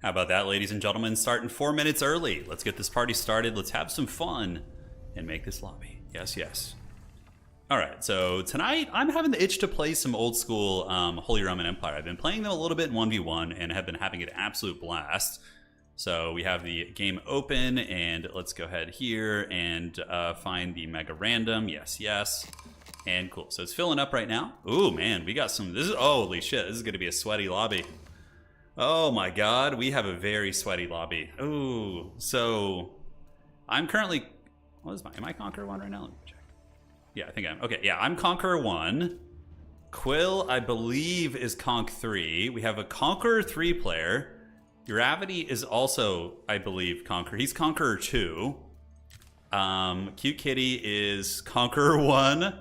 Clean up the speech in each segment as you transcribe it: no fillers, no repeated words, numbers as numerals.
How about that, ladies and gentlemen? Starting 4 minutes early. Let's get this party started. Let's have some fun and make this lobby. Yes, yes. All right, so tonight I'm having the itch to play some old school Holy Roman Empire. I've been playing them a little bit in 1v1 and have been having an absolute blast. So we have the game open, and let's go ahead here and find the mega random. Yes, yes. And cool. So it's filling up right now. Ooh, man, we got some. This is holy shit. This is going to be a sweaty lobby. Oh my god, we have a very sweaty lobby. Ooh, so I'm currently. What is my? Am I Conqueror 1 right now? Let me check. Yeah, I think I'm. Okay, yeah, I'm Conqueror 1. Quill, I believe, is Conq 3. We have a Conqueror 3 player. Gravity is also, I believe, Conqueror. He's Conqueror 2. Cute Kitty is Conqueror 1.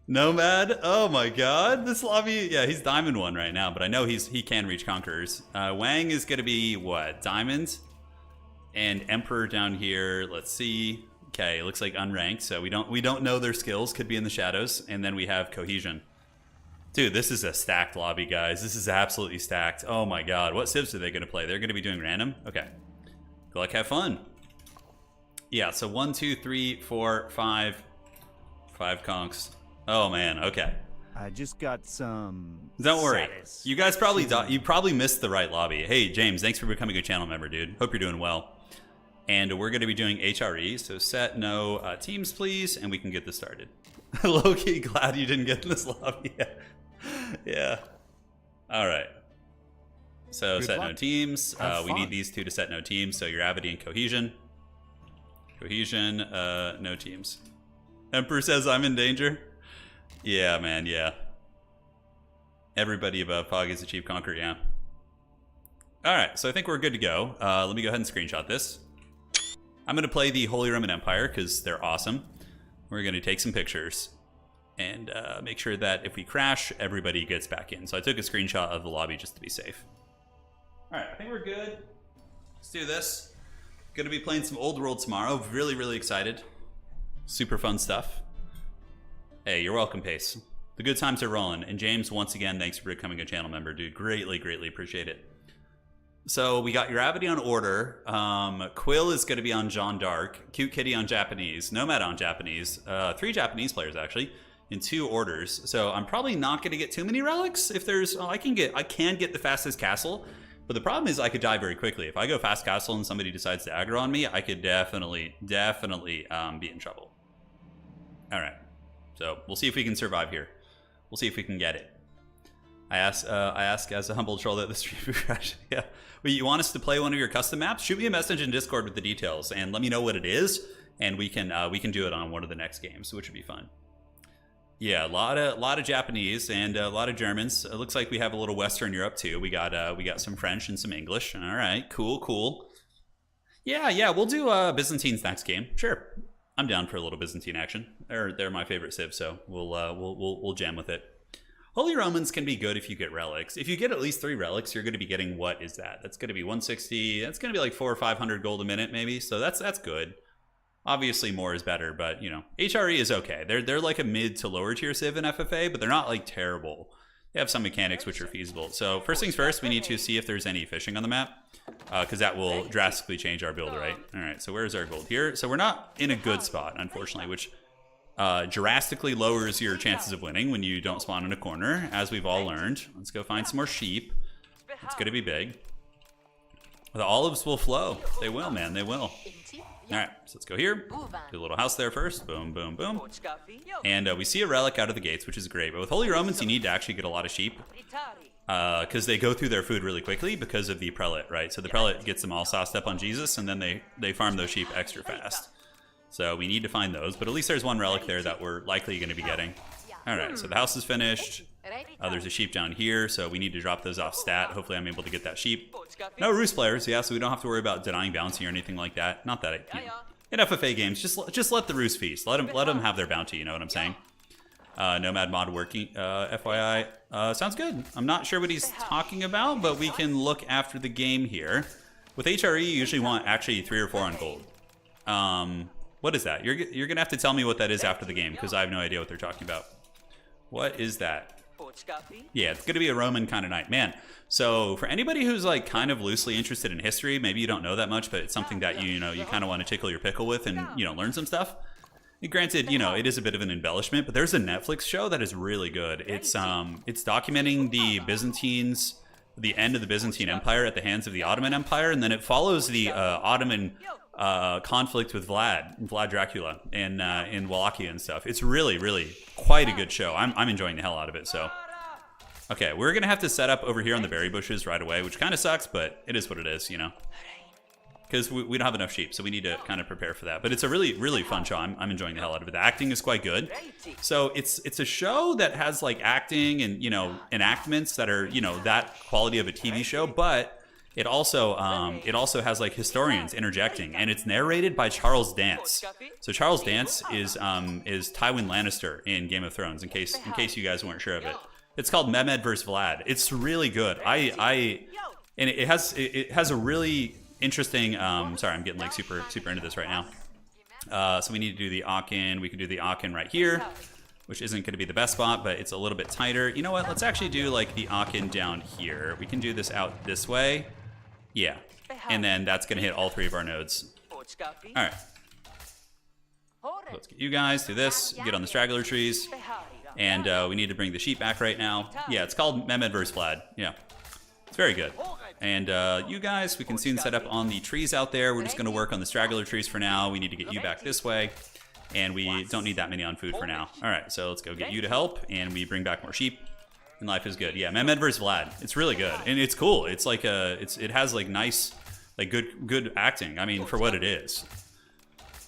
Nomad, oh my god, this lobby, yeah, he's Diamond 1 right now, but I know he can reach Conquerors. Wang is gonna be, what, Diamond? And Emperor down here, let's see. Okay, it looks like unranked, so we don't know their skills, could be in the shadows. And then we have Cohesion. Dude, this is a stacked lobby, guys. This is absolutely stacked. Oh my god, what civs are they gonna play? They're gonna be doing random? Okay. Good luck, have fun. Yeah, so 1, 2, 3, 4, 5 conks. Oh man, okay. I just got some. Don't worry. You guys probably missed the right lobby. Hey James, thanks for becoming a channel member, dude. Hope you're doing well. And we're gonna be doing HRE, so set no teams please, and we can get this started. Low-key glad you didn't get in this lobby yet. Yeah. Alright. So Good set luck. no teams. We fun. need these two to set no teams, so Gravity and Cohesion. Cohesion, no teams. Emperor says I'm in danger. Yeah, man, yeah. Everybody above Pog is a chief conqueror, yeah. Alright, so I think we're good to go. Let me go ahead and screenshot this. I'm going to play the Holy Roman Empire because they're awesome. We're going to take some pictures and make sure that if we crash, everybody gets back in. So I took a screenshot of the lobby just to be safe. Alright, I think we're good. Let's do this. Going to be playing some Old World tomorrow. Really, really excited. Super fun stuff. Hey, you're welcome, Pace. The good times are rolling. And James, once again, thanks for becoming a channel member, dude. Greatly, greatly appreciate it. So we got Gravity on Order. Quill is going to be on Jeanne d'Arc. Cute Kitty on Japanese. Nomad on Japanese. 3 Japanese players, actually, in 2 orders. So I'm probably not going to get too many relics. If there's... I can get the fastest castle. But the problem is I could die very quickly. If I go fast castle and somebody decides to aggro on me, I could definitely be in trouble. All right. So we'll see if we can survive here. We'll see if we can get it. I ask as a humble troll that the stream would crash. Yeah. Well, you want us to play one of your custom maps? Shoot me a message in Discord with the details and let me know what it is, and we can do it on one of the next games, which would be fun. Yeah, a lot of Japanese and a lot of Germans. It looks like we have a little Western Europe too. We got some French and some English. All right, cool. Yeah, we'll do Byzantines next game. Sure. I'm down for a little Byzantine action. They're my favorite civ, so we'll jam with it. Holy Romans can be good if you get relics. If you get at least 3 relics, you're going to be getting, what is that? That's going to be 160. That's going to be like 400 or 500 gold a minute, maybe. So that's good. Obviously, more is better, but you know, HRE is okay. They're like a mid to lower tier civ in FFA, but they're not like terrible. They have some mechanics which are feasible. So first things first, we need to see if there's any fishing on the map, because that will drastically change our build, right? All right, so where's our gold here? So we're not in a good spot, unfortunately, which drastically lowers your chances of winning when you don't spawn in a corner, as we've all learned. Let's go find some more sheep. It's going to be big. The olives will flow. They will, man. They will. All right, so let's go here. Do a little house there first. Boom, boom, boom. And we see a relic out of the gates, which is great. But with Holy Romans, you need to actually get a lot of sheep because they go through their food really quickly because of the prelate, right? So the prelate gets them all sauced up on Jesus, and then they farm those sheep extra fast. So we need to find those, but at least there's one relic there that we're likely going to be getting. All right, so the house is finished. There's a sheep down here, so we need to drop those off stat. Hopefully I'm able to get that sheep. No roost players, yeah, so we don't have to worry about denying bounty or anything like that. Not that in FFA games, just let the roost feast. Let them have their bounty, you know what I'm saying? Nomad mod working, FYI. Sounds good. I'm not sure what he's talking about, but we can look after the game here. With HRE, you usually want actually 3 or 4 on gold. What is that? You're gonna have to tell me what that is after the game, because I have no idea what they're talking about. What is that? Yeah, it's going to be a Roman kind of night. Man, so for anybody who's like kind of loosely interested in history, maybe you don't know that much, but it's something that you kind of want to tickle your pickle with and, learn some stuff. And granted, it is a bit of an embellishment, but there's a Netflix show that is really good. It's documenting the end of the Byzantine Empire at the hands of the Ottoman Empire, and then it follows the Ottoman conflict with Vlad Dracula in Wallachia and stuff. It's really, really quite a good show. I'm enjoying the hell out of it. So, okay, we're gonna have to set up over here on the berry bushes right away, which kind of sucks, but it is what it is, because we don't have enough sheep, so we need to kind of prepare for that. But it's a really, really fun show. I'm enjoying the hell out of it. The acting is quite good. So it's a show that has like acting and enactments that are that quality of a TV show, but it also has like historians interjecting, and it's narrated by Charles Dance. So Charles Dance is Tywin Lannister in Game of Thrones. In case you guys weren't sure of it, it's called Mehmed vs. Vlad. It's really good. And it has a really interesting. Sorry, I'm getting like super into this right now. So we need to do the Aachen. We could do the Aachen right here, which isn't going to be the best spot, but it's a little bit tighter. You know what? Let's actually do like the Aachen down here. We can do this out this way. Yeah, and then that's going to hit all three of our nodes. All right. Let's get you guys to this, get on the straggler trees, and we need to bring the sheep back right now. Yeah, it's called Mehmed vs. Vlad. Yeah, it's very good. And you guys, we can soon set up on the trees out there. We're just going to work on the straggler trees for now. We need to get you back this way, and we don't need that many on food for now. All right, so let's go get you to help, and we bring back more sheep. And life is good. Yeah, Mehmed vs. Vlad. It's really good, and it's cool. It's like it has like nice, like good acting. I mean, for what it is.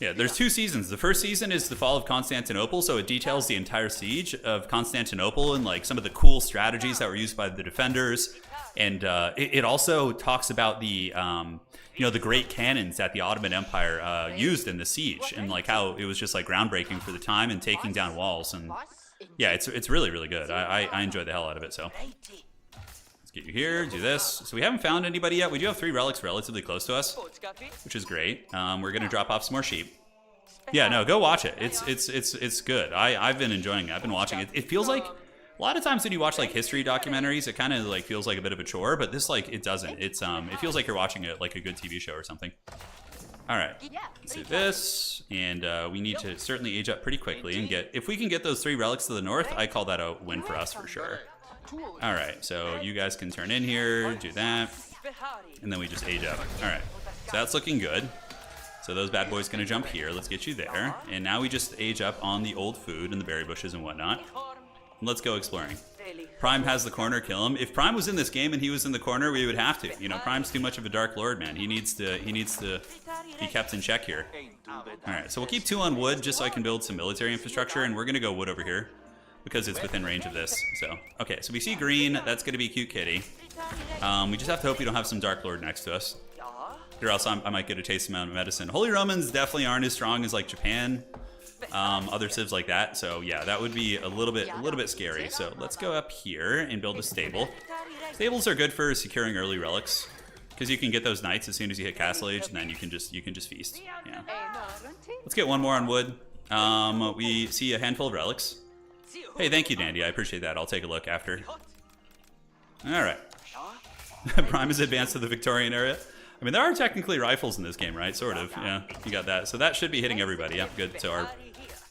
Yeah, there's 2 seasons. The first season is the fall of Constantinople, so it details the entire siege of Constantinople and like some of the cool strategies that were used by the defenders. And it also talks about the the great cannons that the Ottoman Empire used in the siege, and like how it was just like groundbreaking for the time and taking down walls. And yeah, it's really, really good. I enjoy the hell out of it. So let's get you here, do this. So we haven't found anybody yet. We do have 3 relics relatively close to us, which is great. We're gonna drop off some more sheep. Yeah, no, go watch it. It's good. I've been enjoying it. I've been watching it. It feels like a lot of times when you watch like history documentaries, it kind of like feels like a bit of a chore, but this like it doesn't. It feels like you're watching it like a good TV show or something. All right, let's do this, and we need to certainly age up pretty quickly and if we can get those 3 relics to the north, I call that a win for us for sure. All right, so you guys can turn in here, do that, and then we just age up. All right, so that's looking good. So those bad boys gonna jump here. Let's get you there, and now we just age up on the old food and the berry bushes and whatnot. And let's go exploring. Prime has the corner, kill him. If Prime was in this game and he was in the corner, we would have to. Prime's too much of a Dark Lord, man. He needs to be kept in check here. All right, so we'll keep 2 on wood just so I can build some military infrastructure, and we're gonna go wood over here because it's within range of this. So, okay, so we see green. That's gonna be cute kitty. We just have to hope we don't have some Dark Lord next to us, or else I might get a taste of medicine. Holy Romans definitely aren't as strong as like Japan. Other civs like that, so yeah, that would be a little bit scary. So let's go up here and build a stable. Stables are good for securing early relics because you can get those knights as soon as you hit castle age, and then you can just feast. Yeah. Let's get 1 more on wood. We see a handful of relics. Hey, thank you, Dandy. I appreciate that. I'll take a look after. All right. Prime is advanced to the Victorian era. I mean, there are technically rifles in this game, right? Sort of. Yeah, you got that. So that should be hitting everybody. Yeah, good. So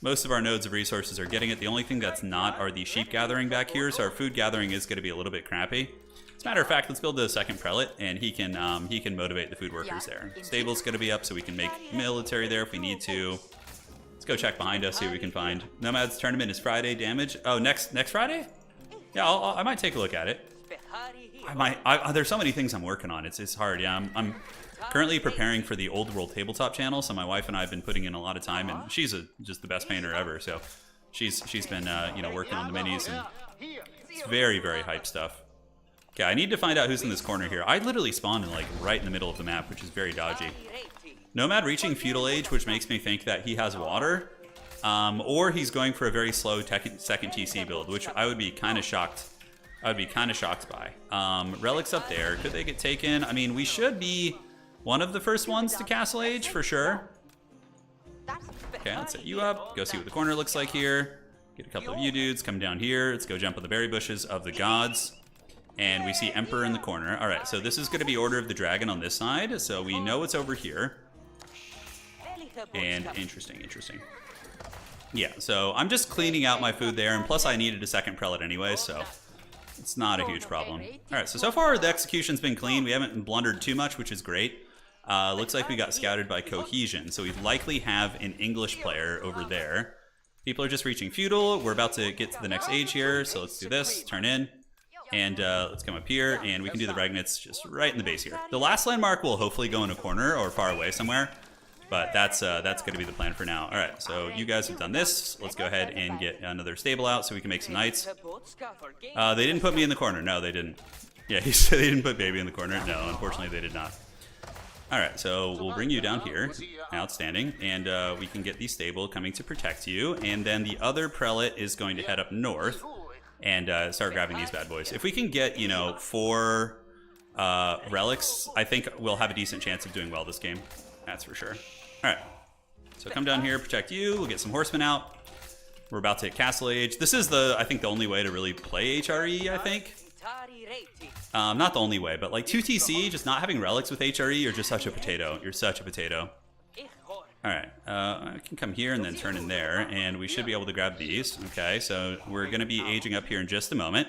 most of our nodes of resources are getting it. The only thing that's not are the sheep gathering back here. So our food gathering is going to be a little bit crappy. As a matter of fact, let's build a second prelate, and he can motivate the food workers there. Stable's going to be up, so we can make military there if we need to. Let's go check behind us, see what we can find. Nomad's tournament is Friday. Damage. Oh, next Friday? Yeah, I might take a look at it. There's so many things I'm working on. It's hard. Yeah, I'm currently preparing for the Old World Tabletop channel. So my wife and I have been putting in a lot of time, and she's just the best painter ever. So she's been working on the minis, and it's very, very hype stuff. Okay, I need to find out who's in this corner here. I literally spawned in like right in the middle of the map, which is very dodgy. Nomad reaching feudal age, which makes me think that he has water, or he's going for a very slow second TC build, which I would be kind of shocked. By. Relics up there. Could they get taken? I mean, we should be one of the first ones to castle age for sure. Okay, let's set you up. Go see what the corner looks like here. Get a couple of you dudes, come down here. Let's go jump on the berry bushes of the gods. And we see Emperor in the corner. All right, so this is going to be Order of the Dragon on this side. So we know it's over here. And interesting. Yeah, so I'm just cleaning out my food there. And plus I needed a second prelate anyway, so it's not a huge problem. All right, so far the execution's been clean. We haven't blundered too much, which is great. Looks like we got scouted by Cohesion. So we likely have an English player over there. People are just reaching feudal. We're about to get to the next age here. So let's do this, turn in. And let's come up here, and we can do the Regnits just right in the base here. The last landmark will hopefully go in a corner or far away somewhere, but that's going to be the plan for now. All right, so you guys have done this. Let's go ahead and get another stable out so we can make some knights. They didn't put me in the corner. No, they didn't. Yeah, he said they didn't put baby in the corner. No, unfortunately, they did not. All right, so we'll bring you down here. Outstanding. And we can get the stable coming to protect you. And then the other prelate is going to head up north and start grabbing these bad boys. If we can get, 4 relics, I think we'll have a decent chance of doing well this game. That's for sure. All right. So come down here, protect you. We'll get some horsemen out. We're about to hit Castle Age. This is I think the only way to really play HRE, I think. Not the only way, but like 2TC, just not having relics with HRE, you're just such a potato. You're such a potato. All right, I can come here and then turn in there, and we should be able to grab these. Okay, so we're going to be aging up here in just a moment,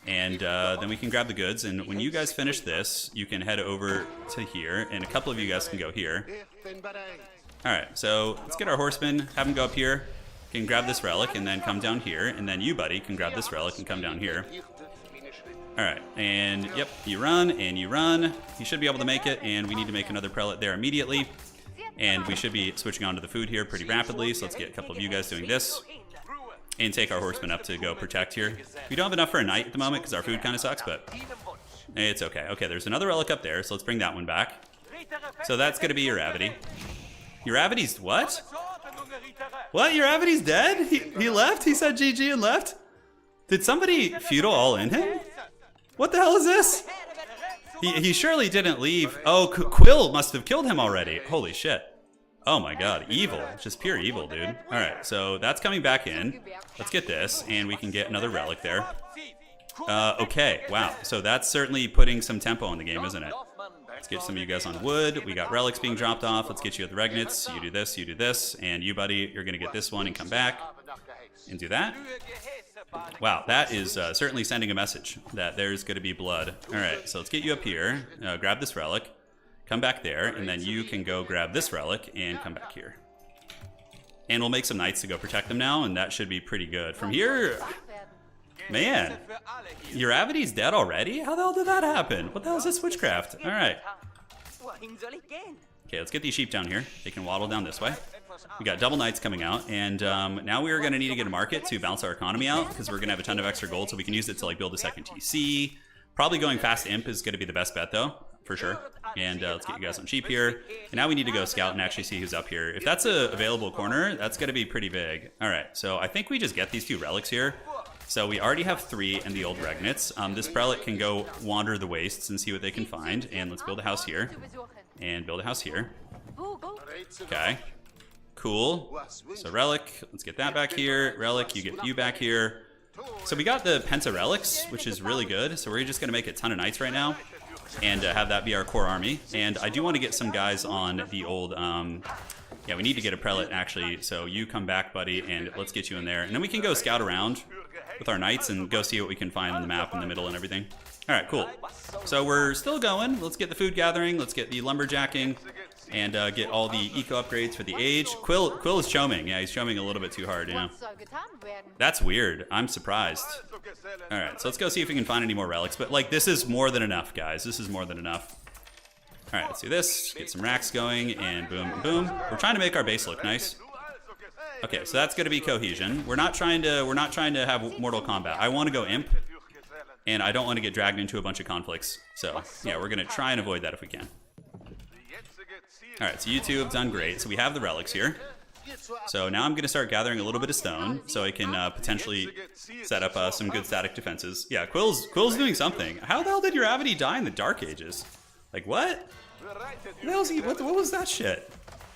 and then we can grab the goods. And when you guys finish this, you can head over to here, and a couple of you guys can go here. All right, so let's get our horsemen, have them go up here, can grab this relic, and then come down here, and then you, buddy, can grab this relic and come down here. All right, and yep, you run, and you run. You should be able to make it, and we need to make another prelate there immediately. And we should be switching on to the food here pretty rapidly, so let's get a couple of you guys doing this. And take our horsemen up to go protect here. We don't have enough for a knight at the moment because our food kind of sucks, but it's okay. Okay, there's another relic up there, so let's bring that one back. So that's going to be your Avity. Your Avity's what? What? Your Avity's dead? He left? He said GG and left? Did somebody feudal all in him? What the hell is this? He surely didn't leave. Oh, Quill must have killed him already. Holy shit. Oh my god, evil. Just pure evil, dude. Alright, so that's coming back in. Let's get this, and we can get another relic there. Okay, wow. So that's certainly putting some tempo in the game, isn't it? Let's get some of you guys on wood. We got relics being dropped off. Let's get you at the Regnits. You do this, and you, buddy, you're gonna get this one and come back and do that. Wow, that is certainly sending a message that there's going to be blood. All right, so let's get you up here, grab this relic, come back there, and then you can go grab this relic and come back here. And we'll make some knights to go protect them now, and that should be pretty good. From here, man, your Avity's dead already? How the hell did that happen? What the hell is this witchcraft? All right. Okay, let's get these sheep down here. They can waddle down this way. We got double knights coming out, and now we are going to need to get a market to balance our economy out because we're going to have a ton of extra gold, so we can use it to like build a second TC. Probably going fast imp is going to be the best bet though, for sure. And let's get you guys on sheep here. And now we need to go scout and actually see who's up here. If that's a available corner, that's going to be pretty big. All right, so I think we just get these 2 relics here. So we already have 3 in the old Regnits. This prelate can go wander the wastes and see what they can find. And let's build a house here and build a house here. Okay. Cool. So relic, let's get that back here. Relic, you get you back here. So we got the Penta relics, which is really good. So we're just going to make a ton of knights right now and have that be our core army. And I do want to get some guys on the old, yeah, we need to get a prelate actually. So you come back, buddy, and let's get you in there. And then we can go scout around with our knights and go see what we can find on the map in the middle and everything. All right, cool. So we're still going. Let's get the food gathering. Let's get the lumberjacking. And get all the eco upgrades for the age. Quill is choaming. Yeah, he's choaming a little bit too hard, you know. That's weird. I'm surprised. All right, so let's go see if we can find any more relics. But, like, this is more than enough, guys. This is more than enough. All right, let's do this. Get some racks going, and boom, boom. We're trying to make our base look nice. Okay, so that's going to be cohesion. We're not trying to have Mortal Kombat. I want to go imp, and I don't want to get dragged into a bunch of conflicts. So, yeah, we're going to try and avoid that if we can. All right, so you two have done great. So we have the relics here. So now I'm going to start gathering a little bit of stone so I can potentially set up some good static defenses. Yeah, Quill's doing something. How the hell did your Avity die in the Dark Ages? Like, what? What the hell is he? What was that shit?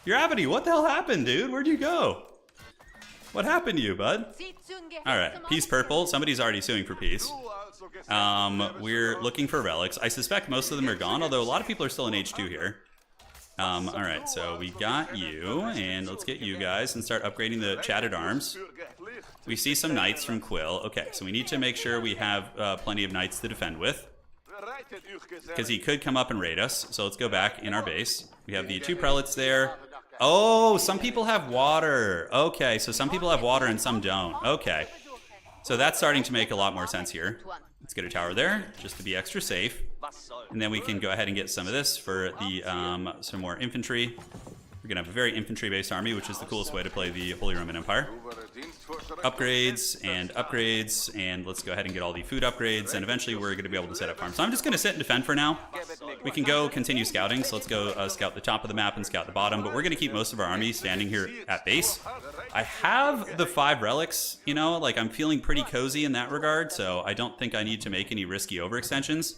Your Avity, what the hell happened, dude? Where'd you go? What happened to you, bud? Alright, peace purple. Somebody's already suing for peace. We're looking for relics. I suspect most of them are gone, although a lot of people are still in H2 here. Alright, so we got you, and let's get you guys and start upgrading the chatted arms. We see some knights from Quill. Okay, so we need to make sure we have plenty of knights to defend with, because he could come up and raid us. So let's go back in our base. We have the 2 prelates there. Oh, some people have water. Okay, so some people have water and some don't. Okay, so that's starting to make a lot more sense here. Let's get a tower there, just to be extra safe. And then we can go ahead and get some of this for the some more infantry. We're going to have a very infantry-based army, which is the coolest way to play the Holy Roman Empire. Upgrades, and let's go ahead and get all the food upgrades, and eventually we're going to be able to set up farms. So I'm just going to sit and defend for now. We can go continue scouting, so let's go scout the top of the map and scout the bottom, but we're going to keep most of our army standing here at base. I have the 5 relics, you know, like I'm feeling pretty cozy in that regard, so I don't think I need to make any risky overextensions.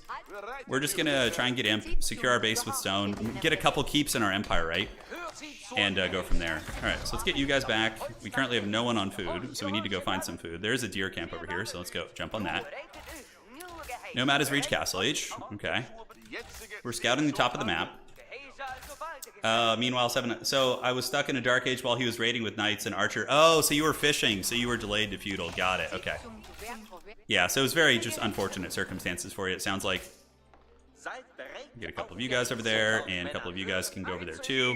We're just going to try and get imp, secure our base with stone, get a couple keeps in our empire, right? And go from there. Alright, so let's get you guys back. We currently have no one on food, so we need to go find some food. There's a deer camp over here, so let's go jump on that. Nomad has reached Castle Age. Okay. We're scouting the top of the map. Meanwhile, so I was stuck in a dark age while he was raiding with knights and archer. Oh, so you were fishing, so you were delayed to feudal. Got it, okay. Yeah, so it was very just unfortunate circumstances for you, it sounds like. Get a couple of you guys over there, and a couple of you guys can go over there too.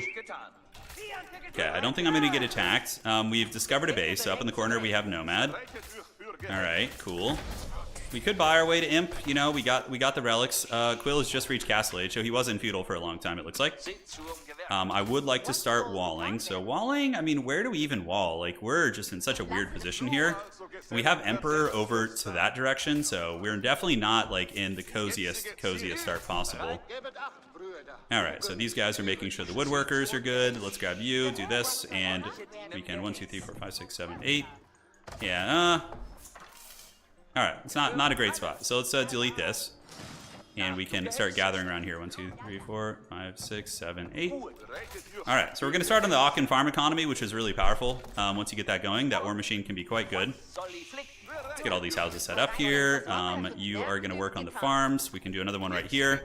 Okay, I don't think I'm going to get attacked. We've discovered a base, so up in the corner we have Nomad. Alright, cool. We could buy our way to Imp, you know, we got the relics. Quill has just reached Castle Age, so he was in feudal for a long time, it looks like. I would like to start walling. So walling, I mean, where do we even wall? Like, we're just in such a weird position here. We have Emperor over to that direction, so we're definitely not, like, in the coziest start possible. Alright, so these guys are making sure the woodworkers are good. Let's grab you, do this, and we can 1, 2, 3, 4, 5, 6, 7, 8. Yeah, alright, it's not a great spot. So let's delete this. And we can start gathering around here. 1, 2, 3, 4, 5, 6, 7, 8. Alright, so we're going to start on the Aachen farm economy, which is really powerful. Once you get that going, that war machine can be quite good. Let's get all these houses set up here. You are going to work on the farms. We can do another one right here.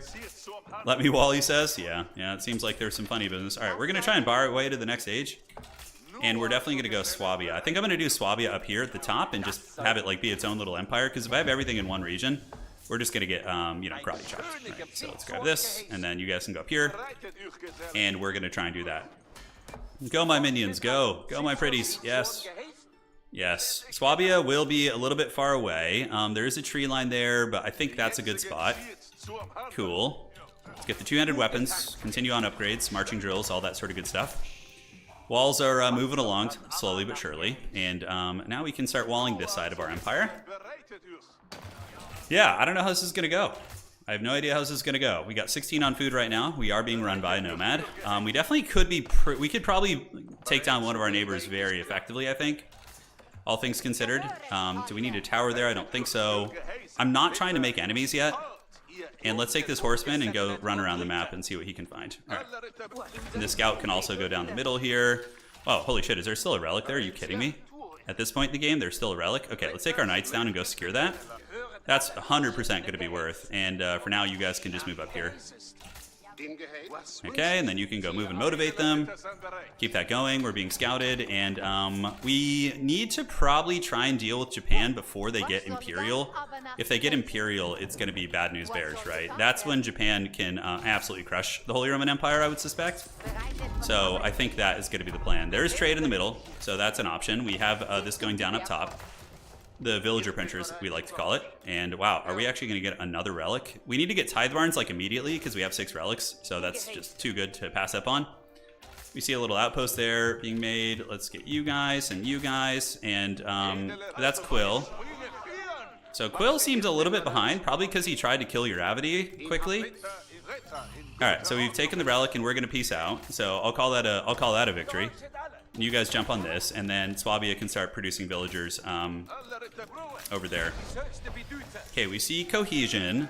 Let me wall, he says. Yeah, it seems like there's some funny business. Alright, we're going to try and bar our way to the next age. And we're definitely going to go Swabia. I think I'm going to do Swabia up here at the top and just have it like be its own little empire. Because if I have everything in one region, we're just going to get, you know, karate chopped. Right, so let's grab this, and then you guys can go up here. And we're going to try and do that. Go, my minions, go. Go, my pretties. Yes. Yes. Swabia will be a little bit far away. There is a tree line there, but I think that's a good spot. Cool. Let's get the 2-handed weapons, continue on upgrades, marching drills, all that sort of good stuff. Walls are moving along slowly but surely, and now we can start walling this side of our empire. Yeah, I don't know how this is going to go. I have no idea how this is going to go. We got 16 on food right now. We are being run by a Nomad. We definitely could be... we could probably take down one of our neighbors very effectively, I think. All things considered. Do we need a tower there? I don't think so. I'm not trying to make enemies yet. And let's take this horseman and go run around the map and see what he can find. All right. And the scout can also go down the middle here. Oh, holy shit, is there still a relic there? Are you kidding me? At this point in the game, there's still a relic? Okay, let's take our knights down and go secure that. That's 100% going to be worth. And for now, you guys can just move up here. Okay, and then you can go move and motivate them. Keep that going. We're being scouted. And we need to probably try and deal with Japan before they get Imperial. If they get Imperial, it's going to be bad news bears, right? That's when Japan can absolutely crush the Holy Roman Empire, I would suspect. So I think that is going to be the plan. There's trade in the middle, so that's an option. We have this going down up top. The villager printers, we like to call it. And wow, are we actually going to get another relic? We need to get tithe barns like immediately because we have 6 relics, so that's just too good to pass up on. We see a little outpost there being made. Let's get you guys, and that's Quill. So Quill seems a little bit behind, probably because he tried to kill your Avity quickly. All right, so we've taken the relic and we're going to peace out. So I'll call that a victory. You guys jump on this, and then Swabia can start producing villagers over there. Okay, we see cohesion.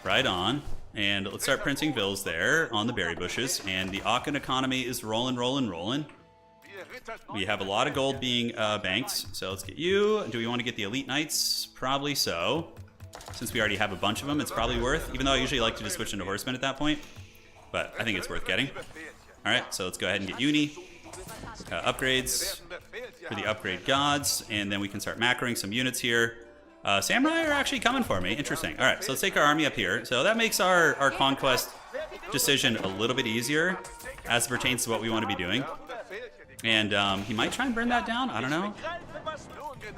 Right on. And let's start printing bills there on the berry bushes. And the Aachen economy is rolling. We have a lot of gold being banked, so let's get you. Do we want to get the elite knights? Probably so. Since we already have a bunch of them, it's probably worth, even though I usually like to just switch into horsemen at that point. But I think it's worth getting. Alright, so let's go ahead and get uni. Upgrades for the upgrade gods, and then we can start macroing some units here. Samurai are actually coming for me. Interesting. Alright, so let's take our army up here. So that makes our conquest decision a little bit easier as it pertains to what we want to be doing. And he might try and burn that down. I don't know.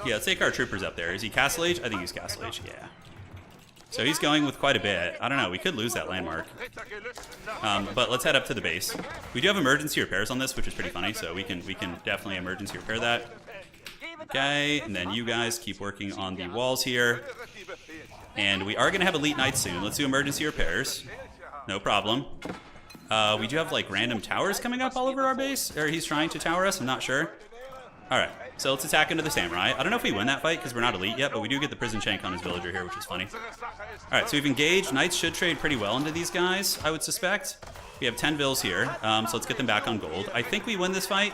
Yeah, let's take our troopers up there. Is he Castle Age? I think he's Castle Age, yeah. So he's going with quite a bit. I don't know, we could lose that landmark. But let's head up to the base. We do have emergency repairs on this, which is pretty funny, so we can definitely emergency repair that. Okay, and then you guys keep working on the walls here. And we are going to have elite knights soon. Let's do emergency repairs. No problem. We do have like random towers coming up all over our base, or he's trying to tower us, I'm not sure. Alright, so let's attack into the samurai. I don't know if we win that fight because we're not elite yet, but we do get the prison shank on his villager here, which is funny. Alright, so we've engaged. Knights should trade pretty well into these guys, I would suspect. We have 10 vills here, so let's get them back on gold. I think we win this fight.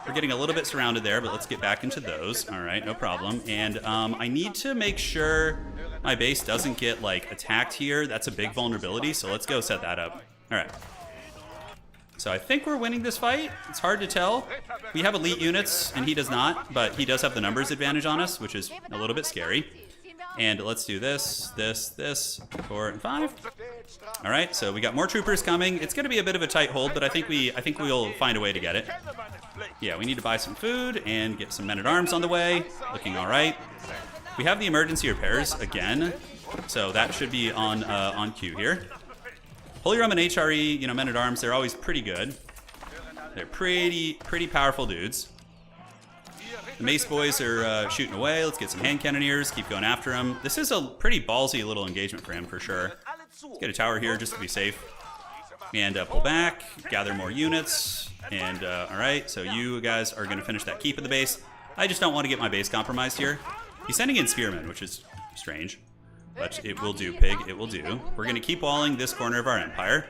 We're getting a little bit surrounded there, but let's get back into those. Alright, no problem. And I need to make sure my base doesn't get like attacked here. That's a big vulnerability, so let's go set that up. Alright. So I think we're winning this fight. It's hard to tell. We have elite units, and he does not, but he does have the numbers advantage on us, which is a little bit scary. And let's do this, 4 and 5. All right, so we got more troopers coming. It's going to be a bit of a tight hold, but I think we'll find a way to get it. Yeah, we need to buy some food and get some men-at-arms on the way. Looking all right. We have the emergency repairs again, so that should be on cue here. Holy Roman HRE, you know, men-at-arms, they're always pretty good. They're pretty powerful dudes. The mace boys are shooting away. Let's get some hand cannoneers, keep going after them. This is a pretty ballsy little engagement for him, for sure. Let's get a tower here just to be safe. And pull back, gather more units. And, all right, so you guys are going to finish that keep of the base. I just don't want to get my base compromised here. He's sending in spearmen, which is strange. But it will do, pig. It will do. We're going to keep walling this corner of our empire.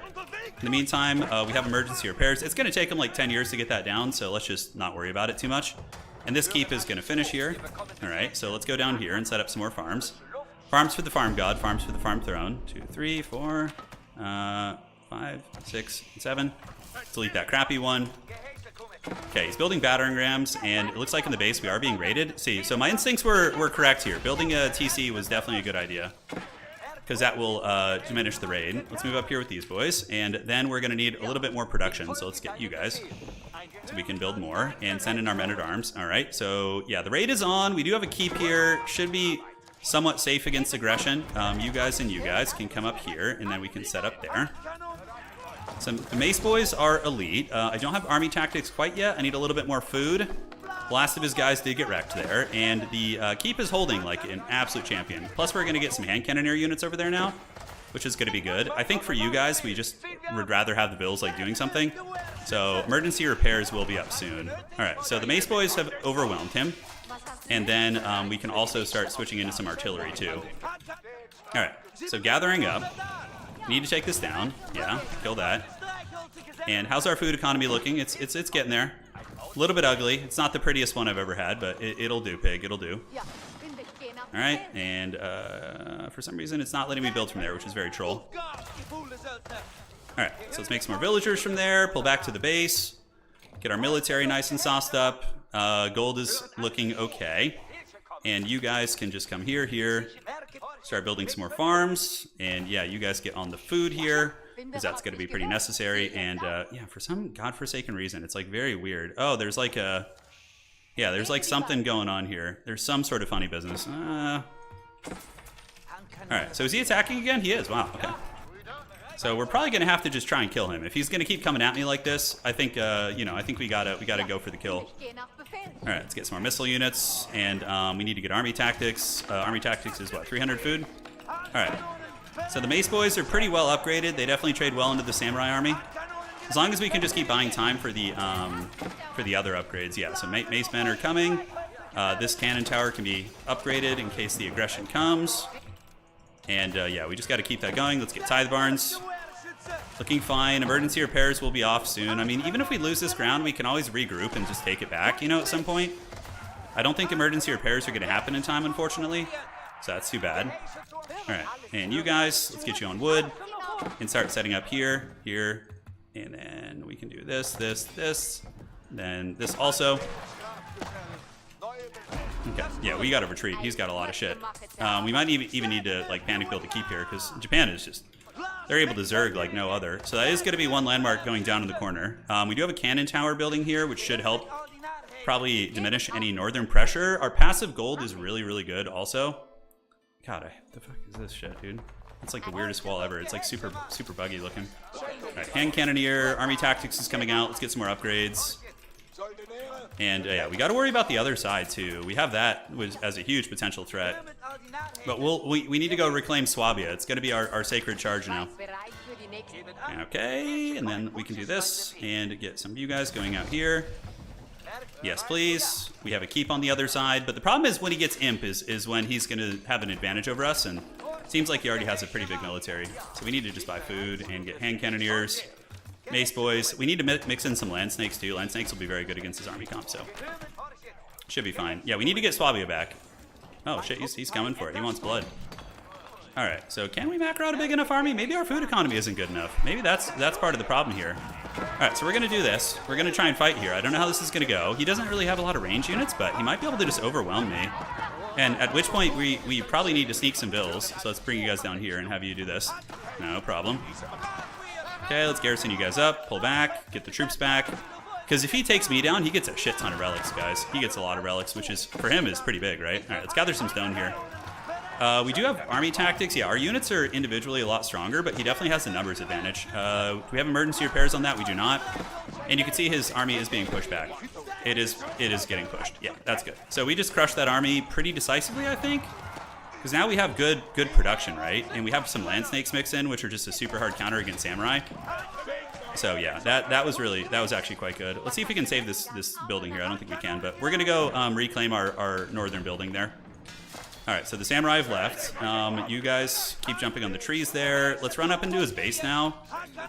In the meantime, we have emergency repairs. It's going to take him like 10 years to get that down, so let's just not worry about it too much. And this keep is going to finish here. All right, so let's go down here and set up some more farms. Farms for the farm god, farms for the farm throne. 2, 3, 4, 5, 6, 7. Let's delete that crappy one. Okay, he's building battering rams, and it looks like in the base we are being raided. See, so my instincts were correct here. Building a TC was definitely a good idea, because that will diminish the raid. Let's move up here with these boys, and then we're going to need a little bit more production, so let's get you guys, so we can build more, and send in our men-at-arms. Alright, so yeah, the raid is on. We do have a keep here. Should be somewhat safe against aggression. You guys and you guys can come up here, and then we can set up there. So the mace boys are elite. I don't have army tactics quite yet. I need a little bit more food. The last of his guys did get wrecked there. And the keep is holding like an absolute champion. Plus we're going to get some hand cannoneer units over there now, which is going to be good. I think for you guys, we just would rather have the bills like doing something. So emergency repairs will be up soon. All right, so the mace boys have overwhelmed him. And then we can also start switching into some artillery too. All right, so gathering up. Need to take this down. Yeah, kill that. And how's our food economy looking? It's getting there. A little bit ugly. It's not the prettiest one I've ever had, but it'll do, pig. It'll do. All right, and for some reason it's not letting me build from there, which is very troll. All right, so let's make some more villagers from there. Pull back to the base. Get our military nice and sauced up. Gold is looking okay. And you guys can just come here. Start building some more farms, and yeah, you guys get on the food here, because that's going to be pretty necessary. And yeah, for some godforsaken reason, it's like very weird. Oh, there's like there's like something going on here. There's some sort of funny business. All right, so is he attacking again? He is. Wow. Okay. So we're probably going to have to just try and kill him. If he's going to keep coming at me like this, I think I think we gotta go for the kill. All right, let's get some more missile units, and we need to get army tactics. Army tactics is what, 300 food? All right. So the mace boys are pretty well upgraded. They definitely trade well into the samurai army. As long as we can just keep buying time for the other upgrades, yeah. So mace men are coming. This cannon tower can be upgraded in case the aggression comes. And yeah, we just got to keep that going. Let's get tithe barns. Looking fine. Emergency repairs will be off soon. I mean, even if we lose this ground, we can always regroup and just take it back, you know, at some point. I don't think emergency repairs are going to happen in time, unfortunately. So that's too bad. All right, and you guys, let's get you on wood and start setting up here, here, and then we can do this, this, this, then this also. Okay, yeah, we got to retreat. He's got a lot of shit. We might even need to like panic build to keep here because Japan is just, they're able to zerg like no other. So that is going to be one landmark going down in the corner. We do have a cannon tower building here, which should help probably diminish any northern pressure. Our passive gold is really, really good also. God, what the fuck is this shit, dude? It's like the weirdest wall ever. It's like super buggy looking. All right, hand cannoneer, army tactics is coming out. Let's get some more upgrades. And yeah, we got to worry about the other side too. We have that as a huge potential threat. But we need to go reclaim Swabia. It's going to be our sacred charge now. Okay, and then we can do this and get some of you guys going out here. Yes, please. We have a keep on the other side, but the problem is when he gets imp is when he's going to have an advantage over us, and it seems like he already has a pretty big military. So we need to just buy food and get hand cannoneers, mace boys. We need to mix in some land snakes too. Land snakes will be very good against his army comp, so should be fine. Yeah, we need to get Swabia back. Oh shit, he's coming for it. He wants blood. All right, so can we macro out a big enough army? Maybe our food economy isn't good enough. Maybe that's part of the problem here. All right, so we're going to do this. We're going to try and fight here. I don't know how this is going to go. He doesn't really have a lot of range units, but he might be able to just overwhelm me. And at which point, we probably need to sneak some bills. So let's bring you guys down here and have you do this. No problem. Okay, let's garrison you guys up. Pull back. Get the troops back. Because if he takes me down, he gets a shit ton of relics, guys. He gets a lot of relics, which is, for him, is pretty big, right? All right, let's gather some stone here. We do have army tactics. Yeah, our units are individually a lot stronger, but he definitely has the numbers advantage. Do we have emergency repairs on that? We do not. And you can see his army is being pushed back. It is getting pushed. Yeah, that's good. So we just crushed that army pretty decisively, I think. Because now we have good production, right? And we have some land snakes mixed in, which are just a super hard counter against samurai. So yeah, that was actually quite good. Let's see if we can save this building here. I don't think we can, but we're gonna go reclaim our northern building there. All right, so the samurai have left. You guys keep jumping on the trees there. Let's run up into his base now.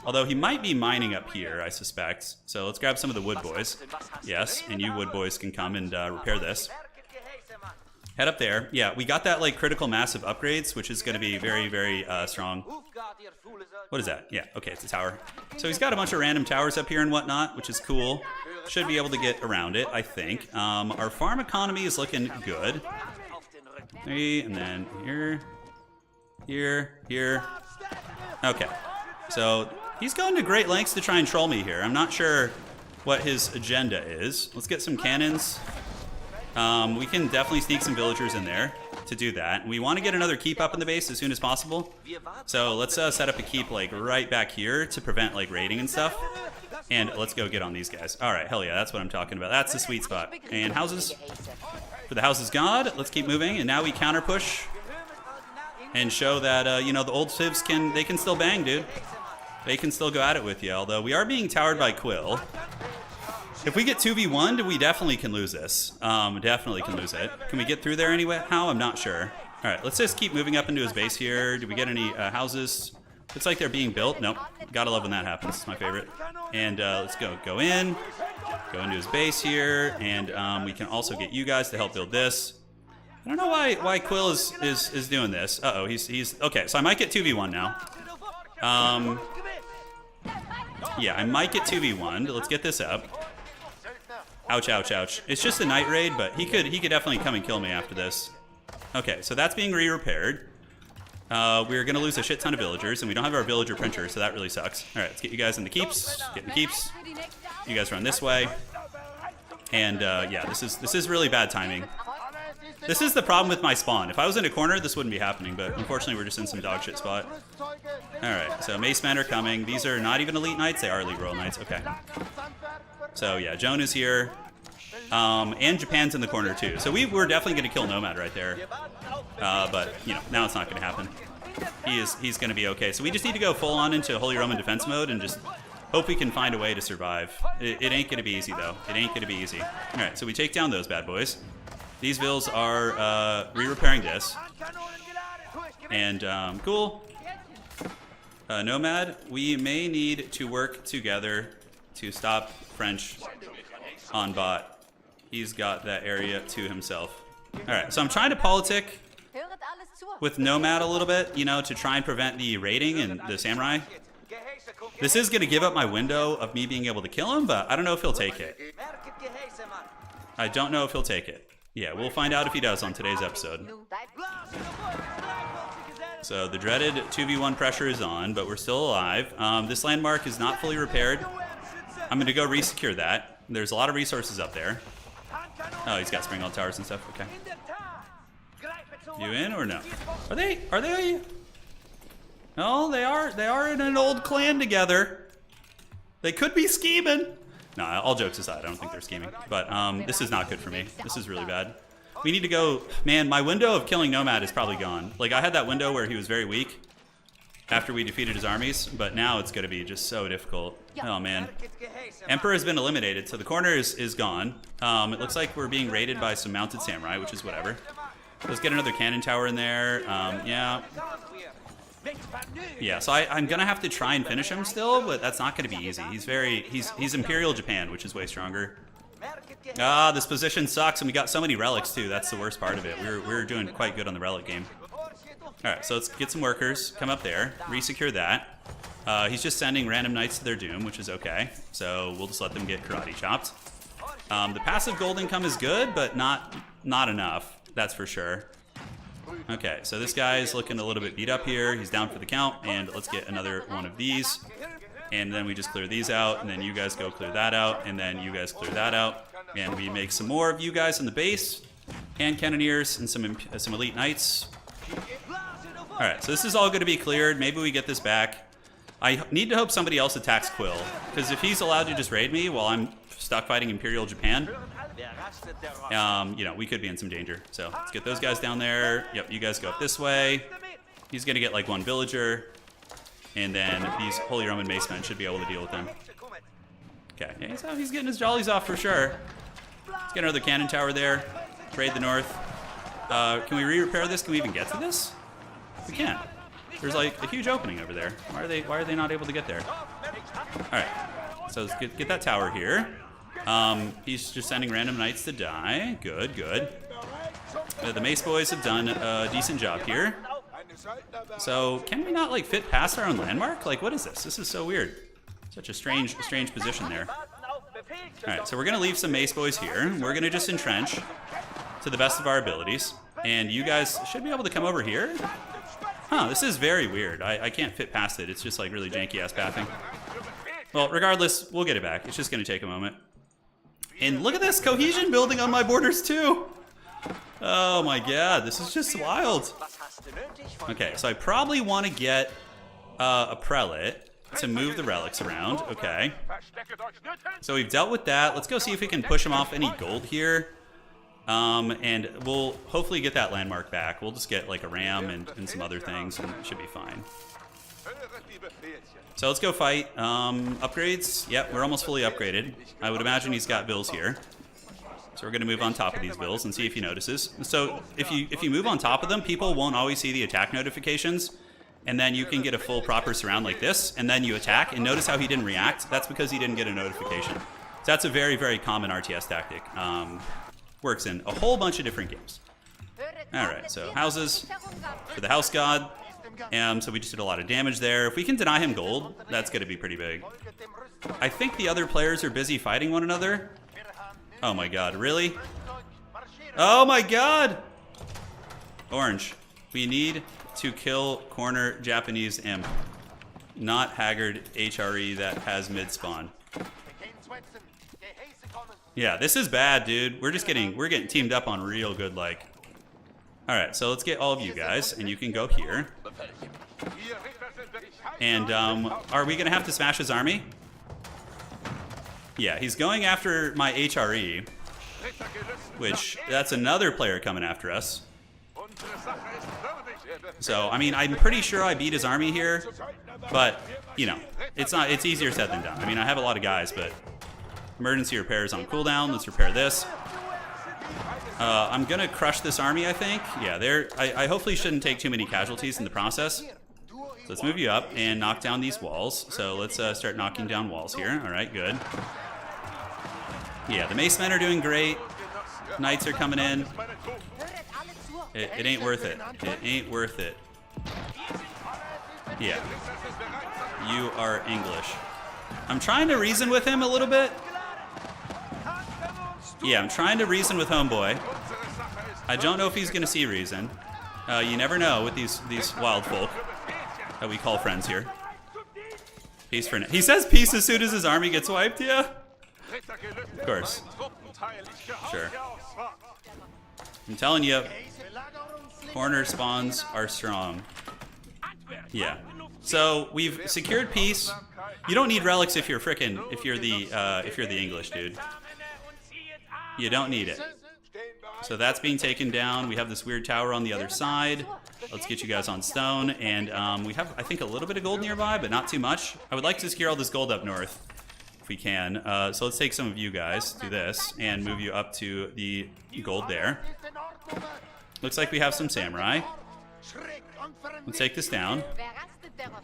Although he might be mining up here, I suspect. So let's grab some of the wood boys. Yes, and you wood boys can come and repair this. Head up there. Yeah, we got that like critical massive upgrades, which is going to be very, very strong. What is that? Yeah, okay, it's a tower. So he's got a bunch of random towers up here and whatnot, which is cool. Should be able to get around it, I think. Our farm economy is looking good. 3, and then here. Okay, so he's going to great lengths to try and troll me here. I'm not sure what his agenda is. Let's get some cannons. We can definitely sneak some villagers in there to do that. We want to get another keep up in the base as soon as possible. So let's set up a keep like right back here to prevent like raiding and stuff. And let's go get on these guys. All right, hell yeah, that's what I'm talking about. That's the sweet spot. And houses. For the houses god, let's keep moving. And now we counter push and show that you know, the old civs can still bang, dude. They can still go at it with you. Although we are being towered by Quill. If we get 2v1'd, we definitely can lose this. Definitely can lose it. Can we get through there anyway? How? I'm not sure. All right, let's just keep moving up into his base here. Do we get any houses? Looks like they're being built. Nope. Gotta love when that happens. It's my favorite. And let's go in. Go into his base here. And we can also get you guys to help build this. I don't know why Quill is doing this. Uh-oh, he's... Okay, so I might get 2v1 now. Yeah, I might get 2v1. Let's get this up. Ouch, ouch, ouch. It's just a night raid, but he could definitely come and kill me after this. Okay, so that's being re-repaired. We're going to lose a shit ton of villagers, and we don't have our villager printer, so that really sucks. All right, let's get you guys in the keeps. Get in the keeps. You guys run this way. And yeah, this is really bad timing. This is the problem with my spawn. If I was in a corner, this wouldn't be happening, but unfortunately we're just in some dog shit spot. All right, so mace men are coming. These are not even elite knights. They are elite royal knights. Okay. So yeah, Joan is here. And Japan's in the corner too. So we're definitely going to kill Nomad right there. But, you know, now it's not going to happen. He's going to be okay. So we just need to go full on into Holy Roman defense mode and just hope we can find a way to survive. It ain't going to be easy, though. It ain't going to be easy. All right, so we take down those bad boys. These vills are re-repairing this. And, cool. Nomad, we may need to work together to stop French on bot. He's got that area to himself. Alright, so I'm trying to politic with Nomad a little bit, you know, to try and prevent the raiding and the samurai. This is going to give up my window of me being able to kill him, but I don't know if he'll take it. I don't know if he'll take it. Yeah, we'll find out if he does on today's episode. So the dreaded 2v1 pressure is on, but we're still alive. This landmark is not fully repaired. I'm going to go resecure that. There's a lot of resources up there. Oh, he's got spring-all towers and stuff. Okay. You in or no? Are they? No, they are. They are in an old clan together. They could be scheming. No, all jokes aside, I don't think they're scheming. But this is not good for me. This is really bad. We need to go. Man, my window of killing Nomad is probably gone. Like, I had that window where he was very weak after we defeated his armies, but now it's going to be just so difficult. Oh, man. Emperor has been eliminated, so the corner is gone. It looks like we're being raided by some mounted samurai, which is whatever. Let's get another cannon tower in there. Yeah. Yeah, so I'm going to have to try and finish him still, but that's not going to be easy. He's Imperial Japan, which is way stronger. Ah, this position sucks, and we got so many relics, too. That's the worst part of it. We're doing quite good on the relic game. Alright, so let's get some workers. Come up there. Resecure that. He's just sending random knights to their doom, which is okay. So we'll just let them get karate chopped. The passive gold income is good, but not enough. That's for sure. Okay, so this guy is looking a little bit beat up here. He's down for the count, and let's get another one of these. And then we just clear these out, and then you guys go clear that out, and then you guys clear that out. And we make some more of you guys on the base. Hand cannoneers and some elite knights. Alright, so this is all going to be cleared. Maybe we get this back. I need to hope somebody else attacks Quill, because if he's allowed to just raid me while I'm stuck fighting Imperial Japan, you know, we could be in some danger. So let's get those guys down there. Yep, you guys go up this way. He's going to get like one villager, and then these Holy Roman Macemen should be able to deal with him. Okay, yeah, so he's getting his jollies off for sure. Let's get another cannon tower there. Raid the north. Can we re-repair this? Can we even get to this? We can't. There's like a huge opening over there. Why are they not able to get there? Alright. So let's get that tower here. He's just sending random knights to die. Good, good. The Mace Boys have done a decent job here. So can we not like fit past our own landmark? Like, what is this? This is so weird. Such a strange position there. Alright, so we're gonna leave some Mace Boys here. We're gonna just entrench to the best of our abilities. And you guys should be able to come over here. Huh, this is very weird. I can't fit past it. It's just like really janky-ass pathing. Well, regardless, we'll get it back. It's just going to take a moment. And look at this cohesion building on my borders too. Oh my god, this is just wild. Okay, so I probably want to get a prelate to move the relics around. Okay. So we've dealt with that. Let's go see if we can push him off any gold here. And we'll hopefully get that landmark back. We'll just get like a ram and some other things, and it should be fine. So let's go fight. Upgrades. Yep, we're almost fully upgraded. I would imagine he's got bills here. So we're going to move on top of these bills and see if he notices. So if you move on top of them, people won't always see the attack notifications. And then you can get a full proper surround like this, and then you attack, and notice how he didn't react? That's because he didn't get a notification. So that's a very, very common RTS tactic. Works in a whole bunch of different games. Alright, so houses for the house god. So we just did a lot of damage there. If we can deny him gold, that's going to be pretty big. I think the other players are busy fighting one another. Oh my god, really? Oh my god! Orange, we need to kill corner Japanese imp, not haggard HRE that has mid-spawn. Yeah, this is bad, dude. We're getting teamed up on real good, like. Alright, so let's get all of you guys, and you can go here. And, are we gonna have to smash his army? Yeah, he's going after my HRE, which, that's another player coming after us. So, I mean, I'm pretty sure I beat his army here, but, you know, it's easier said than done. I mean, I have a lot of guys, but emergency repairs on cooldown. Let's repair this. I'm gonna crush this army, I think. Yeah, I hopefully shouldn't take too many casualties in the process. So let's move you up and knock down these walls. So let's start knocking down walls here. All right, good. Yeah, the mace men are doing great. Knights are coming in. It ain't worth it. It ain't worth it. Yeah. You are English. I'm trying to reason with him a little bit. Yeah, I'm trying to reason with homeboy. I don't know if he's going to see reason. You never know with these wild folk that we call friends here. Peace for now. He says peace as soon as his army gets wiped, yeah? Of course. Sure. I'm telling you, corner spawns are strong. Yeah. So we've secured peace. You don't need relics if you're the English dude. You don't need it. So that's being taken down. We have this weird tower on the other side. Let's get you guys on stone. And we have, I think, a little bit of gold nearby, but not too much. I would like to secure all this gold up north, if we can. So let's take some of you guys, do this, and move you up to the gold there. Looks like we have some samurai. Let's take this down.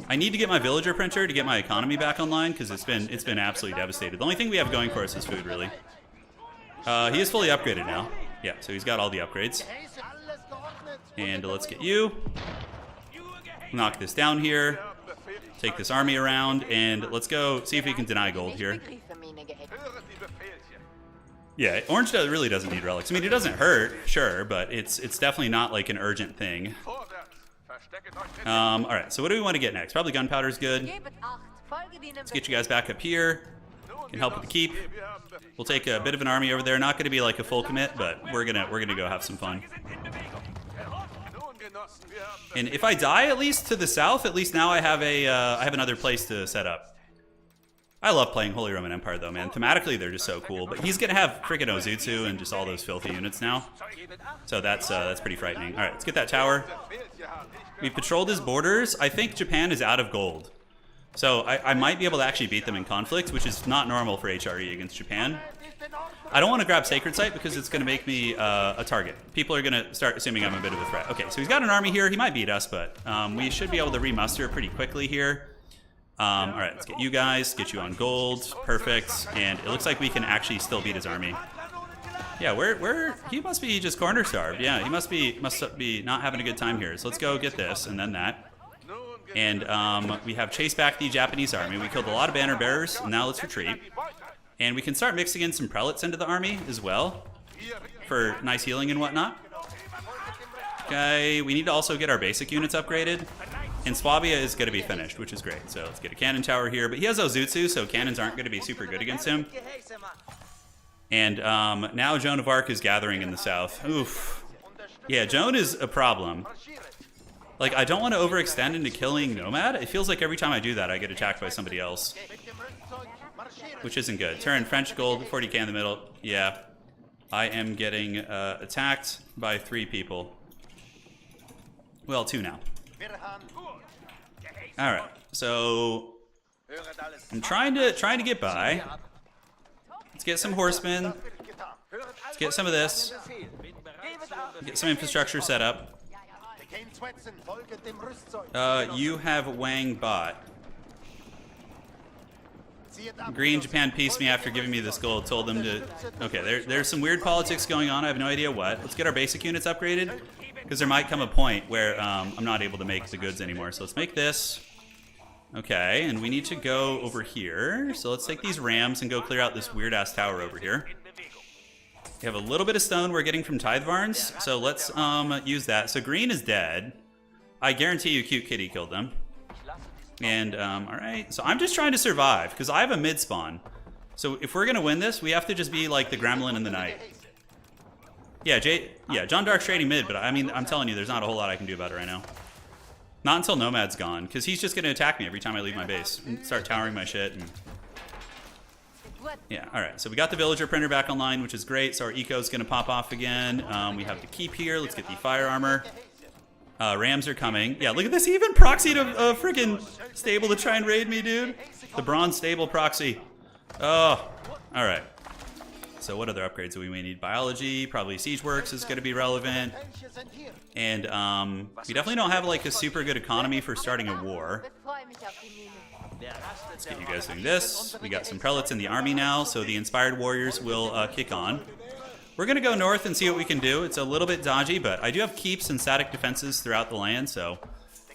I need to get my villager printer to get my economy back online, because it's been absolutely devastated. The only thing we have going for us is food, really. He is fully upgraded now. Yeah, so he's got all the upgrades. And let's get you. Knock this down here. Take this army around, and let's go see if we can deny gold here. Yeah, orange really doesn't need relics. I mean, it doesn't hurt, sure, but it's definitely not like an urgent thing. All right, so what do we want to get next? Probably gunpowder is good. Let's get you guys back up here. Can help with the keep. We'll take a bit of an army over there. Not going to be like a full commit, but we're gonna go have some fun. And if I die, at least to the south, at least now I have another place to set up. I love playing Holy Roman Empire though, man. Thematically, they're just so cool. But he's gonna have freaking Ozutsu and just all those filthy units now. So that's pretty frightening. All right, let's get that tower. We patrolled his borders. I think Japan is out of gold. So I might be able to actually beat them in conflict, which is not normal for HRE against Japan. I don't want to grab Sacred Site because it's going to make me a target. People are going to start assuming I'm a bit of a threat. Okay, so he's got an army here. He might beat us, but we should be able to remuster pretty quickly here. All right, let's get you guys, get you on gold. Perfect. And it looks like we can actually still beat his army. Yeah, he must be just corner starved. Yeah, he must be not having a good time here. So let's go get this and then that. And we have chased back the Japanese army. We killed a lot of banner bearers, and now let's retreat. And we can start mixing in some prelates into the army as well for nice healing and whatnot. Okay, we need to also get our basic units upgraded. And Swabia is going to be finished, which is great. So let's get a cannon tower here. But he has Ozutsu, so cannons aren't going to be super good against him. And now Joan of Arc is gathering in the south. Oof. Yeah, Joan is a problem. Like, I don't want to overextend into killing Nomad. It feels like every time I do that, I get attacked by somebody else. Which isn't good. Turin, French gold, 40k in the middle. Yeah. I am getting attacked by 3 people. Well, 2 now. Alright, so I'm trying to get by. Let's get some horsemen. Let's get some of this. Get some infrastructure set up. You have Wang bot. Green Japan pieced me after giving me this gold. Told them to. Okay, there's some weird politics going on. I have no idea what. Let's get our basic units upgraded because there might come a point where I'm not able to make the goods anymore. So let's make this. Okay, and we need to go over here. So let's take these rams and go clear out this weird ass tower over here. We have a little bit of stone we're getting from Tithe Barns, so let's use that. So green is dead. I guarantee you Cute Kitty killed them. And, alright, so I'm just trying to survive, because I have a mid spawn. So if we're going to win this, we have to just be like the Gremlin in the night. Yeah, John Dark's trading mid, but I mean, I'm telling you, there's not a whole lot I can do about it right now. Not until Nomad's gone, because he's just going to attack me every time I leave my base. And start towering my shit. And... yeah, alright, so we got the villager printer back online, which is great, so our eco's going to pop off again. We have the keep here, let's get the fire armor. Rams are coming. Yeah, look at this, he even proxied a freaking stable to try and raid me, dude. The bronze stable proxy. Oh, alright. So what other upgrades do we may need? Biology, probably siege works is going to be relevant. And we definitely don't have like a super good economy for starting a war. Let's get you guys doing this. We got some prelates in the army now, so the inspired warriors will kick on. We're going to go north and see what we can do. It's a little bit dodgy, but I do have keeps and static defenses throughout the land, so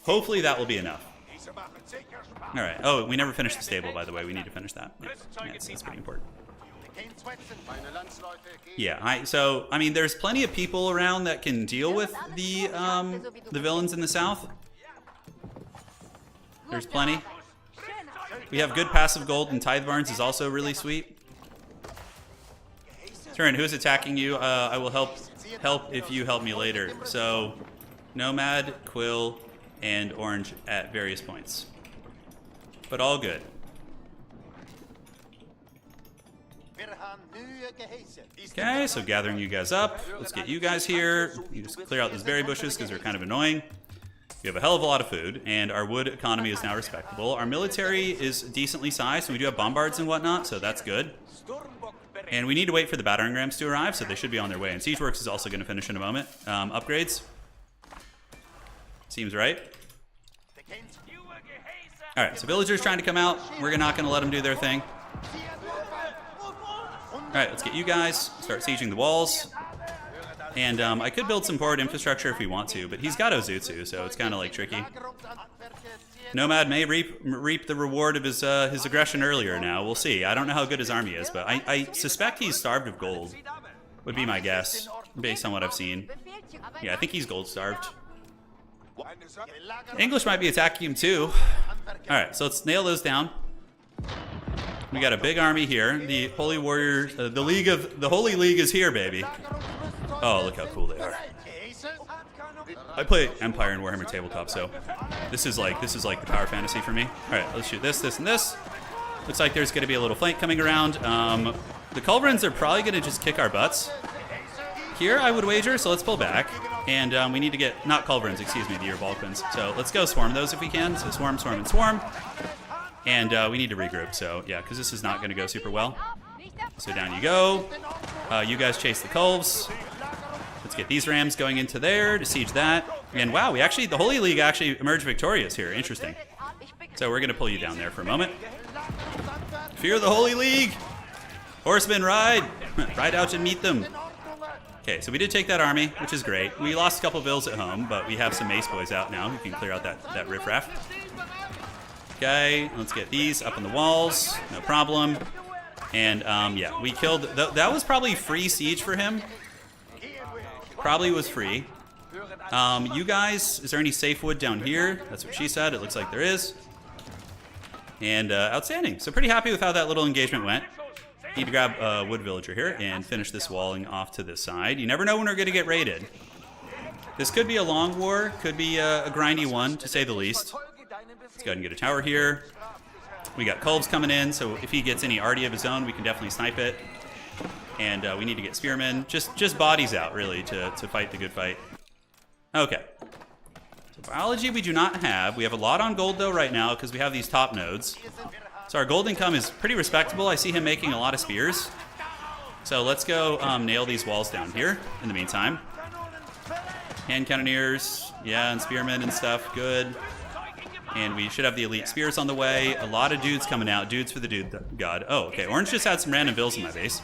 hopefully that will be enough. All right. Oh, we never finished the stable, by the way. We need to finish that. Yeah, it's pretty important. Yeah. So I mean, there's plenty of people around that can deal with the villains in the south. There's plenty. We have good passive gold, and Tithe Barns is also really sweet. Turin, who's attacking you? I will help if you help me later. So, Nomad, Quill, and Orange at various points. But all good. Okay, so gathering you guys up. Let's get you guys here. You just clear out those berry bushes because they're kind of annoying. We have a hell of a lot of food, and our wood economy is now respectable. Our military is decently sized, so we do have bombards and whatnot, so that's good. And we need to wait for the battering rams to arrive, so they should be on their way. And Siege Works is also going to finish in a moment. Upgrades. Seems right. All right, so villagers trying to come out. We're not going to let them do their thing. All right, let's get you guys. Start sieging the walls. And I could build some forward infrastructure if we want to, but he's got Ozutsu, so it's kind of like tricky. Nomad may reap the reward of his aggression earlier now. We'll see. I don't know how good his army is, but I suspect he's starved of gold, would be my guess, based on what I've seen. Yeah, I think he's gold starved. English might be attacking him too. All right, so let's nail those down. We got a big army here. The Holy Warriors, the Holy League is here, baby. Oh, look how cool they are. I play Empire and Warhammer Tabletop, so this is like the power fantasy for me. All right, let's shoot this, and this. Looks like there's going to be a little flank coming around. The Culverins are probably going to just kick our butts here, I would wager. So let's pull back, and we need to get not Culverins, excuse me, the Urbalquins. So let's go swarm those if we can. So swarm, swarm, and swarm. And we need to regroup. So yeah, because this is not going to go super well. So down you go. You guys chase the Culves. Let's get these rams going into there to siege that. And wow, the Holy League actually emerged victorious here. Interesting. So we're going to pull you down there for a moment. Fear the Holy League! Horsemen, ride! Ride out and meet them. Okay, so we did take that army, which is great. We lost a couple of vills at home, but we have some mace boys out now who can clear out that riffraff. Okay, let's get these up on the walls. No problem. And yeah, we killed... That was probably free siege for him. Probably was free. You guys, is there any safe wood down here? That's what she said. It looks like there is. And outstanding. So pretty happy with how that little engagement went. Need to grab a wood villager here and finish this walling off to this side. You never know when we're going to get raided. This could be a long war. Could be a grindy one, to say the least. Let's go ahead and get a tower here. We got Culves coming in, so if he gets any arty of his own, we can definitely snipe it. And we need to get spearmen. Just bodies out, really, to fight the good fight. Okay. So biology we do not have. We have a lot on gold, though, right now, because we have these top nodes. So our gold income is pretty respectable. I see him making a lot of spears. So let's go nail these walls down here in the meantime. Hand cannoneers, yeah, and spearmen and stuff, good. And we should have the elite spears on the way. A lot of dudes coming out. Dudes for the dude god. Oh, okay. Orange just had some random vills in my base.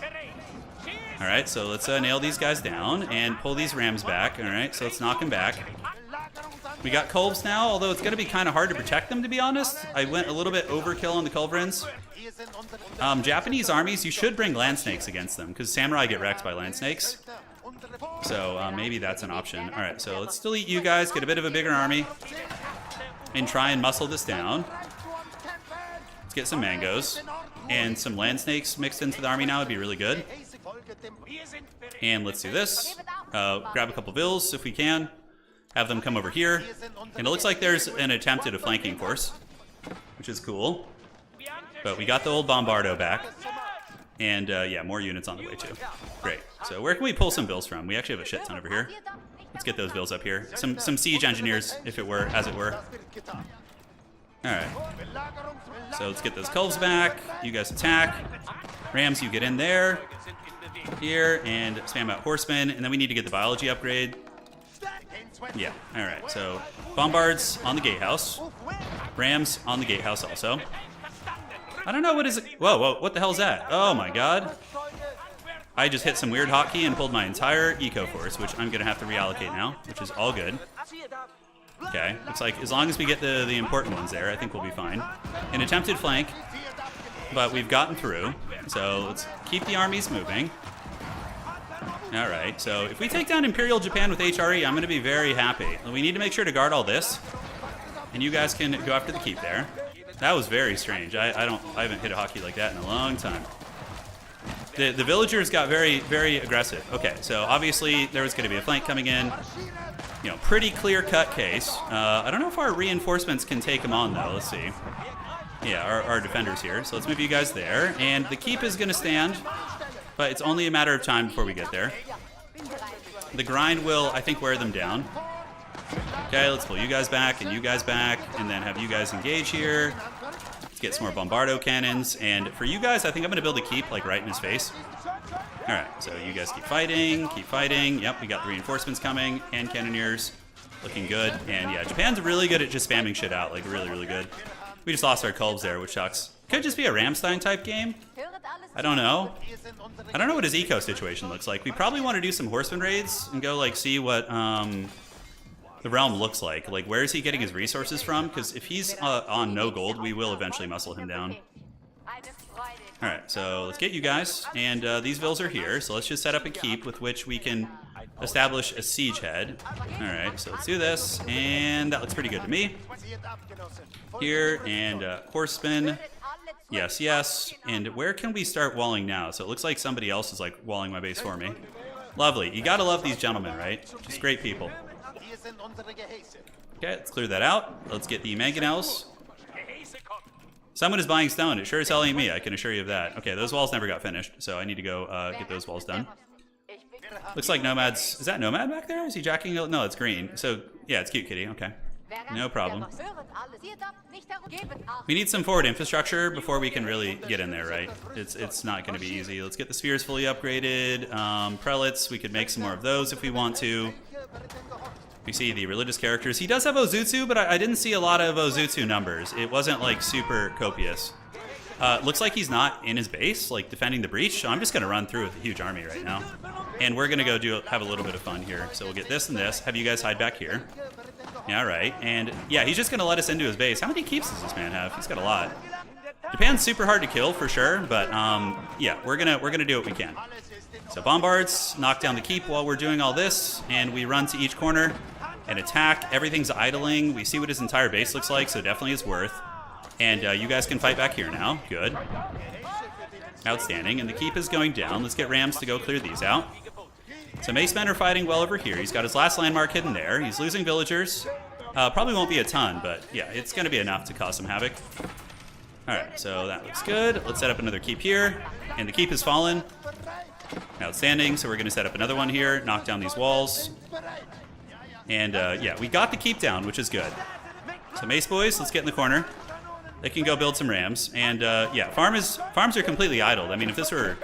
All right, so let's nail these guys down and pull these rams back. All right, so let's knock them back. We got Culves now, although it's going to be kind of hard to protect them, to be honest. I went a little bit overkill on the Culverins. Japanese armies, you should bring land snakes against them, because samurai get wrecked by land snakes. So maybe that's an option. All right, so let's delete you guys, get a bit of a bigger army, and try and muscle this down. Let's get some mangoes. And some land snakes mixed into the army now would be really good. And let's do this. Grab a couple vills if we can. Have them come over here. And it looks like there's an attempt at a flanking force, which is cool. But we got the old Bombardo back. And yeah, more units on the way too. Great. So where can we pull some vills from? We actually have a shit ton over here. Let's get those vills up here. Some siege engineers, if it were, as it were. Alright. So let's get those Culves back. You guys attack. Rams, you get in there. here and spam out horsemen, and then we need to get the biology upgrade. Yeah, alright, so bombards on the gatehouse. Rams on the gatehouse also. I don't know what is it. Whoa, what the hell is that? Oh my god. I just hit some weird hotkey and pulled my entire eco force, which I'm gonna have to reallocate now, which is all good. Okay, looks like as long as we get the important ones there, I think we'll be fine. An attempted flank, but we've gotten through. So let's keep the armies moving. All right, so if we take down Imperial Japan with HRE, I'm going to be very happy. We need to make sure to guard all this, and you guys can go after the keep there. That was very strange. I haven't hit a hotkey like that in a long time. The villagers got very, very aggressive. Okay, so obviously there was going to be a flank coming in. You know, pretty clear-cut case. I don't know if our reinforcements can take them on, though. Let's see. Yeah, our defenders here. So let's move you guys there. And the keep is going to stand, but it's only a matter of time before we get there. The grind will, I think, wear them down. Okay, let's pull you guys back, and then have you guys engage here. Let's get some more bombardo cannons. And for you guys, I think I'm going to build a keep, like, right in his face. All right, so you guys keep fighting, Yep, we got the reinforcements coming, and cannoneers looking good. And yeah, Japan's really good at just spamming shit out, like really, really good. We just lost our culbs there, which sucks. Could just be a Ramstein type game. I don't know. I don't know what his eco situation looks like. We probably want to do some horseman raids and go like see what the realm looks like. Like, where is he getting his resources from? Because if he's on no gold, we will eventually muscle him down. All right, so let's get you guys, and these vills are here, so let's just set up a keep with which we can establish a siege head. All right, so let's do this, and that looks pretty good to me. Here, and horsemen. Yes, yes. And where can we start walling now? So it looks like somebody else is like walling my base for me. Lovely. You gotta love these gentlemen, right? Just great people. Okay, let's clear that out. Let's get the mangonels. Someone is buying stone. It sure as hell ain't me, I can assure you of that. Okay, those walls never got finished, so I need to go get those walls done. Looks like Nomad's... Is that Nomad back there? Is he jacking? No, it's green. So, yeah, it's cute, kitty. Okay. No problem. We need some forward infrastructure before we can really get in there, right? It's not going to be easy. Let's get the spheres fully upgraded. Prelates, we could make some more of those if we want to. We see the religious characters. He does have Ozutsu, but I didn't see a lot of Ozutsu numbers. It wasn't like super copious. Looks like he's not in his base, like defending the breach. So I'm just going to run through with a huge army right now. And we're going to go have a little bit of fun here. So we'll get this and this. Have you guys hide back here. Yeah, right. And yeah, he's just going to let us into his base. How many keeps does this man have? He's got a lot. Japan's super hard to kill for sure, but yeah, we're gonna do what we can. So bombards, knock down the keep while we're doing all this, and we run to each corner and attack. Everything's idling. We see what his entire base looks like, so definitely it's worth. And you guys can fight back here now. Good. Outstanding. And the keep is going down. Let's get Rams to go clear these out. So Macemen are fighting well over here. He's got his last landmark hidden there. He's losing villagers. Probably won't be a ton, but yeah, it's going to be enough to cause some havoc. All right, so that looks good. Let's set up another keep here. And the keep has fallen. Outstanding. So we're going to set up another one here, knock down these walls. And yeah, we got the keep down, which is good. So Mace boys, let's get in the corner. They can go build some Rams. And yeah, farms are completely idled. I mean, if this were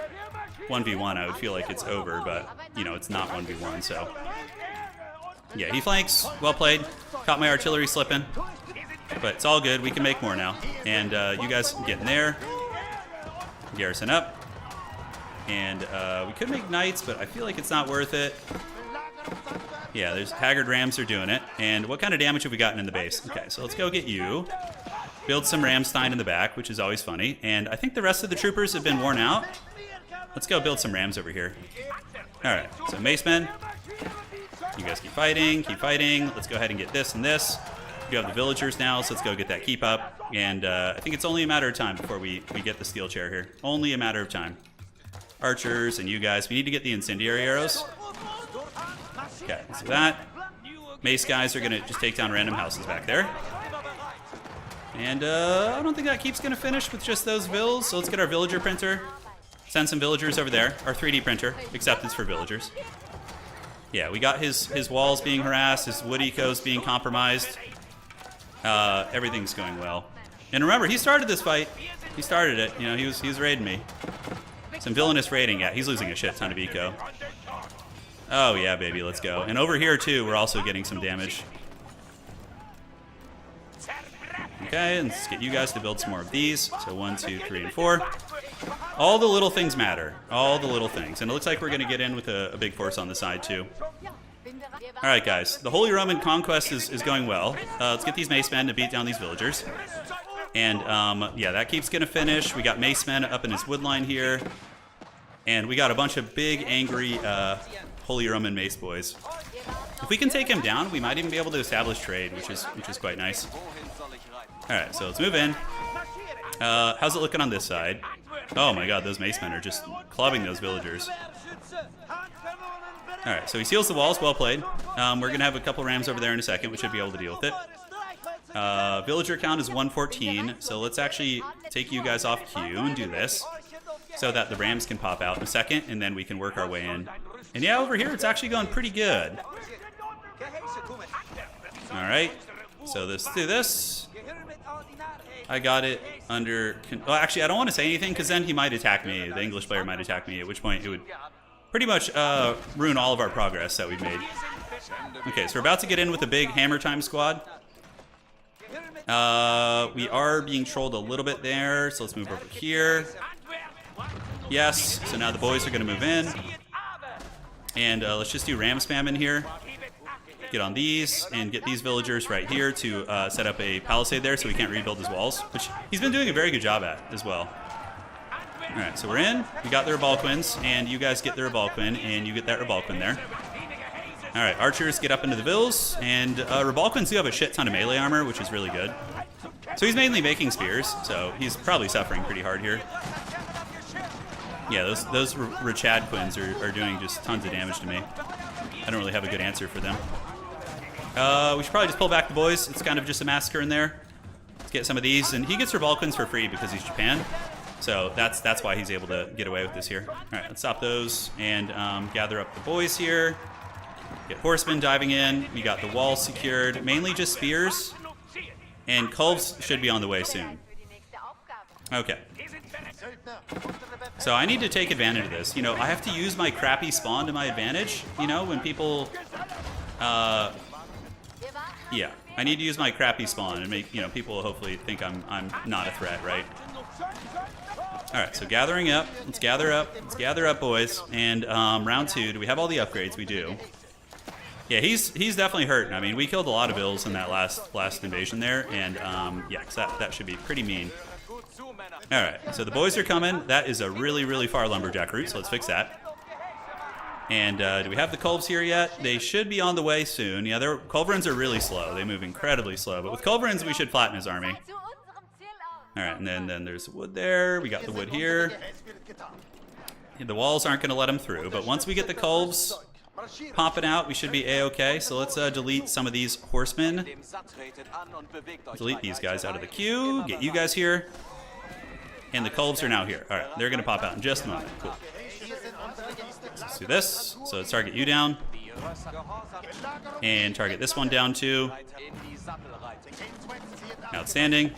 1v1, I would feel like it's over, but you know, it's not 1v1, so. Yeah, he flanks. Well played. Caught my artillery slipping. But it's all good. We can make more now. And you guys get in there. Garrison up. And we could make knights, but I feel like it's not worth it. Yeah, there's Haggard Rams are doing it. And what kind of damage have we gotten in the base? Okay, so let's go get you. Build some Ramstein in the back, which is always funny. And I think the rest of the troopers have been worn out. Let's go build some Rams over here. All right, so Macemen. You guys keep fighting, keep fighting. Let's go ahead and get this and this. You have the villagers now, so let's go get that keep up. And I think it's only a matter of time before we get the steel chair here. Only a matter of time. Archers and you guys, we need to get the incendiary arrows. Okay, so that. Mace guys are gonna just take down random houses back there. And I don't think that keep's gonna finish with just those vills, so let's get our villager printer. Send some villagers over there. Our 3D printer, acceptance for villagers. Yeah, we got his walls being harassed, his wood ecos being compromised. Everything's going well. And remember, he started this fight. He started it. You know, he was raiding me. Some villainous raiding. Yeah, he's losing a shit ton of eco. Oh, yeah, baby, let's go. And over here, too, we're also getting some damage. Okay, and let's get you guys to build some more of these. So 1, 2, 3, and 4. All the little things matter. All the little things. And it looks like we're going to get in with a big force on the side, too. All right, guys. The Holy Roman Conquest is going well. Let's get these mace men to beat down these villagers. And, yeah, that keeps going to finish. We got mace men up in his wood line here. And we got a bunch of big, angry Holy Roman mace boys. If we can take him down, we might even be able to establish trade, which is quite nice. All right, so let's move in. How's it looking on this side? Oh my god, those mace men are just clubbing those villagers. All right, so he seals the walls. Well played. We're going to have a couple rams over there in a second. We should be able to deal with it. Villager count is 114, so let's actually take you guys off queue and do this so that the rams can pop out in a second, and then we can work our way in. And yeah, over here it's actually going pretty good. All right, so let's do this. I got it under... Well, actually, I don't want to say anything because then he might attack me. The English player might attack me, at which point it would pretty much ruin all of our progress that we've made. Okay, so we're about to get in with a big hammer time squad. We are being trolled a little bit there, so let's move over here. Yes, so now the boys are going to move in. And let's just do ram spam in here. Get on these and get these villagers right here to set up a palisade there so we can't rebuild his walls, which he's been doing a very good job at as well. All right, so we're in. We got the Rebalquins, and you guys get the Rebalquin, and you get that Rebalquin there. All right, archers get up into the vills, and Rebalquins do have a shit ton of melee armor, which is really good. So he's mainly making spears, so he's probably suffering pretty hard here. Yeah, those Rachadquins are doing just tons of damage to me. I don't really have a good answer for them. We should probably just pull back the boys. It's kind of just a massacre in there. Let's get some of these, and he gets Rebalquins for free because he's Japan. So that's why he's able to get away with this here. All right, let's stop those and gather up the boys here. Get horsemen diving in. We got the wall secured. Mainly just spears. And culves should be on the way soon. Okay. So I need to take advantage of this. You know, I have to use my crappy spawn to my advantage. You know, when people... yeah, I need to use my crappy spawn and make, you know, people hopefully think I'm not a threat, right? All right, so gathering up. Let's gather up. Let's gather up, boys. And round 2, do we have all the upgrades? We do. Yeah, he's definitely hurting. I mean, we killed a lot of ills in that last invasion there, and yeah, that should be pretty mean. All right, so the boys are coming. That is a really, really far lumberjack route, so let's fix that. And do we have the culves here yet? They should be on the way soon. Yeah, culverins are really slow. They move incredibly slow, but with culverins, we should flatten his army. All right, and then there's wood there. We got the wood here. The walls aren't going to let him through, but once we get the culves popping out, we should be a-okay. So let's delete some of these horsemen. Delete these guys out of the queue. Get you guys here. And the culves are now here. All right, they're going to pop out in just a moment. Cool. Let's do this. So let's target you down. And target this one down too. Outstanding.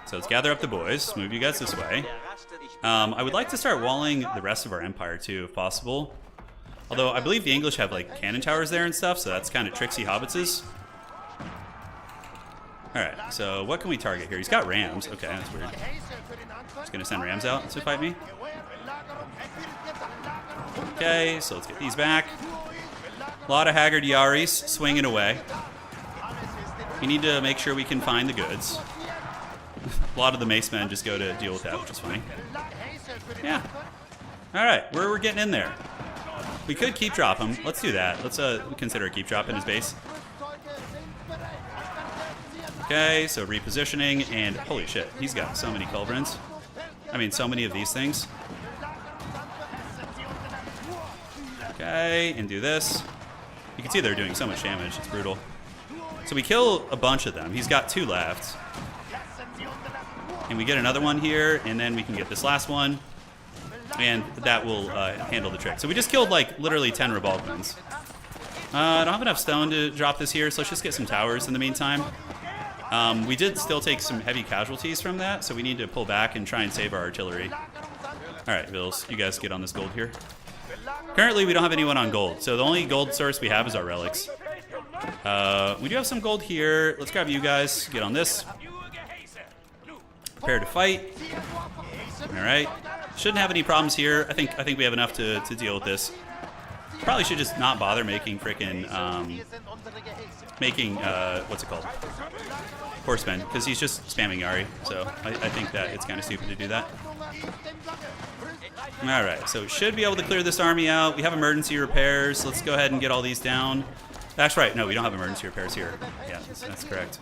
So let's gather up the boys. Move you guys this way. I would like to start walling the rest of our empire too, if possible. Although I believe the English have like cannon towers there and stuff, so that's kind of tricksy hobbitses. All right, so what can we target here? He's got rams. Okay, that's weird. He's gonna send rams out to fight me. Okay, so let's get these back. A lot of haggard Yaris swinging away. We need to make sure we can find the goods. A lot of the mace men just go to deal with that, which is funny. Yeah. All right, we're getting in there. We could keep drop him. Let's do that. Let's consider a keep drop in his base. Okay, so repositioning, and holy shit, he's got so many culverins. I mean, so many of these things. Okay, and do this. You can see they're doing so much damage. It's brutal. So we kill a bunch of them. He's got 2 left. And we get another one here, and then we can get this last one. And that will handle the trick. So we just killed, like, literally 10 Rebalquins. I don't have enough stone to drop this here, so let's just get some towers in the meantime. We did still take some heavy casualties from that, so we need to pull back and try and save our artillery. Alright, Bills, you guys get on this gold here. Currently, we don't have anyone on gold, so the only gold source we have is our relics. We do have some gold here. Let's grab you guys. Get on this. Prepare to fight. Alright. Shouldn't have any problems here. I think we have enough to deal with this. Probably should just not bother making frickin' what's it called? Horsemen, because he's just spamming Yari. So I think that it's kind of stupid to do that. Alright, so should be able to clear this army out. We have emergency repairs. Let's go ahead and get all these down. That's right. No, we don't have emergency repairs here. Yeah, that's correct.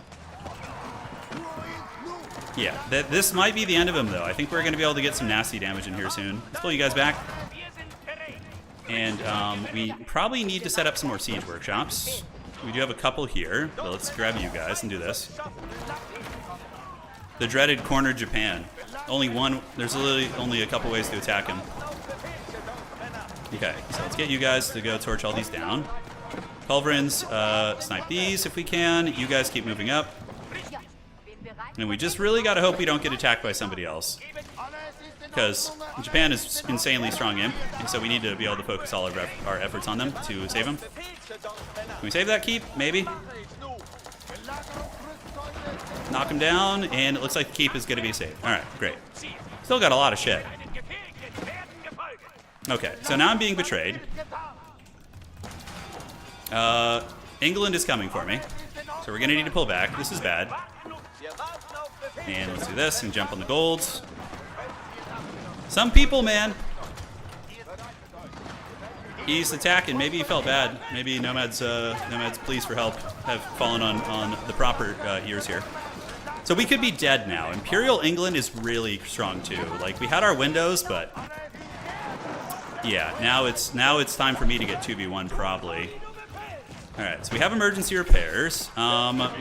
Yeah, this might be the end of him, though. I think we're going to be able to get some nasty damage in here soon. Let's pull you guys back. And we probably need to set up some more siege workshops. We do have a couple here, but let's grab you guys and do this. The dreaded corner Japan. Only one. There's literally only a couple ways to attack him. Okay, so let's get you guys to go torch all these down. Culverins, snipe these if we can. You guys keep moving up. And we just really gotta hope we don't get attacked by somebody else. Because Japan is insanely strong imp, and so we need to be able to focus all of our efforts on them to save them. Can we save that keep? Maybe. Knock him down, and it looks like the keep is gonna be saved. Alright, great. Still got a lot of shit. Okay, so now I'm being betrayed. England is coming for me. So we're gonna need to pull back. This is bad. And let's do this and jump on the golds. Some people, man. He's attacking. Maybe he felt bad. Maybe Nomad's pleas for help have fallen on the proper ears here. So we could be dead now. Imperial England is really strong too. Like, we had our windows, but yeah, now it's time for me to get 2v1 probably. All right, so we have emergency repairs. We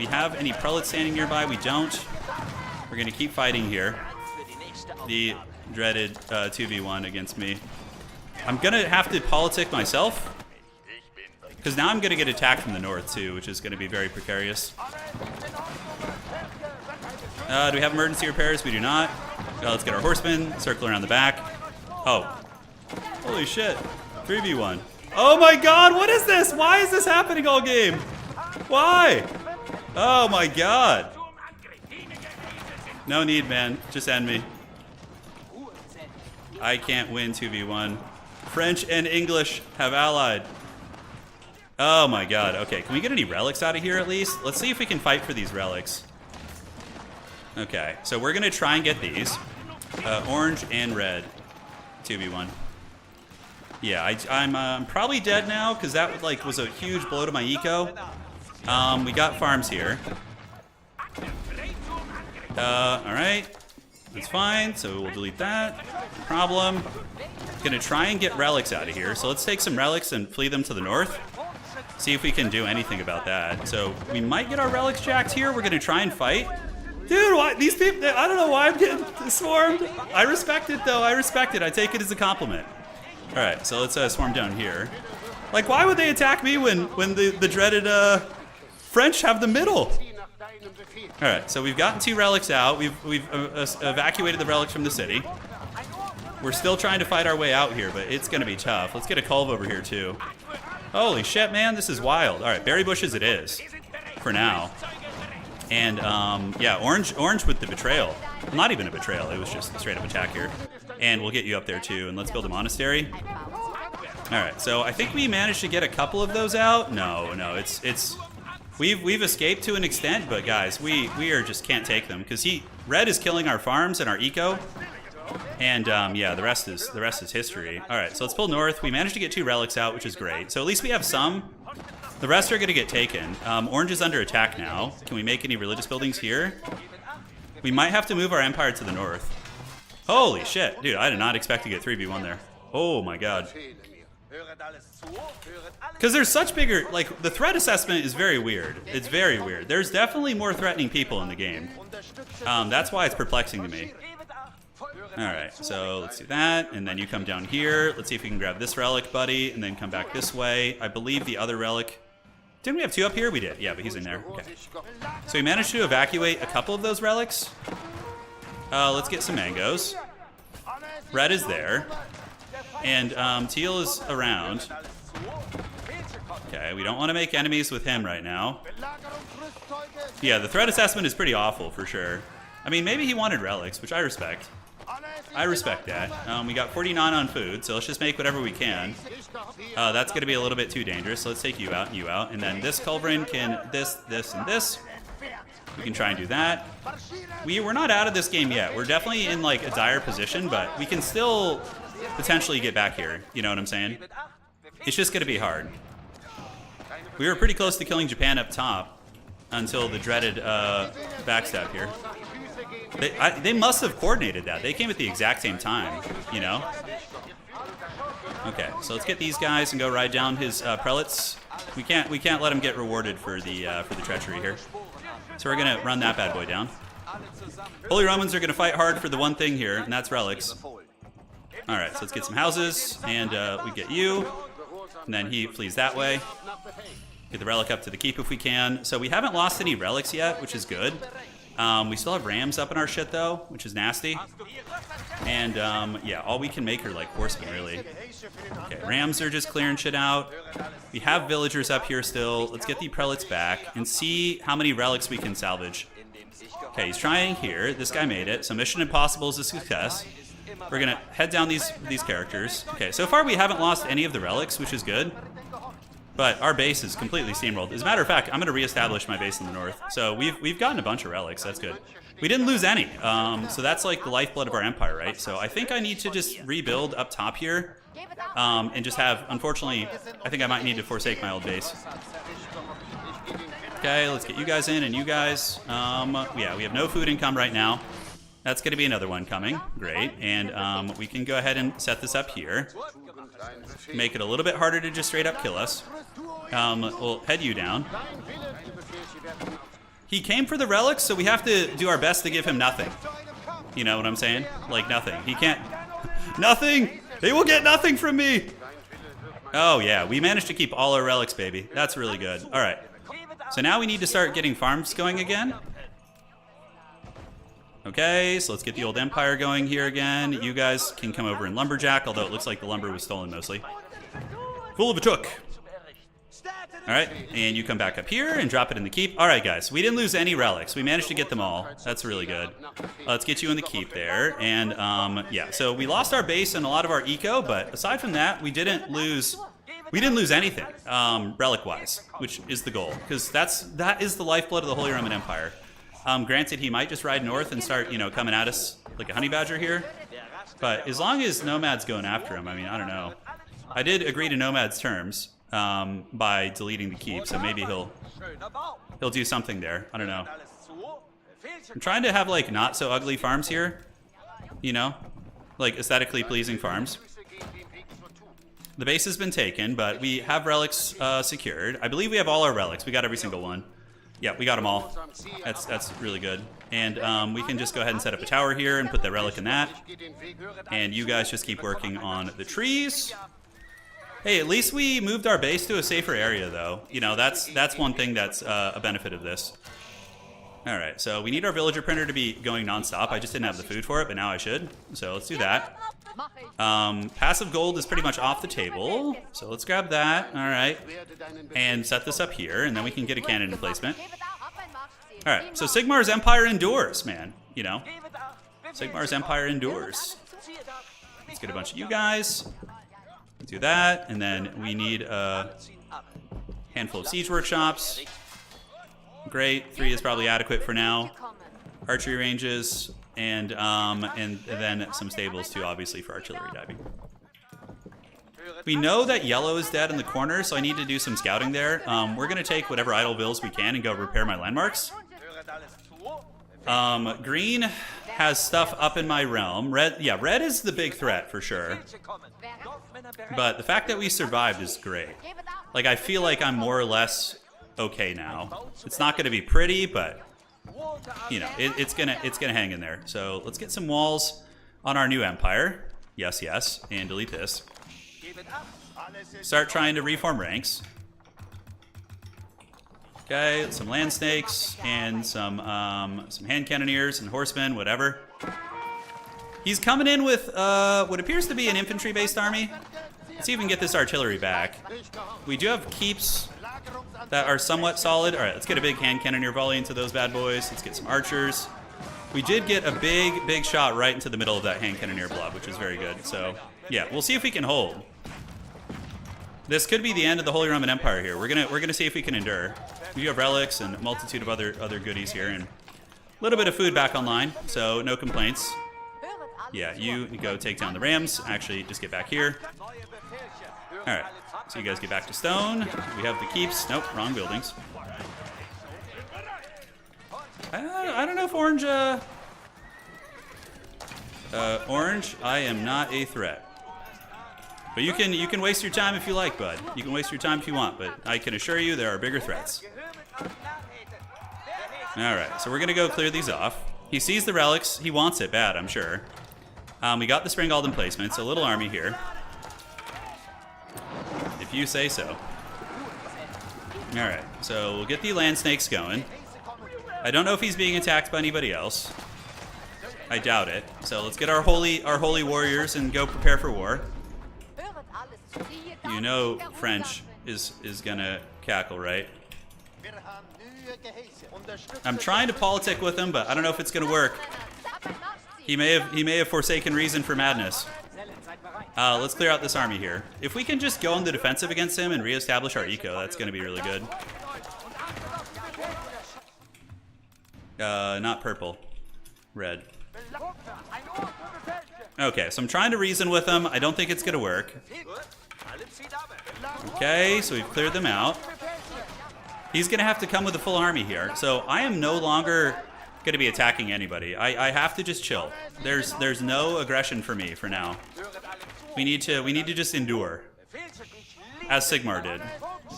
have any prelates standing nearby? We don't. We're gonna keep fighting here. The dreaded 2v1 against me. I'm gonna have to politic myself, because now I'm gonna get attacked from the north too, which is gonna be very precarious. Do we have emergency repairs? We do not. Let's get our horsemen, circle around the back. Oh, holy shit, 3v1. Oh my god, what is this? Why is this happening all game? Why? Oh my god. No need, man. Just end me. I can't win 2v1. French and English have allied. Oh my god. Okay, can we get any relics out of here at least? Let's see if we can fight for these relics. Okay, so we're gonna try and get these. Orange and red. 2v1. Yeah, I'm probably dead now because that was a huge blow to my eco. We got farms here. All right, that's fine. So we'll delete that. No problem. Gonna try and get relics out of here. So let's take some relics and flee them to the north. See if we can do anything about that. So we might get our relics jacked here. We're gonna try and fight. Dude, why these people? I don't know why I'm getting swarmed. I respect it though. I respect it. I take it as a compliment. All right, so let's swarm down here. Like, why would they attack me when the dreaded French have the middle? All right, so we've gotten 2 relics out. We've evacuated the relics from the city. We're still trying to fight our way out here, but it's gonna be tough. Let's get a culve over here too. Holy shit, man, this is wild. All right, berry bushes it is, for now. And yeah, orange with the betrayal. Well, not even a betrayal, it was just a straight up attack here. And we'll get you up there too, and let's build a monastery. All right, so I think we managed to get a couple of those out. No, we've escaped to an extent, but guys, we just can't take them because red is killing our farms and our eco. And yeah, the rest is history. All right, so let's pull north. We managed to get 2 relics out, which is great. So at least we have some. The rest are gonna get taken. Orange is under attack now. Can we make any religious buildings here? We might have to move our empire to the north. Holy shit, dude, I did not expect to get 3v1 there. Oh my god. Because there's such bigger, like, the threat assessment is very weird. It's very weird. There's definitely more threatening people in the game. That's why it's perplexing to me. Alright, so let's do that, and then you come down here. Let's see if we can grab this relic, buddy, and then come back this way. I believe the other relic... Didn't we have 2 up here? We did, yeah, but he's in there. Okay. So we managed to evacuate a couple of those relics. Let's get some mangoes. Red is there. And teal is around. Okay, we don't want to make enemies with him right now. Yeah, the threat assessment is pretty awful for sure. I mean, maybe he wanted relics, which I respect. I respect that. We got 49 on food, so let's just make whatever we can. That's going to be a little bit too dangerous, so let's take you out and you out. And then this culverin can this, and this. We can try and do that. We're not out of this game yet. We're definitely in like a dire position, but we can still potentially get back here. You know what I'm saying? It's just going to be hard. We were pretty close to killing Japan up top until the dreaded backstab here. They must have coordinated that. They came at the exact same time, you know? Okay, so let's get these guys and go ride down his prelates. We can't let him get rewarded for the treachery here. So we're gonna run that bad boy down. Holy Romans are gonna fight hard for the one thing here, and that's relics. All right, so let's get some houses, and we get you, and then he flees that way. Get the relic up to the keep if we can. So we haven't lost any relics yet, which is good. We still have rams up in our shit though, which is nasty. And yeah, all we can make are like horsemen really. Okay, rams are just clearing shit out. We have villagers up here still. Let's get the prelates back and see how many relics we can salvage. Okay, he's trying here. This guy made it. So mission impossible is a success. We're gonna head down these characters. Okay, so far we haven't lost any of the relics, which is good. But our base is completely steamrolled. As a matter of fact, I'm going to reestablish my base in the north. So we've gotten a bunch of relics. That's good. We didn't lose any. So that's like the lifeblood of our empire, right? So I think I need to just rebuild up top here. And just have, unfortunately, I think I might need to forsake my old base. Okay, let's get you guys in and you guys. Yeah, we have no food income right now. That's going to be another one coming. Great. And we can go ahead and set this up here. Make it a little bit harder to just straight up kill us. We'll head you down. He came for the relics, so we have to do our best to give him nothing. You know what I'm saying? Like nothing. He can't... Nothing! They will get nothing from me! Oh yeah, we managed to keep all our relics, baby. That's really good. Alright. So now we need to start getting farms going again. Okay, so let's get the old empire going here again. You guys can come over and lumberjack, although it looks like the lumber was stolen mostly. Fool of a took. All right, and you come back up here and drop it in the keep. All right, guys, we didn't lose any relics. We managed to get them all. That's really good. Let's get you in the keep there. And yeah, so we lost our base and a lot of our eco, but aside from that, we didn't lose anything relic-wise, which is the goal, because that is the lifeblood of the Holy Roman Empire. Granted, he might just ride north and start, you know, coming at us like a honey badger here. But as long as Nomad's going after him, I mean, I don't know. I did agree to Nomad's terms by deleting the keep, so maybe he'll do something there. I don't know. I'm trying to have like not so ugly farms here, you know, like aesthetically pleasing farms. The base has been taken, but we have relics secured. I believe we have all our relics. We got every single one. Yeah, we got them all. That's really good. And we can just go ahead and set up a tower here and put the relic in that. And you guys just keep working on the trees. Hey, at least we moved our base to a safer area, though. You know, that's one thing that's a benefit of this. All right, so we need our villager printer to be going nonstop. I just didn't have the food for it, but now I should. So let's do that. Passive gold is pretty much off the table. So let's grab that. All right. And set this up here, and then we can get a cannon in placement. All right, so Sigmar's empire endures, man. You know, Sigmar's empire endures. Let's get a bunch of you guys. Do that, and then we need a handful of siege workshops. Great, 3 is probably adequate for now. Archery ranges, and then some stables too, obviously, for artillery diving. We know that yellow is dead in the corner, so I need to do some scouting there. We're gonna take whatever idle vills we can and go repair my landmarks. Green has stuff up in my realm. Red is the big threat for sure. But the fact that we survived is great. Like, I feel like I'm more or less okay now. It's not gonna be pretty, but you know, it's gonna hang in there. So let's get some walls on our new empire. Yes, yes, and delete this. Start trying to reform ranks. Okay, some land snakes and some hand cannoneers and horsemen, whatever. He's coming in with what appears to be an infantry-based army. Let's see if we can get this artillery back. We do have keeps that are somewhat solid. All right, let's get a big hand cannoneer volley into those bad boys. Let's get some archers. We did get a big shot right into the middle of that hand cannoneer blob, which is very good. So, yeah, we'll see if we can hold. This could be the end of the Holy Roman Empire here. We're gonna see if we can endure. We do have relics and a multitude of other goodies here, and a little bit of food back online, so no complaints. Yeah, you go take down the rams. Actually, just get back here. All right, so you guys get back to stone. We have the keeps. Nope, wrong buildings. I don't know if orange. Orange, I am not a threat. But you can waste your time if you like, bud. You can waste your time if you want, but I can assure you there are bigger threats. All right, so we're gonna go clear these off. He sees the relics. He wants it bad, I'm sure. We got the Spring Alden placements. A little army here. If you say so. All right, so we'll get the land snakes going. I don't know if he's being attacked by anybody else. I doubt it. So let's get our holy warriors and go prepare for war. You know French is gonna cackle, right? I'm trying to politic with him, but I don't know if it's gonna work. He may have forsaken reason for madness. Let's clear out this army here. If we can just go on the defensive against him and reestablish our eco, that's gonna be really good. Not purple. Red. Okay, so I'm trying to reason with him. I don't think it's gonna work. Okay, so we've cleared them out. He's gonna have to come with a full army here. So I am no longer gonna be attacking anybody. I have to just chill. There's no aggression for me for now. We need to just endure. As Sigmar did.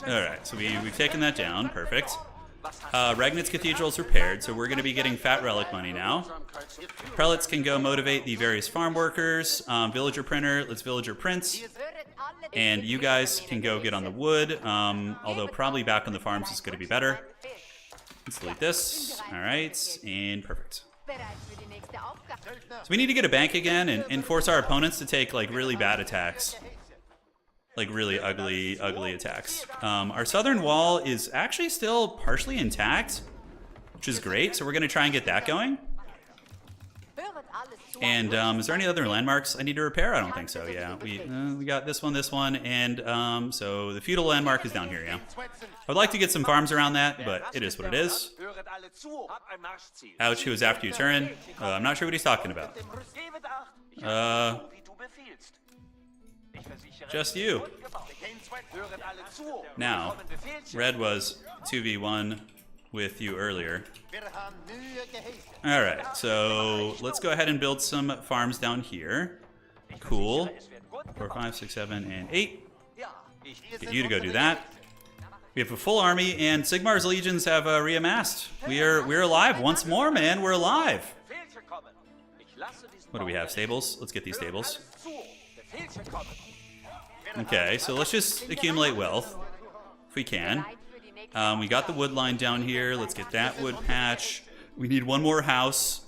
Alright, so we've taken that down. Perfect. Ragnitz Cathedral's repaired, so we're going to be getting fat relic money now. Prelates can go motivate the various farm workers. Villager printer, let's villager prince. And you guys can go get on the wood, although probably back on the farms is going to be better. Let's delete this. Alright, and perfect. So we need to get a bank again and force our opponents to take like really bad attacks. Like really ugly attacks. Our southern wall is actually still partially intact, which is great. So we're going to try and get that going. And is there any other landmarks I need to repair? I don't think so. Yeah, we got this one, and so the feudal landmark is down here. Yeah, I would like to get some farms around that, but it is what it is. Ouch, he was after you, Turin. I'm not sure what he's talking about. Just you. Now, red was 2v1 with you earlier. Alright, so let's go ahead and build some farms down here. Cool. 4, 5, 6, 7, and 8. Get you to go do that. We have a full army, and Sigmar's legions have reamassed. We're alive once more, man. We're alive. What do we have? Stables? Let's get these stables. Okay, so let's just accumulate wealth, if we can. We got the wood line down here. Let's get that wood patch. We need one more house.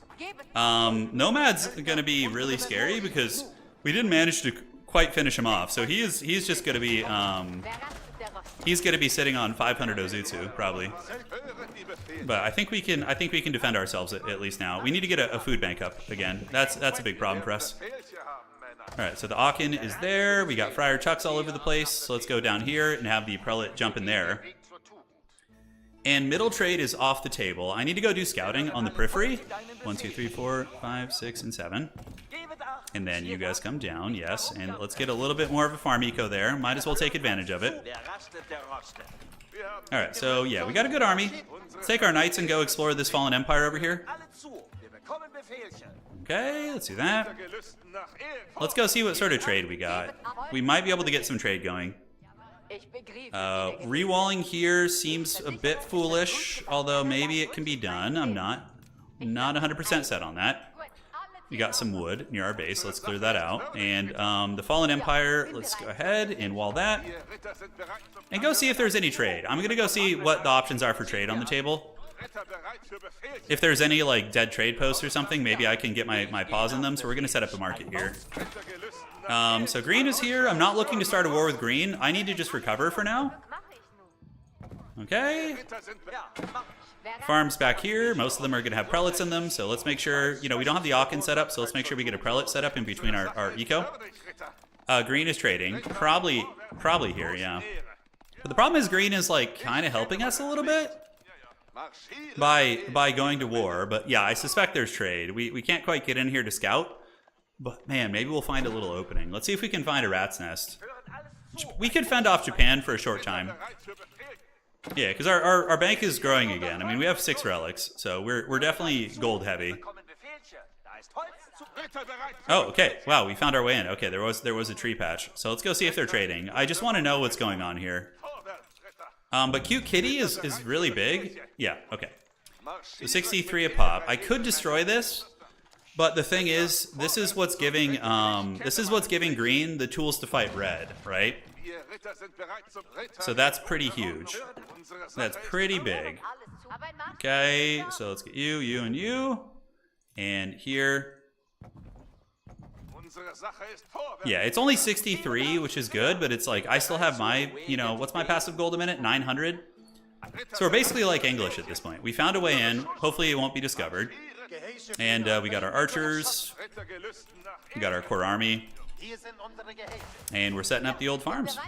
Nomad's gonna be really scary because we didn't manage to quite finish him off. So he's just gonna be he's gonna be sitting on 500 Ozutsu probably. But I think we can defend ourselves at least now. We need to get a food bank up again. That's a big problem for us. Alright, so the Aachen is there. We got Friar Tucks all over the place. So let's go down here and have the prelate jump in there. And middle trade is off the table. I need to go do scouting on the periphery. 1, 2, 3, 4, 5, 6, and 7. And then you guys come down, yes. And let's get a little bit more of a farm eco there. Might as well take advantage of it. Alright, so yeah, we got a good army. Let's take our knights and go explore this fallen empire over here. Okay, let's do that. Let's go see what sort of trade we got. We might be able to get some trade going. Rewalling here seems a bit foolish, although maybe it can be done. I'm not 100% set on that. We got some wood near our base. Let's clear that out. And the Fallen Empire, let's go ahead and wall that. And go see if there's any trade. I'm going to go see what the options are for trade on the table. If there's any like dead trade posts or something, maybe I can get my paws in them. So we're gonna set up a market here. So green is here. I'm not looking to start a war with green. I need to just recover for now. Okay. Farms back here. Most of them are gonna have prelates in them. So let's make sure, you know, we don't have the Aachen set up. So let's make sure we get a prelate set up in between our eco. Green is trading. Probably here, yeah. But the problem is green is like kind of helping us a little bit by going to war. But yeah, I suspect there's trade. We can't quite get in here to scout. But man, maybe we'll find a little opening. Let's see if we can find a rat's nest. We could fend off Japan for a short time. Yeah, because our bank is growing again. I mean, we have 6 relics, so we're definitely gold heavy. Oh, okay. Wow, we found our way in. Okay, there was a tree patch. So let's go see if they're trading. I just want to know what's going on here. But Cute Kitty is really big. Yeah, okay. So 63 a pop. I could destroy this, but the thing is, this is what's giving green the tools to fight red, right? So that's pretty huge. That's pretty big. Okay, so let's get you, and you. And here. Yeah, it's only 63, which is good, but it's like, I still have my, you know, what's my passive gold a minute? 900? So we're basically like English at this point. We found a way in. Hopefully it won't be discovered. And we got our archers. We got our core army. And we're setting up the old farms.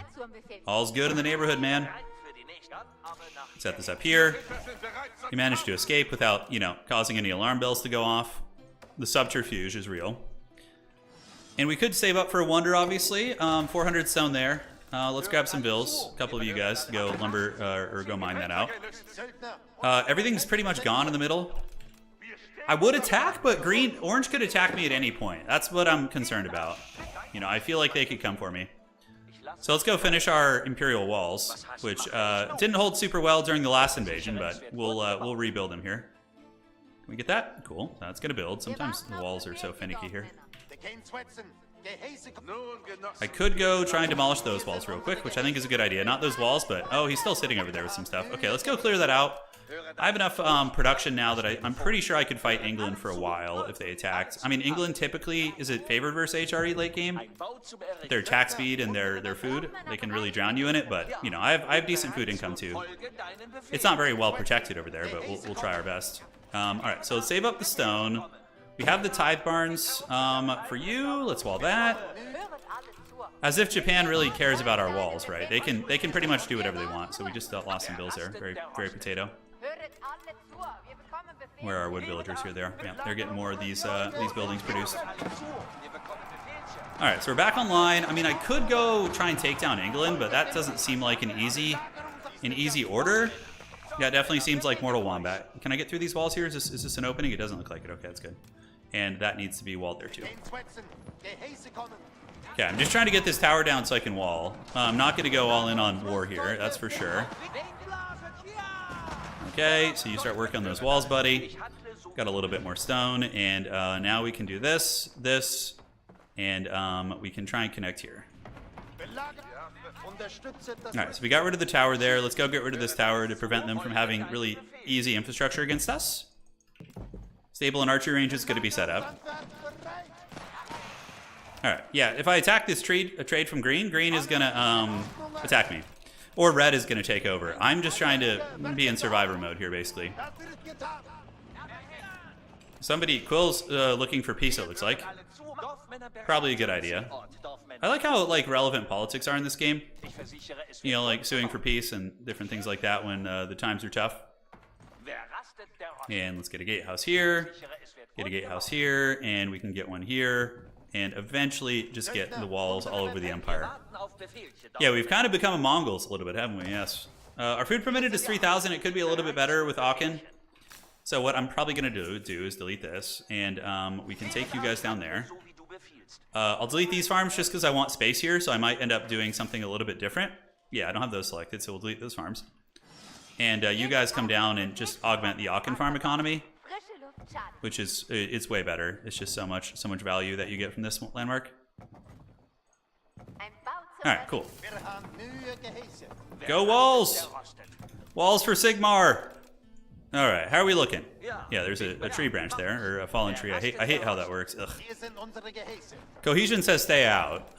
All's good in the neighborhood, man. Set this up here. We managed to escape without, you know, causing any alarm bells to go off. The subterfuge is real. And we could save up for a wonder, obviously. 400 stone there. Let's grab some bills. A couple of you guys to go lumber or go mine that out. Everything's pretty much gone in the middle. I would attack, but orange could attack me at any point. That's what I'm concerned about. You know, I feel like they could come for me. So let's go finish our imperial walls, which didn't hold super well during the last invasion, but we'll rebuild them here. Can we get that? Cool. That's gonna build. Sometimes the walls are so finicky here. I could go try and demolish those walls real quick, which I think is a good idea. Not those walls, but oh, he's still sitting over there with some stuff. Okay, let's go clear that out. I have enough production now that I'm pretty sure I could fight England for a while if they attacked. I mean, England typically, is it favored versus HRE late game? Their attack speed and their food, they can really drown you in it, but you know, I have decent food income too. It's not very well protected over there, but we'll try our best. Alright, so let's save up the stone. We have the tithe barns for you. Let's wall that. As if Japan really cares about our walls, right? They can pretty much do whatever they want. So we just lost some bills there. Very potato. Where are our wood villagers? Here they are. Yeah, they're getting more of these buildings produced. All right, so we're back online. I mean, I could go try and take down England, but that doesn't seem like an easy order. Yeah, it definitely seems like Mortal Wombat. Can I get through these walls here? Is this an opening? It doesn't look like it. Okay, that's good. And that needs to be walled there too. Okay, I'm just trying to get this tower down so I can wall. I'm not going to go all in on war here, that's for sure. Okay, so you start working on those walls, buddy. Got a little bit more stone, and now we can do this, and we can try and connect here. Alright, so we got rid of the tower there. Let's go get rid of this tower to prevent them from having really easy infrastructure against us. Stable and archery range is going to be set up. Alright, yeah, if I attack this trade from green is going to attack me. Or red is going to take over. I'm just trying to be in survivor mode here, basically. Quill's looking for peace, it looks like. Probably a good idea. I like how relevant politics are in this game. You know, like suing for peace and different things like that when the times are tough. And let's get a gatehouse here, get a gatehouse here, and we can get one here, and eventually just get the walls all over the empire. Yeah, we've kind of become a Mongols a little bit, haven't we? Yes. Our food per minute is 3,000. It could be a little bit better with Aachen. So what I'm probably going to do is delete this, and we can take you guys down there. I'll delete these farms just because I want space here, so I might end up doing something a little bit different. Yeah, I don't have those selected, so we'll delete those farms. And you guys come down and just augment the Aachen farm economy, which is, it's way better. It's just so much value that you get from this landmark. Alright, cool. Go walls! Walls for Sigmar! All right, how are we looking? Yeah, there's a tree branch there, or a fallen tree. I hate how that works. Ugh. Cohesion says stay out.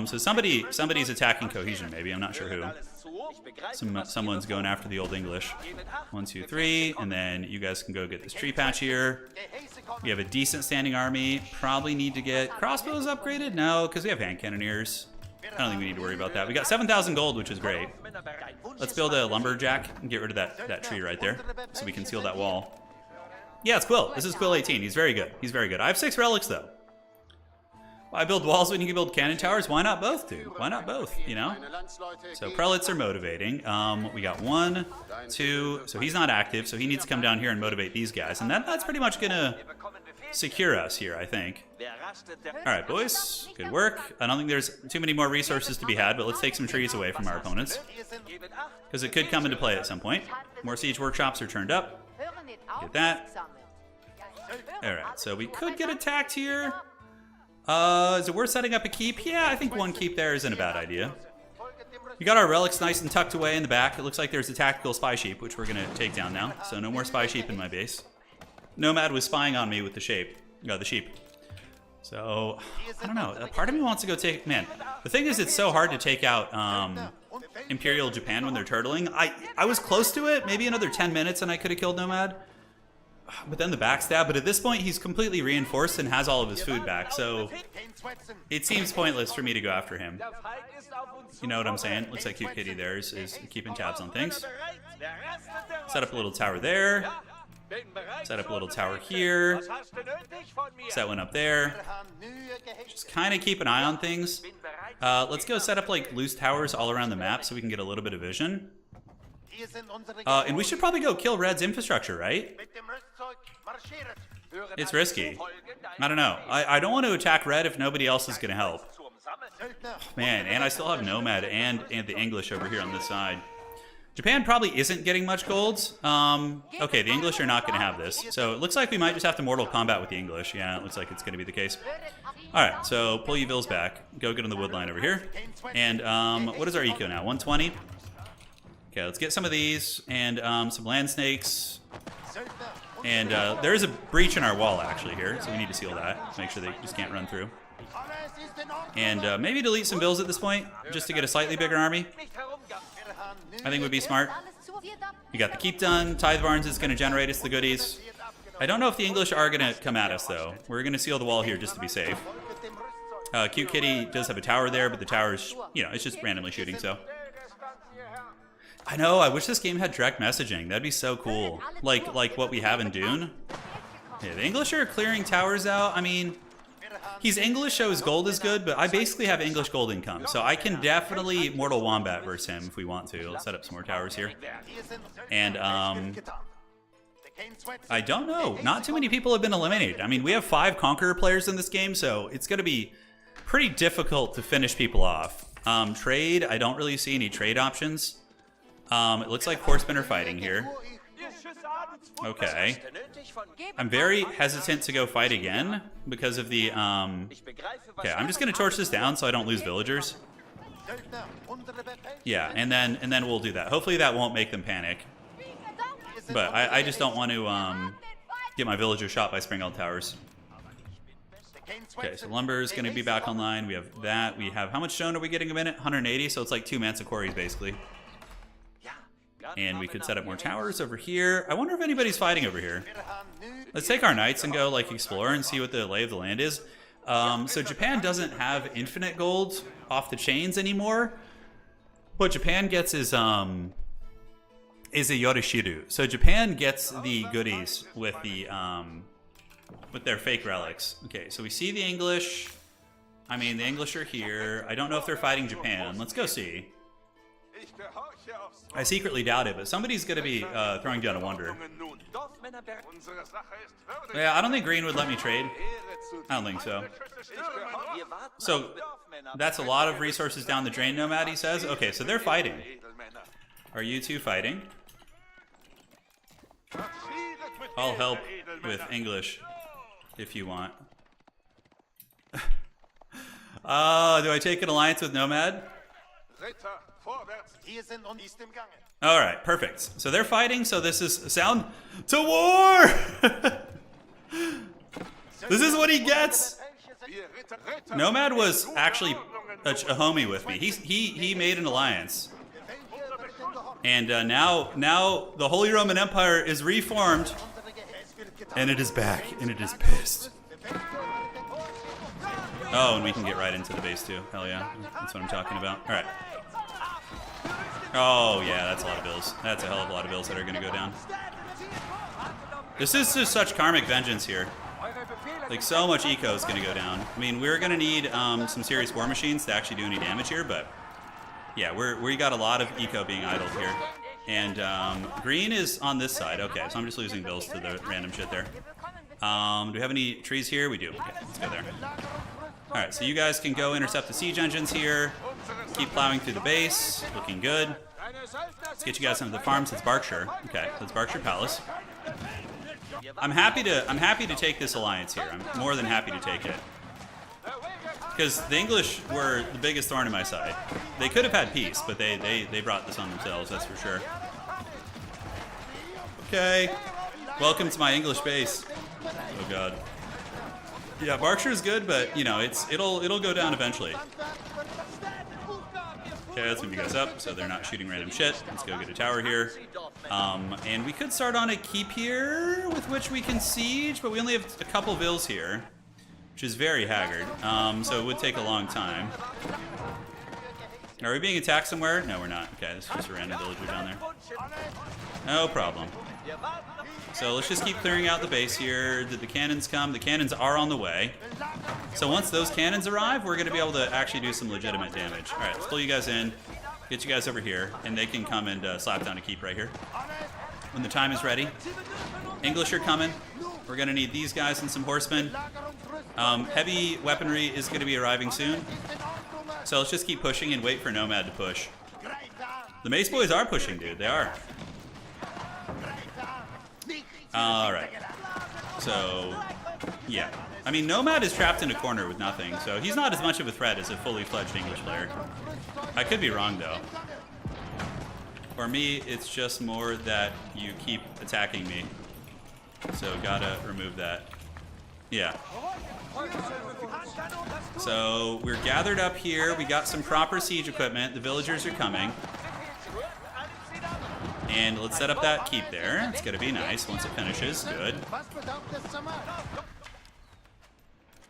So somebody's attacking cohesion. Maybe I'm not sure who. Someone's going after the Old English. 1, 2, 3, and then you guys can go get this tree patch here. We have a decent standing army. Probably need to get crossbows upgraded. No, because we have hand cannoneers. I don't think we need to worry about that. We got 7,000 gold, which is great. Let's build a lumberjack and get rid of that tree right there so we can seal that wall. Yeah, it's Quill. This is Quill 18. He's very good. He's very good. I have 6 relics, though. Why build walls when you can build cannon towers? Why not both, dude? Why not both, you know? So prelates are motivating. We got 1, 2. So he's not active, so he needs to come down here and motivate these guys. And that's pretty much going to secure us here, I think. All right, boys. Good work. I don't think there's too many more resources to be had, but let's take some trees away from our opponents, because it could come into play at some point. More siege workshops are turned up. Get that. All right, so we could get attacked here. Is it worth setting up a keep? Yeah, I think 1 keep there isn't a bad idea. We got our relics nice and tucked away in the back. It looks like there's a tactical spy sheep, which we're going to take down now. So no more spy sheep in my base. Nomad was spying on me with the sheep. So, I don't know. A part of me wants to go take... Man, the thing is, it's so hard to take out Imperial Japan when they're turtling. I was close to it. Maybe another 10 minutes and I could have killed Nomad. But then the backstab. But at this point, he's completely reinforced and has all of his food back. So, it seems pointless for me to go after him. You know what I'm saying? Looks like Cute Kitty there is keeping tabs on things. Set up a little tower there. Set up a little tower here. Set one up there. Just kind of keep an eye on things. Let's go set up like loose towers all around the map so we can get a little bit of vision. And we should probably go kill Red's infrastructure, right? It's risky. I don't know. I don't want to attack Red if nobody else is going to help. Man, and I still have Nomad and the English over here on this side. Japan probably isn't getting much golds. Okay, the English are not going to have this. So it looks like we might just have to Mortal Kombat with the English. Yeah, it looks like it's going to be the case. All right, so pull you Vills back. Go get on the wood line over here. And what is our eco now? 120? Okay, let's get some of these and some land snakes. And there is a breach in our wall actually here, so we need to seal that. Make sure they just can't run through. And maybe delete some Vills at this point, just to get a slightly bigger army. I think would be smart. We got the keep done. Tithe Barns is going to generate us the goodies. I don't know if the English are going to come at us, though. We're going to seal the wall here just to be safe. Cute Kitty does have a tower there, but the tower's, you know, it's just randomly shooting, so. I know, I wish this game had direct messaging. That'd be so cool. Like what we have in Dune. Yeah, the English are clearing towers out. I mean, he's English, so his gold is good, but I basically have English gold income, so I can definitely Mortal Wombat versus him if we want to. Let's set up some more towers here. And, I don't know. Not too many people have been eliminated. I mean, we have 5 Conqueror players in this game, so it's going to be pretty difficult to finish people off. Trade, I don't really see any trade options. It looks like horsemen are fighting here. Okay. I'm very hesitant to go fight again because of the, okay, I'm just going to torch this down so I don't lose villagers. Yeah, and then we'll do that. Hopefully that won't make them panic. But I just don't want to get my villagers shot by Springald Towers. Okay, so lumber is going to be back online. We have that. We have, how much stone are we getting a minute? 180, so it's like 2 Mansa quarries basically. And we could set up more towers over here. I wonder if anybody's fighting over here. Let's take our knights and go like explore and see what the lay of the land is. So Japan doesn't have infinite gold off the chains anymore. What Japan gets is a Yorishiru. So Japan gets the goodies with the with their fake relics. Okay, so we see the English. I mean, the English are here. I don't know if they're fighting Japan. Let's go see. I secretly doubt it, but somebody's going to be throwing down a wonder. Yeah, I don't think Green would let me trade. I don't think so. So, that's a lot of resources down the drain, Nomad, he says. Okay, so they're fighting. Are you two fighting? I'll help with English if you want. Do I take an alliance with Nomad? All right, perfect. So they're fighting, so this is sound to war! This is what he gets! Nomad was actually a homie with me. He made an alliance. And now the Holy Roman Empire is reformed. And it is back, and it is pissed. Oh, and we can get right into the base too. Hell yeah, that's what I'm talking about. All right. Oh yeah, that's a lot of bills. That's a hell of a lot of bills that are gonna go down. This is just such karmic vengeance here. Like, so much eco is gonna go down. I mean, we're gonna need some serious war machines to actually do any damage here, but yeah, we got a lot of eco being idled here. And green is on this side. Okay, so I'm just losing bills to the random shit there. Do we have any trees here? We do. Okay, let's go there. All right, so you guys can go intercept the siege engines here. Keep plowing through the base. Looking good. Let's get you guys into the farms. It's Berkshire. Okay, so it's Berkshire Palace. I'm happy to take this alliance here. I'm more than happy to take it. Because the English were the biggest thorn in my side. They could have had peace, but they brought this on themselves, that's for sure. Okay. Welcome to my English base. Oh god. Yeah, Berkshire's good, but you know, it'll go down eventually. Okay, let's move you guys up so they're not shooting random shit. Let's go get a tower here. And we could start on a keep here with which we can siege, but we only have a couple vills here, which is very haggard. So it would take a long time. Are we being attacked somewhere? No, we're not. Okay, this is just a random villager down there. No problem. So let's just keep clearing out the base here. Did the cannons come? The cannons are on the way. So once those cannons arrive, we're going to be able to actually do some legitimate damage. All right, let's pull you guys in, get you guys over here, and they can come and slap down a keep right here. When the time is ready. English are coming. We're going to need these guys and some horsemen. Heavy weaponry is going to be arriving soon. So let's just keep pushing and wait for Nomad to push. The Mace Boys are pushing, dude. They are. Alright. So, yeah. I mean, Nomad is trapped in a corner with nothing, so he's not as much of a threat as a fully fledged English player. I could be wrong, though. For me, it's just more that you keep attacking me. So, gotta remove that. Yeah. So, we're gathered up here. We got some proper siege equipment. The villagers are coming. And let's set up that keep there. It's gonna be nice once it finishes. Good.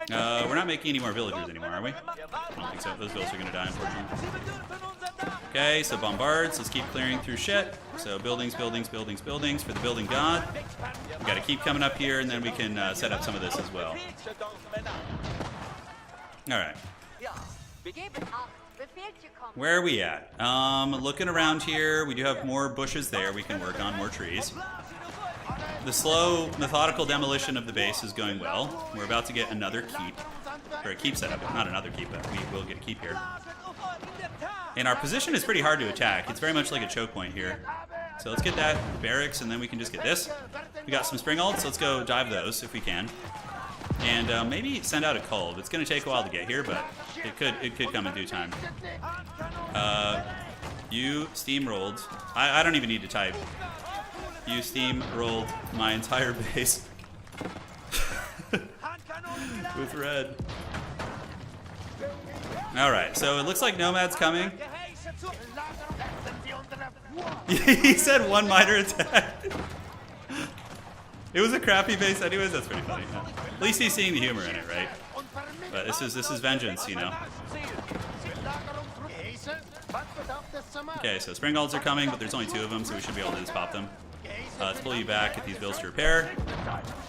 We're not making any more villagers anymore, are we? I don't think so. Those villas are gonna die, unfortunately. Okay, so bombards. Let's keep clearing through shit. So buildings, buildings, buildings, buildings for the building god. We gotta keep coming up here, and then we can set up some of this as well. All right. Where are we at? Looking around here, we do have more bushes there we can work on, more trees. The slow, methodical demolition of the base is going well. We're about to get another keep, or a keep setup, not another keep, but we will get a keep here. And our position is pretty hard to attack. It's very much like a choke point here. So let's get that barracks, and then we can just get this. We got some spring ults, so let's go dive those if we can. And maybe send out a Culve. It's going to take a while to get here, but it could come in due time. You steamrolled. I don't even need to type. You steamrolled my entire base with red. All right, so it looks like Nomad's coming. He said one minor attack. It was a crappy base anyways. That's pretty funny. At least he's seeing the humor in it, right? But this is vengeance, you know. Okay, so spring ults are coming, but there's only 2 of them, so we should be able to just pop them. Let's pull you back, get these bills to repair.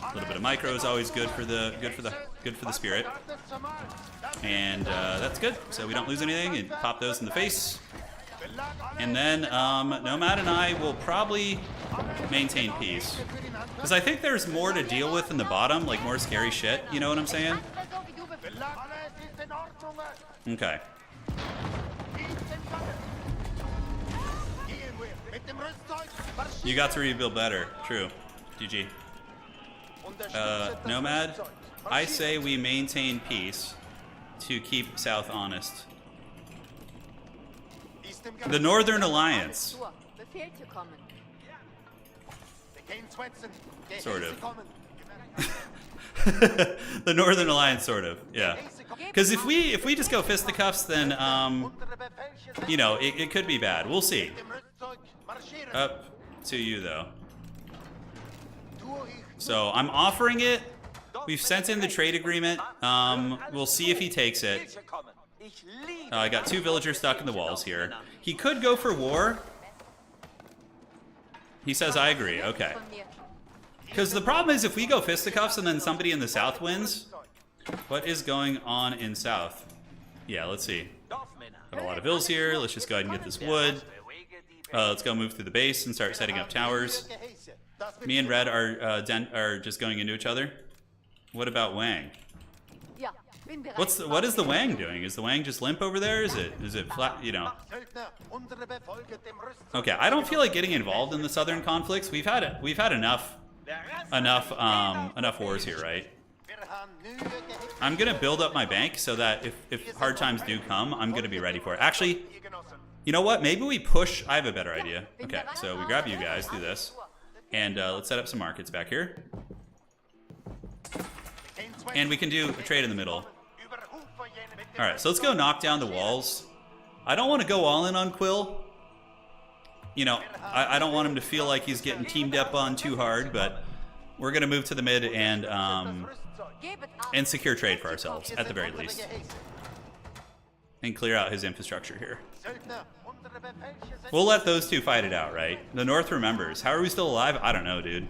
A little bit of micro is always good for the spirit. And that's good. So we don't lose anything, and pop those in the face. And then Nomad and I will probably maintain peace. Because I think there's more to deal with in the bottom, like more scary shit, you know what I'm saying? Okay. You got to rebuild better. True. GG. Nomad, I say we maintain peace to keep South honest. The Northern Alliance. Sort of. The Northern Alliance, sort of, yeah. Because if we just go fisticuffs, then you know, it could be bad. We'll see. Up to you though. So I'm offering it. We've sent in the trade agreement. We'll see if he takes it. I got 2 villagers stuck in the walls here. He could go for war. He says I agree. Okay. Because the problem is if we go fisticuffs and then somebody in the south wins, what is going on in south? Yeah, let's see. Got a lot of vills here. Let's just go ahead and get this wood. Let's go move through the base and start setting up towers. Me and Red are just going into each other. What about Wang? What is the Wang doing? Is the Wang just limp over there? Is it flat? You know. Okay, I don't feel like getting involved in the southern conflicts. We've had enough wars here, right? I'm gonna build up my bank so that if hard times do come, I'm gonna be ready for it. Actually, you know what? Maybe we push. I have a better idea. Okay, so we grab you guys, do this, and let's set up some markets back here, and we can do a trade in the middle. All right, so let's go knock down the walls. I don't want to go all in on Quill. You know, I don't want him to feel like he's getting teamed up on too hard, but we're gonna move to the mid and secure trade for ourselves at the very least, and clear out his infrastructure here. We'll let those two fight it out, right? The North remembers. How are we still alive? I don't know, dude.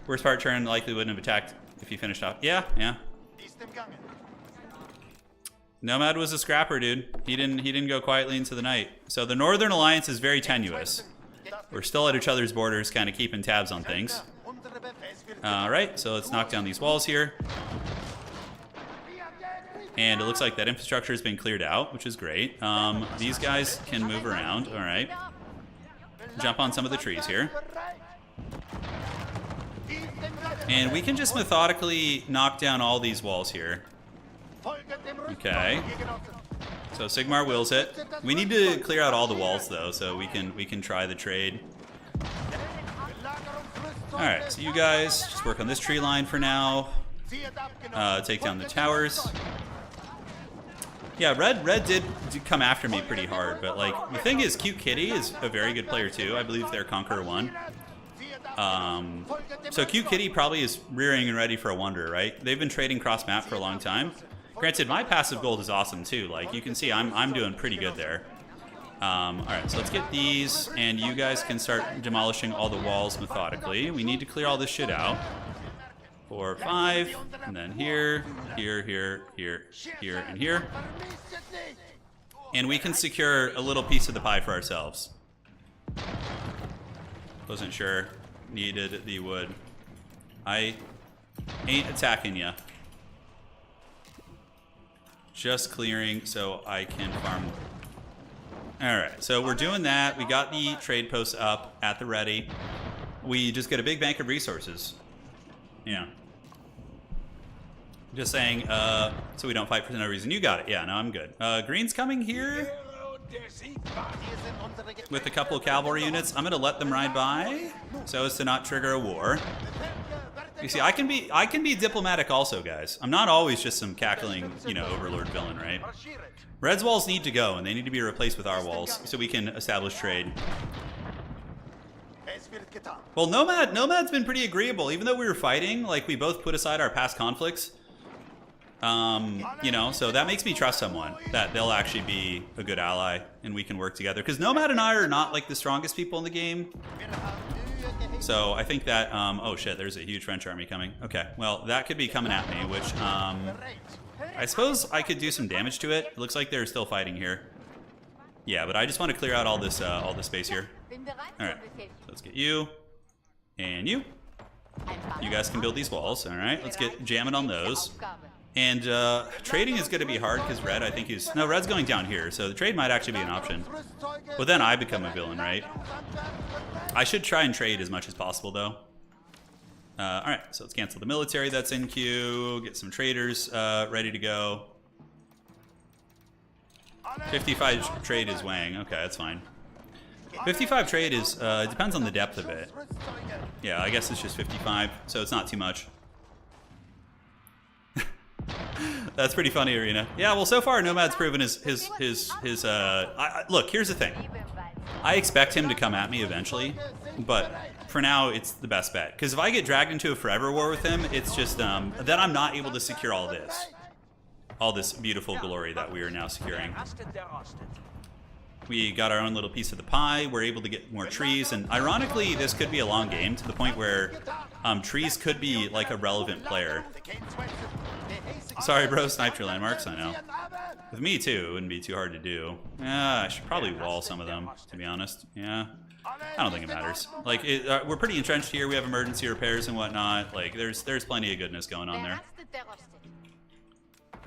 Worst part, Turin likely wouldn't have attacked if he finished off. Yeah. Nomad was a scrapper, dude. He didn't go quietly into the night. So the Northern Alliance is very tenuous. We're still at each other's borders, kind of keeping tabs on things. All right, so let's knock down these walls here. And it looks like that infrastructure has been cleared out, which is great. These guys can move around. All right. Jump on some of the trees here. And we can just methodically knock down all these walls here. Okay. So Sigmar wills it. We need to clear out all the walls though, so we can try the trade. All right, so you guys just work on this tree line for now. Take down the towers. Yeah, Red did come after me pretty hard, but like the thing is, Cute Kitty is a very good player too. I believe they're Conqueror 1. So Cute Kitty probably is rearing and ready for a Wanderer, right? They've been trading cross map for a long time. Granted, my passive gold is awesome too. Like you can see, I'm doing pretty good there. All right, so let's get these, and you guys can start demolishing all the walls methodically. We need to clear all this shit out. 4, 5, and then here, here, and here. And we can secure a little piece of the pie for ourselves. Wasn't sure. Needed the wood. I ain't attacking ya. Just clearing so I can farm. Alright, so we're doing that. We got the trade posts up at the ready. We just get a big bank of resources. Yeah. Just saying, so we don't fight for no reason. You got it. Yeah, no, I'm good. Green's coming here with a couple of cavalry units. I'm gonna let them ride by so as to not trigger a war. You see, I can be diplomatic also, guys. I'm not always just some cackling, you know, overlord villain, right? Red's walls need to go, and they need to be replaced with our walls so we can establish trade. Well, Nomad's been pretty agreeable, even though we were fighting. Like we both put aside our past conflicts. You know, so that makes me trust someone that they'll actually be a good ally, and we can work together. Because Nomad and I are not like the strongest people in the game. So I think that, oh shit, there's a huge French army coming. Okay, well, that could be coming at me, which, I suppose I could do some damage to it. It looks like they're still fighting here. Yeah, but I just want to clear out all this space here. Alright, so let's get you, and you. You guys can build these walls, alright? Let's get jamming on those. And, trading is going to be hard, because Red, I think no, Red's going down here, so the trade might actually be an option. But then I become a villain, right? I should try and trade as much as possible, though. Alright, so let's cancel the military that's in queue, get some traders ready to go. 55 trade is Wang. Okay, that's fine. 55 trade is, it depends on the depth of it. Yeah, I guess it's just 55, so it's not too much. That's pretty funny, Arena. Yeah, well, so far Nomad's proven look, here's the thing. I expect him to come at me eventually, but for now, it's the best bet. Because if I get dragged into a forever war with him, it's just, then I'm not able to secure all this. All this beautiful glory that we are now securing. We got our own little piece of the pie. We're able to get more trees. And ironically, this could be a long game to the point where trees could be like a relevant player. Sorry, bro. Sniped your landmarks. I know. With me, too, it wouldn't be too hard to do. Yeah, I should probably wall some of them, to be honest. Yeah. I don't think it matters. Like, we're pretty entrenched here. We have emergency repairs and whatnot. Like, there's plenty of goodness going on there.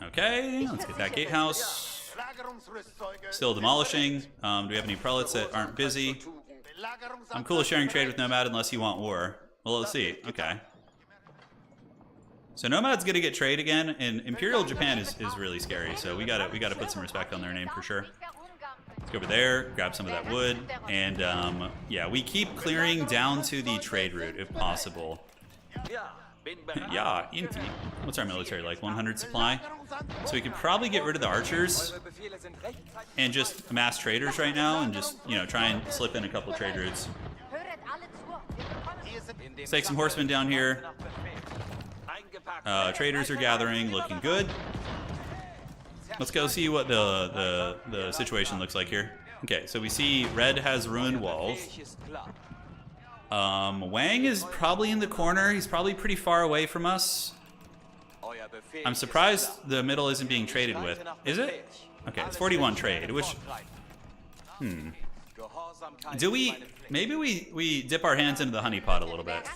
Okay, let's get that gatehouse. Still demolishing. Do we have any prelates that aren't busy? I'm cool with sharing trade with Nomad unless you want war. Well, let's see. Okay. So Nomad's gonna get trade again, and Imperial Japan is really scary. So we gotta put some respect on their name for sure. Let's go over there, grab some of that wood, and yeah, we keep clearing down to the trade route if possible. Yeah, Inti. What's our military like? 100 supply. So we could probably get rid of the archers and just amass traders right now, and just try and slip in a couple trade routes. Let's take some horsemen down here. Traders are gathering, looking good. Let's go see what the situation looks like here. Okay, so we see red has ruined walls. Wang is probably in the corner. He's probably pretty far away from us. I'm surprised the middle isn't being traded with. Is it? Okay, it's 41 trade, which... Do we... Maybe we dip our hands into the honeypot a little bit.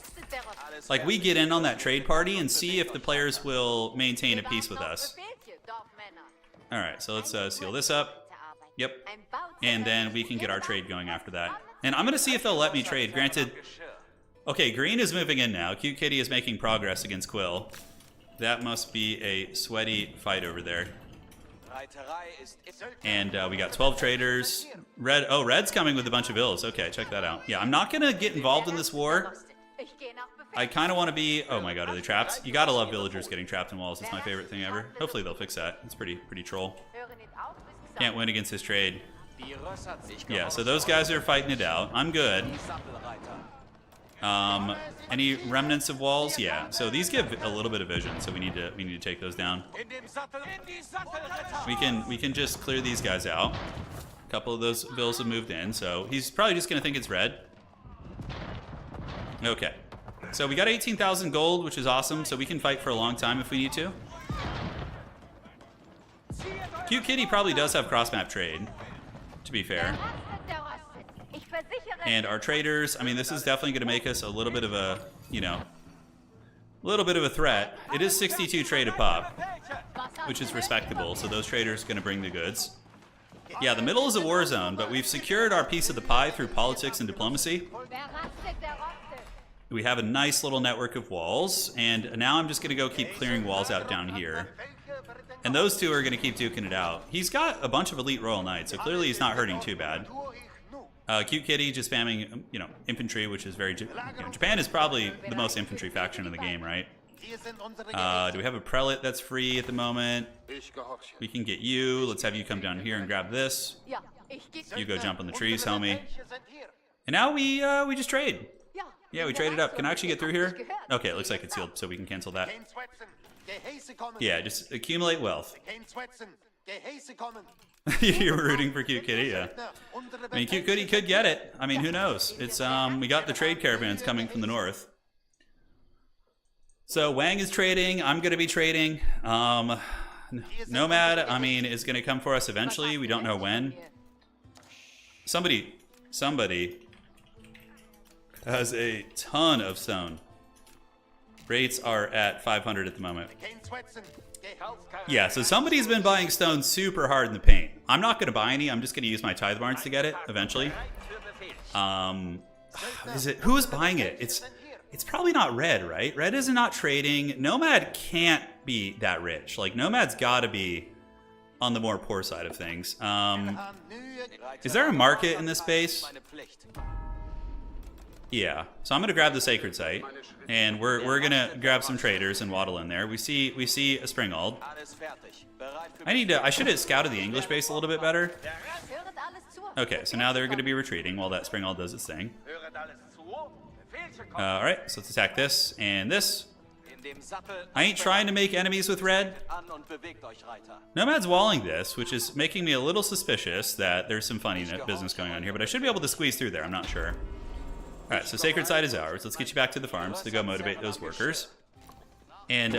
Like, we get in on that trade party and see if the players will maintain a peace with us. Alright, so let's seal this up. Yep. And then we can get our trade going after that. And I'm going to see if they'll let me trade. Granted, okay, green is moving in now. Cute Kitty is making progress against Quill. That must be a sweaty fight over there. And we got 12 traders. Red, oh, Red's coming with a bunch of ills. Okay, check that out. Yeah, I'm not going to get involved in this war. I kind of want to be... Oh my god, are they trapped? You gotta love villagers getting trapped in walls. It's my favorite thing ever. Hopefully they'll fix that. It's pretty troll. Can't win against his trade. Yeah, so those guys are fighting it out. I'm good. Any remnants of walls? Yeah. So these give a little bit of vision, so we need to take those down. We can just clear these guys out. A couple of those bills have moved in, so he's probably just gonna think it's red. Okay. So we got 18,000 gold, which is awesome, so we can fight for a long time if we need to. Cute Kitty probably does have cross-map trade, to be fair. And our traders, I mean, this is definitely going to make us a little bit of a, little bit of a threat. It is 62 trade a pop, which is respectable, so those traders are going to bring the goods. Yeah, the middle is a war zone, but we've secured our piece of the pie through politics and diplomacy. We have a nice little network of walls, and now I'm just going to go keep clearing walls out down here. And those two are going to keep duking it out. He's got a bunch of elite Royal Knights, so clearly he's not hurting too bad. Cute Kitty just spamming, infantry, which is very... Japan is probably the most infantry faction in the game, right? Do we have a prelate that's free at the moment? We can get you. Let's have you come down here and grab this. You go jump on the trees, homie. And now we just trade. Yeah, we traded up. Can I actually get through here? Okay, it looks like it's sealed, so we can cancel that. Yeah, just accumulate wealth. You're rooting for Cute Kitty, yeah. I mean, Cute Kitty could get it. I mean, who knows? It's we got the trade caravans coming from the north. So Wang is trading. I'm going to be trading. Nomad, I mean, is going to come for us eventually. We don't know when. Somebody has a ton of stone. Rates are at 500 at the moment. Yeah, so somebody's been buying stone super hard in the paint. I'm not going to buy any. I'm just going to use my tithe barns to get it eventually. Who is buying it? It's probably not Red, right? Red is not trading. Nomad can't be that rich. Like, Nomad's got to be on the more poor side of things. Is there a market in this base? Yeah. So I'm gonna grab the sacred site, and we're gonna grab some traders and waddle in there. We see a Springald. I should have scouted the English base a little bit better. Okay, so now they're gonna be retreating while that Springald does its thing. All right, so let's attack this and this. I ain't trying to make enemies with red. Nomad's walling this, which is making me a little suspicious that there's some funny business going on here, but I should be able to squeeze through there, I'm not sure. Alright, so Sacred Site is ours. Let's get you back to the farms to go motivate those workers. And,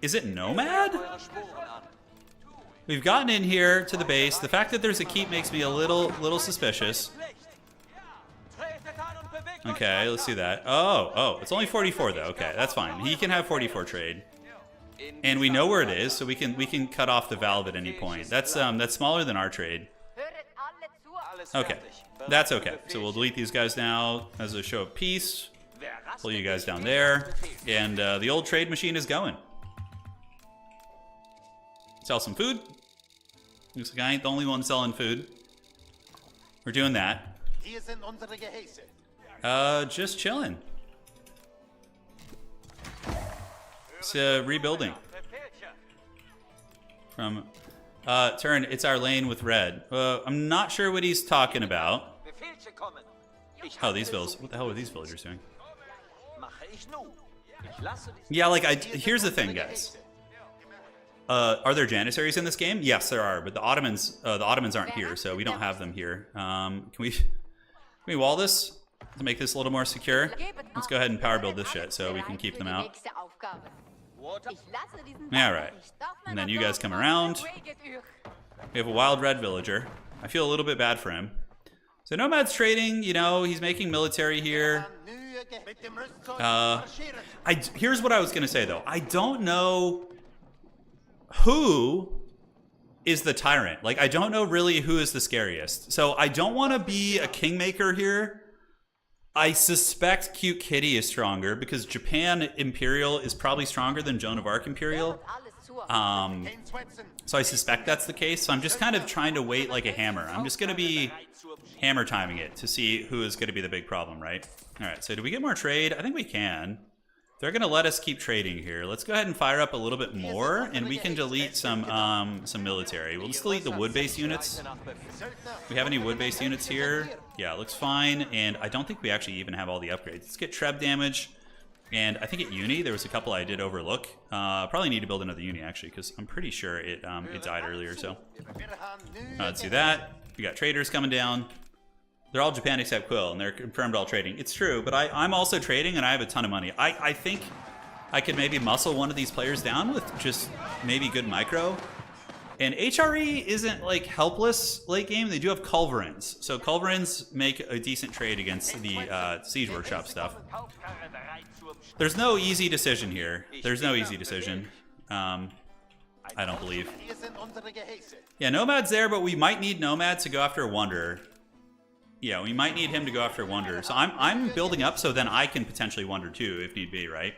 is it Nomad? We've gotten in here to the base. The fact that there's a keep makes me a little suspicious. Okay, let's do that. Oh, it's only 44 though. Okay, that's fine. He can have 44 trade. And we know where it is, so we can cut off the valve at any point. That's smaller than our trade. Okay, that's okay. So we'll delete these guys now as a show of peace. Pull you guys down there. And the old trade machine is going. Sell some food. Looks like I ain't the only one selling food. We're doing that. Just chilling. It's rebuilding. From Turin, it's our lane with red. I'm not sure what he's talking about. Oh, these villagers. What the hell are these villagers doing? Yeah, like here's the thing, guys. Are there Janissaries in this game? Yes, there are, but the Ottomans aren't here, so we don't have them here. Can we wall this to make this a little more secure? Let's go ahead and power build this shit so we can keep them out. All right, and then you guys come around. We have a wild red villager. I feel a little bit bad for him. So Nomad's trading, you know, he's making military here. Here's what I was gonna say though. I don't know who is the tyrant. Like, I don't know really who is the scariest. So I don't want to be a kingmaker here. I suspect Cute Kitty is stronger because Japan Imperial is probably stronger than Joan of Arc Imperial. So I suspect that's the case. So I'm just kind of trying to wait like a hammer. I'm just going to be hammer timing it to see who is going to be the big problem, right? All right, so do we get more trade? I think we can. They're going to let us keep trading here. Let's go ahead and fire up a little bit more, and we can delete some military. We'll just delete the wood-based units. Do we have any wood-based units here? Yeah, it looks fine, and I don't think we actually even have all the upgrades. Let's get Treb damage, and I think at Uni, there was a couple I did overlook. Probably need to build another Uni, actually, because I'm pretty sure it died earlier, so. Let's do that. We got traders coming down. They're all Japan except Quill, and they're confirmed all trading. It's true, but I'm also trading, and I have a ton of money. I think I could maybe muscle one of these players down with just maybe good micro. And HRE isn't, like, helpless late game. They do have Culverins. So Culverins make a decent trade against the Siege Workshop stuff. There's no easy decision here. There's no easy decision. I don't believe. Yeah, Nomad's there, but we might need Nomad to go after Wonder. Yeah, we might need him to go after Wonder. So I'm building up so then I can potentially Wonder too, if need be, right?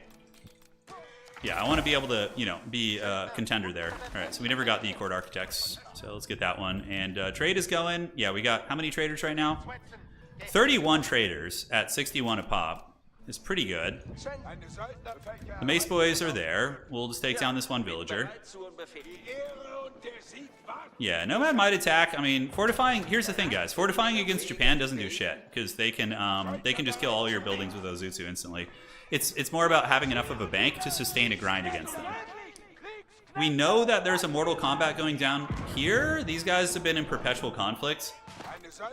Yeah, I want to be able to, you know, be a contender there. All right, so we never got the Court Architects. So let's get that one. And trade is going. Yeah, we got how many traders right now? 31 traders at 61 a pop. Is pretty good. The Mace Boys are there. We'll just take down this one villager. Yeah, Nomad might attack. I mean, fortifying. Here's the thing, guys. Fortifying against Japan doesn't do shit because they can just kill all your buildings with Ozutsu instantly. It's more about having enough of a bank to sustain a grind against them. We know that there's a Mortal Kombat going down here. These guys have been in perpetual conflict.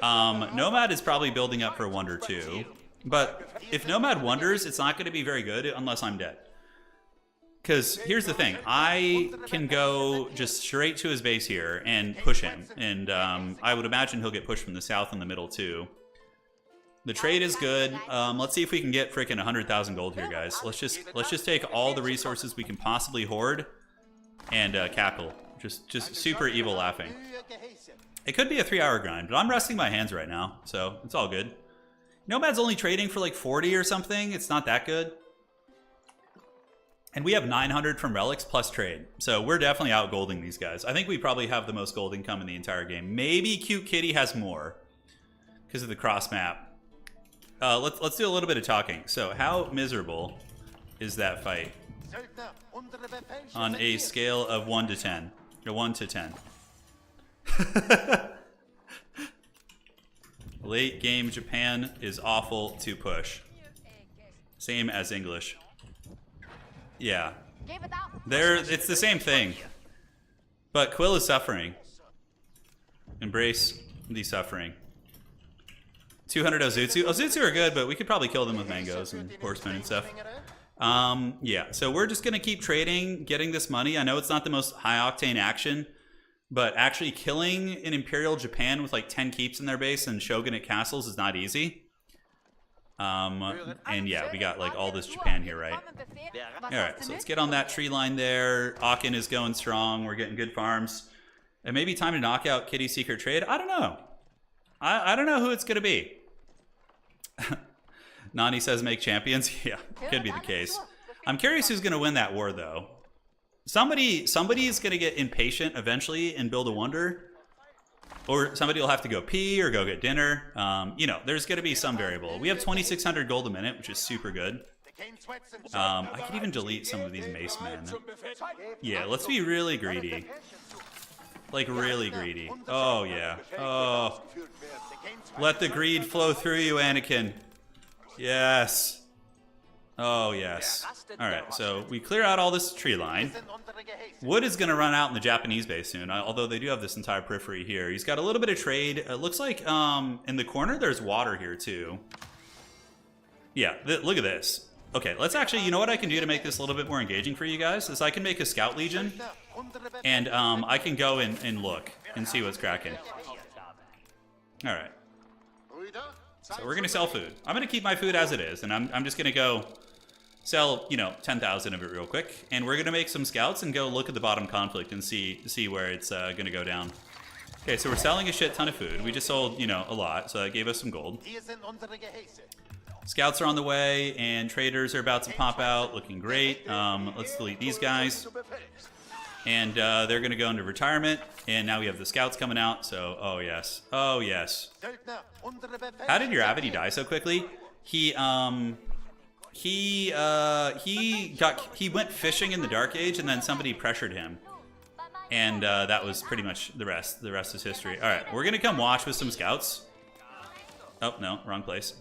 Nomad is probably building up for Wonder too. But if Nomad wonders, it's not going to be very good unless I'm dead. Because here's the thing. I can go just straight to his base here and push him. And I would imagine he'll get pushed from the south and the middle too. The trade is good. Let's see if we can get freaking 100,000 gold here, guys. Let's just take all the resources we can possibly hoard and capital. Just super evil laughing. It could be a 3-hour grind, but I'm resting my hands right now, so it's all good. Nomad's only trading for like 40 or something. It's not that good. And we have 900 from relics plus trade. So we're definitely out golding these guys. I think we probably have the most gold income in the entire game. Maybe Cute Kitty has more because of the cross map. Let's do a little bit of talking. So how miserable is that fight on a scale of 1 to 10? Or 1 to 10. Late game Japan is awful to push. Same as English. Yeah. It's the same thing. But Quill is suffering. Embrace the suffering. 200 Ozutsu. Ozutsu are good, but we could probably kill them with mangoes and horsemen and stuff. Yeah, so we're just going to keep trading, getting this money. I know it's not the most high-octane action, but actually killing an Imperial Japan with like 10 keeps in their base and shogunate castles is not easy. And yeah, we got like all this Japan here, right? Alright, so let's get on that tree line there. Aachen is going strong. We're getting good farms. And maybe time to knock out Kitty's Secret Trade. I don't know. I don't know who it's going to be. Nani says make champions. Yeah, could be the case. I'm curious who's going to win that war, though. Somebody is going to get impatient eventually and build a wonder. Or somebody will have to go pee or go get dinner. You know, there's going to be some variable. We have 2,600 gold a minute, which is super good. I could even delete some of these mace men. Yeah, let's be really greedy. Like, really greedy. Oh, yeah. Oh. Let the greed flow through you, Anakin. Yes. Oh, yes. Alright, so we clear out all this tree line. Wood is going to run out in the Japanese base soon, although they do have this entire periphery here. He's got a little bit of trade. It looks like in the corner there's water here, too. Yeah, look at this. Okay, let's actually, you know what I can do to make this a little bit more engaging for you guys? Is I can make a scout legion, and I can go and look and see what's cracking. Alright. So we're going to sell food. I'm going to keep my food as it is, and I'm just going to go sell, you know, 10,000 of it real quick. And we're going to make some scouts and go look at the bottom conflict and see where it's going to go down. Okay, so we're selling a shit ton of food. We just sold, you know, a lot, so that gave us some gold. Scouts are on the way, and traders are about to pop out. Looking great. Let's delete these guys. And they're going to go into retirement. And now we have the scouts coming out. So, oh yes. Oh yes. How did your Avity die so quickly? He went fishing in the Dark Age, and then somebody pressured him. And that was pretty much the rest. The rest is history. All right, we're going to come watch with some scouts. Oh, no, wrong place.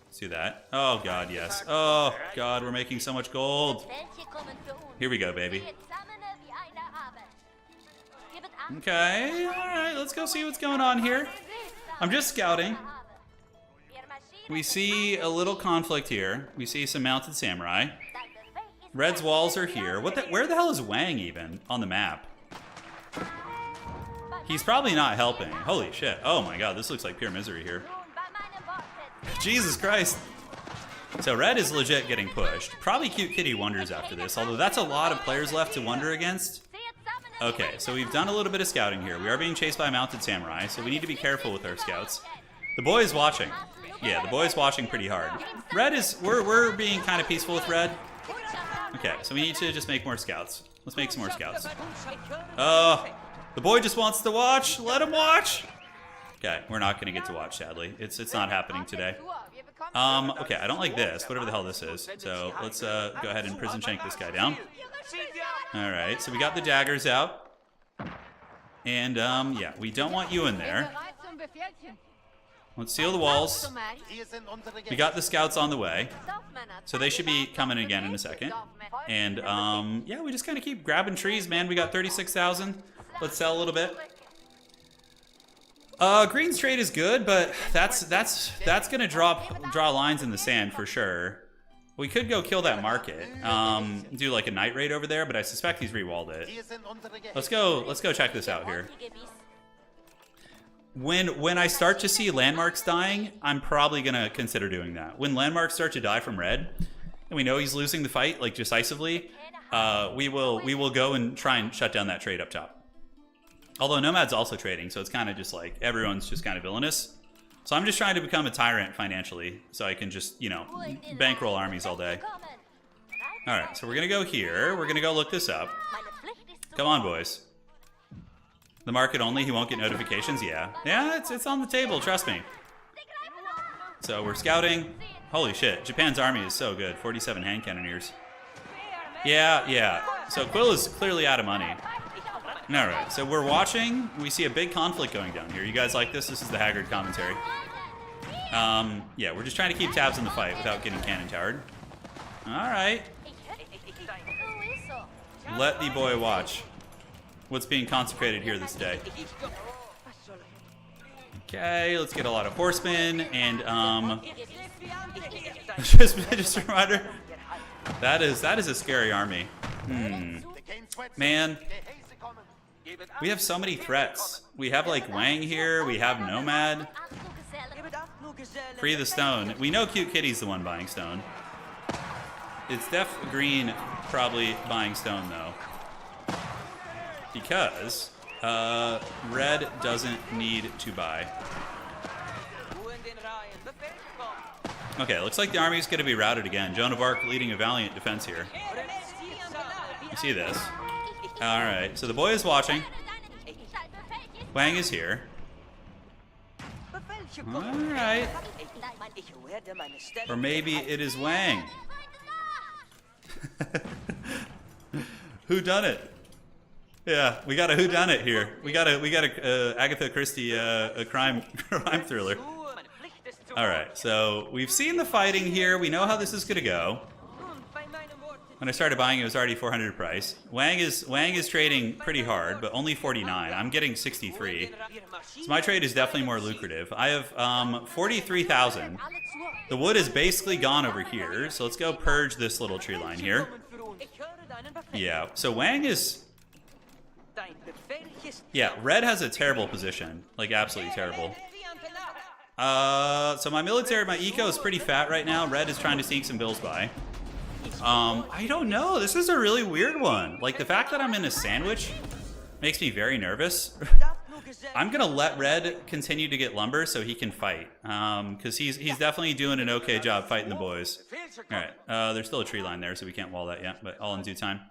Let's do that. Oh, God, yes. Oh, God, we're making so much gold. Here we go, baby. Okay, all right, let's go see what's going on here. I'm just scouting. We see a little conflict here. We see some mounted samurai. Red's walls are here. Where the hell is Wang even on the map? He's probably not helping. Holy shit. Oh my god, this looks like pure misery here. Jesus Christ. So Red is legit getting pushed. Probably Cute Kitty wonders after this, although that's a lot of players left to wonder against. Okay, so we've done a little bit of scouting here. We are being chased by a mounted samurai, so we need to be careful with our scouts. The boy is watching. Yeah, the boy is watching pretty hard. Red is... We're being kind of peaceful with Red. Okay, so we need to just make more scouts. Let's make some more scouts. The boy just wants to watch. Let him watch. Okay, we're not going to get to watch, sadly. It's not happening today. Okay, I don't like this, whatever the hell this is. So let's go ahead and prison shank this guy down. Alright, so we got the daggers out. And, yeah, we don't want you in there. Let's seal the walls. We got the scouts on the way. So they should be coming again in a second. And, yeah, we just kind of keep grabbing trees, man. We got 36,000. Let's sell a little bit. Green's trade is good, but that's gonna draw lines in the sand for sure. We could go kill that market, do like a night raid over there, but I suspect he's rewalled it. Let's go check this out here. When I start to see landmarks dying, I'm probably gonna consider doing that. When landmarks start to die from red, and we know he's losing the fight like decisively, we will go and try and shut down that trade up top. Although Nomad's also trading, so it's kind of just like everyone's just kind of villainous. So I'm just trying to become a tyrant financially, so I can just, you know, bankroll armies all day. Alright, so we're gonna go here. We're gonna go look this up. Come on, boys. The market only, he won't get notifications? Yeah. Yeah, it's on the table, trust me. So we're scouting. Holy shit, Japan's army is so good. 47 hand cannoneers. Yeah. So Quill is clearly out of money. Alright, so we're watching. We see a big conflict going down here. You guys like this? This is the Haggard commentary. Yeah, we're just trying to keep tabs on the fight without getting cannon towered. Alright. Let the boy watch what's being consecrated here this day. Okay, let's get a lot of horsemen and just a reminder. That is a scary army. Man. We have so many threats. We have like Wang here, we have Nomad. Free the stone. We know Cute Kitty's the one buying stone. It's Def Green probably buying stone though. Because Red doesn't need to buy. Okay, looks like the army's gonna be routed again. Joan of Arc leading a valiant defense here. You see this. Alright, so the boy is watching. Wang is here. Alright. Or maybe it is Wang. Who done it? Yeah, we got a who done it here. We got a Agatha Christie a crime thriller. All right, so we've seen the fighting here. We know how this is gonna go. When I started buying, it was already 400 price. Wang is trading pretty hard, but only 49. I'm getting 63. So my trade is definitely more lucrative. I have 43,000. The wood is basically gone over here, so let's go purge this little tree line here. Yeah, so Wang is... Yeah, Red has a terrible position. Like, absolutely terrible. So my eco is pretty fat right now. Red is trying to sneak some bills by. I don't know. This is a really weird one. Like, the fact that I'm in a sandwich makes me very nervous. I'm gonna let Red continue to get lumber so he can fight. Because he's definitely doing an okay job fighting the boys. Alright, there's still a tree line there, so we can't wall that yet, but all in due time.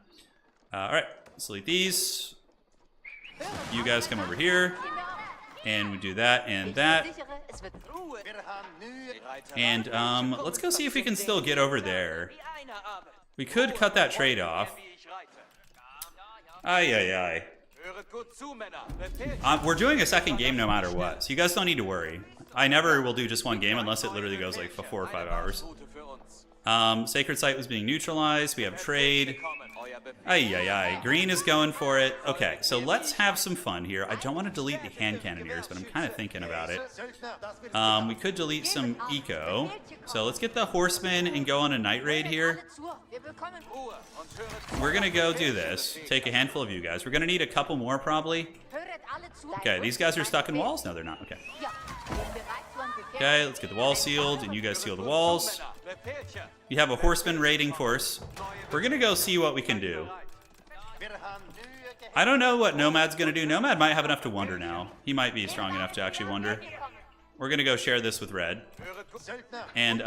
Alright, let's delete these. You guys come over here. And we do that and that. And let's go see if we can still get over there. We could cut that trade off. Ay. We're doing a second game no matter what, so you guys don't need to worry. I never will do just one game unless it literally goes like for 4 or 5 hours. Sacred Site was being neutralized. We have trade. Ay. Green is going for it. Okay, so let's have some fun here. I don't want to delete the hand cannoneers, but I'm kind of thinking about it. We could delete some eco. So let's get the horsemen and go on a night raid here. We're going to go do this. Take a handful of you guys. We're going to need a couple more probably. Okay, these guys are stuck in walls? No, they're not. Okay. Okay, let's get the walls sealed, and you guys seal the walls. You have a horseman raiding force. We're gonna go see what we can do. I don't know what Nomad's gonna do. Nomad might have enough to wonder now. He might be strong enough to actually wonder. We're gonna go share this with Red. And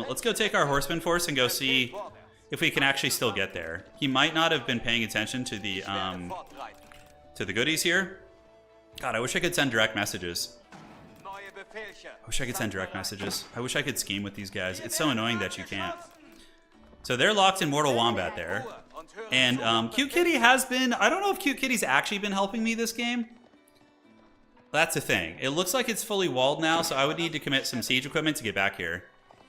let's go take our horseman force and go see if we can actually still get there. He might not have been paying attention to the goodies here. God, I wish I could send direct messages. I wish I could send direct messages. I wish I could scheme with these guys. It's so annoying that you can't. So they're locked in Mortal Wombat there. And Cute Kitty has been... I don't know if Cute Kitty's actually been helping me this game. That's the thing. It looks like it's fully walled now, so I would need to commit some siege equipment to get back here.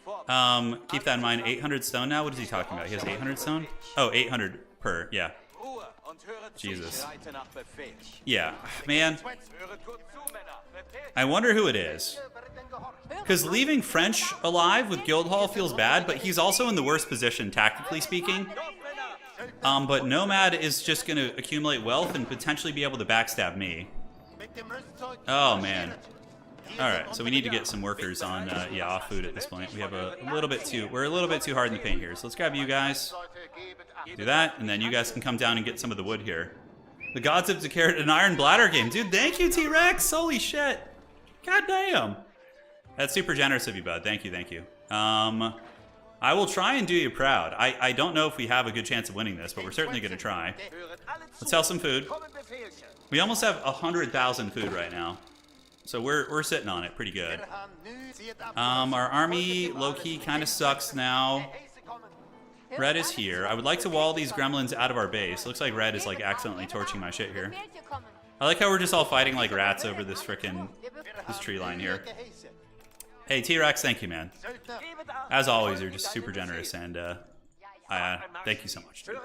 Keep that in mind. 800 stone now? What is he talking about? He has 800 stone? Oh, 800 per. Yeah. Jesus. Yeah. Man. I wonder who it is. Because leaving French alive with Guildhall feels bad, but he's also in the worst position, tactically speaking. But Nomad is just going to accumulate wealth and potentially be able to backstab me. Oh, man. Alright, so we need to get some workers on, off food at this point. We have we're a little bit too hard in the paint here. So let's grab you guys. Do that, and then you guys can come down and get some of the wood here. The gods have declared an Iron Bladder game. Dude, thank you, T-Rex. Holy shit. God damn. That's super generous of you, bud. Thank you. I will try and do you proud. I don't know if we have a good chance of winning this, but we're certainly going to try. Let's sell some food. We almost have 100,000 food right now. So we're sitting on it pretty good. Our army, low-key, kind of sucks now. Red is here. I would like to wall these gremlins out of our base. Looks like Red is like accidentally torching my shit here. I like how we're just all fighting like rats over this this tree line here. Hey, T-Rex, thank you, man. As always, you're just super generous, and thank you so much. Dude.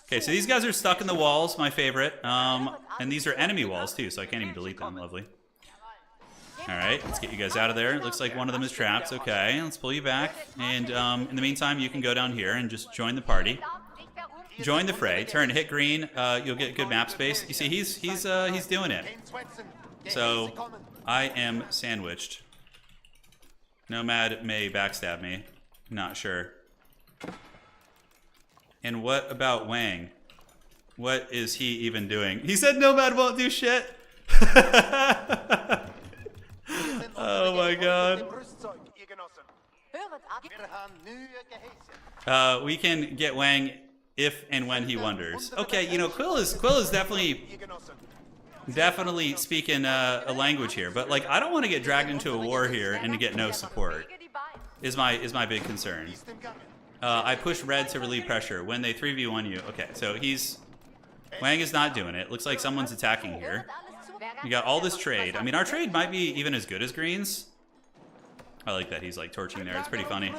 Okay, so these guys are stuck in the walls, my favorite. And these are enemy walls, too, so I can't even delete them. Lovely. All right, let's get you guys out of there. It looks like one of them is trapped. Okay, let's pull you back. And in the meantime, you can go down here and just join the party. Join the fray. Turn, hit green. You'll get good map space. You see, he's doing it. So I am sandwiched. Nomad may backstab me. Not sure. And what about Wang? What is he even doing? He said Nomad won't do shit. Oh my god. We can get Wang if and when he wonders. Okay, you know, Quill is definitely speaking a language here, but like I don't want to get dragged into a war here and to get no support. Is my big concern. I push Red to relieve pressure when they 3v1 you. Okay, so Wang is not doing it. Looks like someone's attacking here. We got all this trade. I mean, our trade might be even as good as Green's. I like that he's like torching there. It's pretty funny.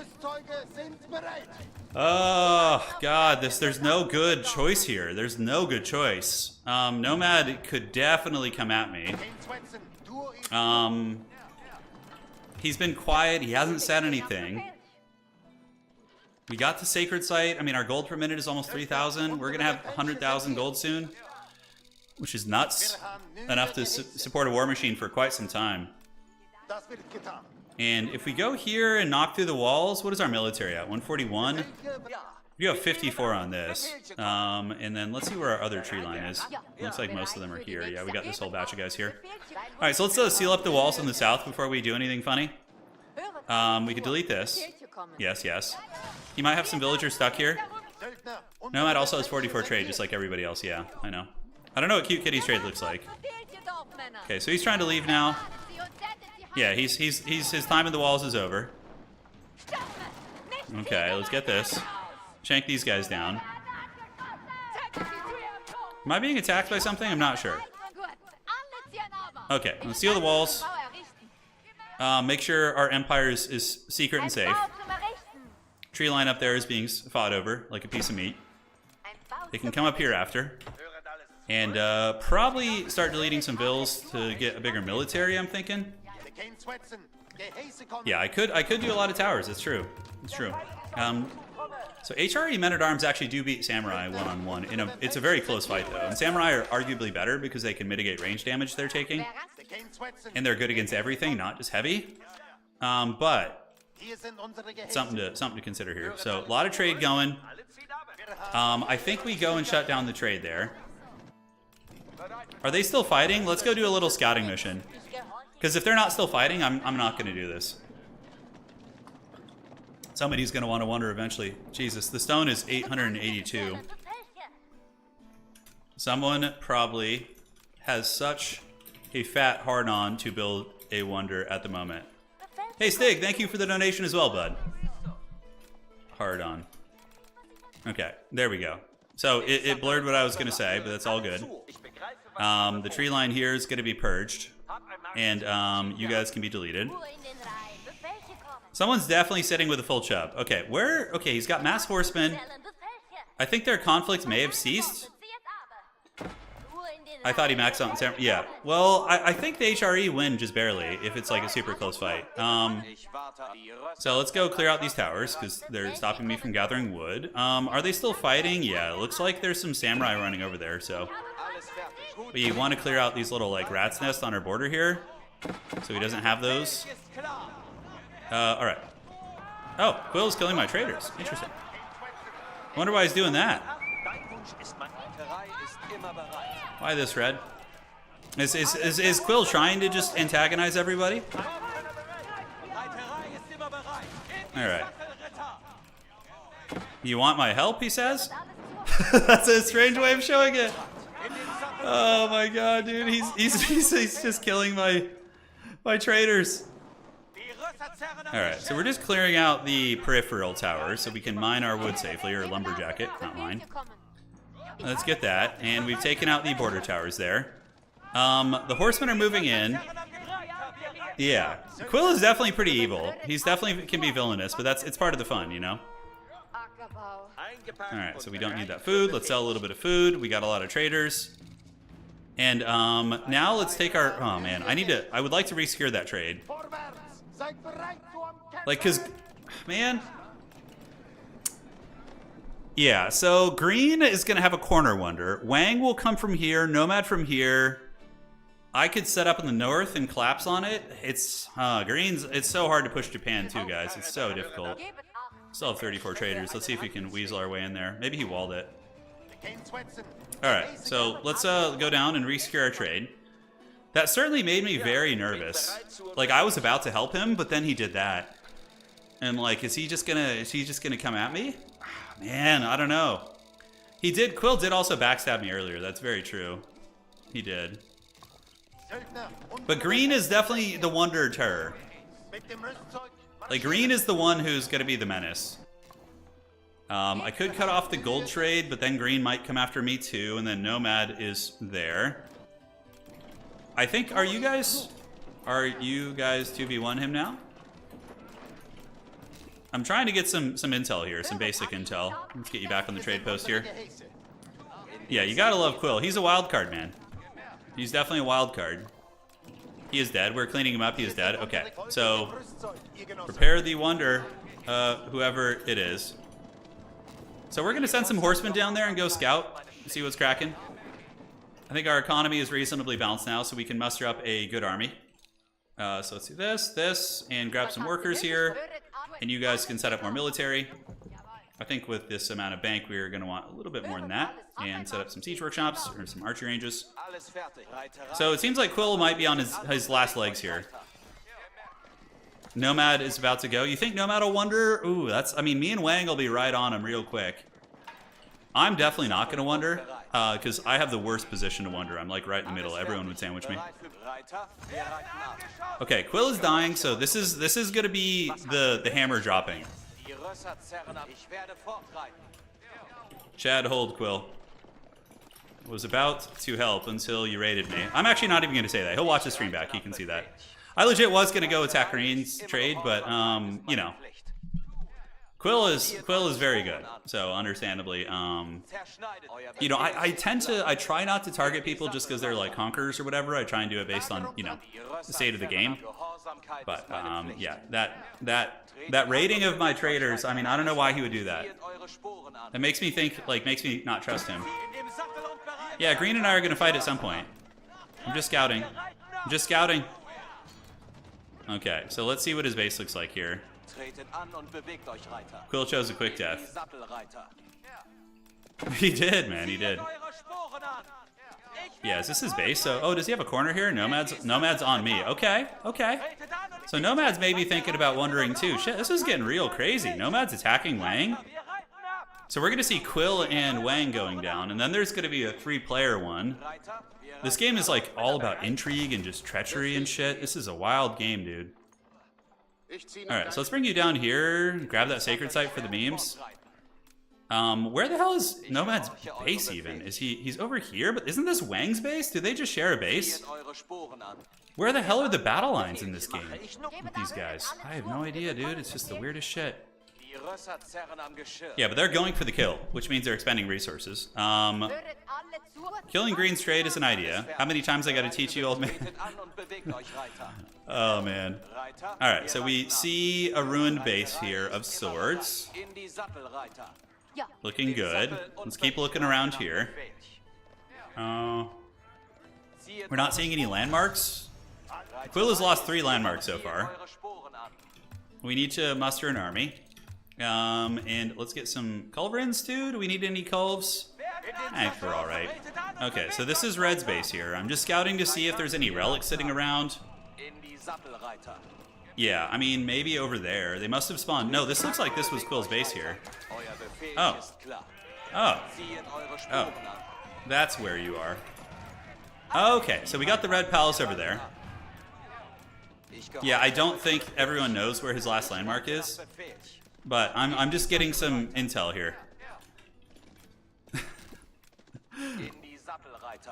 Oh god, there's no good choice here. There's no good choice. Nomad could definitely come at me. He's been quiet. He hasn't said anything. We got the sacred site. I mean, our gold per minute is almost 3,000. We're gonna have 100,000 gold soon, which is nuts. Enough to support a war machine for quite some time. And if we go here and knock through the walls, what is our military at? 141? We have 54 on this. And then let's see where our other tree line is. Looks like most of them are here. Yeah, we got this whole batch of guys here. All right, so let's seal up the walls in the south before we do anything funny. We could delete this. Yes, yes. He might have some villagers stuck here. Nomad also has 44 trade, just like everybody else. Yeah, I know. I don't know what Cute Kitty's trade looks like. Okay, so he's trying to leave now. Yeah, his time in the walls is over. Okay, let's get this. Shank these guys down. Am I being attacked by something? I'm not sure. Okay, let's seal the walls. Make sure our empire is secret and safe. Tree line up there is being fought over like a piece of meat. They can come up here after. And probably start deleting some bills to get a bigger military, I'm thinking. Yeah, I could do a lot of towers. It's true. It's true. So HRE men-at-arms actually do beat Samurai one-on-one. It's a very close fight, though. And Samurai are arguably better because they can mitigate range damage they're taking. And they're good against everything, not just heavy. But something to consider here. So a lot of trade going. I think we go and shut down the trade there. Are they still fighting? Let's go do a little scouting mission. Because if they're not still fighting, I'm not going to do this. Somebody's going to want to wonder eventually. Jesus, the stone is 882. Someone probably has such a fat hard-on to build a wonder at the moment. Hey, Stig, thank you for the donation as well, bud. Hard-on. Okay, there we go. So it blurred what I was going to say, but that's all good. The tree line here is going to be purged. And you guys can be deleted. Someone's definitely sitting with a full chub. Okay, okay, he's got mass horsemen. I think their conflict may have ceased. I thought he maxed out in yeah. Well, I think the HRE win just barely, if it's like a super close fight. So let's go clear out these towers, because they're stopping me from gathering wood. Are they still fighting? Yeah, it looks like there's some samurai running over there, so... We want to clear out these little like rat's nests on our border here, so he doesn't have those. All right. Oh, Quill's killing my traders. Interesting. Wonder why he's doing that. Why this, Red? Is Quill trying to just antagonize everybody? All right. You want my help, he says? That's a strange way of showing it. Oh my god, dude. He's just killing my traders. Alright, so we're just clearing out the peripheral towers so we can mine our wood safely, or lumberjacket, not mine. Let's get that. And we've taken out the border towers there. The horsemen are moving in. Yeah. Quill is definitely pretty evil. He's definitely can be villainous, but it's part of the fun, you know? Alright, so we don't need that food. Let's sell a little bit of food. We got a lot of traders. And now let's take our... Oh man, I would like to resecure that trade. Like, cause, man. Yeah, so green is gonna have a corner wonder. Wang will come from here, Nomad from here. I could set up in the north and collapse on it. It's green's. It's so hard to push Japan too, guys. It's so difficult. Still have 34 traders. Let's see if we can weasel our way in there. Maybe he walled it. All right, so let's go down and resecure our trade. That certainly made me very nervous. Like, I was about to help him, but then he did that. And like, is he just gonna come at me? Man, I don't know. Quill did also backstab me earlier. That's very true. He did. But green is definitely the wonder terror. Like, green is the one who's gonna be the menace. I could cut off the gold trade, but then green might come after me too, and then Nomad is there. I think, are you guys 2v1 him now? I'm trying to get some intel here, some basic intel. Let's get you back on the trade post here. Yeah, you gotta love Quill. He's a wild card, man. He's definitely a wild card. He is dead. We're cleaning him up. He is dead. Okay, so prepare the wonder, whoever it is. So we're gonna send some horsemen down there and go scout, see what's cracking. I think our economy is reasonably balanced now, so we can muster up a good army. So let's do this, and grab some workers here. And you guys can set up more military. I think with this amount of bank, we're going to want a little bit more than that. And set up some siege workshops, or some archery ranges. So it seems like Quill might be on his last legs here. Nomad is about to go. You think Nomad will wonder? Ooh, I mean, me and Wang will be right on him real quick. I'm definitely not going to wonder, because I have the worst position to wonder. I'm like right in the middle. Everyone would sandwich me. Okay, Quill is dying, so this is going to be the hammer dropping. Chad, hold Quill. Was about to help until you raided me. I'm actually not even going to say that. He'll watch the stream back. He can see that. I legit was going to go attack Green's trade, but you know. Quill is very good, so understandably, you know, I try not to target people just because they're like conquerors or whatever. I try and do it based on, you know, the state of the game. But yeah, that rating of my traders, I mean, I don't know why he would do that. It makes me think, like, makes me not trust him. Yeah, Green and I are gonna fight at some point. I'm just scouting. I'm just scouting. Okay, so let's see what his base looks like here. Quill chose a quick death. He did, man, he did. Yeah, is this his base? So, oh, does he have a corner here? Nomad's on me. Okay, okay. So Nomad's maybe thinking about wondering too. Shit, this is getting real crazy. Nomad's attacking Wang. So we're gonna see Quill and Wang going down, and then there's gonna be a 3-player one. This game is like all about intrigue and just treachery and shit. This is a wild game, dude. Alright, so let's bring you down here, grab that sacred site for the memes. Where the hell is Nomad's base even? He's over here, but isn't this Wang's base? Do they just share a base? Where the hell are the battle lines in this game with these guys? I have no idea, dude. It's just the weirdest shit. Yeah, but they're going for the kill, which means they're expending resources. Killing Green's trade is an idea. How many times I gotta teach you, old man? Oh, man. Alright, so we see a ruined base here of sorts. Looking good. Let's keep looking around here. We're not seeing any landmarks. Quill has lost 3 landmarks so far. We need to muster an army. And let's get some culverins too. Do we need any culves? I think we're alright. Okay, so this is Red's base here. I'm just scouting to see if there's any relics sitting around. Yeah, I mean, maybe over there. They must have spawned. No, this looks like this was Quill's base here. Oh. Oh. Oh. That's where you are. Okay, so we got the Red Palace over there. Yeah, I don't think everyone knows where his last landmark is, but I'm just getting some intel here.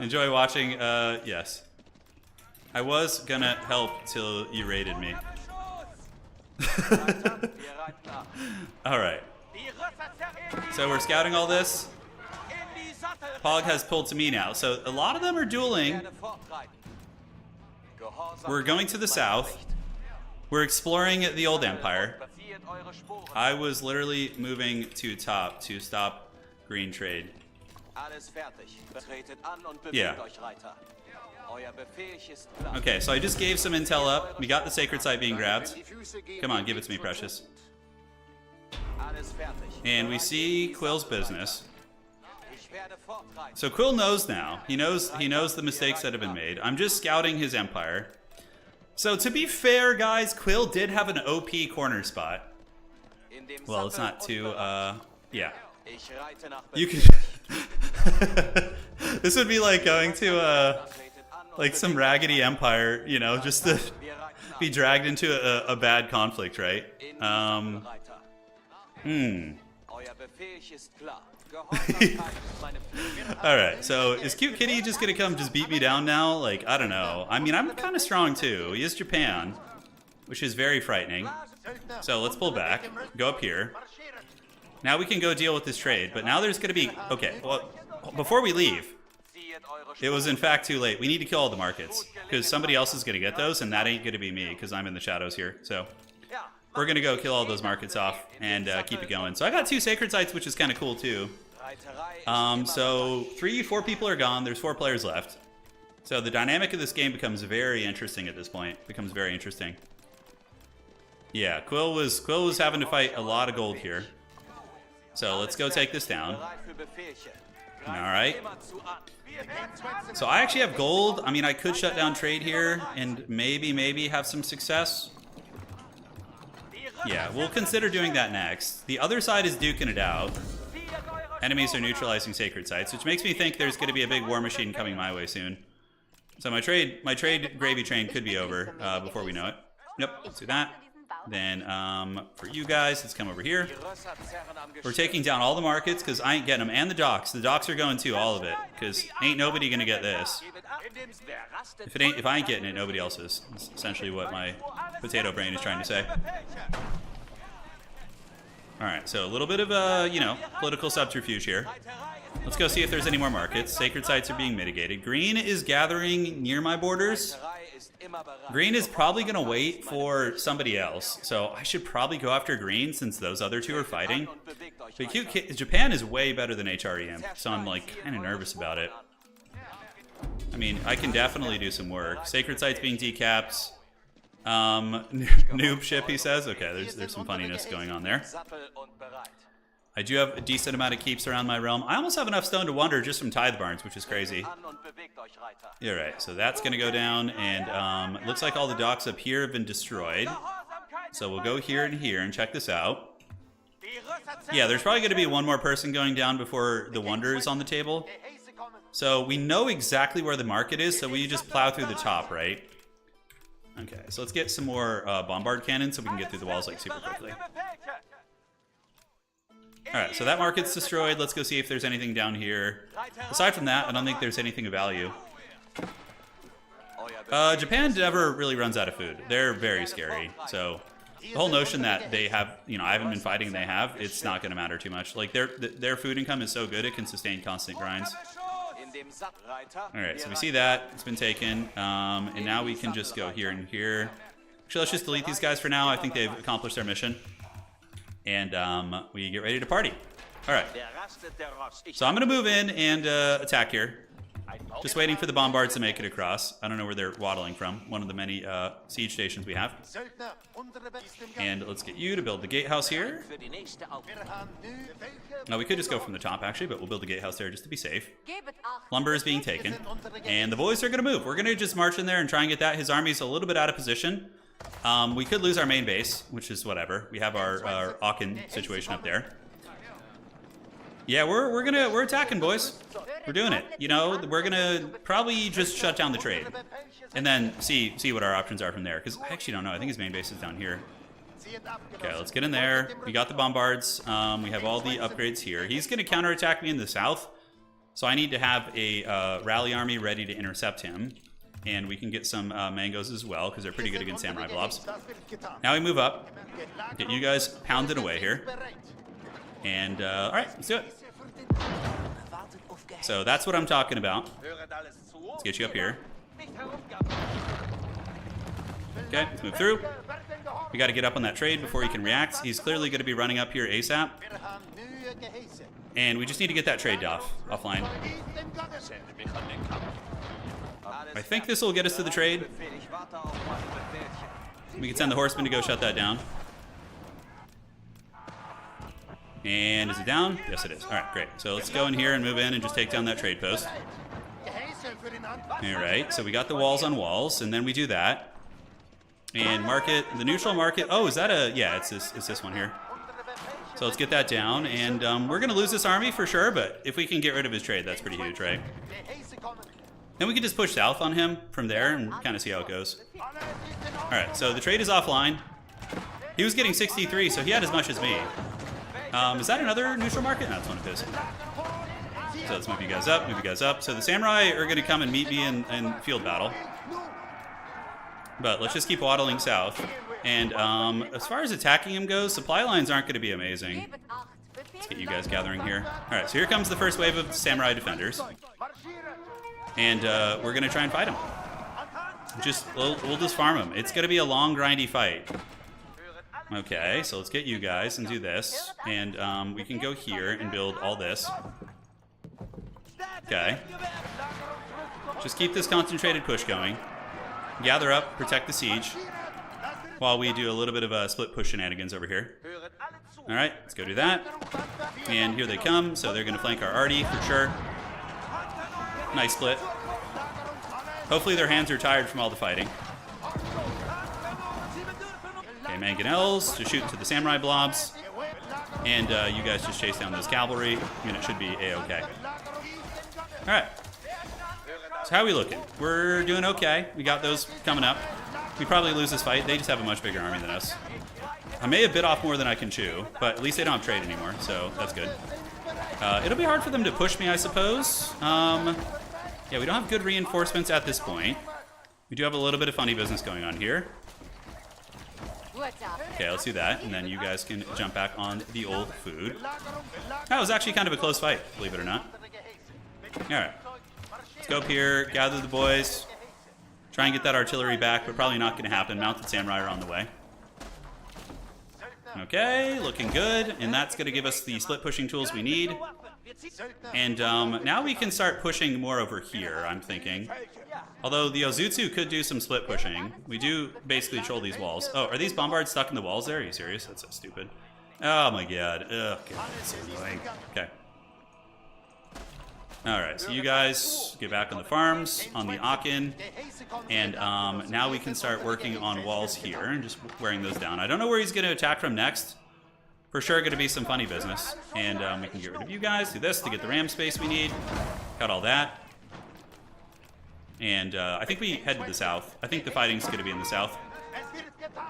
Enjoy watching, yes. I was gonna help till you raided me. Alright. So we're scouting all this. Pog has pulled to me now. So a lot of them are dueling. We're going to the south. We're exploring the old empire. I was literally moving to top to stop green trade. Yeah. Okay, so I just gave some intel up. We got the sacred site being grabbed. Come on, give it to me, precious. And we see Quill's business. So Quill knows now. He knows the mistakes that have been made. I'm just scouting his empire. So to be fair, guys, Quill did have an OP corner spot. Well, it's not too, yeah. You can... This would be like going to, like some raggedy empire, you know, just to be dragged into a bad conflict, right? Alright, so is Cute Kitty just gonna come just beat me down now? Like, I don't know. I mean, I'm kind of strong too. He is Japan, which is very frightening. So let's pull back, go up here. Now we can go deal with this trade, but now there's gonna be... Okay, well, before we leave, it was in fact too late. We need to kill all the markets, because somebody else is gonna get those, and that ain't gonna be me, because I'm in the shadows here, so... We're gonna go kill all those markets off and keep it going. So I got 2 sacred sites, which is kind of cool too. So 4 people are gone. There's 4 players left. So the dynamic of this game becomes very interesting at this point. Becomes very interesting. Yeah, Quill was having to fight a lot of gold here. So let's go take this down. All right. So I actually have gold. I mean, I could shut down trade here and maybe have some success. Yeah, we'll consider doing that next. The other side is duking it out. Enemies are neutralizing sacred sites, which makes me think there's going to be a big war machine coming my way soon. So my trade gravy train could be over before we know it. Yep, let's do that. Then for you guys, let's come over here. We're taking down all the markets because I ain't getting them, and the docks. The docks are going too, all of it, because ain't nobody going to get this. If I ain't getting it, nobody else is. That's essentially what my potato brain is trying to say. Alright, so a little bit of, you know, political subterfuge here. Let's go see if there's any more markets. Sacred sites are being mitigated. Green is gathering near my borders. Green is probably going to wait for somebody else. So I should probably go after green since those other 2 are fighting. But Japan is way better than HREM, so I'm like kind of nervous about it. I mean, I can definitely do some work. Sacred sites being decapped. Noob ship, he says. Okay, there's some funniness going on there. I do have a decent amount of keeps around my realm. I almost have enough stone to wonder just from tithe barns, which is crazy. You're right, so that's going to go down, and it looks like all the docks up here have been destroyed. So we'll go here and check this out. Yeah, there's probably going to be one more person going down before the wonder is on the table. So we know exactly where the market is, so we just plow through the top, right? Okay, so let's get some more bombard cannons so we can get through the walls like super quickly. Alright, so that market's destroyed. Let's go see if there's anything down here. Aside from that, I don't think there's anything of value. Japan never really runs out of food. They're very scary. So the whole notion that they have, you know, I haven't been fighting and they have, it's not going to matter too much. Like their food income is so good it can sustain constant grinds. Alright, so we see that. It's been taken. And now we can just go here and here. Actually, let's just delete these guys for now. I think they've accomplished their mission. And we get ready to party. Alright. So I'm going to move in and attack here. Just waiting for the bombards to make it across. I don't know where they're waddling from. One of the many siege stations we have. And let's get you to build the gatehouse here. Now we could just go from the top actually, but we'll build the gatehouse there just to be safe. Lumber is being taken. And the boys are going to move. We're going to just march in there and try and get that. His army's a little bit out of position. We could lose our main base, which is whatever. We have our Aachen situation up there. Yeah, we're attacking, boys. We're doing it. You know, we're gonna probably just shut down the trade, and then see what our options are from there. Because I actually don't know. I think his main base is down here. Okay, let's get in there. We got the bombards. We have all the upgrades here. He's gonna counterattack me in the south, so I need to have a rally army ready to intercept him, and we can get some mangoes as well because they're pretty good against samurai blobs. Now we move up, get you guys pounded away here. And, alright, let's do it. So that's what I'm talking about. Let's get you up here. Okay, let's move through. We got to get up on that trade before he can react. He's clearly going to be running up here ASAP. And we just need to get that trade offline. I think this will get us to the trade. We can send the horseman to go shut that down. And is it down? Yes, it is. All right, great. So let's go in here and move in and just take down that trade post. All right, so we got the walls on walls, and then we do that. And market, the neutral market. Oh, is that a, yeah, it's this one here. So let's get that down, and we're going to lose this army for sure, but if we can get rid of his trade, that's pretty huge, right? Then we can just push south on him from there and kind of see how it goes. All right, so the trade is offline. He was getting 63, so he had as much as me. Is that another neutral market? No, that's one of his. So let's move you guys up, move you guys up. So the samurai are going to come and meet me in field battle. But let's just keep waddling south. And as far as attacking him goes, supply lines aren't going to be amazing. Let's get you guys gathering here. All right, so here comes the first wave of samurai defenders. And we're going to try and fight him. We'll just farm him. It's going to be a long, grindy fight. Okay, so let's get you guys and do this. And we can go here and build all this. Okay. Just keep this concentrated push going. Gather up, protect the siege. While we do a little bit of a split push shenanigans over here. Alright, let's go do that. And here they come, so they're going to flank our arty for sure. Nice split. Hopefully their hands are tired from all the fighting. Okay, mangonels to shoot to the samurai blobs. And you guys just chase down those cavalry. I mean, it should be a-okay. Alright. So how are we looking? We're doing okay. We got those coming up. We probably lose this fight. They just have a much bigger army than us. I may have bit off more than I can chew, but at least they don't have trade anymore, so that's good. It'll be hard for them to push me, I suppose. Yeah, we don't have good reinforcements at this point. We do have a little bit of funny business going on here. Okay, let's do that, and then you guys can jump back on the old food. That was actually kind of a close fight, believe it or not. Alright. Let's go up here, gather the boys. Try and get that artillery back, but probably not going to happen. Mounted samurai are on the way. Okay, looking good. And that's going to give us the split pushing tools we need. And now we can start pushing more over here, I'm thinking. Although the Ozutsu could do some split pushing. We do basically control these walls. Oh, are these bombards stuck in the walls there? Are you serious? That's so stupid. Oh my god. Oh god, that's so annoying. Okay. Alright, so you guys get back on the farms, on the Aachen, and now we can start working on walls here and just wearing those down. I don't know where he's going to attack from next. For sure going to be some funny business. And we can get rid of you guys, do this to get the ram space we need. Got all that. And I think we head to the south. I think the fighting's going to be in the south.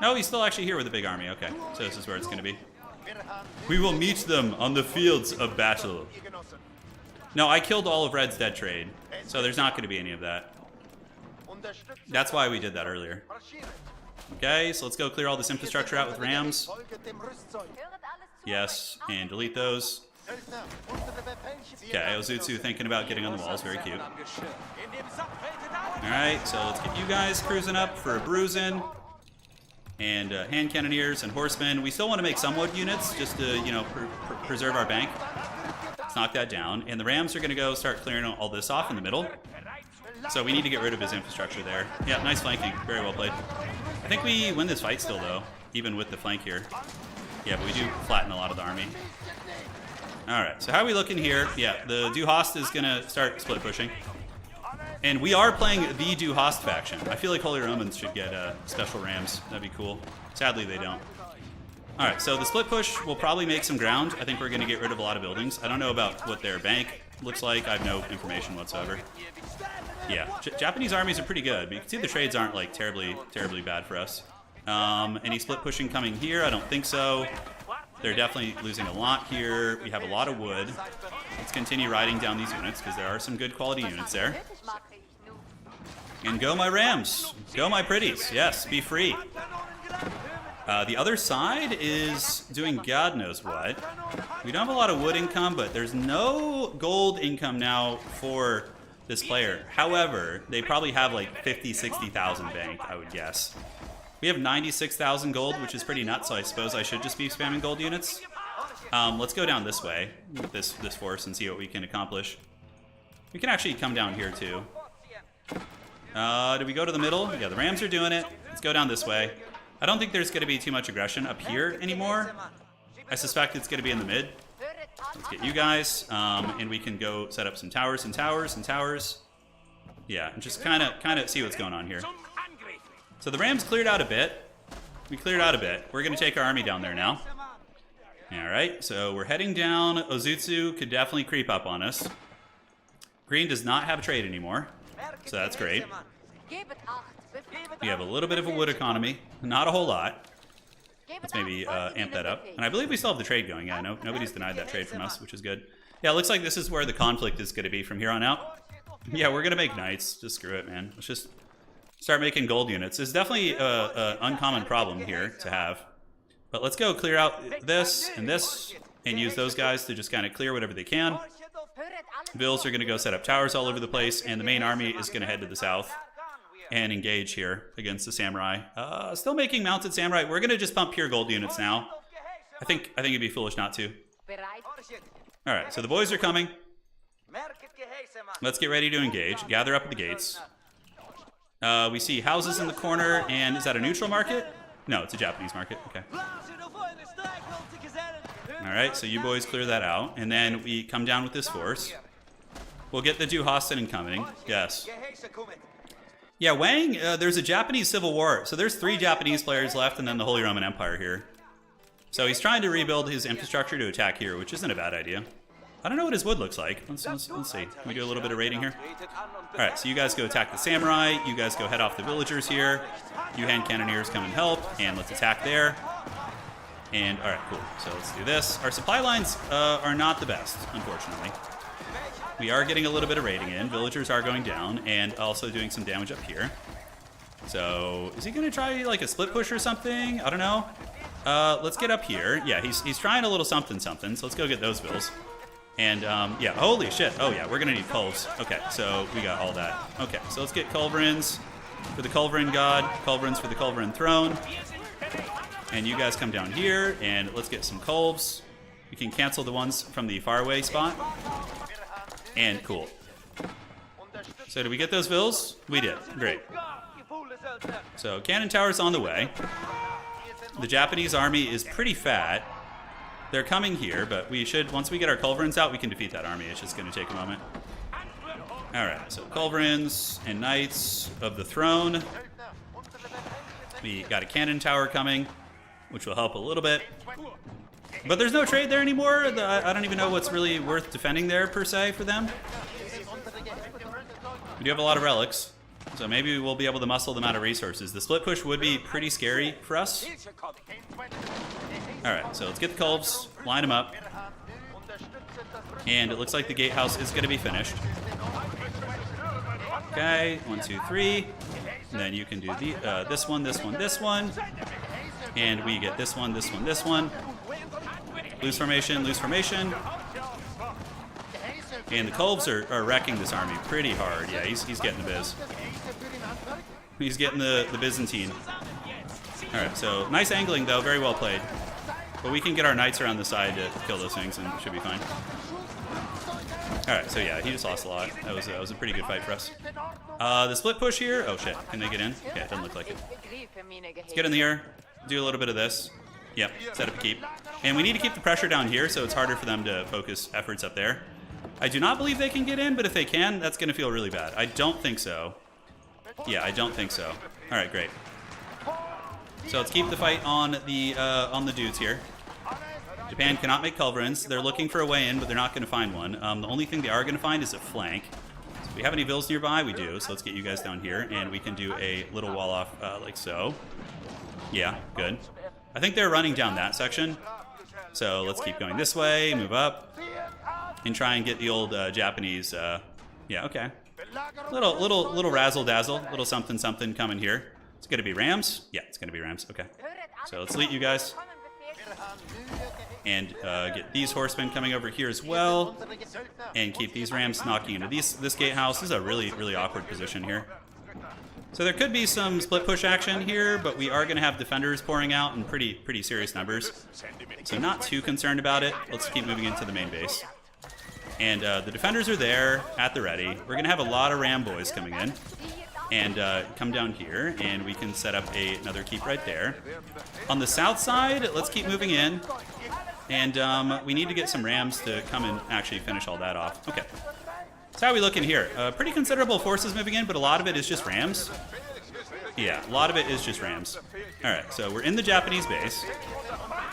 No, he's still actually here with a big army. Okay, so this is where it's going to be. We will meet them on the fields of battle. No, I killed all of Red's dead trade, so there's not going to be any of that. That's why we did that earlier. Okay, so let's go clear all this infrastructure out with rams. Yes, and delete those. Okay, Ozutsu thinking about getting on the walls, very cute. Alright, so let's get you guys cruising up for a bruising. And hand cannoneers and horsemen. We still want to make some wood units, just to, you know, preserve our bank. Let's knock that down. And the rams are going to go start clearing all this off in the middle. So we need to get rid of his infrastructure there. Yeah, nice flanking. Very well played. I think we win this fight still, though, even with the flank here. Yeah, but we do flatten a lot of the army. Alright, so how are we looking here? Yeah, the Du Hast is going to start split pushing. And we are playing the Du Hast faction. I feel like Holy Romans should get special rams. That'd be cool. Sadly, they don't. Alright, so the split push will probably make some ground. I think we're going to get rid of a lot of buildings. I don't know about what their bank looks like. I have no information whatsoever. Yeah, Japanese armies are pretty good, but you can see the trades aren't like terribly bad for us. Any split pushing coming here? I don't think so. They're definitely losing a lot here. We have a lot of wood. Let's continue riding down these units because there are some good quality units there. And go my Rams. Go my pretties. Yes, be free. The other side is doing God knows what. We don't have a lot of wood income, but there's no gold income now for this player. However, they probably have like 50, 60,000 bank, I would guess. We have 96,000 gold, which is pretty nuts, so I suppose I should just be spamming gold units. Let's go down this way with this force and see what we can accomplish. We can actually come down here too. Do we go to the middle? Yeah, the Rams are doing it. Let's go down this way. I don't think there's going to be too much aggression up here anymore. I suspect it's going to be in the mid. Let's get you guys, and we can go set up some towers and towers and towers. Yeah, and just kind of see what's going on here. So the Rams cleared out a bit. We cleared out a bit. We're going to take our army down there now. All right, so we're heading down. Ozutsu could definitely creep up on us. Green does not have trade anymore, so that's great. We have a little bit of a wood economy, not a whole lot. Let's maybe amp that up. And I believe we still have the trade going. Yeah, no, nobody's denied that trade from us, which is good. Yeah, it looks like this is where the conflict is going to be from here on out. Yeah, we're going to make knights. Just screw it, man. Let's just start making gold units. It's definitely an uncommon problem here to have. But let's go clear out this, and use those guys to just kind of clear whatever they can. Vills are going to go set up towers all over the place, and the main army is going to head to the south and engage here against the samurai. Still making mounted samurai. We're going to just pump pure gold units now. I think it'd be foolish not to. All right, so the boys are coming. Let's get ready to engage. Gather up at the gates. We see houses in the corner, and is that a neutral market? No, it's a Japanese market. Okay. All right, so you boys clear that out, and then we come down with this force. We'll get the Du Hasten incoming. Yes. Yeah, Wang, there's a Japanese civil war. So there's 3 Japanese players left, and then the Holy Roman Empire here. So he's trying to rebuild his infrastructure to attack here, which isn't a bad idea. I don't know what his wood looks like. Let's see. Can we do a little bit of raiding here? All right, so you guys go attack the samurai. You guys go head off the villagers here. You hand cannoneers come and help, and let's attack there. And all right, cool. So let's do this. Our supply lines are not the best, unfortunately. We are getting a little bit of raiding in. Villagers are going down, and also doing some damage up here. So is he going to try like a split push or something? I don't know. Let's get up here. Yeah, he's trying a little something. So let's go get those vills. And yeah, holy shit. Oh yeah, we're gonna need culves. Okay, so we got all that. Okay, so let's get culverins for the culverin god, culverins for the culverin throne. And you guys come down here, and let's get some culves. We can cancel the ones from the faraway spot. And cool. So did we get those vills? We did. Great. So cannon tower's on the way. The Japanese army is pretty fat. They're coming here, but we should, once we get our culverins out, we can defeat that army. It's just going to take a moment. All right, so culverins and knights of the throne. We got a cannon tower coming, which will help a little bit. But there's no trade there anymore. I don't even know what's really worth defending there, per se, for them. We do have a lot of relics, so maybe we'll be able to muscle them out of resources. The split push would be pretty scary for us. All right, so let's get the culves, line them up. And it looks like the gatehouse is going to be finished. Okay, 1, 2, 3. And then you can do the this one, this one, this one. And we get this one, this one, this one. Loose formation, loose formation. And the culves are wrecking this army pretty hard. Yeah, he's getting the biz. He's getting the Byzantine. All right, so nice angling, though. Very well played. But we can get our knights around the side to kill those things, and it should be fine. All right, so yeah, he just lost a lot. That was a pretty good fight for us. The split push here. Oh, shit. Can they get in? Okay, it doesn't look like it. Let's get in the air. Do a little bit of this. Yep, set up a keep. And we need to keep the pressure down here, so it's harder for them to focus efforts up there. I do not believe they can get in, but if they can, that's going to feel really bad. I don't think so. Yeah, I don't think so. All right, great. So let's keep the fight on the dudes here. Japan cannot make culverins. They're looking for a way in, but they're not going to find one. The only thing they are going to find is a flank. So if we have any vills nearby, we do. So let's get you guys down here, and we can do a little wall off like so. Yeah, good. I think they're running down that section. So let's keep going this way, move up, and try and get the old Japanese. Yeah, okay. Little razzle dazzle, little something something coming here. It's gonna be Rams. Yeah, it's gonna be Rams. Okay. So let's lead you guys, and get these horsemen coming over here as well, and keep these Rams knocking into this gatehouse. This is a really awkward position here. So there could be some split push action here, but we are going to have defenders pouring out in pretty serious numbers. So not too concerned about it. Let's keep moving into the main base. And the defenders are there at the ready. We're going to have a lot of Ram boys coming in. And come down here, and we can set up another keep right there. On the south side, let's keep moving in. And we need to get some Rams to come and actually finish all that off. Okay. So how are we looking here? Pretty considerable forces moving in, but a lot of it is just Rams. Yeah, a lot of it is just Rams. All right, so we're in the Japanese base.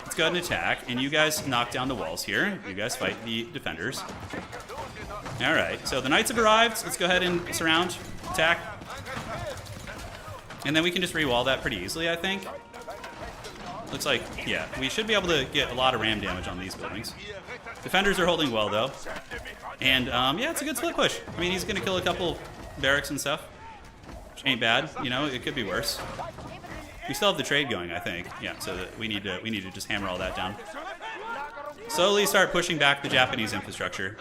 Let's go ahead and attack, and you guys knock down the walls here. You guys fight the defenders. All right, so the knights have arrived. Let's go ahead and surround, attack. And then we can just re-wall that pretty easily, I think. Looks like, yeah, we should be able to get a lot of ram damage on these buildings. Defenders are holding well, though. And, yeah, it's a good split push. I mean, he's going to kill a couple barracks and stuff, which ain't bad. You know, it could be worse. We still have the trade going, I think. Yeah, so that we need to just hammer all that down. Slowly start pushing back the Japanese infrastructure.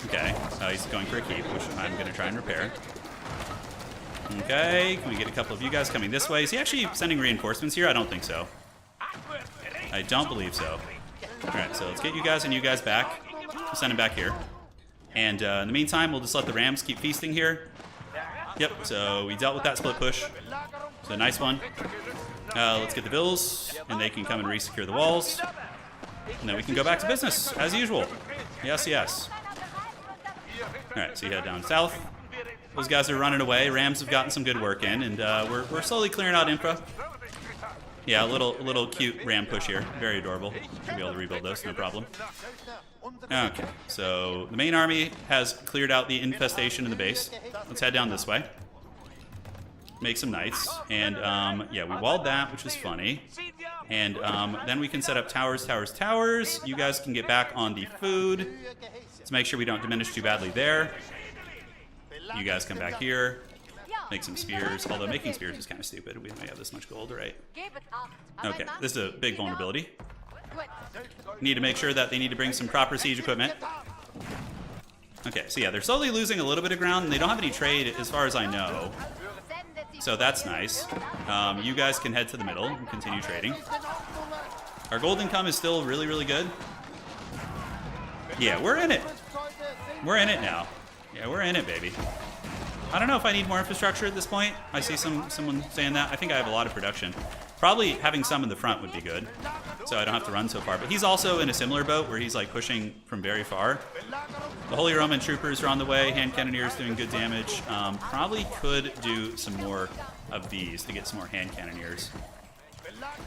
Okay, he's going for a keep, which I'm going to try and repair. Okay, can we get a couple of you guys coming this way? Is he actually sending reinforcements here? I don't think so. I don't believe so. Alright, so let's get you guys and you guys back. We'll send them back here. And in the meantime, we'll just let the Rams keep feasting here. Yep, so we dealt with that split push. It's a nice one. Let's get the vills, and they can come and re-secure the walls. And then we can go back to business, as usual. Yes, yes. Alright, so you head down south. Those guys are running away. Rams have gotten some good work in, and we're slowly clearing out infra. Yeah, a little cute Ram push here. Very adorable. Should be able to rebuild those, no problem. Okay, so the main army has cleared out the infestation in the base. Let's head down this way. Make some knights. And, yeah, we walled that, which is funny. And then we can set up towers. You guys can get back on the food. Let's make sure we don't diminish too badly there. You guys come back here. Make some spears, although making spears is kind of stupid. We only have this much gold, right? Okay, this is a big vulnerability. Need to make sure that they need to bring some proper siege equipment. Okay, so yeah, they're slowly losing a little bit of ground, and they don't have any trade as far as I know. So that's nice. You guys can head to the middle and continue trading. Our gold income is still really good. Yeah, we're in it. We're in it now. Yeah, we're in it, baby. I don't know if I need more infrastructure at this point. I see someone saying that. I think I have a lot of production. Probably having some in the front would be good, so I don't have to run so far. But he's also in a similar boat where he's like pushing from very far. The Holy Roman troopers are on the way. Hand cannoneers doing good damage. Probably could do some more of these to get some more hand cannoneers.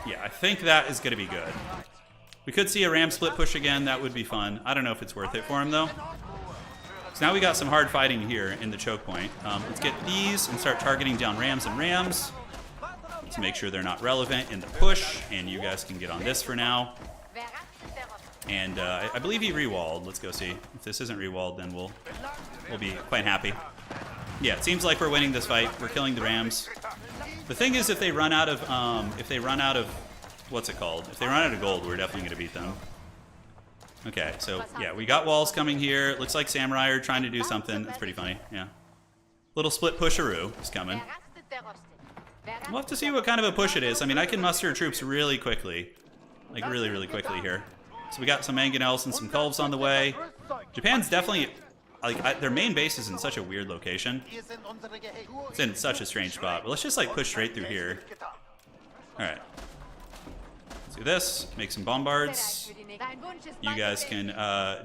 Yeah, I think that is going to be good. We could see a ram split push again. That would be fun. I don't know if it's worth it for him, though. So now we got some hard fighting here in the choke point. Let's get these and start targeting down rams and rams. Let's make sure they're not relevant in the push, and you guys can get on this for now. And I believe he rewalled. Let's go see. If this isn't rewalled, then we'll be quite happy. Yeah, it seems like we're winning this fight. We're killing the rams. The thing is, if they run out of what's it called? If they run out of gold, we're definitely going to beat them. Okay, so yeah, we got walls coming here. Looks like samurai are trying to do something. That's pretty funny, yeah. Little split pusheroo is coming. We'll have to see what kind of a push it is. I mean, I can muster troops really quickly. Like, really quickly here. So we got some mangonels and some culves on the way. Japan's definitely, like, their main base is in such a weird location. It's in such a strange spot. But let's just, like, push straight through here. Alright. Do this, make some bombards. You guys can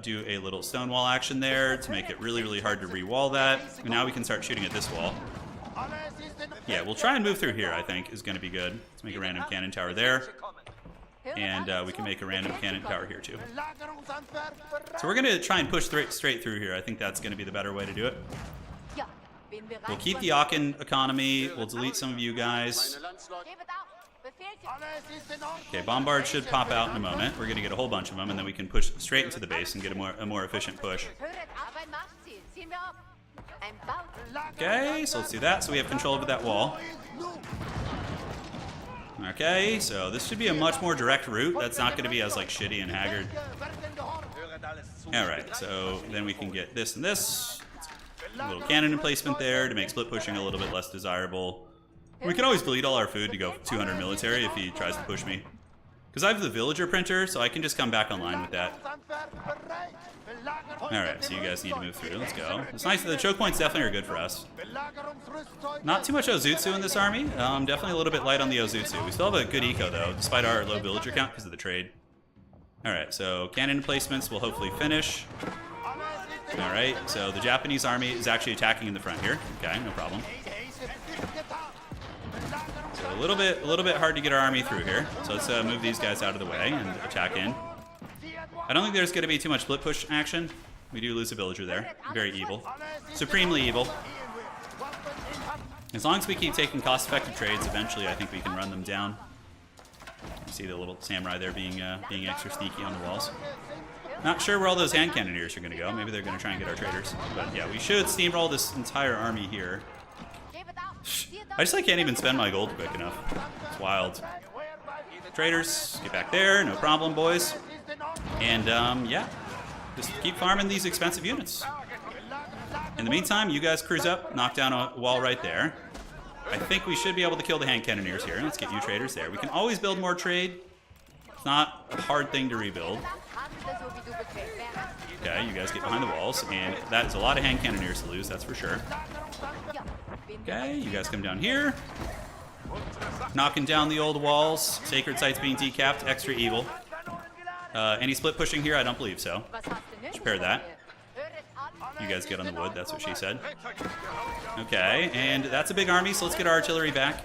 do a little stonewall action there to make it really hard to re-wall that. And now we can start shooting at this wall. Yeah, we'll try and move through here, I think, is going to be good. Let's make a random cannon tower there. And we can make a random cannon tower here, too. So we're going to try and push straight through here. I think that's going to be the better way to do it. We'll keep the Aachen economy. We'll delete some of you guys. Okay, Bombard should pop out in a moment. We're going to get a whole bunch of them, and then we can push straight into the base and get a more efficient push. Okay, so let's do that. So we have control over that wall. Okay, so this should be a much more direct route. That's not going to be as like shitty and haggard. Alright, so then we can get this and this. A little cannon emplacement there to make split pushing a little bit less desirable. We can always delete all our food to go 200 military if he tries to push me. Because I have the villager printer, so I can just come back online with that. Alright, so you guys need to move through. Let's go. It's nice that the choke points definitely are good for us. Not too much Ozutsu in this army. Definitely a little bit light on the Ozutsu. We still have a good eco, though, despite our low villager count because of the trade. Alright, so cannon emplacements will hopefully finish. Alright, so the Japanese army is actually attacking in the front here. Okay, no problem. So a little bit hard to get our army through here. So let's move these guys out of the way and attack in. I don't think there's going to be too much split push action. We do lose a villager there. Very evil. Supremely evil. As long as we keep taking cost-effective trades, eventually I think we can run them down. You see the little samurai there being extra sneaky on the walls. Not sure where all those hand cannoneers are going to go. Maybe they're going to try and get our traders. But yeah, we should steamroll this entire army here. I just can't even spend my gold quick enough. It's wild. Traders, get back there. No problem, boys. And yeah, just keep farming these expensive units. In the meantime, you guys cruise up, knock down a wall right there. I think we should be able to kill the hand cannoneers here. Let's get you traders there. We can always build more trade. It's not a hard thing to rebuild. Okay, you guys get behind the walls, and that is a lot of hand cannoneers to lose, that's for sure. Okay, you guys come down here. Knocking down the old walls. Sacred sites being decapped, extra evil. Any split pushing here? I don't believe so. Prepare that. You guys get on the wood, that's what she said. Okay, and that's a big army, so let's get our artillery back.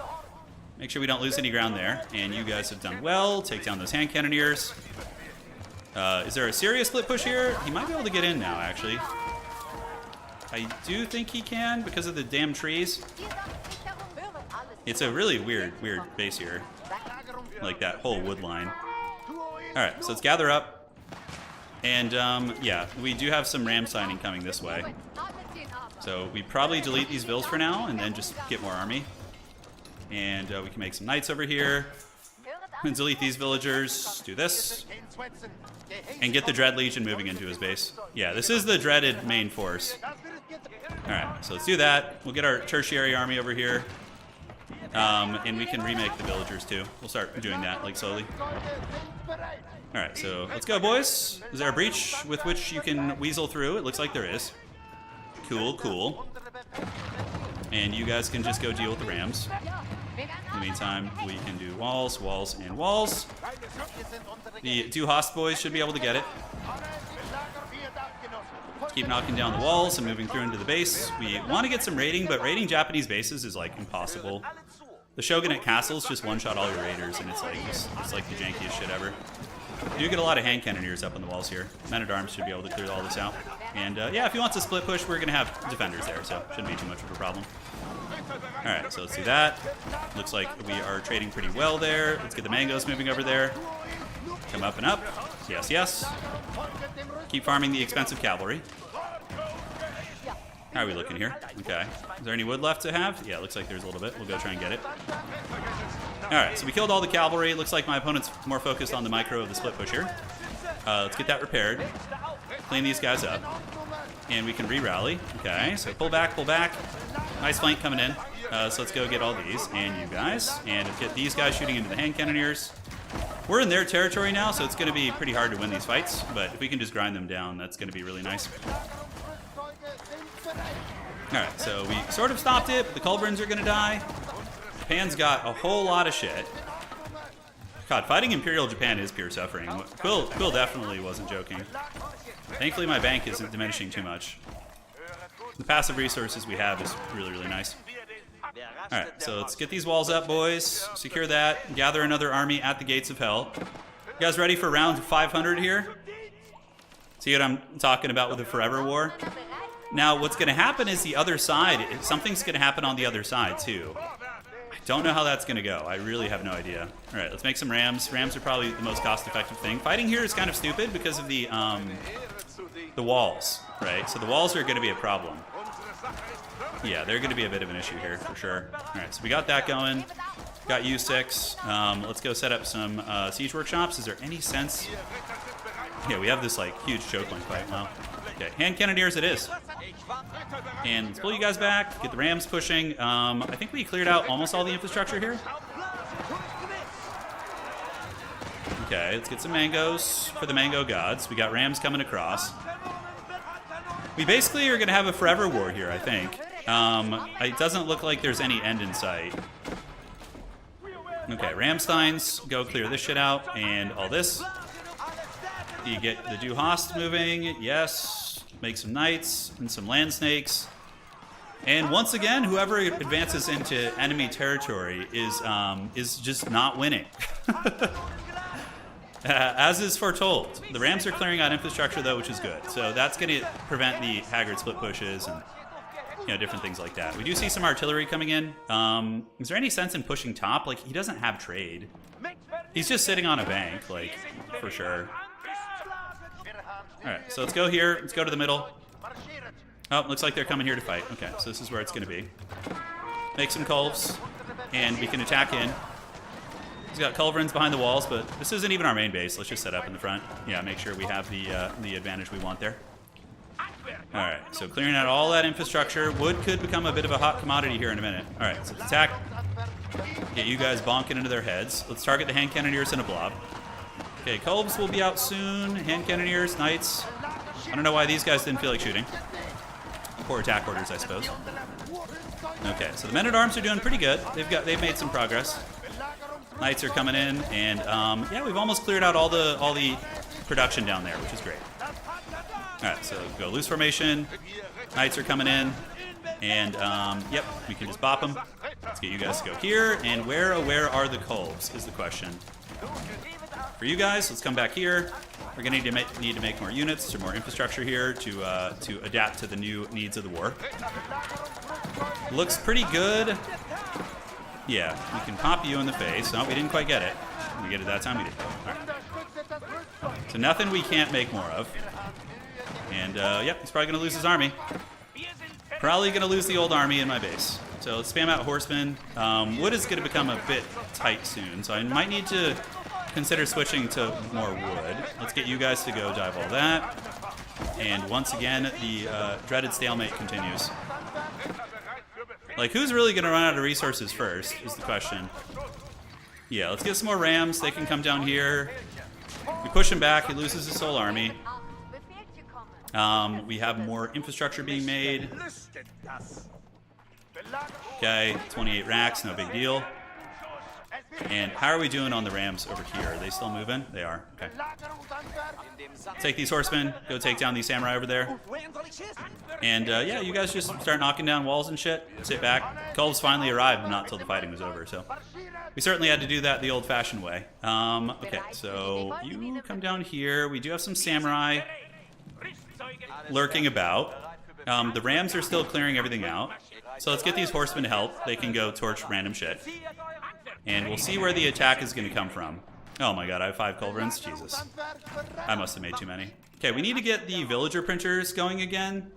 Make sure we don't lose any ground there. And you guys have done well. Take down those hand cannoneers. Is there a serious split push here? He might be able to get in now, actually. I do think he can because of the damn trees. It's a really weird base here. Like that whole wood line. Alright, so let's gather up. And yeah, we do have some ram signing coming this way. So we probably delete these vills for now and then just get more army. And we can make some knights over here. And delete these villagers. Do this. And get the Dread Legion moving into his base. Yeah, this is the dreaded main force. Alright, so let's do that. We'll get our tertiary army over here. And we can remake the villagers too. We'll start doing that, like, slowly. Alright, so let's go, boys. Is there a breach with which you can weasel through? It looks like there is. Cool, cool. And you guys can just go deal with the rams. In the meantime, we can do walls, walls, and walls. The two host boys should be able to get it. Keep knocking down the walls and moving through into the base. We want to get some raiding, but raiding Japanese bases is like impossible. The Shogunate castles just one-shot all your raiders, and it's like the jankiest shit ever. You do get a lot of hand cannoneers up on the walls here. Men-at-arms should be able to clear all this out. And yeah, if he wants a split push, we're going to have defenders there, so shouldn't be too much of a problem. Alright, so let's do that. Looks like we are trading pretty well there. Let's get the mangoes moving over there. Come up and up. Yes, yes. Keep farming the expensive cavalry. How are we looking here? Okay. Is there any wood left to have? Yeah, looks like there's a little bit. We'll go try and get it. Alright, so we killed all the cavalry. Looks like my opponent's more focused on the micro of the split push here. Let's get that repaired. Clean these guys up. And we can re-rally. Okay, so pull back, pull back. Nice flank coming in. So let's go get all these. And you guys. And get these guys shooting into the hand cannoneers. We're in their territory now, so it's going to be pretty hard to win these fights. But if we can just grind them down, that's going to be really nice. Alright, so we sort of stopped it, but the culverins are going to die. Japan's got a whole lot of shit. God, fighting Imperial Japan is pure suffering. Quill definitely wasn't joking. Thankfully, my bank isn't diminishing too much. The passive resources we have is really, really nice. Alright, so let's get these walls up, boys. Secure that. Gather another army at the gates of hell. You guys ready for round 500 here? See what I'm talking about with the Forever War? Now, what's going to happen is the other side, something's going to happen on the other side, too. I don't know how that's going to go. I really have no idea. Alright, let's make some rams. Rams are probably the most cost-effective thing. Fighting here is kind of stupid because of the walls, right? So the walls are going to be a problem. Yeah, they're going to be a bit of an issue here, for sure. Alright, so we got that going. Got U6. Let's go set up some siege workshops. Is there any sense? Yeah, we have this, like, huge choke point fight. Wow. Okay, hand cannoneers it is. And let's pull you guys back, get the rams pushing. I think we cleared out almost all the infrastructure here. Okay, let's get some mangoes for the mango gods. We got rams coming across. We basically are going to have a forever war here, I think. It doesn't look like there's any end in sight. Okay, Ramsteins, go clear this shit out, and all this. You get the Du Hast moving, yes. Make some knights and some land snakes. And once again, whoever advances into enemy territory is just not winning. As is foretold. The Rams are clearing out infrastructure, though, which is good. So that's going to prevent the Haggard split pushes and, you know, different things like that. We do see some artillery coming in. Is there any sense in pushing top? Like, he doesn't have trade. He's just sitting on a bank, like, for sure. Alright, so let's go here. Let's go to the middle. Oh, looks like they're coming here to fight. Okay, so this is where it's going to be. Make some culves, and we can attack in. He's got culverins behind the walls, but this isn't even our main base. Let's just set up in the front. Yeah, make sure we have the advantage we want there. Alright, so clearing out all that infrastructure. Wood could become a bit of a hot commodity here in a minute. Alright, so let's attack. Get you guys bonking into their heads. Let's target the hand cannoneers in a blob. Okay, culves will be out soon. Hand cannoneers, knights. I don't know why these guys didn't feel like shooting. Poor attack orders, I suppose. Okay, so the men-at-arms are doing pretty good. They've made some progress. Knights are coming in, and yeah, we've almost cleared out all the production down there, which is great. All right, so go loose formation. Knights are coming in, and yep, we can just bop them. Let's get you guys to go here, and where are the culves is the question. For you guys, let's come back here. We're gonna need to make more units or more infrastructure here to adapt to the new needs of the war. Looks pretty good. Yeah, we can pop you in the face. No, we didn't quite get it. We get it that time. We did. All right. So nothing we can't make more of. And yep, he's probably gonna lose his army. Probably gonna lose the old army in my base. So let's spam out horsemen. Wood is gonna become a bit tight soon, so I might need to consider switching to more wood. Let's get you guys to go dive all that. And once again, the dreaded stalemate continues. Like, who's really going to run out of resources first is the question. Yeah, let's get some more rams. They can come down here. We push him back. He loses his whole army. We have more infrastructure being made. Okay, 28 racks, no big deal. And how are we doing on the rams over here? Are they still moving? They are. Okay. Take these horsemen. Go take down these samurai over there. And yeah, you guys just start knocking down walls and shit. Sit back. Culves finally arrived, not till the fighting was over. So we certainly had to do that the old-fashioned way. Okay, so you come down here. We do have some samurai lurking about. The rams are still clearing everything out. So let's get these horsemen to help. They can go torch random shit. And we'll see where the attack is going to come from. Oh my god, I have 5 culverins? Jesus. I must have made too many. Okay, we need to get the villager printers going again.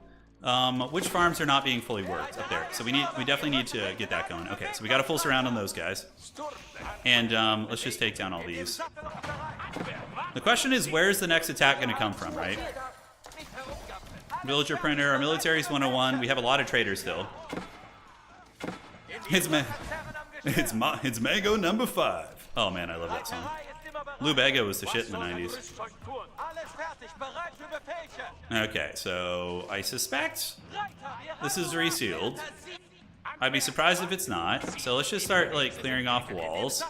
Which farms are not being fully worked up there? So we definitely need to get that going. Okay, so we got a full surround on those guys. And let's just take down all these. The question is, where's the next attack going to come from, right? Villager printer, our military's 101. We have a lot of traders still. It's Mango number 5. Oh man, I love that song. Lou Bega was the shit in the 90s. Okay, so I suspect this is resealed. I'd be surprised if it's not. So let's just start like clearing off walls.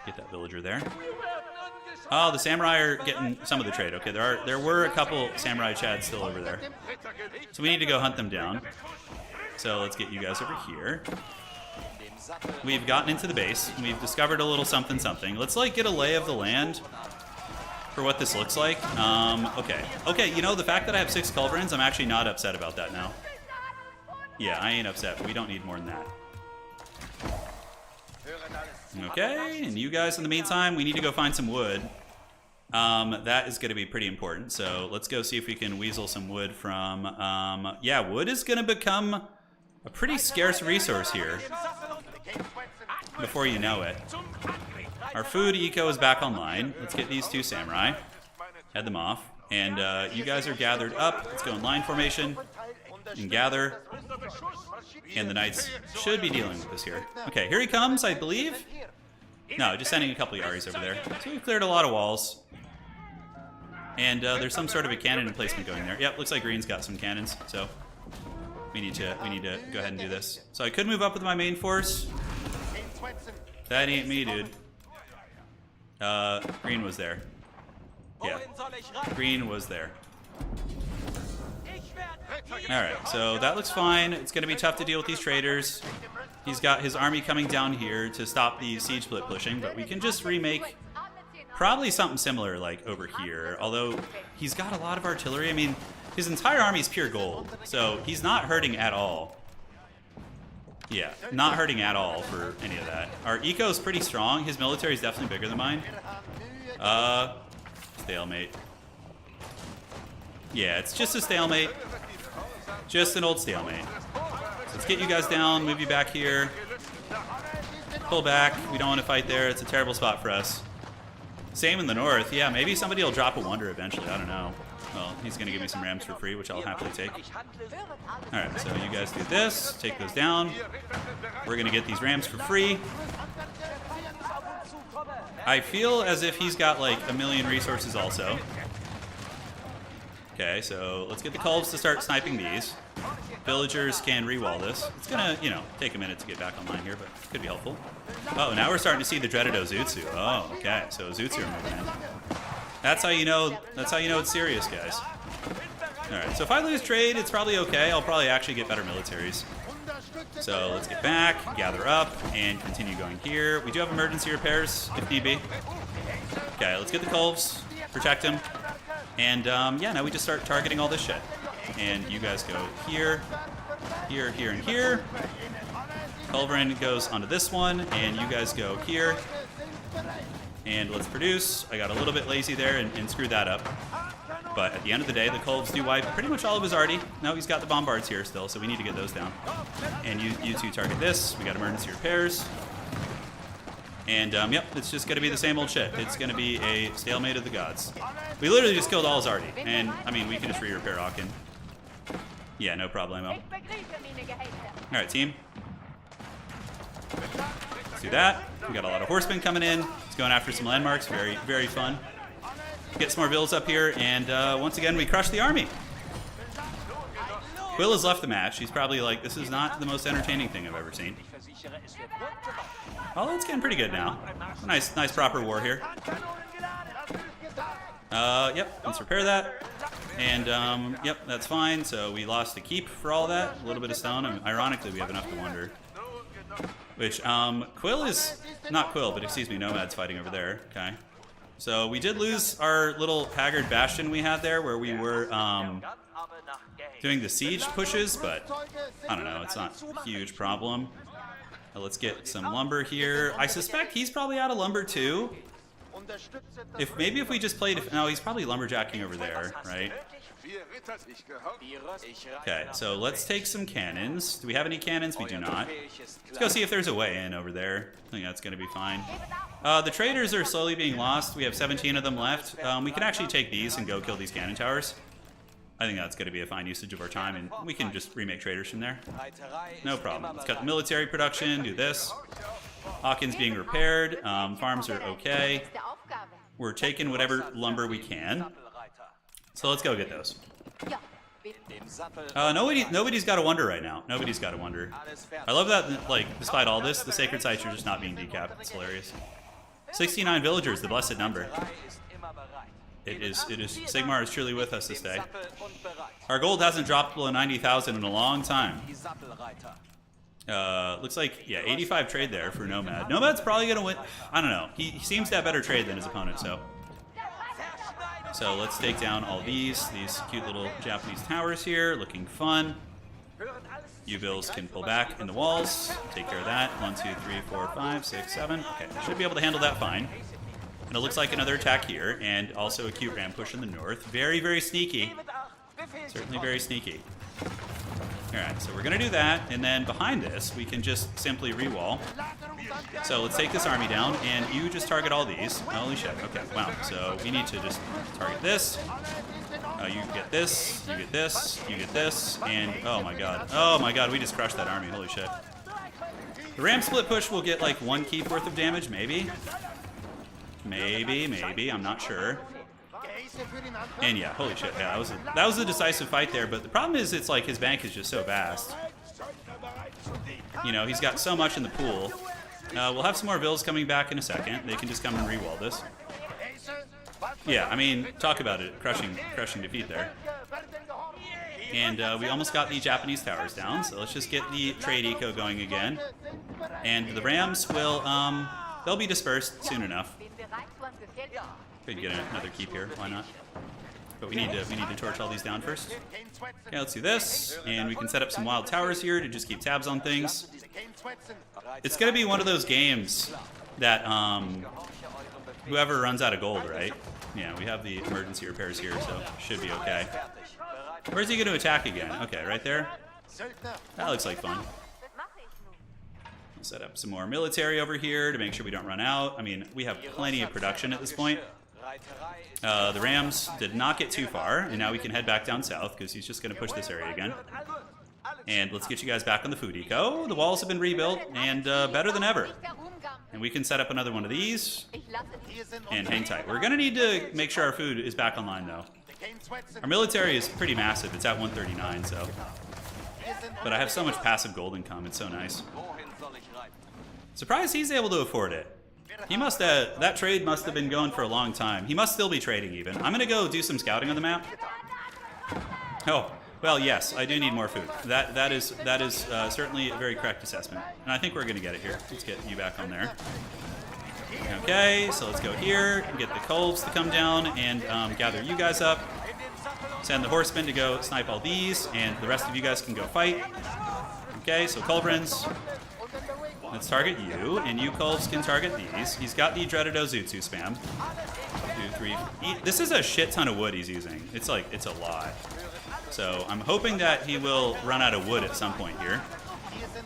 Get that villager there. Oh, the samurai are getting some of the trade. Okay, there were a couple samurai chads still over there. So we need to go hunt them down. so let's get you guys over here. We've gotten into the base. We've discovered a little something something. Let's like get a lay of the land for what this looks like. Okay. Okay, you know, the fact that I have 6 culverins, I'm actually not upset about that now. Yeah, I ain't upset, but we don't need more than that. Okay, and you guys in the meantime, we need to go find some wood. That is going to be pretty important, so let's go see if we can weasel some wood from... yeah, wood is going to become a pretty scarce resource here before you know it. Our food eco is back online. Let's get these 2 samurai. Head them off. And you guys are gathered up. Let's go in line formation and gather. And the knights should be dealing with this here. Okay, here he comes, I believe. No, just sending a couple Yaris over there. So we've cleared a lot of walls. And there's some sort of a cannon emplacement going there. Yep, looks like green's got some cannons. So we need to go ahead and do this. So I could move up with my main force. That ain't me, dude. Green was there. Yeah, green was there. Alright, so that looks fine. It's going to be tough to deal with these traders. He's got his army coming down here to stop the siege split pushing, but we can just remake probably something similar like over here. Although he's got a lot of artillery. I mean, his entire army is pure gold, so he's not hurting at all. Yeah, not hurting at all for any of that. Our eco is pretty strong. His military is definitely bigger than mine. Stalemate. Yeah, it's just a stalemate. Just an old stalemate. So let's get you guys down, move you back here. Pull back. We don't want to fight there. It's a terrible spot for us. Same in the north. Yeah, maybe somebody will drop a wonder eventually. I don't know. Well, he's going to give me some rams for free, which I'll happily take. Alright, so you guys do this. Take those down. We're going to get these rams for free. I feel as if he's got like a million resources also. Okay, so let's get the culves to start sniping these. Villagers can re-wall this. It's gonna, you know, take a minute to get back online here, but it could be helpful. Oh, now we're starting to see the dreaded Ozutsu. Oh, okay, so Ozutsu are moving in. That's how you know it's serious, guys. Alright, so if I lose trade, it's probably okay. I'll probably actually get better militaries. So let's get back, gather up, and continue going here. We do have emergency repairs, if need be. Okay, let's get the culves, protect him. And yeah, now we just start targeting all this shit. And you guys go here, here, here, and here. Culverin goes onto this one, and you guys go here. And let's produce. I got a little bit lazy there and screwed that up. But at the end of the day, the culves do wipe pretty much all of his arty. No, he's got the bombards here still, so we need to get those down. And you two target this. We got emergency repairs. And yep, it's just gonna be the same old shit. It's gonna be a stalemate of the gods. We literally just killed all his arty. And I mean, we can just re-repair Aachen. Yeah, no problemo. Alright, team. Let's do that. We got a lot of horsemen coming in. It's going after some landmarks. Very, very fun. Get some more villas up here, and once again, we crush the army. Quill has left the match. He's probably like, this is not the most entertaining thing I've ever seen. Oh, it's getting pretty good now. Nice proper war here. Yep, let's repair that. And, yep, that's fine. So we lost the keep for all that. A little bit of stone. I mean, ironically, we have enough to wonder. Which, Quill is... Not Quill, but excuse me, Nomad's fighting over there. Okay. So we did lose our little haggard bastion we had there where we were, doing the siege pushes, but I don't know. It's not a huge problem. Let's get some lumber here. I suspect he's probably out of lumber too. Maybe if we just played... No, he's probably lumberjacking over there, right? Okay, so let's take some cannons. Do we have any cannons? We do not. Let's go see if there's a way in over there. I think that's going to be fine. The traders are slowly being lost. We have 17 of them left. We can actually take these and go kill these cannon towers. I think that's going to be a fine usage of our time, and we can just remake traders from there. No problem. Let's cut the military production, do this. Aachen's being repaired. Farms are okay. We're taking whatever lumber we can. So let's go get those. Nobody's got a wonder right now. Nobody's got a wonder. I love that, like, despite all this, the sacred sites are just not being decapped. It's hilarious. 69 villagers, the blessed number. It is. Sigmar is truly with us this day. Our gold hasn't dropped below 90,000 in a long time. Looks like, yeah, 85 trade there for Nomad. Nomad's probably going to win. I don't know. He seems to have better trade than his opponent, so. So let's take down all these cute little Japanese towers here. Looking fun. U-bills can pull back in the walls. Take care of that. 1, 2, 3, 4, 5, 6, 7. Okay, should be able to handle that fine. And it looks like another attack here, and also a cute ram push in the north. Very, very sneaky. Certainly very sneaky. Alright, so we're going to do that, and then behind this, we can just simply re-wall. So let's take this army down, and you just target all these. Holy shit, okay, wow. So we need to just target this. You get this, you get this, you get this, and oh my god, we just crushed that army, holy shit. The ram split push will get like 1 keep worth of damage, maybe? Maybe, I'm not sure. And yeah, holy shit, yeah, that was a decisive fight there, but the problem is it's like his bank is just so vast. You know, he's got so much in the pool. We'll have some more vills coming back in a second. They can just come and re-wall this. Yeah, I mean, talk about it, crushing defeat there. And we almost got the Japanese towers down, so let's just get the trade eco going again. And the rams will, they'll be dispersed soon enough. Could get another keep here, why not? But we need to torch all these down first. Okay, let's do this, and we can set up some wild towers here to just keep tabs on things. It's gonna be one of those games that whoever runs out of gold, right? Yeah, we have the emergency repairs here, so should be okay. Where's he gonna attack again? Okay, right there. That looks like fun. We'll set up some more military over here to make sure we don't run out. I mean, we have plenty of production at this point. The Rams did not get too far, and now we can head back down south because he's just going to push this area again. And let's get you guys back on the food eco. The walls have been rebuilt, and better than ever. And we can set up another one of these and hang tight. We're going to need to make sure our food is back online, though. Our military is pretty massive. It's at 139, so. But I have so much passive gold income. It's so nice. Surprised he's able to afford it. He must have, that trade must have been going for a long time. He must still be trading even. I'm gonna go do some scouting on the map. Oh, well, yes, I do need more food. That is certainly a very correct assessment. And I think we're gonna get it here. Let's get you back on there. Okay, so let's go here and get the Colves to come down and gather you guys up. Send the horsemen to go snipe all these, and the rest of you guys can go fight. Okay, so Culverins. Let's target you, and you Colves can target these. He's got the dreaded Ozutsu spam. 2, 3. This is a shit ton of wood he's using. It's like, it's a lot. So I'm hoping that he will run out of wood at some point here.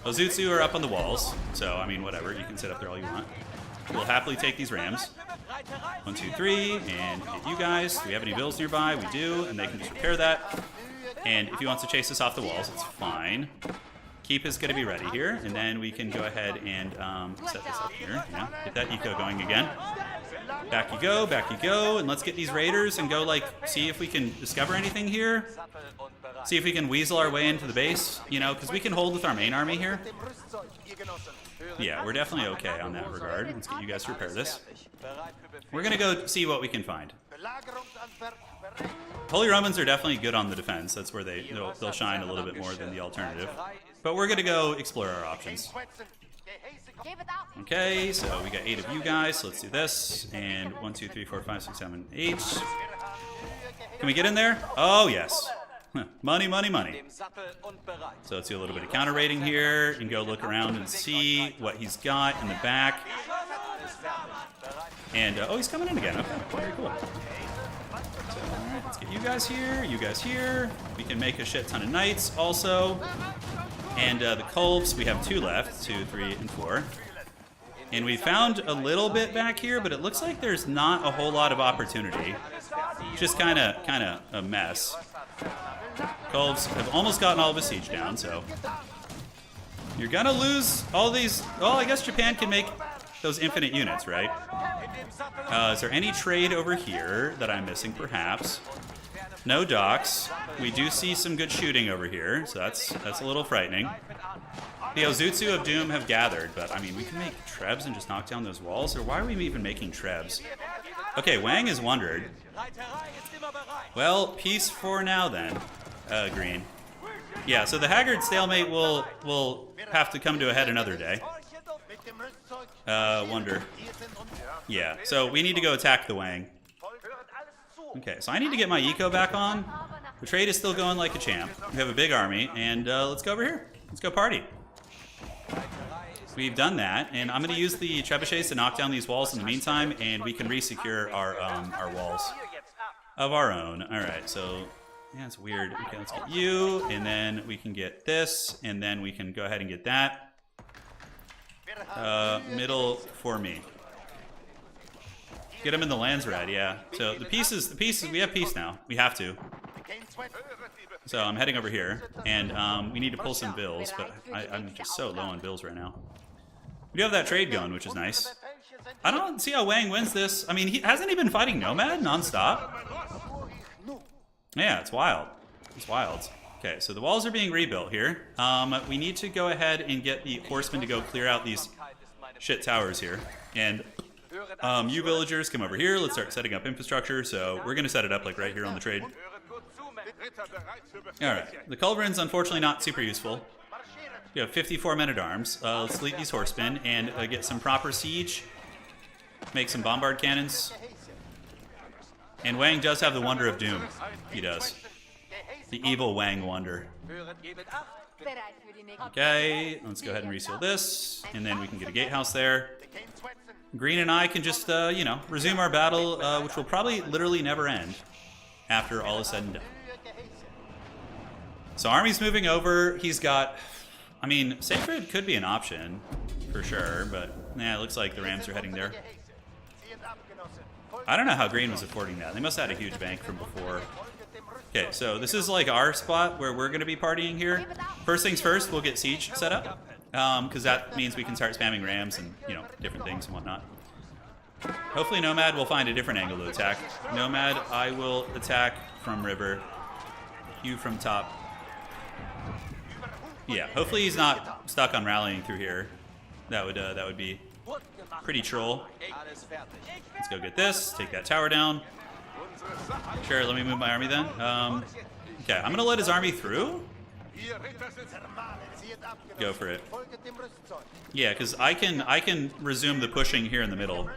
Ozutsu are up on the walls, so I mean, whatever. You can sit up there all you want. We'll happily take these rams. 1, 2, 3, and hit you guys. Do we have any bills nearby? We do, and they can just repair that. And if he wants to chase us off the walls, it's fine. Keep is going to be ready here, and then we can go ahead and set this up here. Yeah, get that eco going again. Back you go, and let's get these raiders and go, like, see if we can discover anything here. See if we can weasel our way into the base, you know, because we can hold with our main army here. Yeah, we're definitely okay on that regard. Let's get you guys to repair this. We're going to go see what we can find. Holy Romans are definitely good on the defense. That's where they'll shine a little bit more than the alternative. But we're going to go explore our options. Okay, so we got 8 of you guys, so let's do this. And 1, 2, 3, 4, 5, 6, 7, 8. Can we get in there? Oh, yes. Money, money, money. So let's do a little bit of counter raiding here and go look around and see what he's got in the back. And, oh, he's coming in again. Okay, very cool. So, alright, let's get you guys here. We can make a shit ton of knights also. And the Colves, we have 2 left, 2, 3, and 4. And we found a little bit back here, but it looks like there's not a whole lot of opportunity. Just kind of a mess. Colves have almost gotten all of his siege down, so you're gonna lose all these. Well, I guess Japan can make those infinite units, right? Is there any trade over here that I'm missing, perhaps? No docks. We do see some good shooting over here, so that's a little frightening. The Ozutsu of Doom have gathered, but I mean, we can make Trebs and just knock down those walls, or why are we even making Trebs? Okay, Wang has wondered. Well, peace for now then. Green. Yeah, so the Haggard stalemate will have to come to a head another day. Wonder. Yeah, so we need to go attack the Wang. Okay, so I need to get my eco back on. The trade is still going like a champ. We have a big army, and let's go over here. Let's go party. We've done that, and I'm going to use the trebuchets to knock down these walls in the meantime, and we can re-secure our walls of our own. All right, so yeah, it's weird. Okay, let's get you, and then we can get this, and then we can go ahead and get that. Middle for me. Get them in the lands red, yeah. So the pieces, we have peace now. We have to. So I'm heading over here, and we need to pull some bills, but I'm just so low on bills right now. We do have that trade going, which is nice. I don't see how Wang wins this. I mean, hasn't he been fighting Nomad nonstop? Yeah, it's wild. It's wild. Okay, so the walls are being rebuilt here. We need to go ahead and get the horsemen to go clear out these shit towers here. And you villagers come over here. Let's start setting up infrastructure. So we're going to set it up like right here on the trade. Alright, the Culverins unfortunately not super useful. We have 54 men-at-arms. Let's delete these horsemen and get some proper siege. Make some bombard cannons. And Wang does have the Wonder of Doom. He does. The evil Wang Wonder. Okay, let's go ahead and reseal this. And then we can get a gatehouse there. Green and I can just, you know, resume our battle, which will probably literally never end after all is said and done. So army's moving over. He's got, I mean, Sacred could be an option for sure, but yeah, it looks like the Rams are heading there. I don't know how Green was affording that. They must have had a huge bank from before. Okay, so this is like our spot where we're going to be partying here. First things first, we'll get siege set up, because that means we can start spamming Rams and, you know, different things and whatnot. Hopefully Nomad will find a different angle to attack. Nomad, I will attack from river. You from top. Yeah, hopefully he's not stuck on rallying through here. That would be pretty troll. Let's go get this. Take that tower down. Sure, let me move my army then. Okay, I'm gonna let his army through. Go for it. Yeah, because I can resume the pushing here in the middle.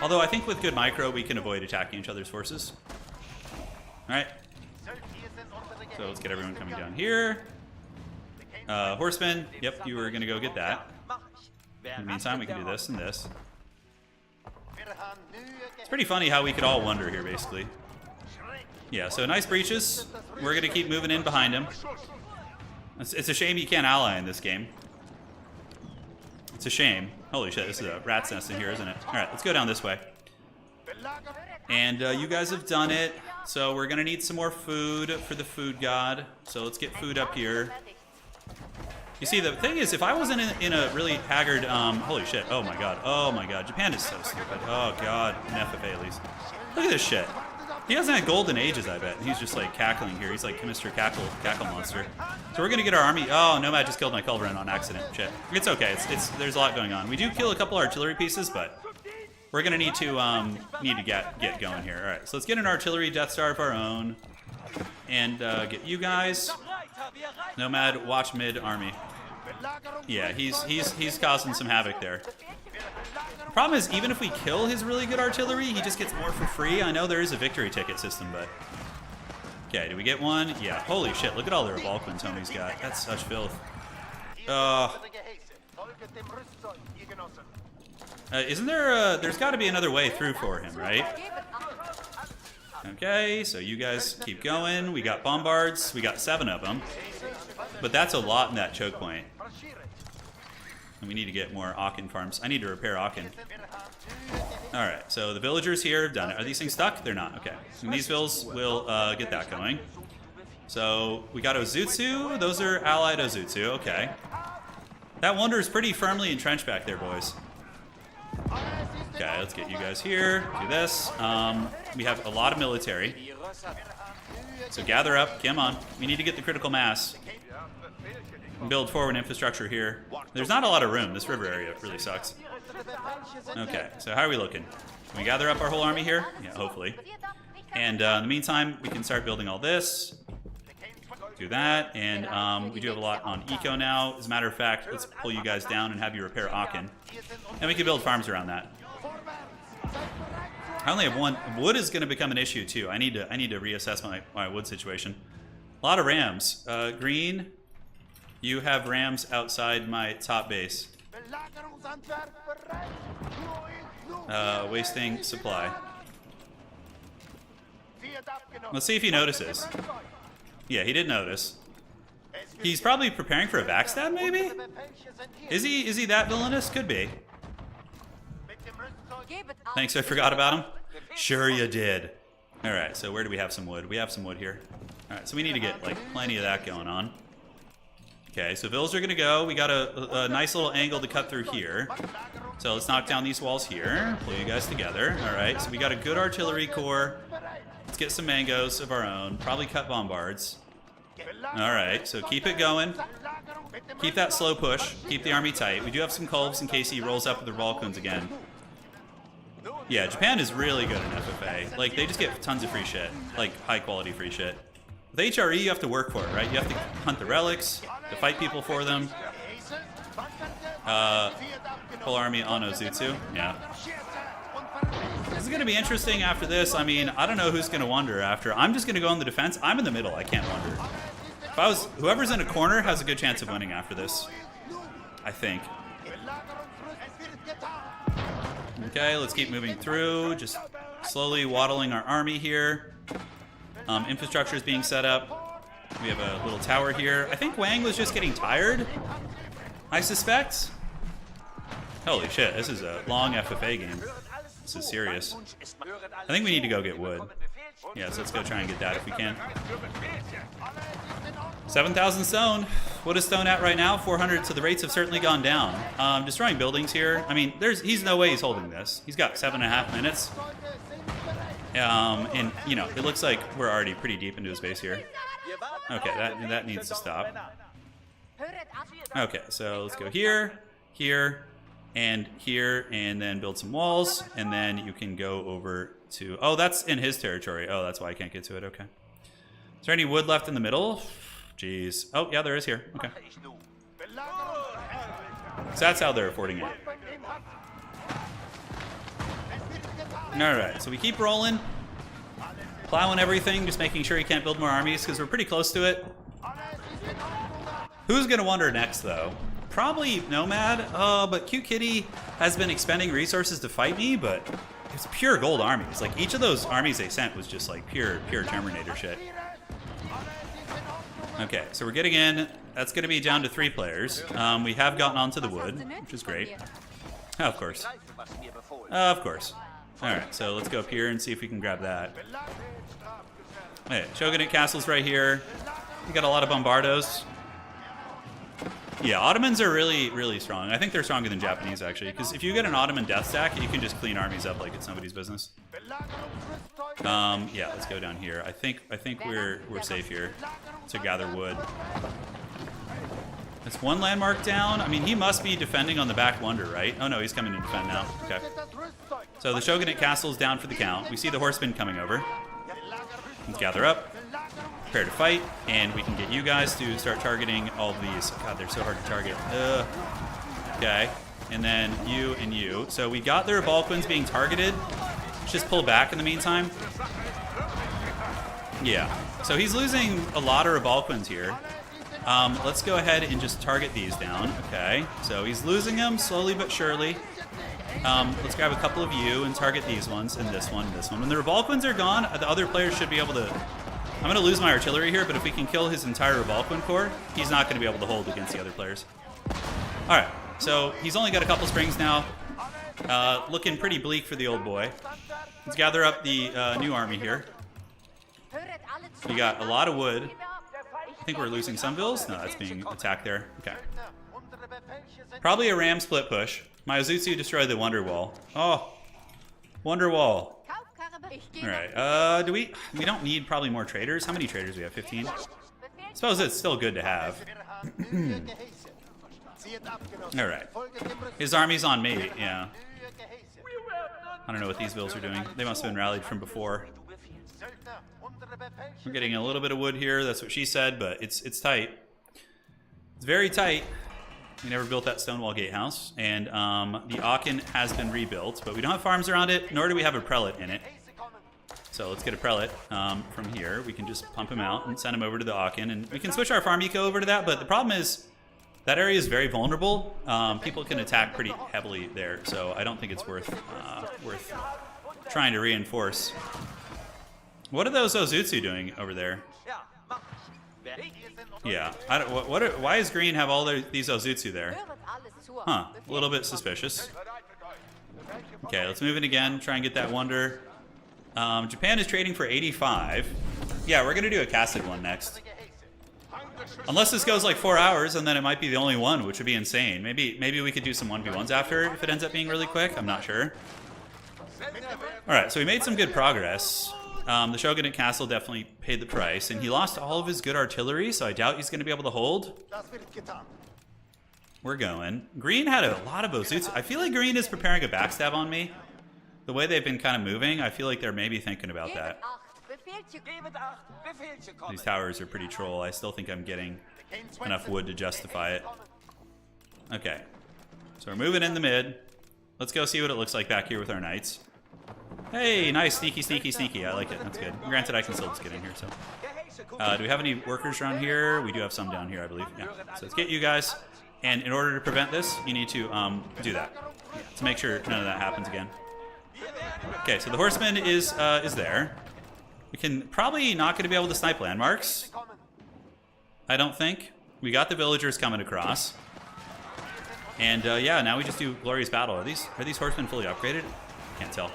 Although I think with good micro we can avoid attacking each other's forces. All right. So let's get everyone coming down here. Horsemen, yep, you were gonna go get that. In the meantime, we can do this and this. It's pretty funny how we could all wonder here, basically. Yeah, so nice breaches. We're gonna keep moving in behind him. It's a shame you can't ally in this game. It's a shame. Holy shit, this is a rat's nest in here, isn't it? All right, let's go down this way. And you guys have done it. So we're gonna need some more food for the food god. So let's get food up here. You see, the thing is, if I wasn't in a really haggard, holy shit, oh my god, Japan is so stupid. Oh god, an FFA at least. Look at this shit. He hasn't had golden ages, I bet. He's just like cackling here. He's like Mr. Cackle Monster. So we're gonna get our army. Oh, Nomad just killed my Culverin on accident. Shit. It's okay. There's a lot going on. We do kill a couple artillery pieces, but we're gonna need to get going here. All right, so let's get an artillery Death Star of our own, and get you guys. Nomad, watch mid army. Yeah, he's causing some havoc there. The problem is, even if we kill his really good artillery, he just gets more for free. I know there is a victory ticket system, but... Okay, do we get one? Yeah, holy shit, look at all the Revolquins homie's got. That's such filth. Isn't there there's got to be another way through for him, right? Okay, so you guys keep going. We got bombards. We got 7 of them. But that's a lot in that choke point. And we need to get more Aachen farms. I need to repair Aachen. Alright, so the villagers here have done it. Are these things stuck? They're not. Okay. And these vills will get that going. So we got Ozutsu. Those are allied Ozutsu. Okay. That Wonder is pretty firmly entrenched back there, boys. Okay, let's get you guys here. Do this. We have a lot of military. So gather up. Come on. We need to get the critical mass. And build forward infrastructure here. There's not a lot of room. This river area really sucks. Okay, so how are we looking? Can we gather up our whole army here? Yeah, hopefully. And in the meantime, we can start building all this. Do that, and we do have a lot on eco now. As a matter of fact, let's pull you guys down and have you repair Aachen. And we can build farms around that. I only have one. Wood is going to become an issue too. I need to reassess my wood situation. A lot of rams. Green, you have rams outside my top base. Wasting supply. Let's see if he notices. Yeah, he did notice. He's probably preparing for a backstab, maybe? Is he that villainous? Could be. Thanks, I forgot about him. Sure you did. Alright, so where do we have some wood? We have some wood here. Alright, so we need to get like plenty of that going on. Okay, so vills are gonna go. We got a nice little angle to cut through here. So let's knock down these walls here. Pull you guys together. Alright, so we got a good artillery core. Let's get some mangoes of our own. Probably cut bombards. Alright, so keep it going. Keep that slow push. Keep the army tight. We do have some culves in case he rolls up with the Vulcans again. Yeah, Japan is really good in FFA. Like, they just get tons of free shit. Like, high-quality free shit. With HRE, you have to work for it, right? You have to hunt the relics, to fight people for them. Full army on Ozutsu. Yeah. This is going to be interesting after this. I mean, I don't know who's going to wander after. I'm just going to go in the defense. I'm in the middle. I can't wander. If I was... Whoever's in a corner has a good chance of winning after this. I think. Okay, let's keep moving through. Just slowly waddling our army here. Infrastructure is being set up. We have a little tower here. I think Wang was just getting tired. I suspect. Holy shit, this is a long FFA game. This is serious. I think we need to go get wood. Yeah, so let's go try and get that if we can. 7,000 stone. What is stone at right now? 400, so the rates have certainly gone down. Destroying buildings here. I mean, he's no way he's holding this. He's got 7.5 minutes. And, you know, it looks like we're already pretty deep into his base here. Okay, that needs to stop. Okay, so let's go here, here, and here, and then build some walls, and then you can go over to... Oh, that's in his territory. Oh, that's why I can't get to it. Okay. Is there any wood left in the middle? Jeez. Oh, yeah, there is here. Okay. So that's how they're affording it. Alright, so we keep rolling. Plowing everything, just making sure he can't build more armies, because we're pretty close to it. Who's going to wander next, though? Probably Nomad, but Cute Kitty has been expending resources to fight me, but it's pure gold armies. Like, each of those armies they sent was just, like, pure Terminator shit. Okay, so we're getting in. That's going to be down to 3 players. We have gotten onto the wood, which is great. Oh, of course. Of course. Alright, so let's go up here and see if we can grab that. Hey, Shogunate Castle's right here. We got a lot of Bombardos. Yeah, Ottomans are really, really strong. I think they're stronger than Japanese, actually. Because if you get an Ottoman death stack, you can just clean armies up like it's nobody's business. Yeah, let's go down here. I think we're safe here to gather wood. That's one landmark down. I mean, he must be defending on the back wonder, right? Oh no, he's coming to defend now. Okay. So the Shogunate Castle is down for the count. We see the horsemen coming over. Let's gather up, prepare to fight, and we can get you guys to start targeting all of these. God, they're so hard to target. Okay, and then you and you. So we got their Vulcans being targeted. Let's just pull back in the meantime. Yeah, so he's losing a lot of Vulcans here. Let's go ahead and just target these down. Okay, so he's losing them slowly but surely. Let's grab a couple of you and target these ones, and this one, and this one. When the Revolquins are gone, the other players should be able to... I'm going to lose my artillery here, but if we can kill his entire Revolquin corps, he's not going to be able to hold against the other players. Alright, so he's only got a couple springs now. Looking pretty bleak for the old boy. Let's gather up the new army here. We got a lot of wood. I think we're losing some vills. No, that's being attacked there. Okay. Probably a ram split push. My Ozutsu destroyed the Wonder Wall. Oh, Wonder Wall. All right. We don't need probably more traders. How many traders do we have? 15. I suppose it's still good to have. All right. His army's on me. Yeah. I don't know what these vills are doing. They must have been rallied from before. We're getting a little bit of wood here. That's what she said, but it's tight. It's very tight. We never built that stone wall gatehouse, and the Aachen has been rebuilt, but we don't have farms around it, nor do we have a prelate in it. So let's get a prelate from here. We can just pump him out and send him over to the Aachen, and we can switch our farm eco over to that, but the problem is that area is very vulnerable. People can attack pretty heavily there, so I don't think it's worth trying to reinforce. What are those Ozutsu doing over there? Yeah, why does Green have all these Ozutsu there? Huh, a little bit suspicious. Okay, let's move in again, try and get that wonder. Japan is trading for 85. Yeah, we're gonna do a casted one next. Unless this goes like 4 hours, and then it might be the only one, which would be insane. Maybe we could do some 1v1s after if it ends up being really quick. I'm not sure. Alright, so we made some good progress. The Shogunate Castle definitely paid the price, and he lost all of his good artillery, so I doubt he's going to be able to hold. We're going. Green had a lot of Ozutsu. I feel like Green is preparing a backstab on me. The way they've been kind of moving, I feel like they're maybe thinking about that. These towers are pretty troll. I still think I'm getting enough wood to justify it. Okay. So we're moving in the mid. Let's go see what it looks like back here with our knights. Hey, nice, sneaky, sneaky, sneaky. I like it. That's good. Granted, I can still just get in here, so. Do we have any workers around here? We do have some down here, I believe. Yeah. So let's get you guys. And in order to prevent this, you need to do that to make sure none of that happens again. Okay, so the horseman is there. We can probably not going to be able to snipe landmarks. I don't think. We got the villagers coming across. And yeah, now we just do glorious battle. Are these horsemen fully upgraded? Can't tell.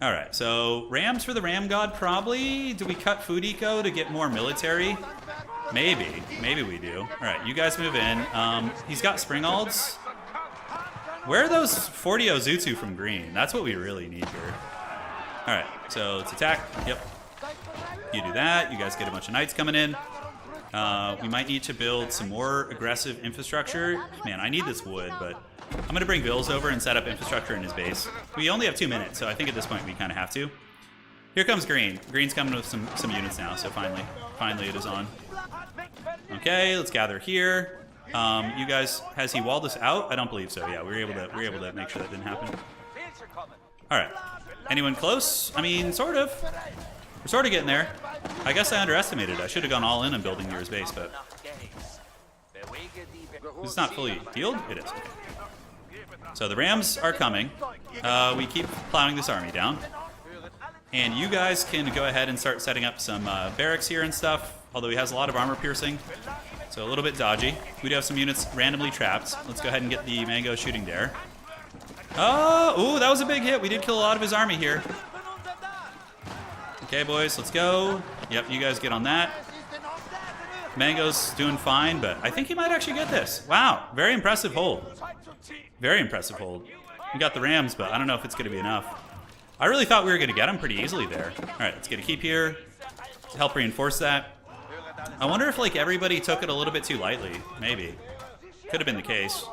All right, so rams for the ram god probably. Do we cut food eco to get more military? Maybe we do. All right, you guys move in. He's got springalds. Where are those 40 Ozutsu from Green? That's what we really need here. All right, so let's attack. Yep. You do that. You guys get a bunch of knights coming in. We might need to build some more aggressive infrastructure. Man, I need this wood, but I'm going to bring Bills over and set up infrastructure in his base. We only have 2 minutes, so I think at this point we kind of have to. Here comes Green. Green's coming with some units now, so finally it is on. Okay, let's gather here. You guys, has he walled us out? I don't believe so. Yeah, we were able to make sure that didn't happen. All right. Anyone close? I mean, sort of. We're sort of getting there. I guess I underestimated. I should have gone all in on building near his base, but it's not fully healed. It is. Okay. So the Rams are coming. We keep plowing this army down. And you guys can go ahead and start setting up some barracks here and stuff, although he has a lot of armor piercing, so a little bit dodgy. We do have some units randomly trapped. Let's go ahead and get the mango shooting there. Oh, ooh, that was a big hit. We did kill a lot of his army here. Okay, boys, let's go. Yep, you guys get on that. Mango's doing fine, but I think he might actually get this. Wow, very impressive hold. Very impressive hold. We got the Rams, but I don't know if it's going to be enough. I really thought we were going to get him pretty easily there. All right, let's get a keep here to help reinforce that. I wonder if like everybody took it a little bit too lightly. Maybe. Could have been the case.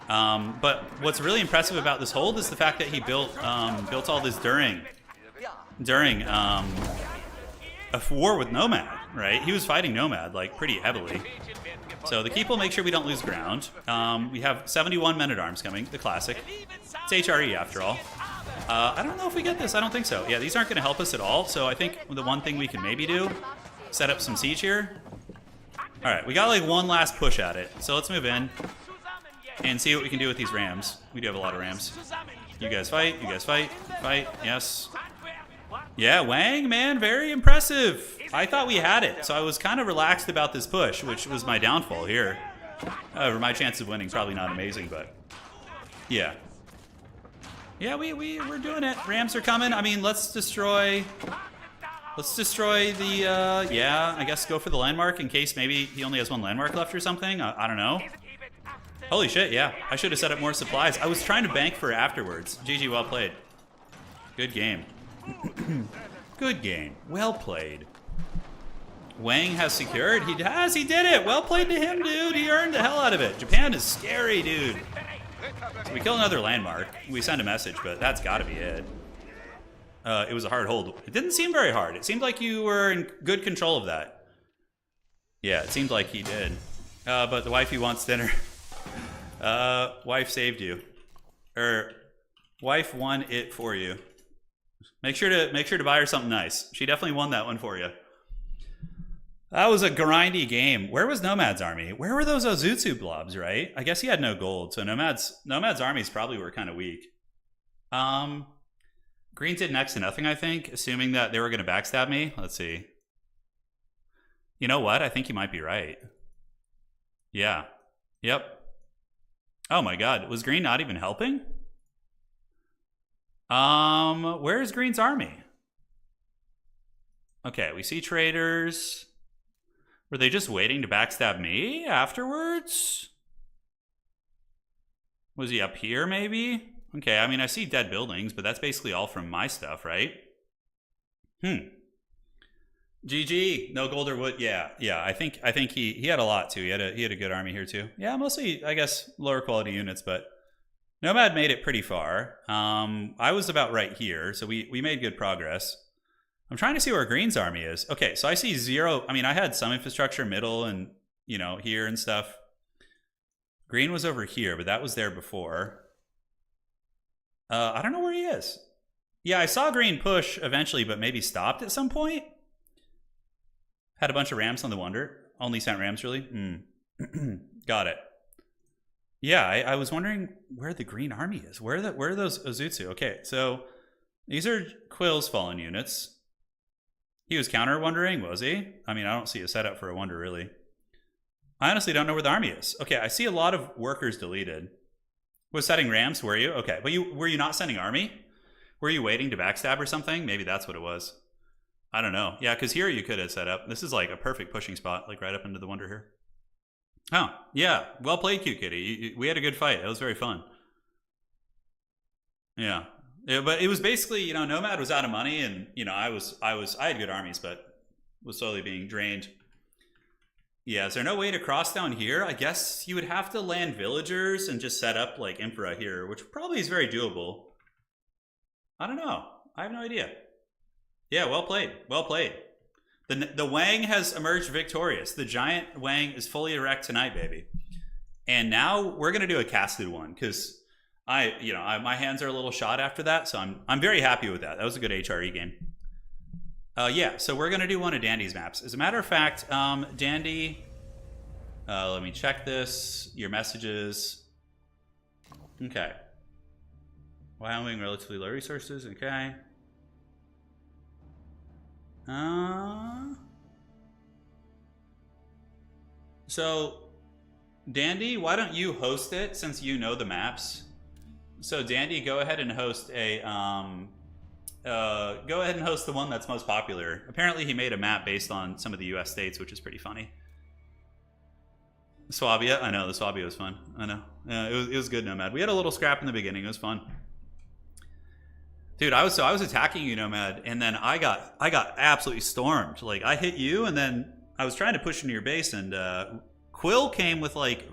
But what's really impressive about this hold is the fact that he built all this during a war with Nomad, right? He was fighting Nomad like pretty heavily. So the keep will make sure we don't lose ground. We have 71 men-at-arms coming, the classic. It's HRE after all. I don't know if we get this. I don't think so. Yeah, these aren't going to help us at all. So I think the one thing we can maybe do, set up some siege here. All right, we got like one last push at it. So let's move in and see what we can do with these Rams. We do have a lot of Rams. You guys fight. You guys fight. Fight. Yes. Yeah, Wang, man, very impressive. I thought we had it, so I was kind of relaxed about this push, which was my downfall here. However, my chance of winning probably not amazing, but yeah. Yeah, we're doing it. Rams are coming. I mean, let's destroy the, yeah, I guess go for the landmark in case maybe he only has one landmark left or something. I don't know. Holy shit, yeah. I should have set up more supplies. I was trying to bank for afterwards. GG, well played. Good game. Good game. Well played. Wang has secured. He has. He did it. Well played to him, dude. He earned the hell out of it. Japan is scary, dude. So we kill another landmark. We send a message, but that's got to be it. it was a hard hold. It didn't seem very hard. It seemed like you were in good control of that. Yeah, it seemed like he did. But the wifey wants dinner. Wife saved you. Or wife won it for you. Make sure to buy her something nice. She definitely won that one for you. That was a grindy game. Where was Nomad's army? Where were those Ozutsu blobs, right? I guess he had no gold, so Nomad's armies probably were kind of weak. Green did next to nothing, I think, assuming that they were going to backstab me. Let's see. You know what? I think you might be right. Yeah. Yep. Oh my god. Was Green not even helping? Where's Green's army? Okay, we see traders. Were they just waiting to backstab me afterwards? Was he up here, maybe? Okay, I mean, I see dead buildings, but that's basically all from my stuff, right? GG, no gold or wood. Yeah. I think he had a lot too. He had a good army here too. Yeah, mostly I guess lower quality units, but Nomad made it pretty far. I was about right here, so we made good progress. I'm trying to see where Green's army is. Okay, so I see 0. I mean, I had some infrastructure middle and here and stuff. Green was over here, but that was there before. I don't know where he is. Yeah, I saw Green push eventually, but maybe stopped at some point. Had a bunch of rams on the Wonder. Only sent rams, really? Got it. Yeah, I was wondering where the Green army is. Where are those Ozutsu? Okay, so these are Quill's fallen units. He was counter-wondering, was he? I mean, I don't see a setup for a Wonder, really. I honestly don't know where the army is. Okay, I see a lot of workers deleted. Was setting rams, were you? Okay, but were you not sending army? Were you waiting to backstab or something? Maybe that's what it was. I don't know. Yeah, because here you could have set up. This is like a perfect pushing spot, like right up into the Wonder here. Oh, yeah. Well played, Cute Kitty. We had a good fight. It was very fun. Yeah. But it was basically, Nomad was out of money, and I had good armies, but was slowly being drained. Yeah, is there no way to cross down here? I guess you would have to land villagers and just set up like Infra here, which probably is very doable. I don't know. I have no idea. Yeah, well played. Well played. The Wang has emerged victorious. The giant Wang is fully erect tonight, baby. And now we're gonna do a casted one because my hands are a little shot after that, so I'm very happy with that. That was a good HRE game. Yeah, so we're gonna do one of Dandy's maps. As a matter of fact, Dandy, let me check this. Your messages. Okay. Wyoming, relatively low resources. Okay. So, Dandy, why don't you host it since you know the maps? So, Dandy, go ahead and host the one that's most popular. Apparently, he made a map based on some of the U.S. states, which is pretty funny. Swabia, I know the Swabia was fun. I know, it was good, Nomad. We had a little scrap in the beginning. It was fun. Dude, I was attacking you, Nomad, and then I got absolutely stormed. Like, I hit you, and then I was trying to push into your base, and Quill came with like,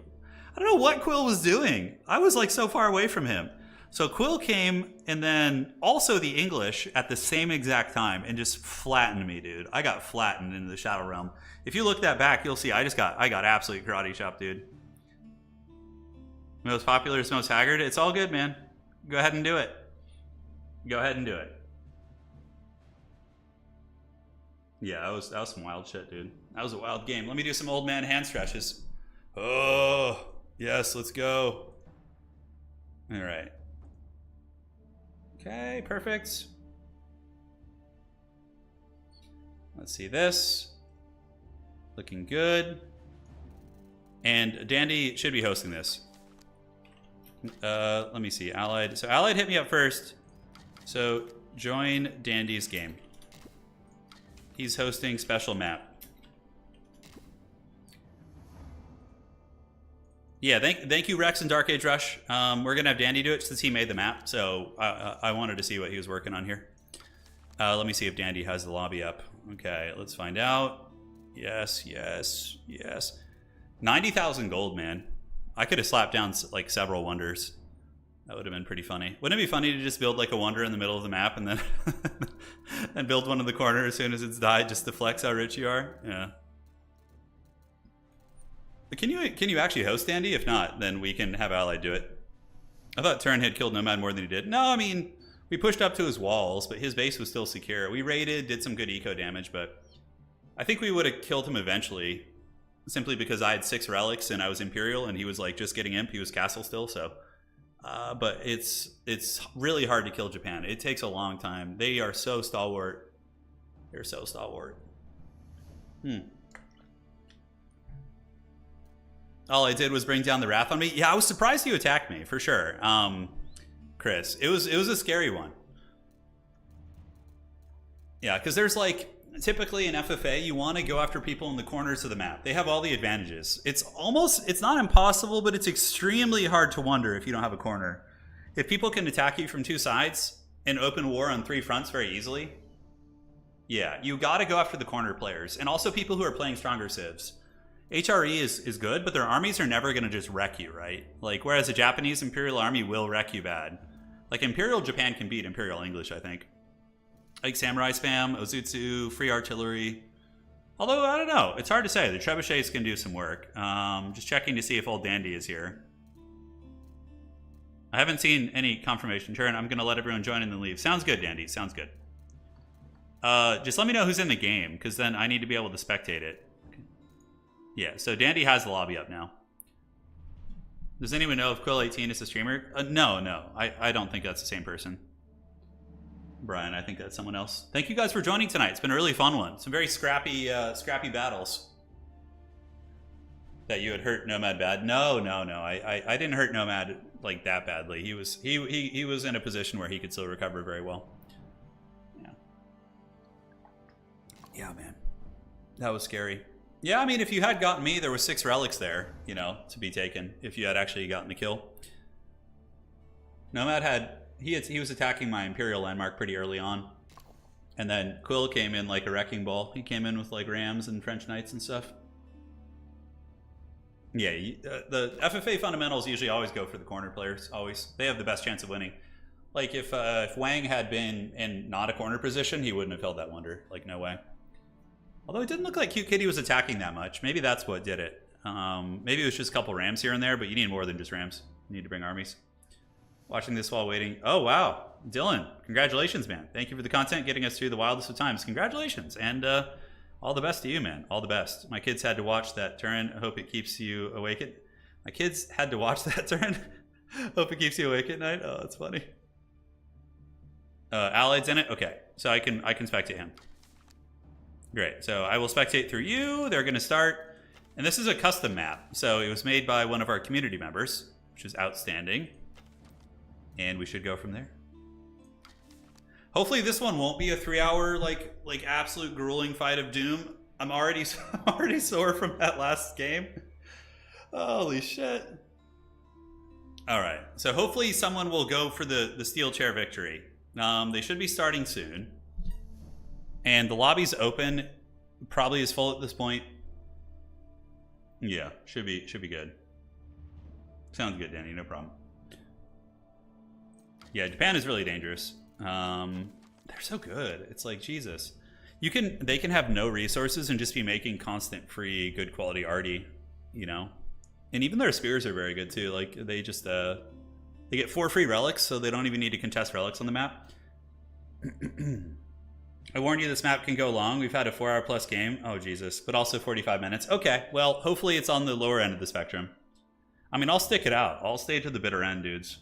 I don't know what Quill was doing. I was like so far away from him. So Quill came, and then also the English at the same exact time, and just flattened me, dude. I got flattened into the Shadow Realm. If you look that back, you'll see I got absolutely karate chopped, dude. Most popular is most haggard. It's all good, man. Go ahead and do it. Go ahead and do it. Yeah, that was some wild shit, dude. That was a wild game. Let me do some old man hand stretches. Oh, yes, let's go. All right. Okay, perfect. Let's see this. Looking good. And Dandy should be hosting this. Let me see. Allied. So Allied hit me up first. So join Dandy's game. He's hosting special map. Yeah, thank you, Rex and Dark Age Rush. We're gonna have Dandy do it since he made the map. So I wanted to see what he was working on here. Let me see if Dandy has the lobby up. Okay, let's find out. Yes. 90,000 gold, man. I could have slapped down like several wonders. That would have been pretty funny. Wouldn't it be funny to just build like a wonder in the middle of the map and then and build one in the corner as soon as it's died just to flex how rich you are? Yeah. But can you actually host Andy? If not, then we can have Allied do it. I thought Turin had killed Nomad more than he did. No, I mean, we pushed up to his walls, but his base was still secure. We raided, did some good eco damage, but I think we would have killed him eventually, simply because I had 6 relics and I was Imperial and he was like just getting imp. He was castle still, so. But it's really hard to kill Japan. It takes a long time. They are so stalwart. They're so stalwart. All I did was bring down the wrath on me. Yeah, I was surprised you attacked me, for sure. Chris, it was a scary one. Yeah, because there's like, typically in FFA, you want to go after people in the corners of the map. They have all the advantages. It's not impossible, but it's extremely hard to wonder if you don't have a corner. If people can attack you from 2 sides and open war on 3 fronts very easily, yeah, you got to go after the corner players. And also people who are playing stronger civs. HRE is good, but their armies are never going to just wreck you, right? Like, whereas a Japanese Imperial army will wreck you bad. Like, Imperial Japan can beat Imperial English, I think. Like Samurai Spam, Ozutsu, Free Artillery. Although, I don't know. It's hard to say. The Trebuchets can do some work. Just checking to see if Old Dandy is here. I haven't seen any confirmation. Turin, I'm going to let everyone join and then leave. Sounds good, Dandy. Sounds good. Just let me know who's in the game, because then I need to be able to spectate it. Yeah, so Dandy has the lobby up now. Does anyone know if Quill18 is a streamer? No. I don't think that's the same person. Brian, I think that's someone else. Thank you guys for joining tonight. It's been a really fun one. Some very scrappy battles. That you had hurt Nomad bad. No. I didn't hurt Nomad like that badly. He was in a position where he could still recover very well. Yeah. Yeah, man. That was scary. Yeah, I mean, if you had gotten me, there were 6 relics there, you know, to be taken. If you had actually gotten the kill. Nomad had... He was attacking my Imperial landmark pretty early on. And then Quill came in like a wrecking ball. He came in with like rams and French knights and stuff. Yeah, the FFA fundamentals usually always go for the corner players. Always. They have the best chance of winning. Like if Wang had been in not a corner position, he wouldn't have held that wonder. Like, no way. Although it didn't look like Cute Kitty was attacking that much. Maybe that's what did it. Maybe it was just a couple rams here and there, but you need more than just rams. You need to bring armies. Watching this while waiting. Oh, wow. Dylan, congratulations, man. Thank you for the content, getting us through the wildest of times. Congratulations. And all the best to you, man. All the best. My kids had to watch that, Turin. I hope it keeps you awake at... My kids had to watch that, Turin. Hope it keeps you awake at night. Oh, that's funny. Allied's in it? Okay. So I can spectate him. Great. So I will spectate through you. They're going to start. And this is a custom map. So it was made by one of our community members, which is outstanding. And we should go from there. Hopefully this one won't be a 3-hour like absolute grueling fight of doom. I'm already sore from that last game. Holy shit. All right. So hopefully someone will go for the steel chair victory. They should be starting soon. And the lobby's open. Probably is full at this point. Yeah, should be good. Sounds good, Danny. No problem. Yeah, Japan is really dangerous. They're so good. It's like, Jesus. They can have no resources and just be making constant free, good quality arty, you know? And even their spears are very good too. Like, they just, they get 4 free relics, so they don't even need to contest relics on the map. I warned you this map can go long. We've had a 4-hour plus game. Oh, Jesus. But also 45 minutes. Okay, well, hopefully it's on the lower end of the spectrum. I mean, I'll stick it out. I'll stay to the bitter end, dudes.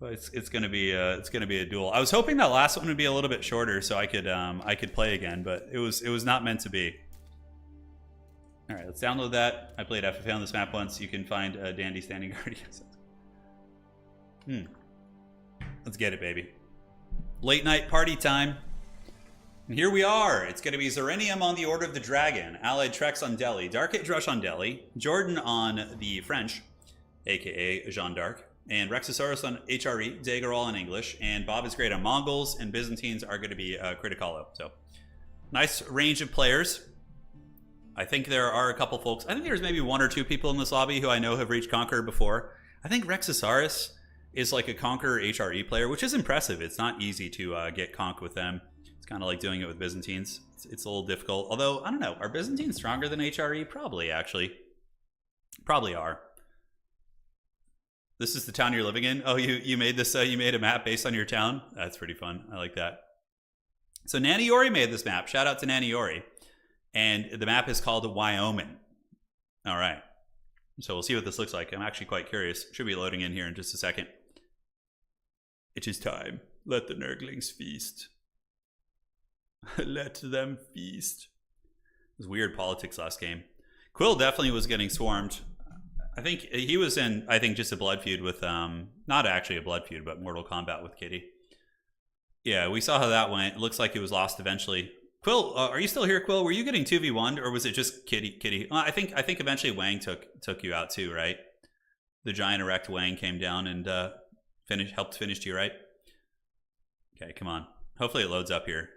But it's gonna be a duel. I was hoping that last one would be a little bit shorter so I could play again, but it was not meant to be. All right, let's download that. I played FFA on this map once. You can find Dandy Standing Guardians. Let's get it, baby. Late night party time. And here we are. It's going to be Zerenium on the Order of the Dragon, Allied Trex on Delhi, Dark Age Rush on Delhi, Jordan on the French, aka Jeanne d'Arc, and Rexosaurus on HRE, Dagarol on English, and Bob is great on Mongols, and Byzantines are going to be Criticalo. So, nice range of players. I think there are a couple folks. I think there's maybe 1 or 2 people in this lobby who I know have reached Conqueror before. I think Rexosaurus is like a Conqueror HRE player, which is impressive. It's not easy to get conk with them. It's kind of like doing it with Byzantines. It's a little difficult. Although, I don't know, are Byzantines stronger than HRE? Probably, actually. Probably are. This is the town you're living in? Oh, you made this, you made a map based on your town? That's pretty fun. I like that. So Nanny Ori made this map. Shout out to Nanny Ori. And the map is called Wyoming. All right. So we'll see what this looks like. I'm actually quite curious. Should be loading in here in just a second. It is time. Let the Nurglings feast. Let them feast. It was weird politics last game. Quill definitely was getting swarmed. I think he was in, just a blood feud with, not actually a blood feud, but Mortal Kombat with Kitty. Yeah, we saw how that went. It looks like it was lost eventually. Quill, are you still here, Quill? Were you getting 2v1'd, or was it just Kitty? Well, I think eventually Wang took you out too, right? The giant erect Wang came down and helped finish you, right? Okay, come on. Hopefully it loads up here.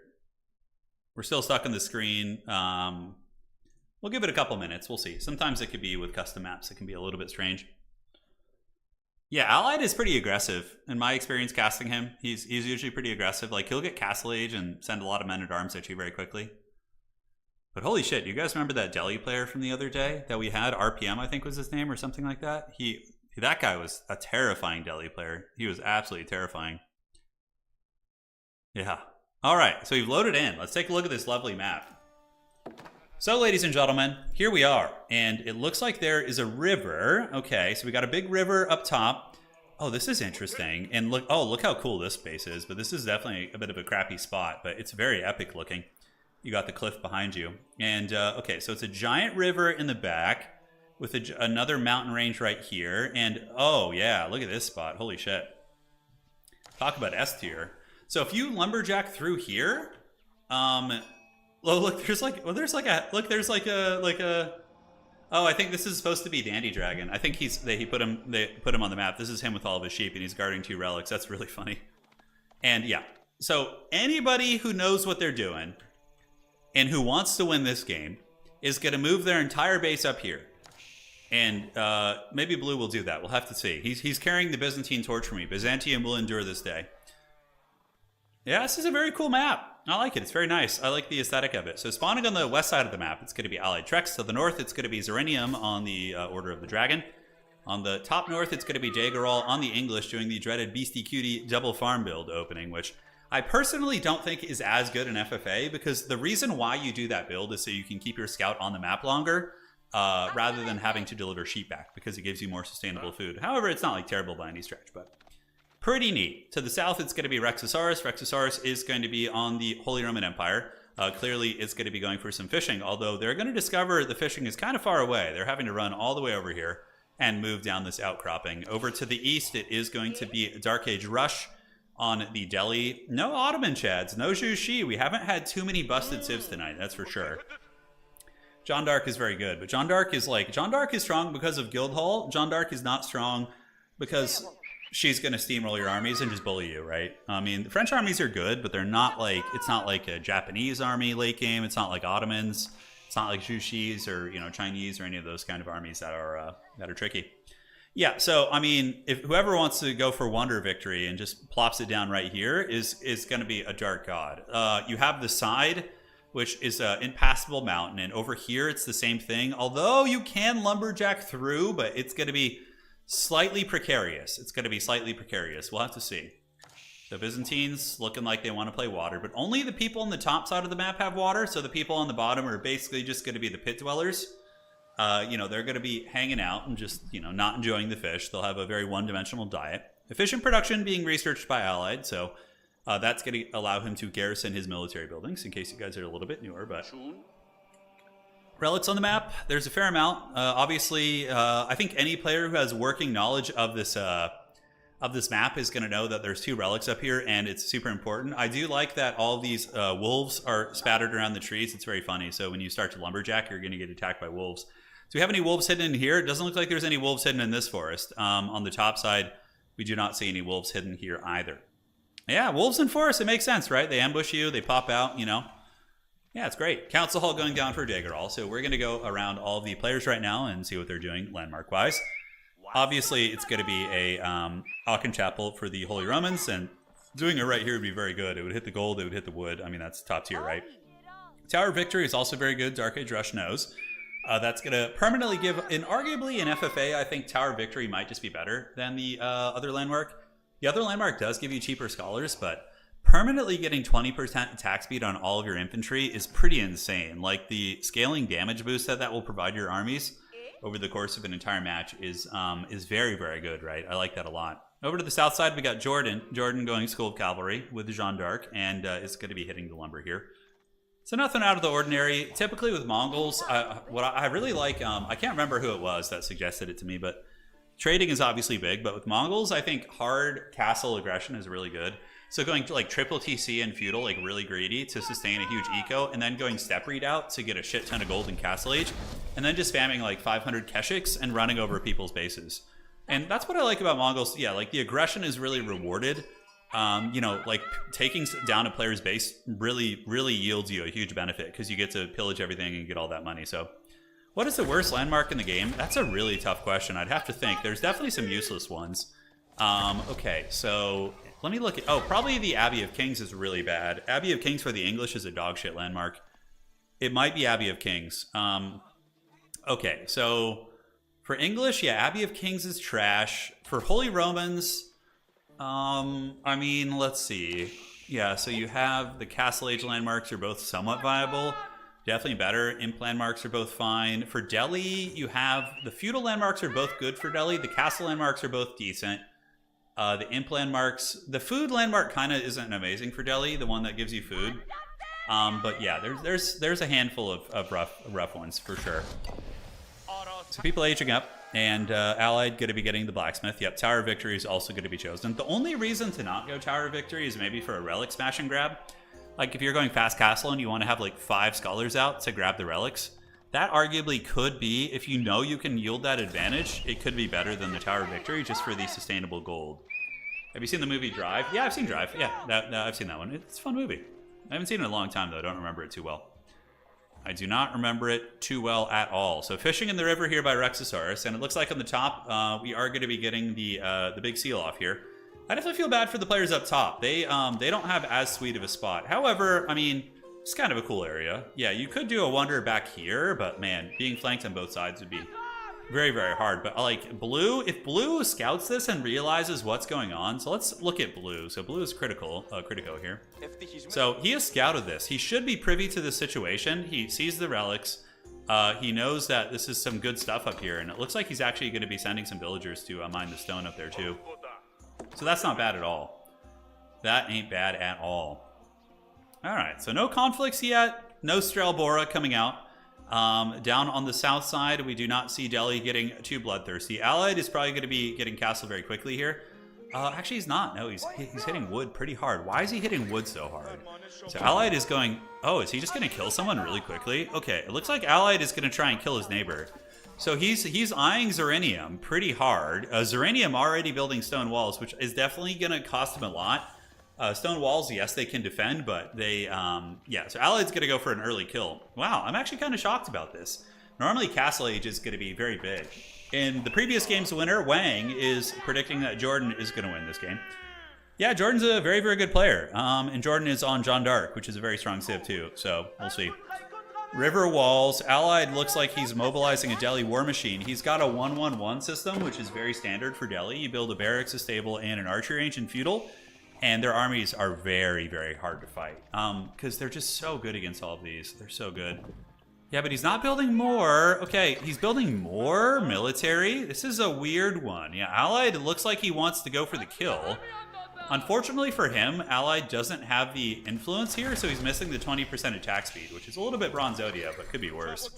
We're still stuck on the screen. We'll give it a couple minutes. We'll see. Sometimes it could be with custom maps. It can be a little bit strange. Yeah, Allied is pretty aggressive. In my experience casting him, he's usually pretty aggressive. Like, he'll get Castle Age and send a lot of men-at-arms at you very quickly. But holy shit, you guys remember that Delhi player from the other day that we had? RPM, I think was his name, or something like that? That guy was a terrifying Delhi player. He was absolutely terrifying. Yeah. All right, so we've loaded in. Let's take a look at this lovely map. So, ladies and gentlemen, here we are, and it looks like there is a river. Okay, so we got a big river up top. Oh, this is interesting. And look how cool this space is, but this is definitely a bit of a crappy spot, but it's very epic looking. You got the cliff behind you. And, okay, so it's a giant river in the back with another mountain range right here. And, oh, yeah, look at this spot. Holy shit. Talk about S tier. So if you lumberjack through here, oh, look, there's like a. Oh, I think this is supposed to be Dandy Dragon. I think they put him on the map. This is him with all of his sheep, and he's guarding 2 relics. That's really funny. And yeah, so anybody who knows what they're doing and who wants to win this game is going to move their entire base up here. And maybe Blue will do that. We'll have to see. He's carrying the Byzantine torch for me. Byzantium will endure this day. Yeah, this is a very cool map. I like it. It's very nice. I like the aesthetic of it. So spawning on the west side of the map, it's going to be Allied Trex. To the north, it's going to be Zerenium on the Order of the Dragon. On the top north, it's going to be Jagerol on the English doing the dreaded Beastie Cutie double farm build opening, which I personally don't think is as good in FFA, because the reason why you do that build is so you can keep your scout on the map longer rather than having to deliver sheep back, because it gives you more sustainable food. However, it's not like terrible by any stretch, but pretty neat. To the south, it's going to be Rexosaurus. Rexosaurus is going to be on the Holy Roman Empire. Clearly, it's going to be going for some fishing, although they're going to discover the fishing is kind of far away. They're having to run all the way over here and move down this outcropping. Over to the east, it is going to be Dark Age Rush on the Delhi. No Ottoman Chads, no Jushi. We haven't had too many busted civs tonight, that's for sure. John Dark is very good, but John Dark is strong because of Guildhall. John Dark is not strong because she's going to steamroll your armies and just bully you, right? I mean, the French armies are good, but they're not like, it's not like a Japanese army late game. It's not like Ottomans. It's not like Jushis or, Chinese or any of those kind of armies that are tricky. Yeah, so, I mean, if whoever wants to go for Wonder Victory and just plops it down right here is going to be a Dark God. You have the side, which is an impassable mountain, and over here it's the same thing. Although you can lumberjack through, but it's going to be slightly precarious. We'll have to see. The Byzantines looking like they want to play water, but only the people on the top side of the map have water, so the people on the bottom are basically just going to be the pit dwellers. They're going to be hanging out and just, not enjoying the fish. They'll have a very one-dimensional diet. Efficient production being researched by Allied, so that's going to allow him to garrison his military buildings, in case you guys are a little bit newer, but relics on the map, there's a fair amount. Obviously, I think any player who has working knowledge of this map is going to know that there's 2 relics up here, and it's super important. I do like that all these wolves are spattered around the trees. It's very funny. So when you start to lumberjack, you're going to get attacked by wolves. Do we have any wolves hidden in here? It doesn't look like there's any wolves hidden in this forest. On the top side, we do not see any wolves hidden here either. Yeah, wolves in forest, it makes sense, right? They ambush you, they pop out, Yeah, it's great. Council Hall going down for Jagerol. So we're going to go around all the players right now and see what they're doing landmark-wise. Obviously, it's going to be a Aachen Chapel for the Holy Romans, and doing it right here would be very good. It would hit the gold, it would hit the wood. I mean, that's top tier, right? Tower of Victory is also very good. Dark Age Rush knows. That's going to permanently give, arguably in FFA, I think Tower of Victory might just be better than the other landmark. The other landmark does give you cheaper scholars, but permanently getting 20% attack speed on all of your infantry is pretty insane. Like, the scaling damage boost that will provide your armies over the course of an entire match is very, very good, right? I like that a lot. Over to the south side, we got Jordan. Jordan going School of Cavalry with the Jeanne d'Arc, and is going to be hitting the lumber here. So nothing out of the ordinary. Typically with Mongols, what I really like, I can't remember who it was that suggested it to me, but trading is obviously big. But with Mongols, I think hard castle aggression is really good. So going to like triple TC and feudal, like really greedy to sustain a huge eco, and then going step readout to get a shit ton of gold in Castle Age, and then just spamming like 500 Keshiks and running over people's bases. And that's what I like about Mongols. Yeah, like the aggression is really rewarded. You know, like taking down a player's base really, really yields you a huge benefit because you get to pillage everything and get all that money. So what is the worst landmark in the game? That's a really tough question. I'd have to think. There's definitely some useless ones. Okay, so let me look at... Oh, probably the Abbey of Kings is really bad. Abbey of Kings for the English is a dog shit landmark. It might be Abbey of Kings. Okay, so for English, yeah, Abbey of Kings is trash. For Holy Romans... I mean, let's see. Yeah, so you have the Castle Age landmarks are both somewhat viable. Definitely better. Imp landmarks are both fine. For Delhi, you have the feudal landmarks are both good for Delhi. The castle landmarks are both decent. The imp landmarks, the food landmark kind of isn't amazing for Delhi, the one that gives you food. But yeah, there's a handful of rough ones for sure. So people aging up. And Allied going to be getting the Blacksmith. Yep, Tower of Victory is also going to be chosen. The only reason to not go Tower of Victory is maybe for a relic smash and grab. Like if you're going fast castle and you want to have like 5 scholars out to grab the relics, that arguably could be, if you know you can yield that advantage, it could be better than the Tower of Victory just for the sustainable gold. Have you seen the movie Drive? Yeah, I've seen Drive. Yeah, I've seen that one. It's a fun movie. I haven't seen it in a long time though. I don't remember it too well. I do not remember it too well at all. So fishing in the river here by Rexosaurus, and it looks like on the top we are going to be getting the big seal off here. I definitely feel bad for the players up top. They don't have as sweet of a spot. However, I mean, it's kind of a cool area. Yeah, you could do a wonder back here, but man, being flanked on both sides would be very, very hard. But like blue, if blue scouts this and realizes what's going on, so let's look at blue. So blue is critical here. So he has scouted this. He should be privy to the situation. He sees the relics. He knows that this is some good stuff up here, and it looks like he's actually going to be sending some villagers to mine the stone up there too. So that's not bad at all. That ain't bad at all. All right, so no conflicts yet. No Strelbora coming out. Down on the south side, we do not see Delhi getting too bloodthirsty. Allied is probably going to be getting castle very quickly here. Actually, he's not. No, he's hitting wood pretty hard. Why is he hitting wood so hard? So Allied is going... Oh, is he just going to kill someone really quickly? Okay, it looks like Allied is going to try and kill his neighbor. So he's eyeing Zeranium pretty hard. Zeranium already building stone walls, which is definitely going to cost him a lot. Stone walls, yes, they can defend, but they, yeah, so Allied's going to go for an early kill. Wow, I'm actually kind of shocked about this. Normally, Castle Age is going to be very big. In the previous game's winner, Wang is predicting that Jordan is going to win this game. Yeah, Jordan's a very, very good player. And Jordan is on Jeanne d'Arc, which is a very strong civ too, so we'll see. River walls. Allied looks like he's mobilizing a Delhi war machine. He's got a 1-1-1 system, which is very standard for Delhi. You build a barracks, a stable, and an archery range in feudal. And their armies are very, very hard to fight because they're just so good against all of these. They're so good. Yeah, but he's not building more. Okay, he's building more military. This is a weird one. Yeah, Allied looks like he wants to go for the kill. Unfortunately for him, Allied doesn't have the influence here, so he's missing the 20% attack speed, which is a little bit Bronzodia, but could be worse.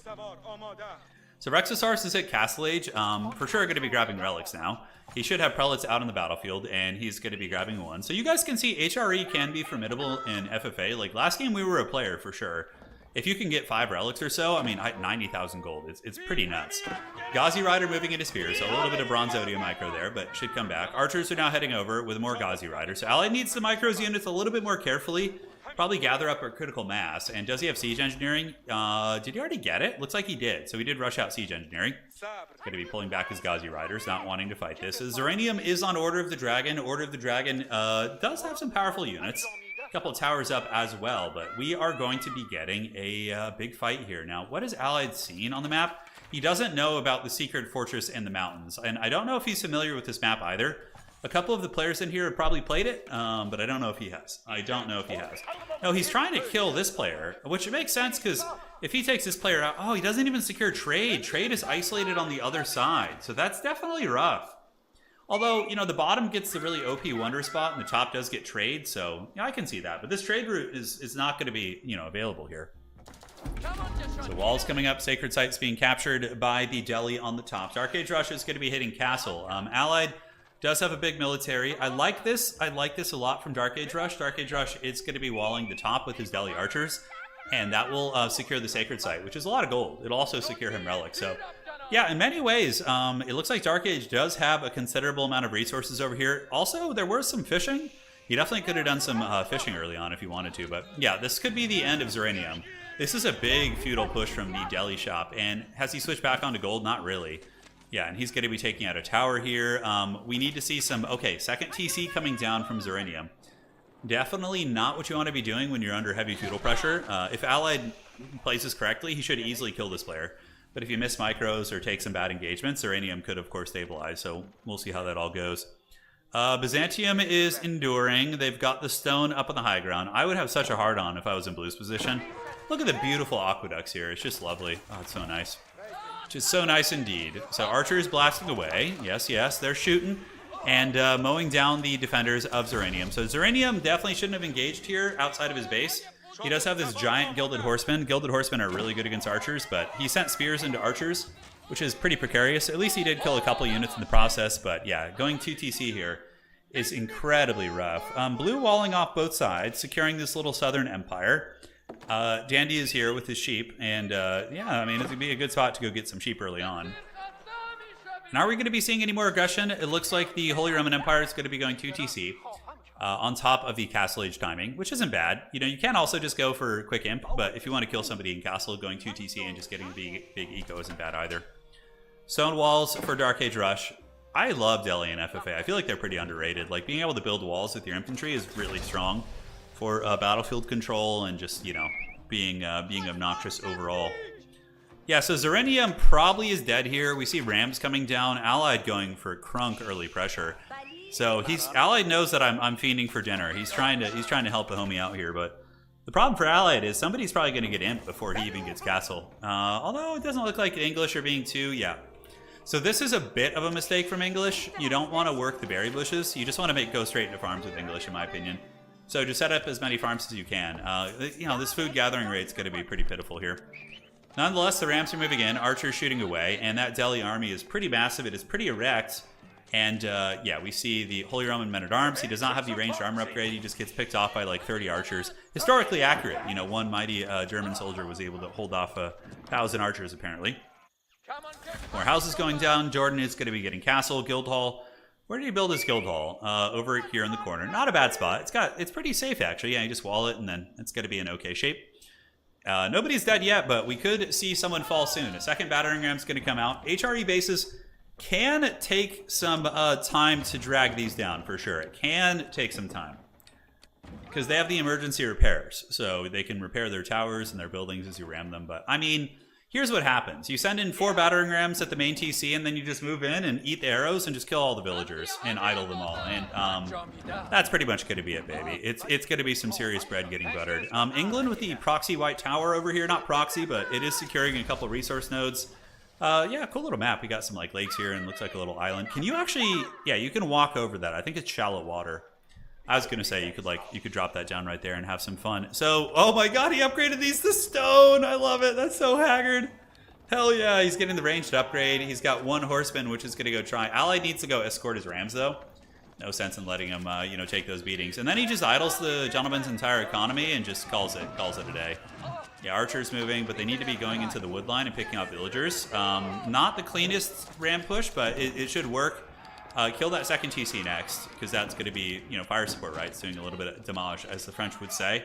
So Rexosaurus is at Castle Age. For sure going to be grabbing relics now. He should have prelates out on the battlefield, and he's going to be grabbing one. So you guys can see HRE can be formidable in FFA. Like last game, we were a player for sure. If you can get 5 relics or so, I mean, 90,000 gold. It's pretty nuts. Ghazi Rider moving into Spear, so a little bit of Bronzodia micro there, but should come back. Archers are now heading over with more Ghazi Rider. So Allied needs to micro his units a little bit more carefully. probably gather up a critical mass. And does he have siege engineering? Did he already get it? Looks like he did. So he did rush out siege engineering. He's going to be pulling back his Ghazi riders, not wanting to fight this. Zeranium is on Order of the Dragon. Order of the Dragon does have some powerful units. A couple of towers up as well, but we are going to be getting a big fight here. Now, what has Allied seen on the map? He doesn't know about the secret fortress and the mountains, and I don't know if he's familiar with this map either. A couple of the players in here have probably played it, but I don't know if he has. I don't know if he has. No, he's trying to kill this player, which makes sense because if he takes this player out, oh, he doesn't even secure trade. Trade is isolated on the other side, so that's definitely rough. Although, you know, the bottom gets the really OP wonder spot and the top does get trade, so yeah, I can see that. But this trade route is not going to be, you know, available here. So walls coming up, sacred sites being captured by the Delhi on the top. Dark Age Rush is going to be hitting castle. Allied does have a big military. I like this a lot from Dark Age Rush. Dark Age Rush is going to be walling the top with his Delhi archers, and that will secure the sacred site, which is a lot of gold. It'll also secure him relics. So yeah, in many ways, it looks like Dark Age does have a considerable amount of resources over here. Also, there was some fishing. He definitely could have done some fishing early on if he wanted to. But yeah, this could be the end of Zeranium. This is a big feudal push from the Delhi shop. And has he switched back onto gold? Not really. Yeah, and he's going to be taking out a tower here. We need to see some... Okay, second TC coming down from Zeranium. Definitely not what you want to be doing when you're under heavy feudal pressure. If Allied plays this correctly, he should easily kill this player. But if you miss micros or take some bad engagements, Zeranium could, of course, stabilize. So we'll see how that all goes. Byzantium is enduring. They've got the stone up on the high ground. I would have such a hard-on if I was in blue's position. Look at the beautiful aqueducts here. It's just lovely. Oh, it's so nice. Just so nice indeed. So archers blasting away. Yes, yes, they're shooting. And mowing down the defenders of Zeranium. So Zeranium definitely shouldn't have engaged here outside of his base. He does have this giant Gilded Horseman. Gilded Horsemen are really good against archers, but he sent spears into archers, which is pretty precarious. At least he did kill a couple units in the process, but yeah, going 2TC here is incredibly rough. Blue walling off both sides, securing this little southern empire. Dandy is here with his sheep, and yeah, I mean, it would be a good spot to go get some sheep early on. And are we going to be seeing any more aggression? It looks like the Holy Roman Empire is going to be going 2TC. On top of the Castle Age timing, which isn't bad. You know, you can also just go for quick imp, but if you want to kill somebody in Castle, going 2TC and just getting a big eco isn't bad either. Stone walls for Dark Age Rush. I love Delhi and FFA. I feel like they're pretty underrated. Like, being able to build walls with your infantry is really strong for battlefield control and just, you know, being obnoxious overall. Yeah, so Zeranium probably is dead here. We see Rams coming down. Allied going for crunk early pressure. So Allied knows that I'm fiending for dinner. He's trying to help the homie out here, but the problem for Allied is somebody's probably going to get imp before he even gets castle. Although it doesn't look like English are being too, yeah. So this is a bit of a mistake from English. You don't want to work the berry bushes. You just want to go straight into farms with English, in my opinion. So just set up as many farms as you can. You know, this food gathering rate's going to be pretty pitiful here. Nonetheless, the Rams are moving in, archers shooting away, and that Delhi army is pretty massive. It is pretty erect. And yeah, we see the Holy Roman Men-at-Arms. He does not have the ranged armor upgrade. He just gets picked off by like 30 archers. Historically accurate. You know, one mighty German soldier was able to hold off 1,000 archers, apparently. More houses going down. Jordan is going to be getting castle, guild hall. Where did he build his guild hall? Over here in the corner. Not a bad spot. It's pretty safe, actually. Yeah, you just wall it, and then it's going to be an okay shape. Nobody's dead yet, but we could see someone fall soon. A second battering ram's going to come out. HRE bases can take some time to drag these down, for sure. It can take some time. Because they have the emergency repairs, so they can repair their towers and their buildings as you ram them. But, I mean, here's what happens. You send in 4 battering rams at the main TC, and then you just move in and eat the arrows and just kill all the villagers and idle them all. And that's pretty much going to be it, baby. It's going to be some serious bread getting buttered. England with the proxy white tower over here. Not proxy, but it is securing a couple resource nodes. Yeah, cool little map. We got some like lakes here and looks like a little island. Can you actually, yeah, you can walk over that. I think it's shallow water. I was going to say you could drop that down right there and have some fun. So, oh my god, he upgraded these to stone. I love it. That's so haggard. Hell yeah, he's getting the ranged upgrade. He's got 1 horseman, which is going to go try. Allied needs to go escort his rams though. No sense in letting him, you know, take those beatings. And then he just idles the gentleman's entire economy and just calls it a day. Yeah, archers moving, but they need to be going into the wood line and picking out villagers. Not the cleanest ram push, but it should work. Kill that second TC next, because that's going to be, you know, fire support, right? It's doing a little bit of demolish, as the French would say.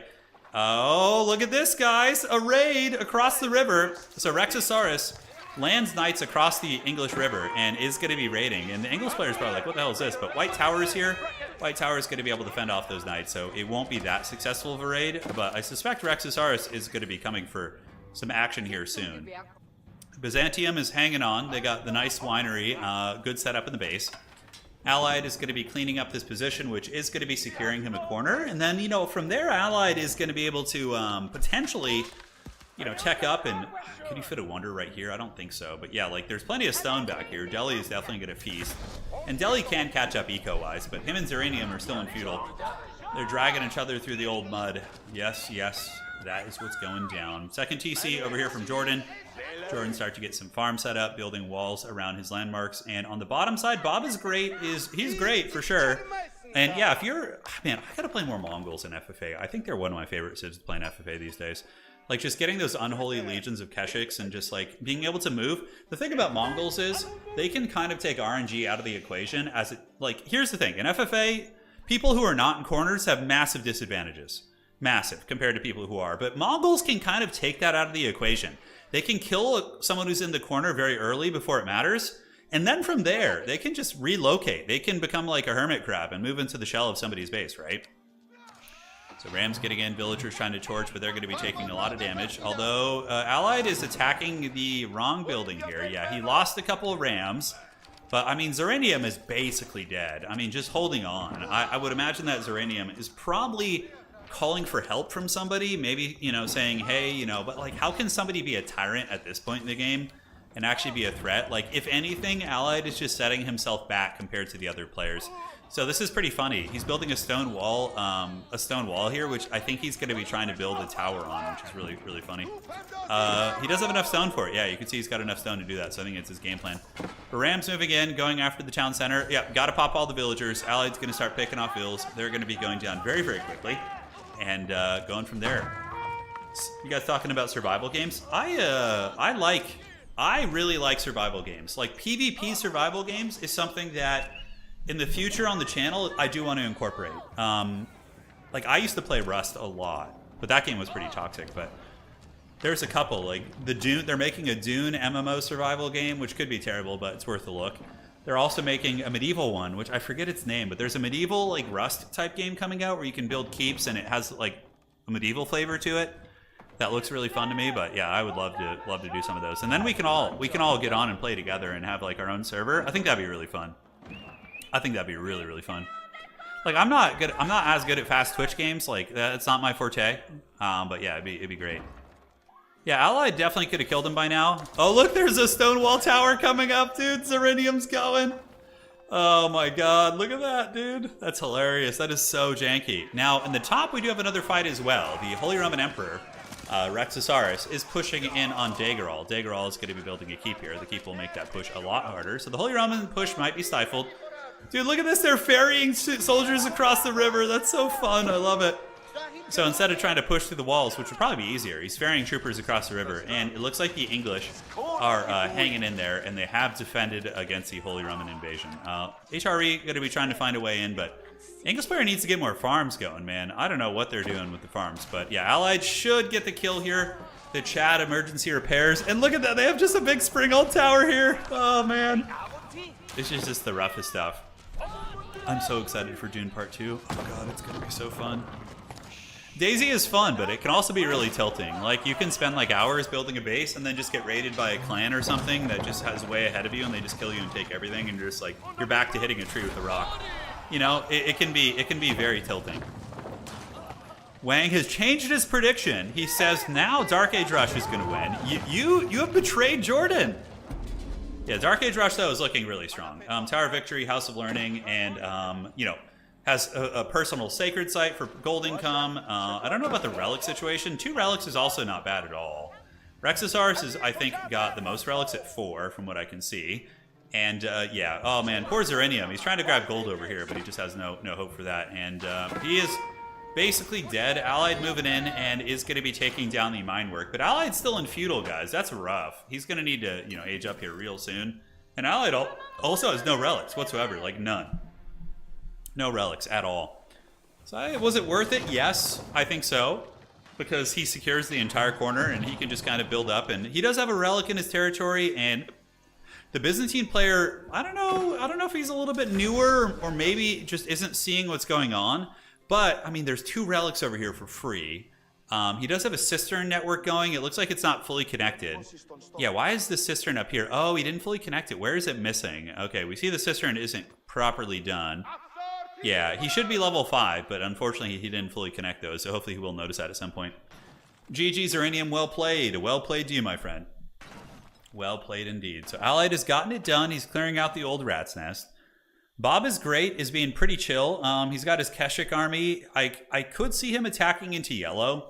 Oh, look at this, guys. A raid across the river. So Rexosaurus lands knights across the English River and is going to be raiding. And the English players are probably like, what the hell is this? But White Tower is here. White Tower is going to be able to fend off those knights, so it won't be that successful of a raid. But I suspect Rexosaurus is going to be coming for some action here soon. Byzantium is hanging on. They got the nice winery, good setup in the base. Allied is going to be cleaning up this position, which is going to be securing him a corner. And then, you know, from there, Allied is going to be able to potentially, you know, tech up. And can you fit a wonder right here? I don't think so. But yeah, like, there's plenty of stone back here. Delhi is definitely going to feast. And Delhi can catch up eco-wise, but him and Zeranium are still in feudal. They're dragging each other through the old mud. Yes, yes, that is what's going down. Second TC over here from Jordan. Jordan starts to get some farm set up, building walls around his landmarks. And on the bottom side, Bob is great. He's great for sure. And yeah, if you're, man, I gotta play more Mongols in FFA. I think they're one of my favorite cids to play in FFA these days. Like, just getting those unholy legions of Keshiks and just, like, being able to move. The thing about Mongols is they can kind of take RNG out of the equation as it, like, here's the thing. In FFA, people who are not in corners have massive disadvantages. Massive, compared to people who are. But Mongols can kind of take that out of the equation. They can kill someone who's in the corner very early before it matters. And then from there, they can just relocate. They can become like a hermit crab and move into the shell of somebody's base, right? So Rams getting in, villagers trying to torch, but they're going to be taking a lot of damage. Although Allied is attacking the wrong building here. Yeah, he lost a couple of Rams. But, I mean, Zeranium is basically dead. I mean, just holding on. I would imagine that Zeranium is probably calling for help from somebody. Maybe, you know, saying, hey, you know, but, like, how can somebody be a tyrant at this point in the game and actually be a threat? Like, if anything, Allied is just setting himself back compared to the other players. So this is pretty funny. He's building a stone wall here, which I think he's going to be trying to build a tower on, which is really, really funny. He does have enough stone for it. Yeah, you can see he's got enough stone to do that, so I think it's his game plan. But Rams moving in, going after the town center. Yeah, got to pop all the villagers. Allied's going to start picking off vills. They're going to be going down very, very quickly and going from there. You guys talking about survival games? I really like survival games. Like, PvP survival games is something that in the future on the channel, I do want to incorporate. Like, I used to play Rust a lot, but that game was pretty toxic. But there's a couple, like the Dune. They're making a Dune MMO survival game, which could be terrible, but it's worth a look. They're also making a medieval one, which I forget its name, but there's a medieval, like, Rust type game coming out where you can build keeps and it has, like, a medieval flavor to it. That looks really fun to me, but yeah, I would love to do some of those. And then we can all get on and play together and have, like, our own server. I think that'd be really fun. I think that'd be really, really fun. Like, I'm not as good at fast Twitch games. Like, that's not my forte. But yeah, it'd be great. Yeah, Allied definitely could have killed him by now. Oh, look, there's a Stonewall Tower coming up, dude. Zeranium's going. Oh my god, look at that, dude. That's hilarious. That is so janky. Now, in the top, we do have another fight as well. The Holy Roman Emperor, Rexosaurus, is pushing in on Daggerall. Daggerall is going to be building a keep here. The keep will make that push a lot harder. So the Holy Roman push might be stifled. Dude, look at this. They're ferrying soldiers across the river. That's so fun. I love it. So instead of trying to push through the walls, which would probably be easier, he's ferrying troopers across the river. And it looks like the English are hanging in there, and they have defended against the Holy Roman invasion. HRE going to be trying to find a way in, but English player needs to get more farms going, man. I don't know what they're doing with the farms. But yeah, Allied should get the kill here. The Chad emergency repairs. And look at that. They have just a big Springald Tower here. Oh, man. This is just the roughest stuff. I'm so excited for Dune Part 2. Oh god, it's gonna be so fun. DayZ is fun, but it can also be really tilting. Like, you can spend like hours building a base and then just get raided by a clan or something that just has way ahead of you and they just kill you and take everything and you're just like, you're back to hitting a tree with a rock. You know, it can be very tilting. Wang has changed his prediction. He says now Dark Age Rush is gonna win. You have betrayed Jordan. Yeah, Dark Age Rush, though, is looking really strong. Tower of Victory, House of Learning, and, you know, has a personal sacred site for gold income. I don't know about the relic situation. 2 relics is also not bad at all. Rexosaurus is, I think, got the most relics at 4, from what I can see. And, yeah, oh, man, poor Zeranium. He's trying to grab gold over here, but he just has no hope for that. And he is basically dead. Allied moving in and is going to be taking down the mine work. But Allied's still in feudal, guys. That's rough. He's going to need to, you know, age up here real soon. And Allied also has no relics whatsoever. Like, none. No relics at all. So was it worth it? Yes, I think so. because he secures the entire corner and he can just kind of build up. And he does have a relic in his territory, and the Byzantine player, I don't know if he's a little bit newer or maybe just isn't seeing what's going on. But I mean, there's 2 relics over here for free. He does have a cistern network going. It looks like it's not fully connected. Yeah, why is the cistern up here? Oh, he didn't fully connect it. Where is it missing? Okay, we see the cistern isn't properly done. Yeah, he should be level 5, but unfortunately he didn't fully connect those, so hopefully he will notice that at some point. GG's Uranium, well played. Well played to you, my friend. Well played indeed. So Allied has gotten it done. He's clearing out the old rat's nest. Bob is great, is being pretty chill. He's got his Keshik army. I could see him attacking into yellow.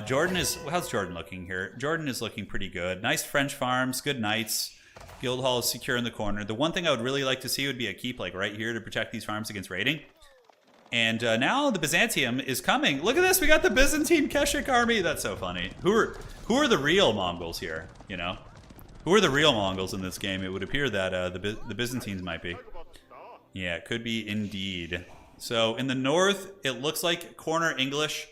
Jordan is... How's Jordan looking here? Jordan is looking pretty good. Nice French farms, good knights. Guildhall is secure in the corner. The one thing I would really like to see would be a keep like right here to protect these farms against raiding. And now the Byzantium is coming. Look at this, we got the Byzantine Keshik army. That's so funny. Who are the real Mongols here, you know? Who are the real Mongols in this game? It would appear that the Byzantines might be. Yeah, it could be indeed. So in the north, it looks like corner English.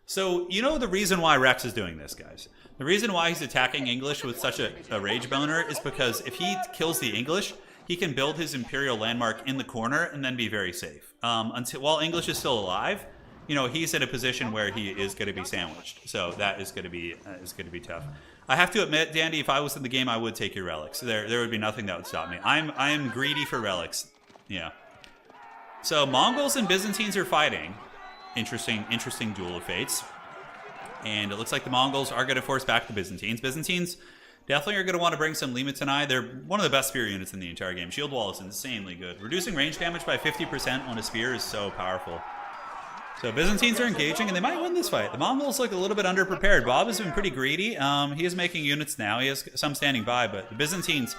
So you know the reason why Rex is doing this, guys. The reason why he's attacking English with such a rage boner is because if he kills the English, he can build his Imperial landmark in the corner and then be very safe. While English is still alive, you know, he's in a position where he is going to be sandwiched. So that is going to be tough. I have to admit, Dandy, if I was in the game, I would take your relics. There would be nothing that would stop me. I am greedy for relics. Yeah. So Mongols and Byzantines are fighting. Interesting duel of fates. And it looks like the Mongols are going to force back the Byzantines. Byzantines definitely are going to want to bring some Limatanai. They're one of the best spear units in the entire game. Shield wall is insanely good. Reducing range damage by 50% on a spear is so powerful. So Byzantines are engaging, and they might win this fight. The Mongols look a little bit underprepared. Bob has been pretty greedy. He is making units now. He has some standing by, but the Byzantines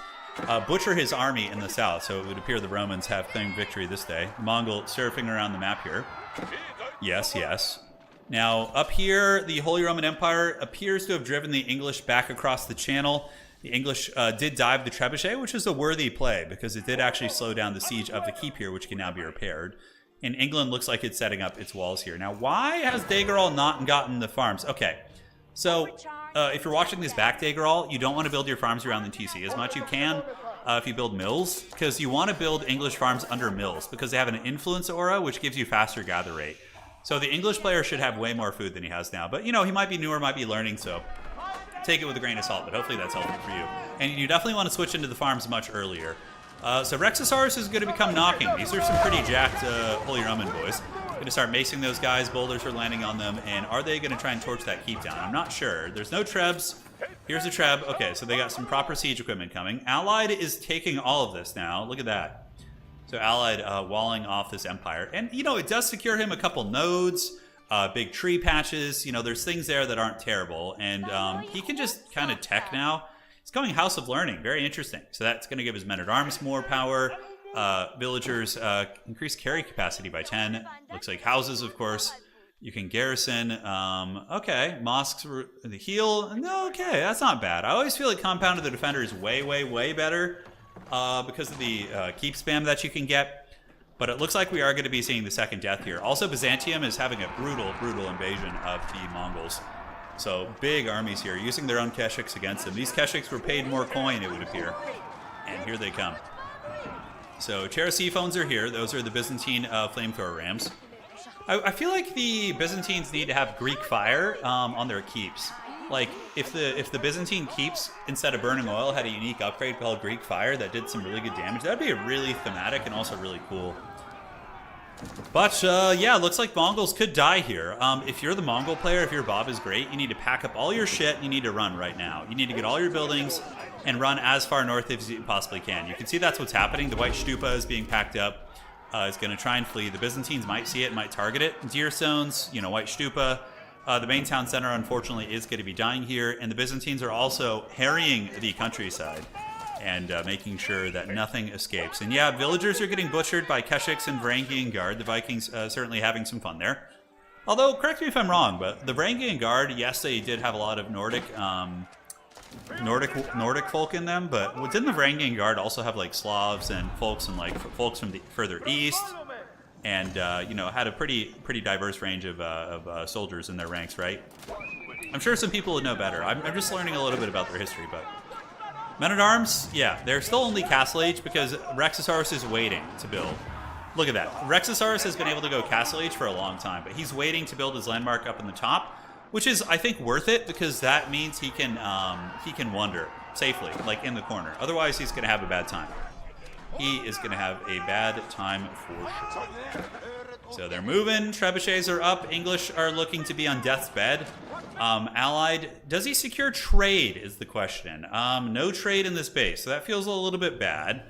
butcher his army in the south, so it would appear the Romans have claimed victory this day. The Mongol surfing around the map here. Yes, yes. Now, up here, the Holy Roman Empire appears to have driven the English back across the channel. The English did dive the trebuchet, which is a worthy play, because it did actually slow down the siege of the keep here, which can now be repaired. And England looks like it's setting up its walls here. Now, why has Daggerall not gotten the farms? Okay, so if you're watching this back, Daggerall, you don't want to build your farms around the TC as much. You can if you build mills, because you want to build English farms under mills, because they have an influence aura, which gives you faster gather rate. So the English player should have way more food than he has now. But, you know, he might be newer, might be learning, so take it with a grain of salt. But hopefully that's helpful for you. And you definitely want to switch into the farms much earlier. So Rexosaurus is going to become knocking. These are some pretty jacked Holy Roman boys. Going to start macing those guys. Boulders are landing on them. And are they going to try and torch that keep down? I'm not sure. There's no trebs. Here's a treb. Okay, so they got some proper siege equipment coming. Allied is taking all of this now. Look at that. So Allied walling off this empire. And, you know, it does secure him a couple nodes, big tree patches. You know, there's things there that aren't terrible. And he can just kind of tech now. He's going House of Learning. Very interesting. So that's going to give his men-at-arms more power. Villagers increase carry capacity by 10. Looks like houses, of course. You can garrison. Okay, mosques, the heal. No, okay, that's not bad. I always feel like Compound of the Defender is way, way, way better. Because of the keep spam that you can get. But it looks like we are going to be seeing the second death here. Also, Byzantium is having a brutal, brutal invasion of the Mongols. So, big armies here, using their own Keshiks against them. These Keshiks were paid more coin, it would appear. And here they come. So, Cheresiphones are here. Those are the Byzantine flamethrower rams. I feel like the Byzantines need to have Greek fire on their keeps. Like, if the Byzantine keeps, instead of burning oil, had a unique upgrade called Greek Fire that did some really good damage, that'd be a really thematic and also really cool. But, yeah, looks like Mongols could die here. If you're the Mongol player, if your Bob is great, you need to pack up all your shit and you need to run right now. You need to get all your buildings and run as far north as you possibly can. You can see that's what's happening. The White Stupa is being packed up. Is going to try and flee. The Byzantines might see it, might target it. Deer Stones, you know, White Stupa. The main town center, unfortunately, is going to be dying here, and the Byzantines are also harrying the countryside and making sure that nothing escapes. And yeah, villagers are getting butchered by Keshiks and Varangian Guard. The Vikings certainly having some fun there. Although, correct me if I'm wrong, but the Varangian Guard, yes, they did have a lot of Nordic folk in them, but didn't the Varangian Guard also have like Slavs and folks from the further east? and you know, had a pretty diverse range of soldiers in their ranks, right? I'm sure some people would know better. I'm just learning a little bit about their history, but men-at-arms, yeah, they're still only Castle Age because Rexosaurus is waiting to build. Look at that. Rexosaurus has been able to go Castle Age for a long time, but he's waiting to build his landmark up in the top, which is, I think, worth it because that means he can wander safely, like in the corner. Otherwise, he's going to have a bad time. He is going to have a bad time for sure. So they're moving. Trebuchets are up. English are looking to be on death's bed. Allied, does he secure trade is the question. No trade in this base, so that feels a little bit bad.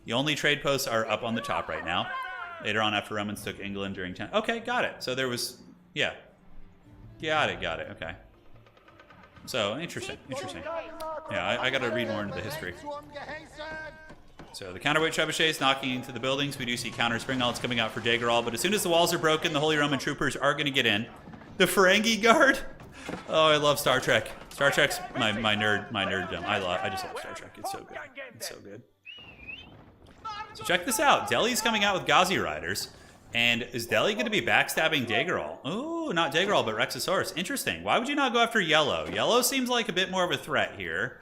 The only trade posts are up on the top right now. Later on, after Romans took England during 10. Okay, got it. So there was, yeah. Got it, okay. So, interesting. Yeah, I gotta read more into the history. So the counterweight trebuchets knocking into the buildings. We do see counter springhalds coming out for Daggerall, but as soon as the walls are broken, the Holy Roman troopers are gonna get in. The Ferengi Guard? Oh, I love Star Trek. Star Trek's my nerddom. I just love Star Trek. It's so good. It's so good. So check this out. Delhi's coming out with Ghazi Riders. And is Delhi going to be backstabbing Daggerall? Ooh, not Daggerall, but Rexosaurus. Interesting. Why would you not go after Yellow? Yellow seems like a bit more of a threat here.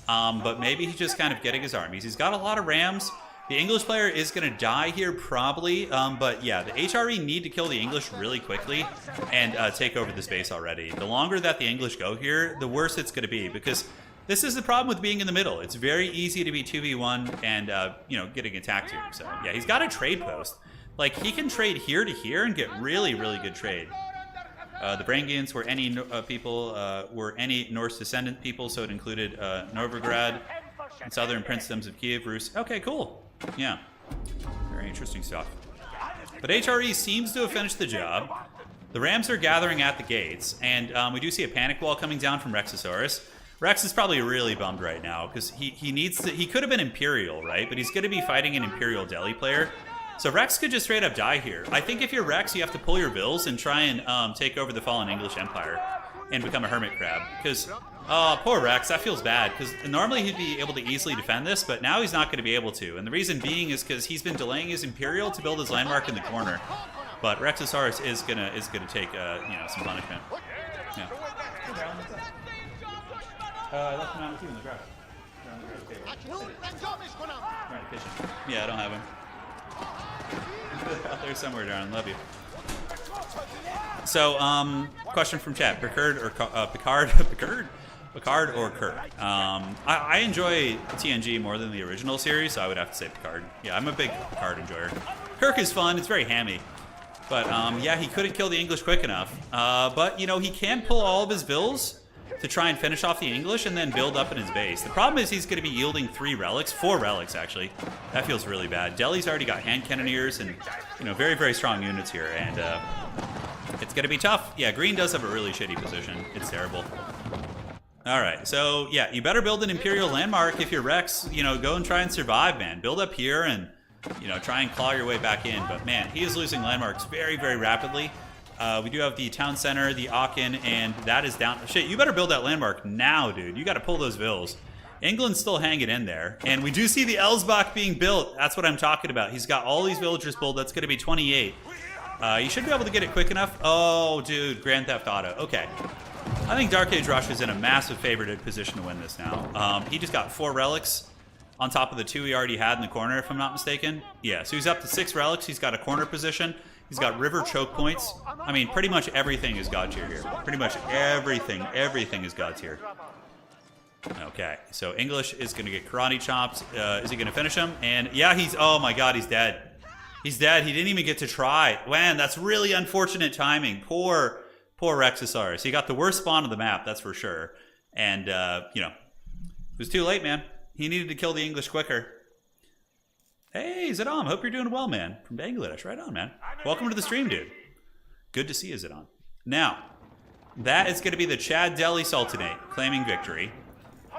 But maybe he's just kind of getting his armies. He's got a lot of rams. The English player is going to die here probably. But yeah, the HRE need to kill the English really quickly and take over this base already. The longer that the English go here, the worse it's going to be because this is the problem with being in the middle. It's very easy to be 2v1 and, you know, getting attacked here. So yeah, he's got a trade post. Like, he can trade here to here and get really, really good trade. The Varangians were any were any Norse descendant people, so it included Novgorod and southern princedoms of Kiev, Rus. Okay, cool. Yeah, very interesting stuff. But HRE seems to have finished the job. The Rams are gathering at the gates, and we do see a panic wall coming down from Rexosaurus. Rex is probably really bummed right now because he needs to. He could have been Imperial, right? But he's going to be fighting an Imperial Delhi player. So Rex could just straight up die here. I think if you're Rex, you have to pull your bills and try and take over the fallen English Empire and become a hermit crab. Because, oh, poor Rex, that feels bad. Because normally he'd be able to easily defend this, but now he's not going to be able to. And the reason being is because he's been delaying his Imperial to build his landmark in the corner. But Rexosaurus is gonna take you know, some punishment. Yeah. I left him out with you in the draft. Yeah, I don't have him. Out there somewhere, darling. Love you. So, question from chat: Picard or Picard? Picard or Kirk? I enjoy TNG more than the original series, so I would have to say Picard. Yeah, I'm a big Picard enjoyer. Kirk is fun; it's very hammy. But yeah, he couldn't kill the English quick enough. But you know, he can pull all of his vills to try and finish off the English and then build up in his base. The problem is he's going to be yielding 4 relics actually. That feels really bad. Delhi's already got hand cannoneers and, you know, very, very strong units here, and it's going to be tough. Yeah, green does have a really shitty position. It's terrible. All right, so yeah, you better build an Imperial landmark if you're Rex. You know, go and try and survive, man. Build up here and, you know, try and claw your way back in. But man, he is losing landmarks very, very rapidly. We do have the town center, the Aachen, and that is down. Shit, you better build that landmark now, dude. You got to pull those vills. England's still hanging in there. And we do see the Elsbach being built. That's what I'm talking about. He's got all these villagers built. That's going to be 28. You should be able to get it quick enough. Oh, dude, Grand Theft Auto. Okay. I think Dark Age Rush is in a massive favored position to win this now. He just got 4 relics on top of the 2 he already had in the corner, if I'm not mistaken. Yeah, so he's up to 6 relics. He's got a corner position. He's got river choke points. I mean, pretty much everything is God tier here. Pretty much everything is God tier. Okay, so English is going to get karate chopped. Is he going to finish him? And yeah, oh my God, he's dead. He's dead. He didn't even get to try. Man, that's really unfortunate timing. Poor Rexosaurus. He got the worst spawn of the map, that's for sure. And, you know, it was too late, man. He needed to kill the English quicker. Hey, Zidam, hope you're doing well, man. From Bangladesh, right on, man. Welcome to the stream, dude. Good to see you, Zidam. Now, that is going to be the Chad Delhi Sultanate claiming victory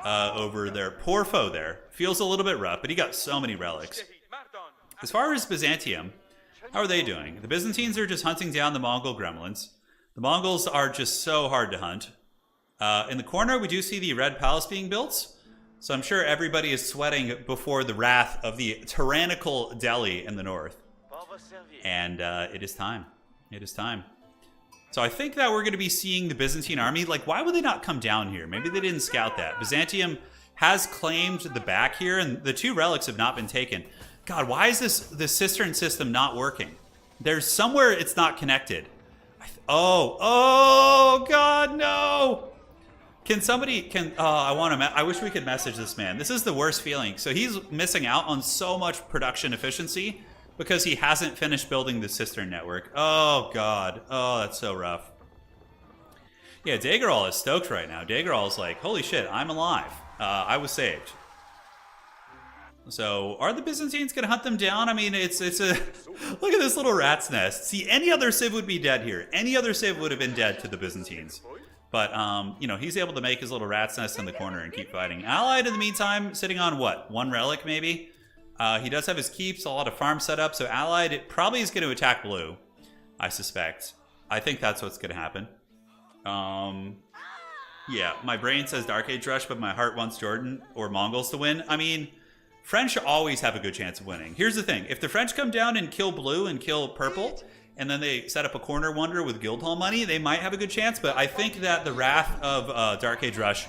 over their poor foe there. Feels a little bit rough, but he got so many relics. As far as Byzantium, how are they doing? The Byzantines are just hunting down the Mongol gremlins. The Mongols are just so hard to hunt. In the corner, we do see the Red Palace being built. So I'm sure everybody is sweating before the wrath of the tyrannical Delhi in the north. And it is time. It is time. So I think that we're going to be seeing the Byzantine army. Like, why would they not come down here? Maybe they didn't scout that. Byzantium has claimed the back here, and the 2 relics have not been taken. God, why is this cistern system not working? There's somewhere it's not connected. Oh, God, no! I wish we could message this man. This is the worst feeling. So he's missing out on so much production efficiency because he hasn't finished building the cistern network. Oh, God. Oh, that's so rough. Yeah, Daggerall is stoked right now. Daggerall is like, holy shit, I'm alive. I was saved. So, are the Byzantines going to hunt them down? I mean, it's a... Look at this little rat's nest. See, any other civ would be dead here. Any other civ would have been dead to the Byzantines. But, you know, he's able to make his little rat's nest in the corner and keep fighting. Allied, in the meantime, sitting on, what, 1 relic, maybe? He does have his keeps, a lot of farm set up. So, Allied, it probably is going to attack blue, I suspect. I think that's what's going to happen. Yeah, my brain says Dark Age Rush, but my heart wants Jordan or Mongols to win. I mean, French always have a good chance of winning. Here's the thing. If the French come down and kill blue and kill purple, and then they set up a corner wonder with Guildhall money, they might have a good chance. But I think that the wrath of Dark Age Rush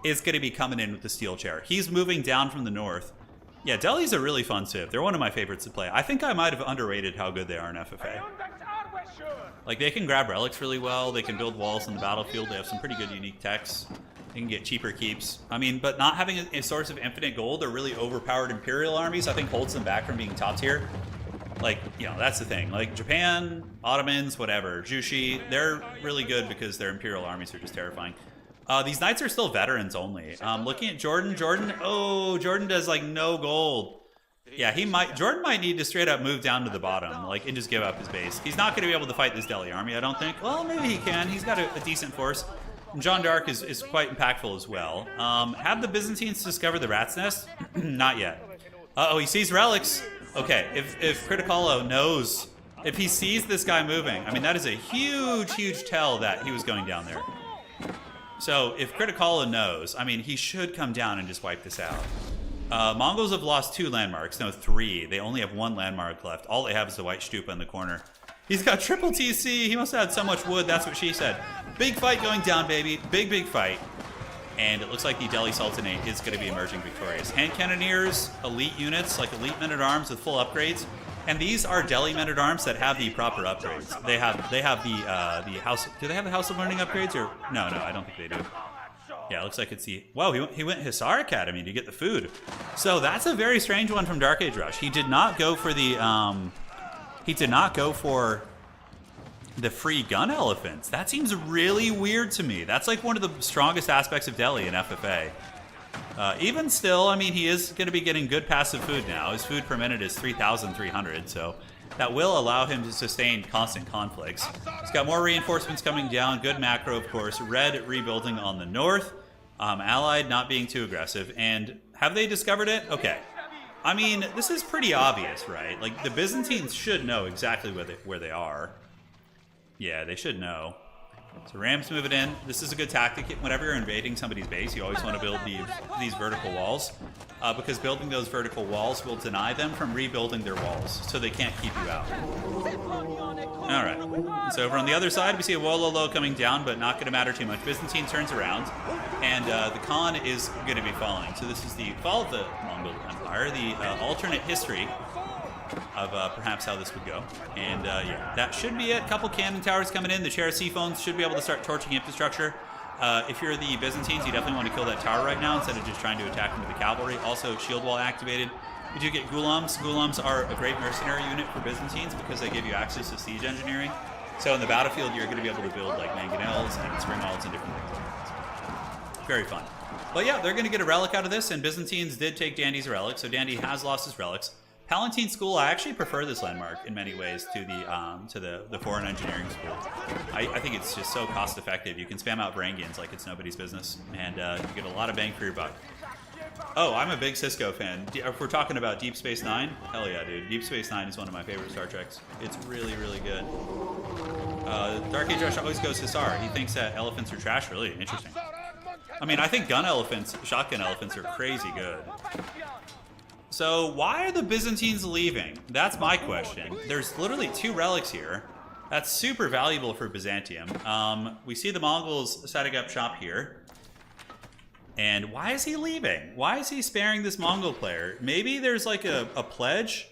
is going to be coming in with the steel chair. He's moving down from the north. Yeah, Delhi's a really fun civ. They're one of my favorites to play. I think I might have underrated how good they are in FFA. Like, they can grab relics really well. They can build walls on the battlefield. They have some pretty good unique techs. They can get cheaper keeps. I mean, but not having a source of infinite gold or really overpowered Imperial armies, I think holds them back from being top tier. Like, you know, that's the thing. Like, Japan, Ottomans, whatever, Jushi, they're really good because their Imperial armies are just terrifying. These knights are still veterans only. Looking at Jordan, Jordan does, like, no gold. Yeah, Jordan might need to straight up move down to the bottom, like, and just give up his base. He's not going to be able to fight this Delhi army, I don't think. Well, maybe he can. He's got a decent force. And Jeanne d'Arc is quite impactful as well. Have the Byzantines discovered the rat's nest? Not yet. Uh-oh, he sees relics. Okay, if Criticolo knows, if he sees this guy moving, I mean, that is a huge, huge tell that he was going down there. So, if Criticolo knows, I mean, he should come down and just wipe this out. Mongols have lost 2 landmarks. No, 3. They only have 1 landmark left. All they have is the white stupa in the corner. He's got triple TC. He must have had so much wood. That's what she said. Big fight going down, baby. Big, big fight. And it looks like the Delhi Sultanate is going to be emerging victorious. Hand cannoneers, elite units, like elite men-at-arms with full upgrades. And these are Delhi men-at-arms that have the proper upgrades. They have the house... Do they have the House of Learning upgrades? Or no, I don't think they do. Yeah, it looks like it's the... Whoa, he went Hussar Academy to get the food. So that's a very strange one from Dark Age Rush. He did not go for the... He did not go for the free gun elephants. That seems really weird to me. That's like one of the strongest aspects of Delhi in FFA. Even still, I mean, he is going to be getting good passive food now. His food per minute is 3,300, so that will allow him to sustain constant conflicts. He's got more reinforcements coming down. Good macro, of course. Red rebuilding on the north. Allied not being too aggressive. And have they discovered it? Okay. I mean, this is pretty obvious, right? Like, the Byzantines should know exactly where they are. Yeah, they should know. So Rams move it in. This is a good tactic. Whenever you're invading somebody's base, you always want to build these vertical walls. Because building those vertical walls will deny them from rebuilding their walls. So they can't keep you out. Alright. So over on the other side, we see a Wololo coming down, but not going to matter too much. Byzantine turns around. And the Khan is going to be falling. So this is the fall of the Mongol Empire. The alternate history of perhaps how this would go. And yeah, that should be it. Couple cannon towers coming in. The Cherasee phones should be able to start torching infrastructure. If you're the Byzantines, you definitely want to kill that tower right now instead of just trying to attack them with the cavalry. Also, shield wall activated. We do get Ghulams. Ghulams are a great mercenary unit for Byzantines because they give you access to siege engineering. So in the battlefield, you're going to be able to build like mangonels and springmalls and different things. Very fun. But yeah, they're going to get a relic out of this, and Byzantines did take Dandy's relic, so Dandy has lost his relics. Palatine School, I actually prefer this landmark in many ways to the foreign engineering school. I think it's just so cost effective. You can spam out Varangians like it's nobody's business, and you get a lot of bang for your buck. Oh, I'm a big Cisco fan. If we're talking about Deep Space Nine, hell yeah, dude. Deep Space Nine is one of my favorite Star Treks. It's really, really good. Dark Age Rush always goes Hussar. He thinks that elephants are trash. Really interesting. I mean, I think gun elephants, shotgun elephants are crazy good. So why are the Byzantines leaving? That's my question. There's literally 2 relics here. That's super valuable for Byzantium. We see the Mongols setting up shop here. And why is he leaving? Why is he sparing this Mongol player? Maybe there's like a pledge?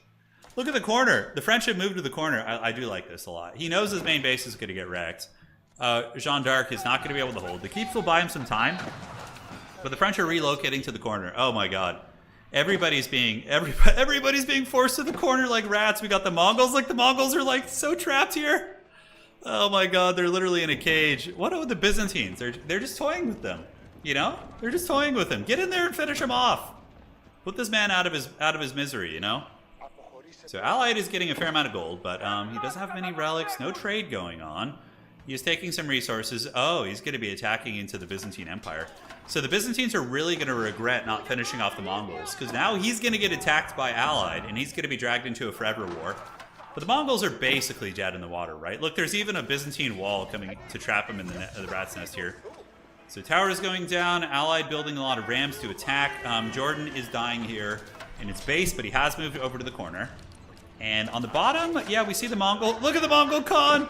Look at the corner. The French have moved to the corner. I do like this a lot. He knows his main base is going to get wrecked. Jeanne d'Arc is not going to be able to hold. The keeps will buy him some time. But the French are relocating to the corner. Oh my god. Everybody's being forced to the corner like rats. We got the Mongols. Like the Mongols are like so trapped here. Oh my god, they're literally in a cage. What are the Byzantines? They're just toying with them. You know? They're just toying with him. Get in there and finish him off. Put this man out of his misery, you know? So Allied is getting a fair amount of gold, but he doesn't have many relics, no trade going on. He's taking some resources. Oh, he's going to be attacking into the Byzantine Empire. So the Byzantines are really going to regret not finishing off the Mongols, because now he's going to get attacked by Allied, and he's going to be dragged into a forever war. But the Mongols are basically dead in the water, right? Look, there's even a Byzantine wall coming to trap him in the rat's nest here. So tower is going down, Allied building a lot of rams to attack. Jordan is dying here in its base, but he has moved over to the corner. And on the bottom, yeah, we see the Mongol. Look at the Mongol Khan!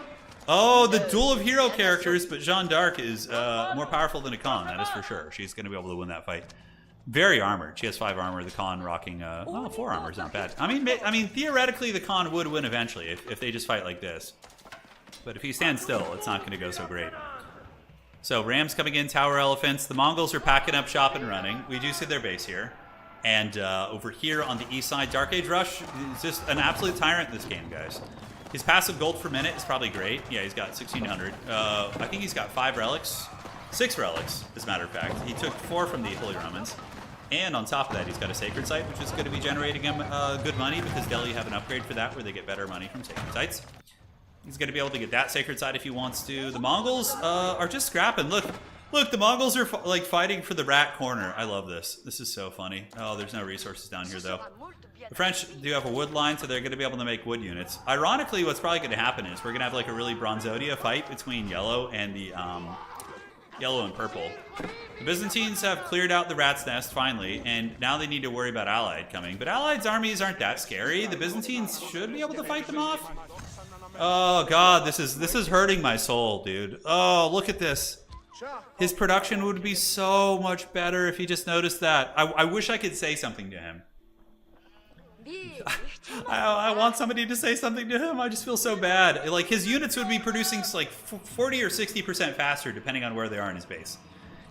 Oh, the duel of hero characters, but Jeanne d'Arc is more powerful than a Khan, that is for sure. She's going to be able to win that fight. Very armored. She has 5 armor. The Khan rocking, 4 armor is not bad. I mean, theoretically, the Khan would win eventually if they just fight like this. But if he stands still, it's not going to go so great. So Rams coming in, Tower Elephants. The Mongols are packing up shop and running. We do see their base here. And over here on the east side, Dark Age Rush is just an absolute tyrant in this game, guys. His passive gold per minute is probably great. Yeah, he's got 1,600. I think he's got 5 relics. 6 relics, as a matter of fact. He took 4 from the Holy Romans. And on top of that, he's got a Sacred Site, which is going to be generating him good money because Delhi have an upgrade for that where they get better money from Sacred Sites. He's going to be able to get that Sacred Site if he wants to. The Mongols are just scrapping. Look, the Mongols are like fighting for the rat corner. I love this. This is so funny. Oh, there's no resources down here, though. The French do have a wood line, so they're going to be able to make wood units. Ironically, what's probably going to happen is we're going to have like a really Bronzodia fight between yellow and the yellow and purple. The Byzantines have cleared out the rat's nest finally, and now they need to worry about Allied coming. But Allied's armies aren't that scary. The Byzantines should be able to fight them off. Oh god, this is hurting my soul, dude. Oh, look at this. His production would be so much better if he just noticed that. I wish I could say something to him. I want somebody to say something to him. I just feel so bad. Like, his units would be producing like 40 or 60% faster depending on where they are in his base.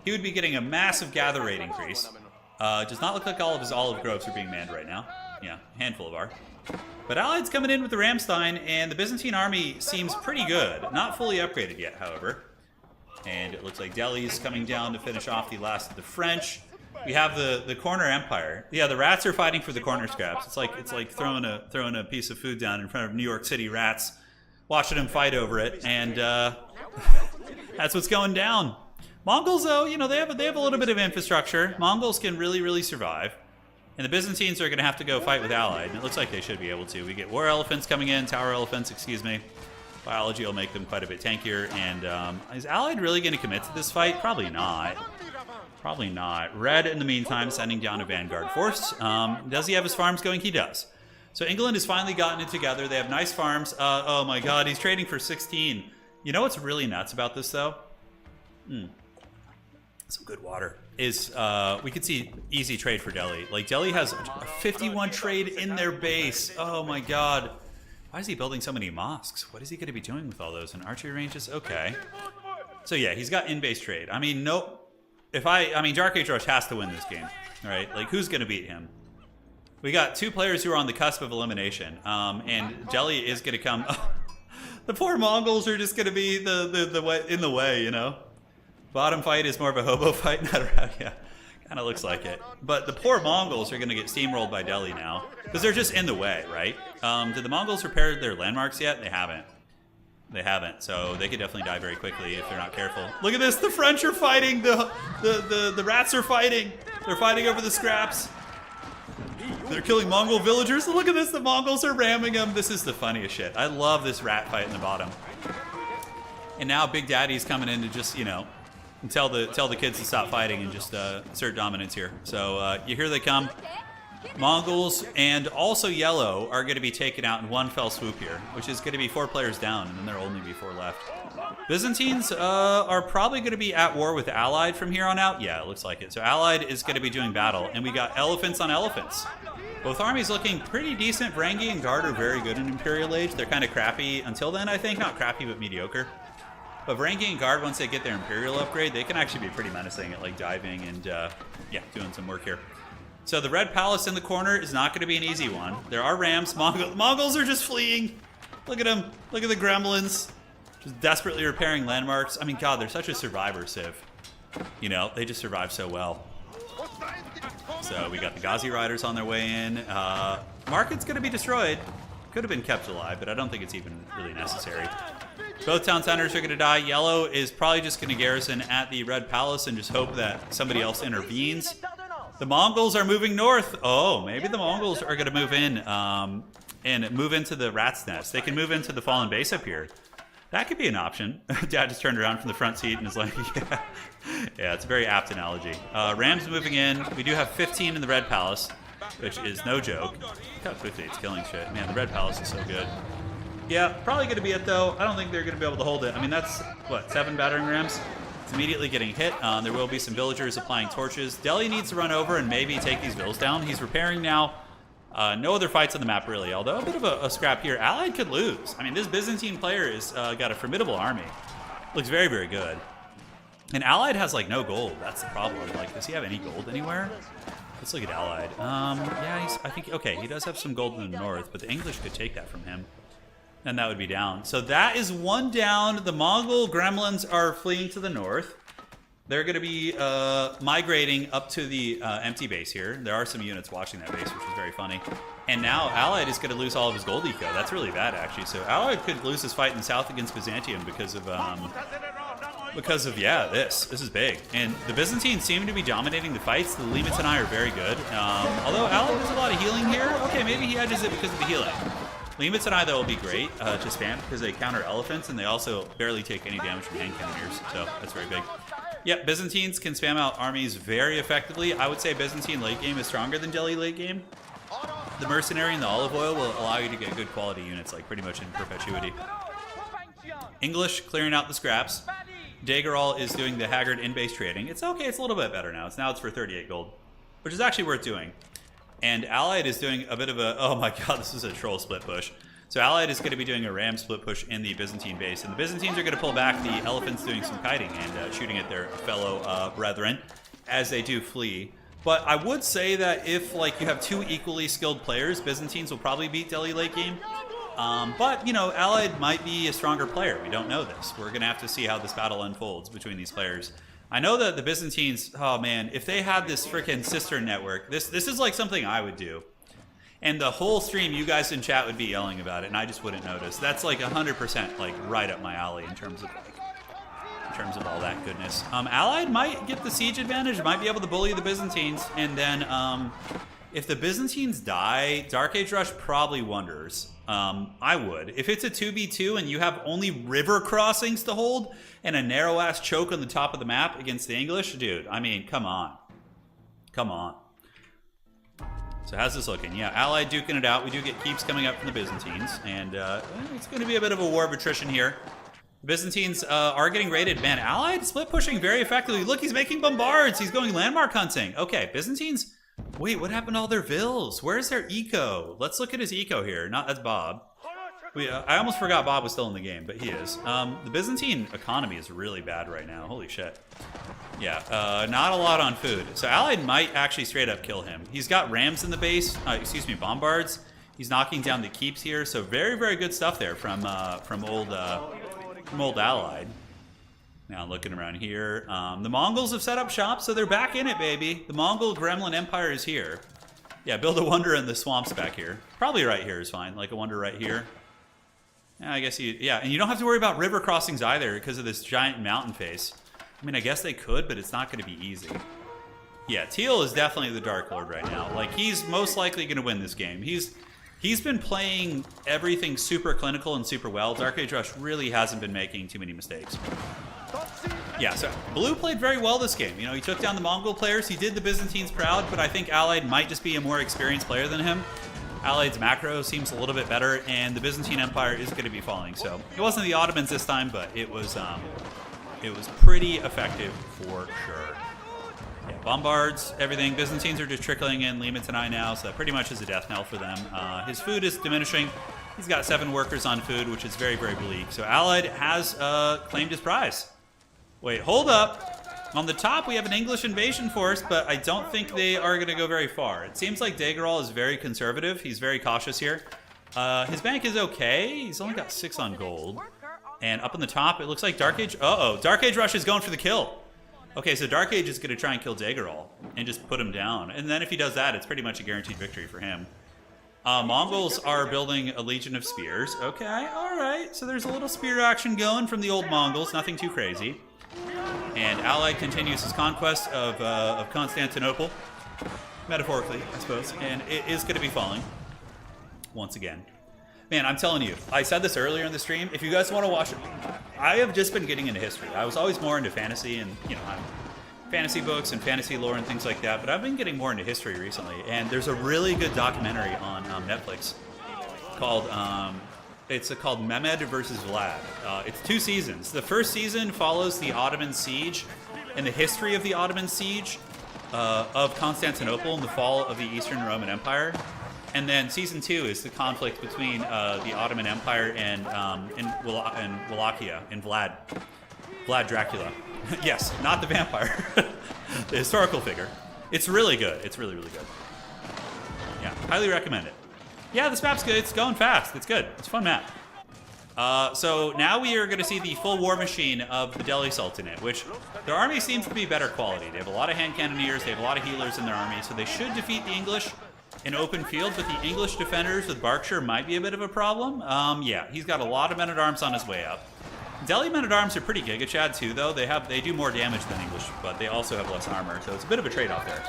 He would be getting a massive gather rate increase. Does not look like all of his olive groves are being manned right now. Yeah, a handful of are. But Allied's coming in with the Ramstein, and the Byzantine army seems pretty good. Not fully upgraded yet, however. And it looks like Delhi's coming down to finish off the last of the French. We have the corner empire. Yeah, the rats are fighting for the corner scraps. It's like throwing a piece of food down in front of New York City rats, watching them fight over it, and that's what's going down. Mongols, though, you know, they have a little bit of infrastructure. Mongols can really survive, and the Byzantines are going to have to go fight with Allied. And it looks like they should be able to. We get war elephants coming in, tower elephants, excuse me. Biology will make them quite a bit tankier. And is Allied really going to commit to this fight? Probably not. Probably not. Red, in the meantime, sending down a vanguard force. Does he have his farms going? He does. So England has finally gotten it together. They have nice farms. Oh my god, he's trading for 16. You know what's really nuts about this, though? Some good water. Is we could see easy trade for Delhi. Like, Delhi has a 51 trade in their base. Oh my god. Why is he building so many mosques? What is he going to be doing with all those? And archery ranges? Okay. So yeah, he's got in-base trade. I mean, no... I mean, Dark Age Rush has to win this game, right? Like, who's going to beat him? We got 2 players who are on the cusp of elimination, and Delhi is going to come... The poor Mongols are just going to be in the way, you know? Bottom fight is more of a hobo fight, not around, yeah. Kind of looks like it. But the poor Mongols are going to get steamrolled by Delhi now, because they're just in the way, right? Did the Mongols repair their landmarks yet? They haven't. They haven't, so they could definitely die very quickly if they're not careful. Look at this, the French are fighting, the rats are fighting. They're fighting over the scraps. They're killing Mongol villagers. Look at this, the Mongols are ramming them. This is the funniest shit. I love this rat fight in the bottom. And now Big Daddy's coming in to just, you know, tell the kids to stop fighting and just assert dominance here. So here they come. Mongols and also yellow are going to be taken out in one fell swoop here, which is going to be 4 players down, and then there'll only be 4 left. Byzantines are probably going to be at war with Allied from here on out. Yeah, it looks like it. So Allied is going to be doing battle, and we got elephants on elephants. Both armies looking pretty decent. Varangi and Guard are very good in Imperial Age. They're kind of crappy until then, I think. Not crappy, but mediocre. But Varangi and Guard, once they get their Imperial upgrade, they can actually be pretty menacing at like diving and yeah, doing some work here. So the Red Palace in the corner is not going to be an easy one. There are rams. Mongols are just fleeing. Look at them. Look at the gremlins. Just desperately repairing landmarks. I mean, God, they're such a survivor, Civ. You know, they just survive so well. So we got the Ghazi Riders on their way in. Market's going to be destroyed. Could have been kept alive, but I don't think it's even really necessary. Both town centers are going to die. Yellow is probably just going to garrison at the Red Palace and just hope that somebody else intervenes. The Mongols are moving north. Oh, maybe the Mongols are going to move in and move into the Rat's Nest. They can move into the Fallen Base up here. That could be an option. Dad just turned around from the front seat and is like, yeah. Yeah, it's a very apt analogy. Rams moving in. We do have 15 in the Red Palace, which is no joke. Look how quickly it's killing shit. Man, the Red Palace is so good. Yeah, probably going to be it, though. I don't think they're going to be able to hold it. I mean, that's, what, 7 battering rams? It's immediately getting hit. There will be some villagers applying torches. Delhi needs to run over and maybe take these villas down. He's repairing now. No other fights on the map, really, although a bit of a scrap here. Allied could lose. I mean, this Byzantine player has got a formidable army. Looks very, very good. And Allied has, like, no gold. That's the problem. Like, does he have any gold anywhere? Let's look at Allied. Yeah, I think, okay, he does have some gold in the north, but the English could take that from him. And that would be down. So that is 1 down. The Mongol gremlins are fleeing to the north. They're going to be migrating up to the empty base here. There are some units watching that base, which is very funny. And now Allied is going to lose all of his gold eco. That's really bad, actually. So Allied could lose his fight in the south against Byzantium because of yeah, this is big. And the Byzantines seem to be dominating the fights. The Lemets and I are very good. Although Allied does a lot of healing here. Okay, maybe he edges it because of the healing. Lemets and I, though, will be great to spam because they counter elephants, and they also barely take any damage from hand cannoneers, so that's very big. Yep, Byzantines can spam out armies very effectively. I would say Byzantine late game is stronger than Delhi late game. The mercenary and the olive oil will allow you to get good quality units, like pretty much in perpetuity. English clearing out the scraps. Dagaral is doing the Haggard in-base trading. It's okay, it's a little bit better now. Now it's for 38 gold, which is actually worth doing. And Allied is doing a bit of a, oh my God, this is a troll split push. So Allied is going to be doing a ram split push in the Byzantine base. And the Byzantines are going to pull back, the elephants doing some kiting and shooting at their fellow brethren as they do flee. But I would say that if like you have 2 equally skilled players, Byzantines will probably beat Delhi late game. But, you know, Allied might be a stronger player. We don't know this. We're going to have to see how this battle unfolds between these players. I know that the Byzantines, oh man, if they had this freaking sister network, this is like something I would do. And the whole stream, you guys in chat would be yelling about it, and I just wouldn't notice. That's like 100% like right up my alley in terms of all that goodness. Allied might get the siege advantage, might be able to bully the Byzantines, and then if the Byzantines die, Dark Age Rush probably wonders. I would. If it's a 2v2 and you have only river crossings to hold and a narrow-ass choke on the top of the map against the English, dude, I mean, come on. Come on. So how's this looking? Yeah, Allied duking it out. We do get keeps coming up from the Byzantines, and it's going to be a bit of a war of attrition here. The Byzantines are getting raided. Man, Allied split pushing very effectively. Look, he's making bombards. He's going landmark hunting. Okay, Byzantines. Wait, what happened to all their vills? Where's their eco? Let's look at his eco here. That's Bob. I almost forgot Bob was still in the game, but he is. The Byzantine economy is really bad right now. Holy shit. Yeah, not a lot on food. So Allied might actually straight up kill him. He's got rams in the base. Excuse me, bombards. He's knocking down the keeps here. So very, very good stuff there from old Allied. Now looking around here, the Mongols have set up shop, so they're back in it, baby. The Mongol Gremlin Empire is here. Yeah, build a wonder in the swamps back here. Probably right here is fine, like a wonder right here. Yeah, I guess yeah, and you don't have to worry about river crossings either because of this giant mountain face. I mean, I guess they could, but it's not going to be easy. Yeah, Teal is definitely the Dark Lord right now. Like, he's most likely going to win this game. He's been playing everything super clinical and super well. Dark Age Rush really hasn't been making too many mistakes. Yeah, so Blue played very well this game. You know, he took down the Mongol players. He did the Byzantines proud, but I think Allied might just be a more experienced player than him. Allied's macro seems a little bit better, and the Byzantine Empire is going to be falling. So it wasn't the Ottomans this time, but it was pretty effective for sure. Yeah, bombards, everything. Byzantines are just trickling in Lehman tonight now, so that pretty much is a death knell for them. His food is diminishing. He's got 7 workers on food, which is very, very bleak. So Allied has claimed his prize. Wait, hold up. On the top, we have an English invasion force, but I don't think they are going to go very far. It seems like Degarol is very conservative. He's very cautious here. His bank is okay. He's only got 6 on gold. And up on the top, it looks like Dark Age. Uh-oh, Dark Age Rush is going for the kill. Okay, so Dark Age is going to try and kill Degarol and just put him down. And then if he does that, it's pretty much a guaranteed victory for him. Mongols are building a Legion of Spears. Okay, all right. So there's a little spear action going from the old Mongols. Nothing too crazy. And Allied continues his conquest of Constantinople. Metaphorically, I suppose. And it is going to be falling. Once again. Man, I'm telling you, I said this earlier in the stream. If you guys want to watch it, I have just been getting into history. I was always more into fantasy and, you know, fantasy books and fantasy lore and things like that. But I've been getting more into history recently. And there's a really good documentary on Netflix called... It's called Mehmed versus Vlad. It's 2 seasons. The first season follows the Ottoman siege and the history of the Ottoman siege of Constantinople and the fall of the Eastern Roman Empire. And then season 2 is the conflict between the Ottoman Empire and Wallachia and Vlad Dracula. Yes, not the vampire, the historical figure. It's really good. It's really, really good. Yeah, highly recommend it. Yeah, this map's good. It's going fast. It's good. It's a fun map. So now we are going to see the full war machine of the Delhi Sultanate, which their army seems to be better quality. They have a lot of hand cannoneers. They have a lot of healers in their army, so they should defeat the English in open field, but the English defenders with Berkshire might be a bit of a problem. Yeah, he's got a lot of men-at-arms on his way up. Delhi men-at-arms are pretty Giga Chad too, though. They do more damage than English, but they also have less armor, so it's a bit of a trade-off there.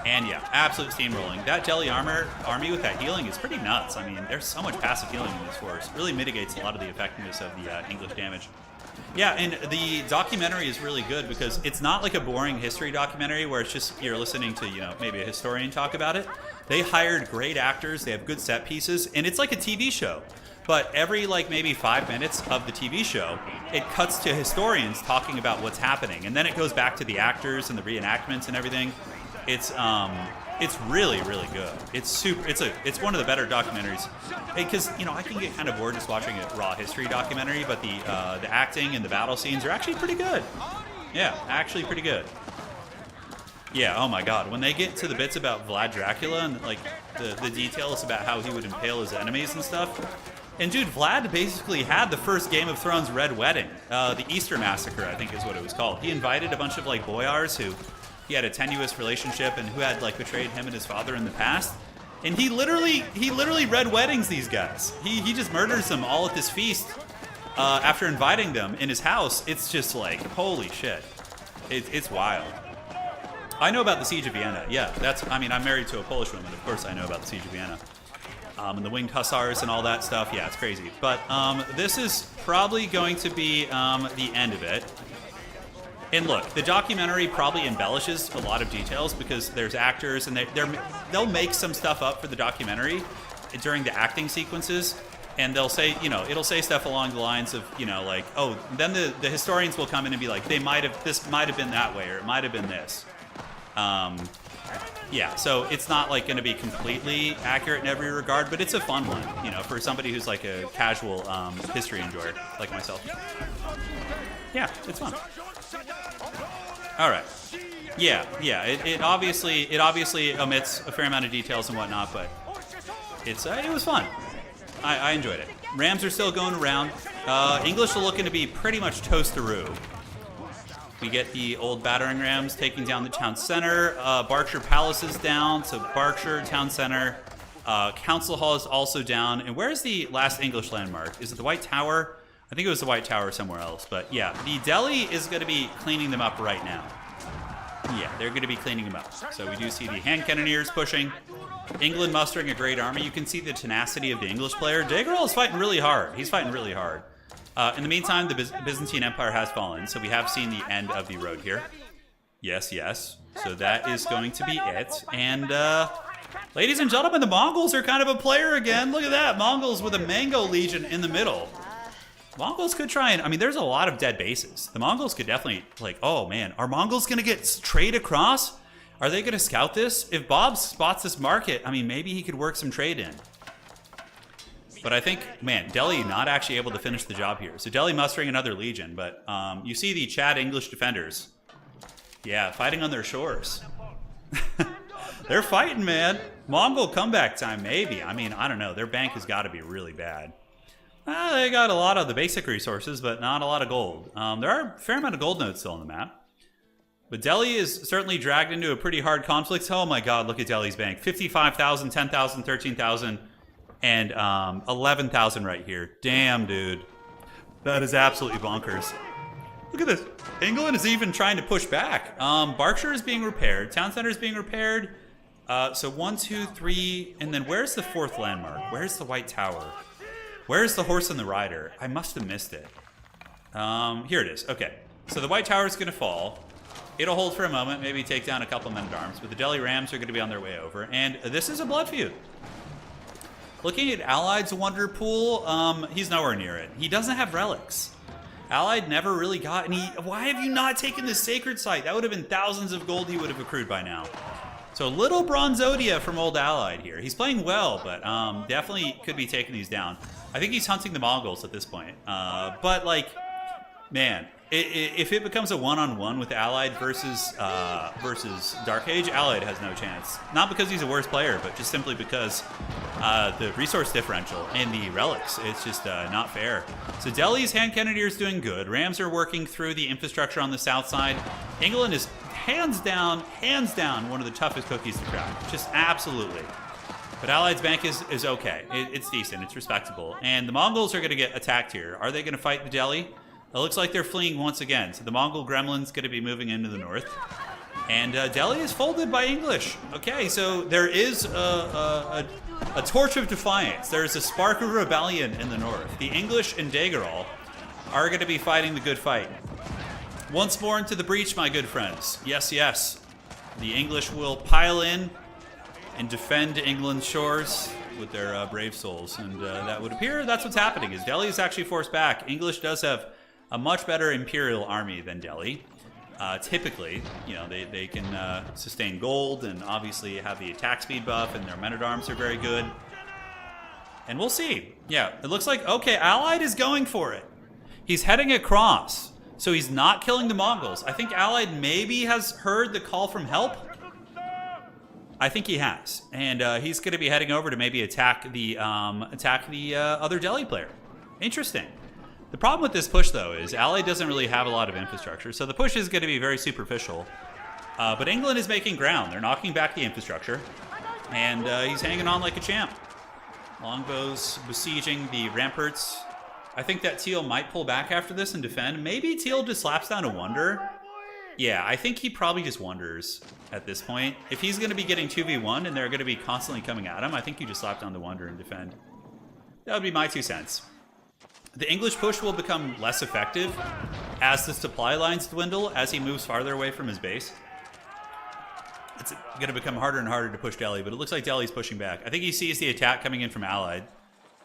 And yeah, absolute steamrolling. That Delhi army with that healing is pretty nuts. I mean, there's so much passive healing in this force. It really mitigates a lot of the effectiveness of the English damage. Yeah, and the documentary is really good because it's not like a boring history documentary where it's just you're listening to, you know, maybe a historian talk about it. They hired great actors. They have good set pieces, and it's like a TV show. But every like maybe 5 minutes of the TV show, it cuts to historians talking about what's happening, and then it goes back to the actors and the reenactments and everything. It's really, really good. It's one of the better documentaries because, you know, I can get kind of bored just watching a raw history documentary, but the acting and the battle scenes are actually pretty good. Yeah, actually pretty good. Yeah, oh my god, when they get to the bits about Vlad Dracula and like the details about how he would impale his enemies and stuff. And dude, Vlad basically had the first Game of Thrones Red Wedding, the Easter Massacre, I think is what it was called. He invited a bunch of like boyars who he had a tenuous relationship and who had like betrayed him and his father in the past. And he literally red weddings these guys. He just murders them all at this feast after inviting them in his house. It's just like, holy shit. It's wild. I know about the Siege of Vienna. Yeah, I mean, I'm married to a Polish woman. Of course I know about the Siege of Vienna. And the winged hussars and all that stuff. Yeah, it's crazy. But this is probably going to be the end of it. And look, the documentary probably embellishes a lot of details because there's actors and they'll make some stuff up for the documentary during the acting sequences. And they'll say, you know, it'll say stuff along the lines of, you know, like, oh, then the historians will come in and be like, this might have been that way or it might have been this. Yeah, so it's not like going to be completely accurate in every regard, but it's a fun one, you know, for somebody who's like a casual history enjoyer like myself. Yeah, it's fun. All right. Yeah. It obviously omits a fair amount of details and whatnot, but it was fun. I enjoyed it. Rams are still going around. English are looking to be pretty much toast-a-roo. We get the old battering rams taking down the town center. Berkshire Palace is down, so Berkshire town center. Council Hall is also down. And where's the last English landmark? Is it the White Tower? I think it was the White Tower somewhere else. But yeah, the Delhi is going to be cleaning them up right now. Yeah, they're going to be cleaning them up. So we do see the hand cannoneers pushing. England mustering a great army. You can see the tenacity of the English player. Degarol is fighting really hard. He's fighting really hard. In the meantime, the Byzantine Empire has fallen, so we have seen the end of the road here. Yes, yes. So that is going to be it. And, ladies and gentlemen, the Mongols are kind of a player again. Look at that. Mongols with a Mango Legion in the middle. Mongols could try and... I mean, there's a lot of dead bases. The Mongols could definitely, like, oh, man. Are Mongols going to get trade across? Are they going to scout this? If Bob spots this market, I mean, maybe he could work some trade in. But I think, man, Delhi not actually able to finish the job here. So Delhi mustering another legion, but you see the Chad English defenders. Yeah, fighting on their shores. They're fighting, man. Mongol comeback time, maybe. I mean, I don't know. Their bank has got to be really bad. They got a lot of the basic resources, but not a lot of gold. There are a fair amount of gold nodes still on the map. But Delhi is certainly dragged into a pretty hard conflict. Oh my god, look at Delhi's bank. 55,000, 10,000, 13,000. And 11,000 right here. Damn, dude. That is absolutely bonkers. Look at this. England is even trying to push back. Berkshire is being repaired. Town Center is being repaired. So 1, 2, 3. And then where's the fourth landmark? Where's the White Tower? Where's the horse and the rider? I must have missed it. Here it is. Okay. So the White Tower is going to fall. It'll hold for a moment. Maybe take down a couple men-at-arms. But the Delhi Rams are going to be on their way over. And this is a blood feud. Looking at Allied's Wonder Pool, he's nowhere near it. He doesn't have relics. Allied never really got any... Why have you not taken this sacred site? That would have been thousands of gold he would have accrued by now. So little Bronzodia from old Allied here. He's playing well, but definitely could be taking these down. I think he's hunting the Mongols at this point. But, like, man... If it becomes a one-on-one with Allied versus Dark Age, Allied has no chance. Not because he's a worse player, but just simply because the resource differential and the relics, it's just not fair. So Delhi's hand cannoneer is doing good. Rams are working through the infrastructure on the south side. England is hands down, one of the toughest cookies to crack. Just absolutely. But Allied's bank is okay. It's decent. It's respectable. And the Mongols are going to get attacked here. Are they going to fight the Delhi? It looks like they're fleeing once again. So the Mongol gremlin's going to be moving into the north. And Delhi is folded by English. Okay, so there is a torch of defiance. There's a spark of rebellion in the north. The English and Daggerall are going to be fighting the good fight. Once more into the breach, my good friends. Yes, yes. The English will pile in and defend England's shores with their brave souls. And that would appear that's what's happening, is Delhi is actually forced back. English does have a much better imperial army than Delhi. Typically, you know, they can sustain gold and obviously have the attack speed buff, and their men-at-arms are very good. And we'll see. Yeah, it looks like, okay, Allied is going for it. He's heading across, so he's not killing the Mongols. I think Allied maybe has heard the call from help. I think he has, and he's going to be heading over to maybe attack the other Delhi player. Interesting. The problem with this push, though, is Allied doesn't really have a lot of infrastructure, so the push is going to be very superficial. But England is making ground. They're knocking back the infrastructure, and he's hanging on like a champ. Longbows besieging the ramparts. I think that Teal might pull back after this and defend. Maybe Teal just slaps down a Wonder. Yeah, I think he probably just wonders at this point. If he's going to be getting 2v1 and they're going to be constantly coming at him, I think you just slap down the Wonder and defend. That would be my 2 cents. The English push will become less effective as the supply lines dwindle, as he moves farther away from his base. It's going to become harder and harder to push Delhi, but it looks like Delhi's pushing back. I think he sees the attack coming in from Allied,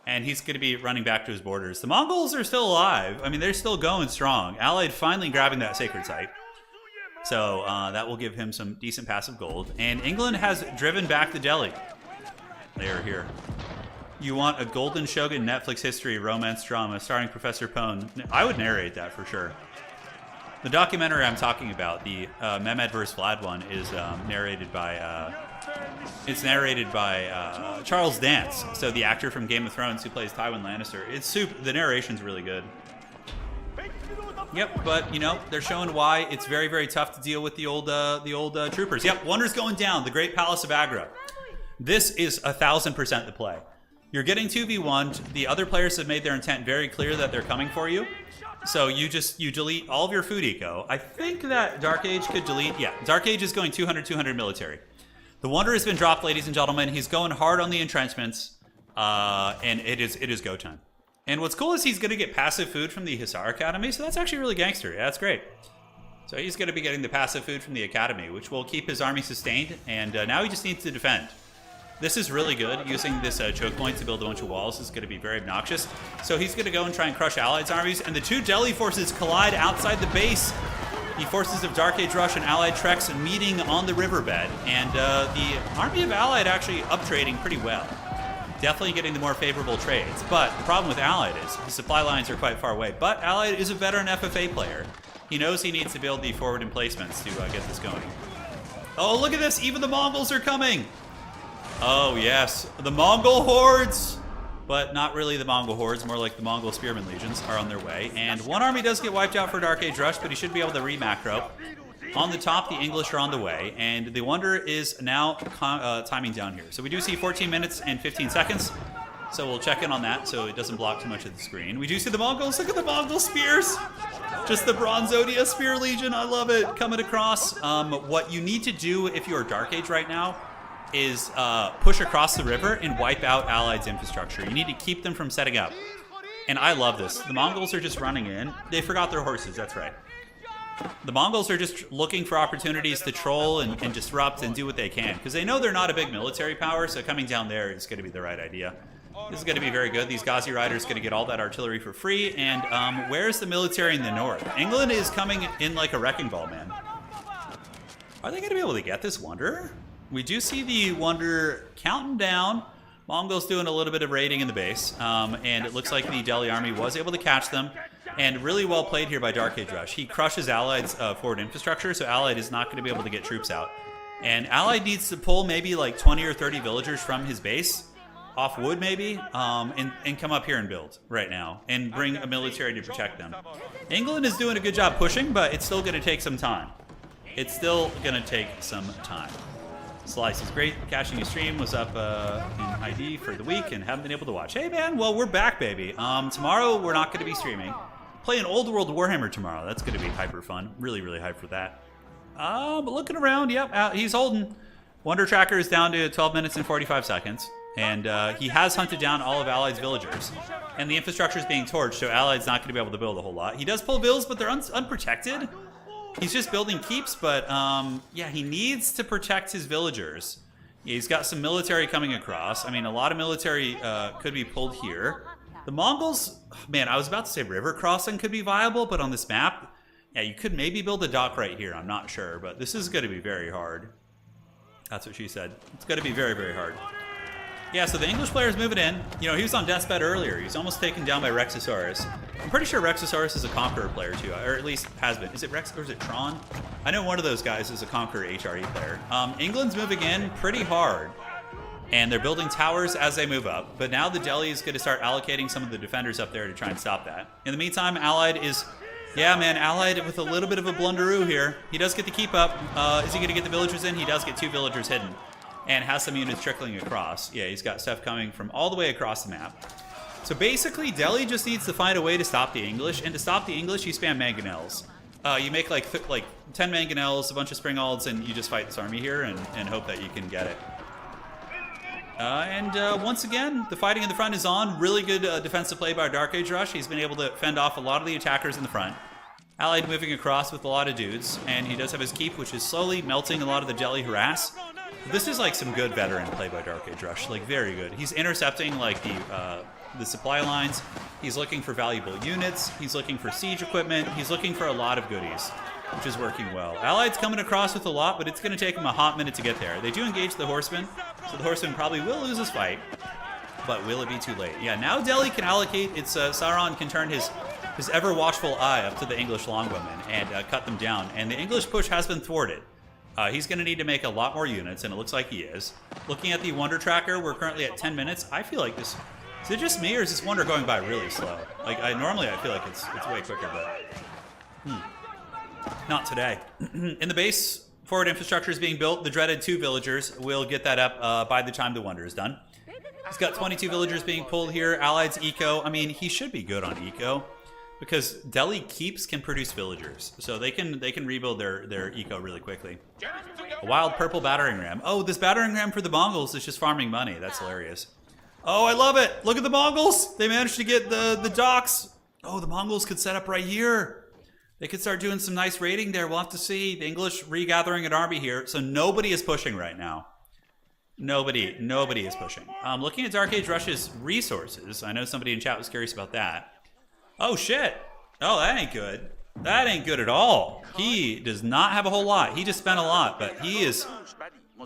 and he's going to be running back to his borders. The Mongols are still alive. I mean, they're still going strong. Allied finally grabbing that sacred site. So that will give him some decent passive gold. And England has driven back the Delhi. They are here. You want a Golden Shogun Netflix history romance drama starring Professor Pone? I would narrate that for sure. The documentary I'm talking about, the Mehmed vs. Vlad one, is narrated by Charles Dance, so the actor from Game of Thrones who plays Tywin Lannister. The narration's really good. Yep, but you know they're showing why it's very, very tough to deal with the old troopers. Yep, Wonder's going down. The Great Palace of Agra. This is 1000% the play. You're getting 2v1. The other players have made their intent very clear that they're coming for you. So you delete all of your food eco. I think that Dark Age could delete. Yeah, Dark Age is going 200 military. The Wonder has been dropped, ladies and gentlemen. He's going hard on the entrenchments, and it is go time. And what's cool is he's going to get passive food from the Hussar Academy, so that's actually really gangster. Yeah, that's great. So he's going to be getting the passive food from the Academy, which will keep his army sustained, and now he just needs to defend. This is really good. Using this choke point to build a bunch of walls is going to be very obnoxious. So he's going to go and try and crush Allied's armies, and the two Delhi forces collide outside the base. The forces of Dark Age Rush and Allied Treks meeting on the riverbed, and the army of Allied actually up-trading pretty well. Definitely getting the more favorable trades, but the problem with Allied is the supply lines are quite far away. But Allied is a veteran FFA player. He knows he needs to build the forward emplacements to get this going. Oh, look at this! Even the Mongols are coming! Oh, yes. The Mongol hordes! But not really the Mongol hordes, more like the Mongol spearman legions are on their way. And one army does get wiped out for Dark Age Rush, but he should be able to re-macro. On the top, the English are on the way, and the Wonder is now timing down here. So we do see 14 minutes and 15 seconds. So we'll check in on that so it doesn't block too much of the screen. We do see the Mongols. Look at the Mongol spears! Just the Bronzodia Spear Legion. I love it. Coming across. What you need to do if you're Dark Age right now is push across the river and wipe out Allied's infrastructure. You need to keep them from setting up. And I love this. The Mongols are just running in. They forgot their horses, that's right. The Mongols are just looking for opportunities to troll and disrupt and do what they can. Because they know they're not a big military power, so coming down there is going to be the right idea. This is going to be very good. These Ghazi Riders going to get all that artillery for free. And where's the military in the north? England is coming in like a wrecking ball, man. Are they going to be able to get this Wonder? We do see the Wonder counting down. Mongols doing a little bit of raiding in the base. And it looks like the Delhi army was able to catch them. And really well played here by Dark Age Rush. He crushes Allied's forward infrastructure, so Allied is not going to be able to get troops out. And Allied needs to pull maybe like 20 or 30 villagers from his base, off wood maybe, and come up here and build right now. And bring a military to protect them. England is doing a good job pushing, but it's still going to take some time. It's still going to take some time. Slice is great. Caching his stream was up in ID for the week and haven't been able to watch. Hey man, well we're back baby. Tomorrow we're not going to be streaming. Playing Old World Warhammer tomorrow. That's going to be hyper fun. Really, really hyped for that. But looking around, yep, he's holding. Wonder Tracker is down to 12 minutes and 45 seconds. And he has hunted down all of Allied's villagers. And the infrastructure is being torched, so Allied's not going to be able to build a whole lot. He does pull vills, but they're unprotected. He's just building keeps, but yeah, he needs to protect his villagers. He's got some military coming across. I mean, a lot of military could be pulled here. The Mongols, man, I was about to say river crossing could be viable, but on this map, yeah, you could maybe build a dock right here. I'm not sure, but this is going to be very hard. That's what she said. It's going to be very, very hard. Yeah, so the English player's moving in. You know, he was on deathbed earlier. He's almost taken down by Rexosaurus. I'm pretty sure Rexosaurus is a Conqueror player too, or at least has been. Is it Rex or is it Tron? I know one of those guys is a Conqueror HRE player. England's moving in pretty hard. And they're building towers as they move up. But now the Delhi is going to start allocating some of the defenders up there to try and stop that. In the meantime, Allied is... Yeah, man, Allied with a little bit of a blunderoo here. He does get the keep up. Is he going to get the villagers in? He does get 2 villagers hidden. And has some units trickling across. Yeah, he's got stuff coming from all the way across the map. So basically, Delhi just needs to find a way to stop the English. And to stop the English, you spam mangonels. You make like 10 mangonels, a bunch of springalds, and you just fight this army here and hope that you can get it. Once again, the fighting in the front is on. Really good defensive play by Dark Age Rush. He's been able to fend off a lot of the attackers in the front. Allied moving across with a lot of dudes, and he does have his keep, which is slowly melting a lot of the Delhi harass. This is like some good veteran play by Dark Age Rush, like very good. He's intercepting like the supply lines. He's looking for valuable units. He's looking for siege equipment. He's looking for a lot of goodies, which is working well. Allied's coming across with a lot, but it's going to take him a hot minute to get there. They do engage the horsemen, so the horseman probably will lose his fight, but will it be too late? Yeah, now Delhi can allocate. It's Sauron can turn his ever watchful eye up to the English longbowmen and cut them down, and the English push has been thwarted. He's going to need to make a lot more units, and it looks like he is. Looking at the Wonder Tracker, we're currently at 10 minutes. I feel like this... Is it just me, or is this Wonder going by really slow? Like, normally I feel like it's way quicker, but... Not today. In the base, forward infrastructure is being built. The dreaded 2 villagers will get that up by the time the Wonder is done. He's got 22 villagers being pulled here. Allied's eco. I mean, he should be good on eco. Because Delhi keeps can produce villagers, so they can rebuild their eco really quickly. A wild purple battering ram. Oh, this battering ram for the Mongols is just farming money. That's hilarious. Oh, I love it. Look at the Mongols. They managed to get the docks. Oh, the Mongols could set up right here. They could start doing some nice raiding there. We'll have to see. The English regathering an army here. So nobody is pushing right now. Nobody is pushing. Looking at Dark Age Rush's resources. I know somebody in chat was curious about that. Oh, shit. Oh, that ain't good. That ain't good at all. He does not have a whole lot. He just spent a lot, but he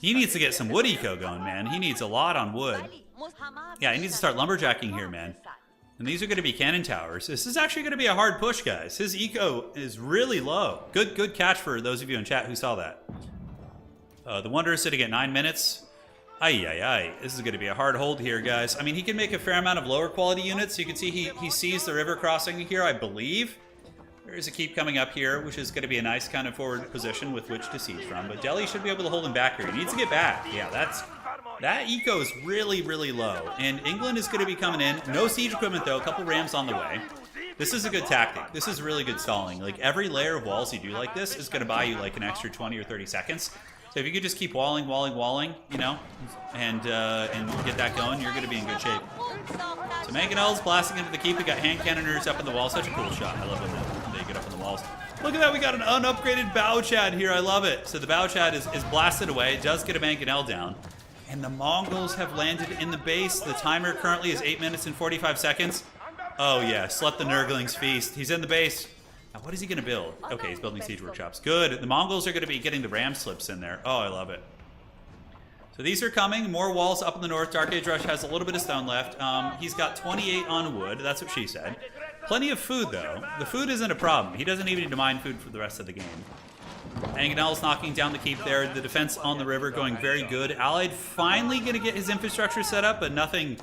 needs to get some wood eco going, man. He needs a lot on wood. Yeah, he needs to start lumberjacking here, man. And these are going to be cannon towers. This is actually going to be a hard push, guys. His eco is really low. Good catch for those of you in chat who saw that. The Wanderer is sitting at 9 minutes. Ay. This is going to be a hard hold here, guys. I mean, he can make a fair amount of lower quality units. You can see he sees the river crossing here, I believe. There is a keep coming up here, which is going to be a nice kind of forward position with which to siege from. But Delhi should be able to hold him back here. He needs to get back. Yeah, that eco is really low. And England is going to be coming in. No siege equipment, though. A couple rams on the way. This is a good tactic. This is really good stalling. Like, every layer of walls you do like this is going to buy you, like, an extra 20 or 30 seconds. So if you could just keep walling, you know, and get that going, you're going to be in good shape. So Mangonel's blasting into the keep. We got hand cannoners up in the wall. Such a cool shot. I love when they get up on the walls. Look at that. We got an unupgraded bow chad here. I love it. So the bow chad is blasted away. It does get a Mangonel down. And the Mongols have landed in the base. The timer currently is 8 minutes and 45 seconds. Oh, yes. Let the Nurglings feast. He's in the base. Now, what is he going to build? Okay, he's building siege workshops. Good. The Mongols are going to be getting the ram slips in there. Oh, I love it. So these are coming. More walls up in the north. Dark Age Rush has a little bit of stone left. He's got 28 on wood. That's what she said. Plenty of food, though. The food isn't a problem. He doesn't even need to mine food for the rest of the game. Mangonel's knocking down the keep there. The defense on the river going very good. Allied finally going to get his infrastructure set up, but nothing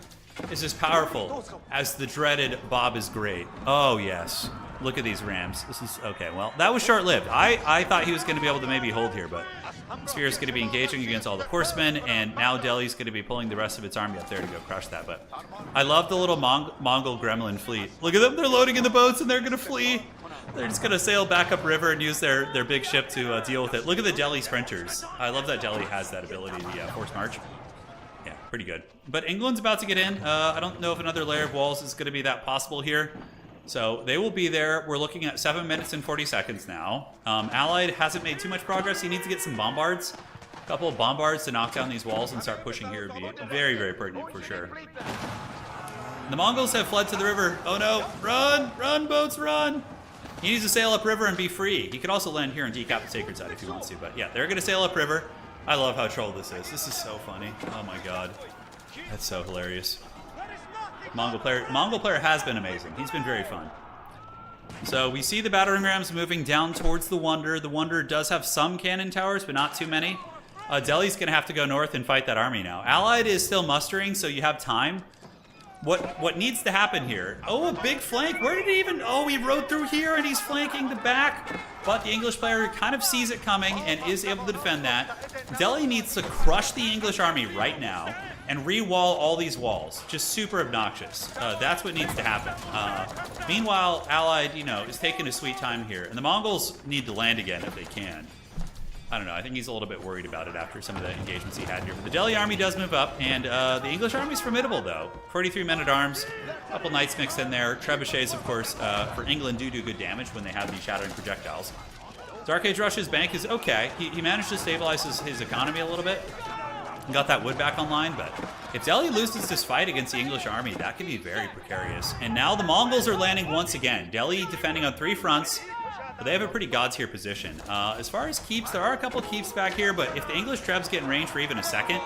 is as powerful as the dreaded Bob is great. Oh, yes. Look at these rams. This is okay. Well, that was short-lived. I thought he was going to be able to maybe hold here, but Spear's going to be engaging against all the horsemen, and now Delhi's going to be pulling the rest of its army up there to go crush that. But I love the little Mongol gremlin fleet. Look at them. They're loading in the boats, and they're going to flee. They're just going to sail back upriver and use their big ship to deal with it. Look at the Delhi sprinters. I love that Delhi has that ability, the force march. Yeah, pretty good. But England's about to get in. I don't know if another layer of walls is going to be that possible here. So they will be there. We're looking at 7 minutes and 40 seconds now. Allied hasn't made too much progress. He needs to get some bombards. A couple of bombards to knock down these walls and start pushing here would be very, very pertinent for sure. The Mongols have fled to the river. Oh no, run, run boats, run. He needs to sail upriver and be free. He could also land here and decap the sacred side if he wants to, but yeah, they're gonna sail upriver. I love how troll this is. This is so funny. Oh my God, that's so hilarious. Mongol player has been amazing. He's been very fun. So we see the battering rams moving down towards the Wanderer. The Wanderer does have some cannon towers, but not too many. Delhi's going to have to go north and fight that army now. Allied is still mustering, so you have time. What needs to happen here? Oh, a big flank. Where did he even... Oh, he rode through here, and he's flanking the back. But the English player kind of sees it coming and is able to defend that. Delhi needs to crush the English army right now and re-wall all these walls. Just super obnoxious. That's what needs to happen. Meanwhile, Allied, you know, is taking a sweet time here. And the Mongols need to land again if they can. I don't know. I think he's a little bit worried about it after some of the engagements he had here. But the Delhi army does move up, and the English army is formidable, though. 43 men-at-arms, a couple knights mixed in there. Trebuchets, of course, for England do good damage when they have these shattering projectiles. Dark Age Rush's bank is okay. He managed to stabilize his economy a little bit. Got that wood back online, but if Delhi loses this fight against the English army, that could be very precarious. And now the Mongols are landing once again. Delhi defending on 3 fronts, but they have a pretty God's here position. As far as keeps, there are a couple keeps back here, but if the English Trebs get in range for even a second,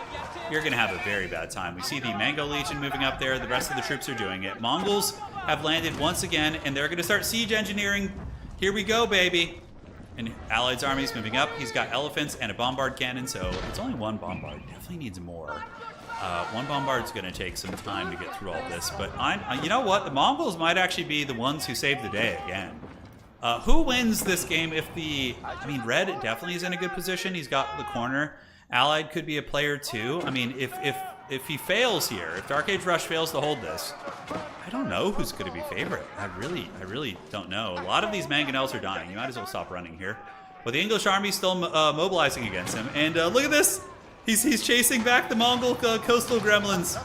you're going to have a very bad time. We see the Mango Legion moving up there. The rest of the troops are doing it. Mongols have landed once again, and they're going to start siege engineering. Here we go, baby. And Allied's army is moving up. He's got elephants and a bombard cannon, so it's only one bombard. Definitely needs more. One bombard's going to take some time to get through all this, but you know what? The Mongols might actually be the ones who save the day again. Who wins this game if the... I mean, Red definitely is in a good position. He's got the corner. Allied could be a player too. I mean, if he fails here, if Dark Age Rush fails to hold this, I don't know who's going to be favorite. I really don't know. A lot of these Mangonels are dying. You might as well stop running here. But the English army's still mobilizing against him. And look at this. He's chasing back the Mongol coastal gremlins.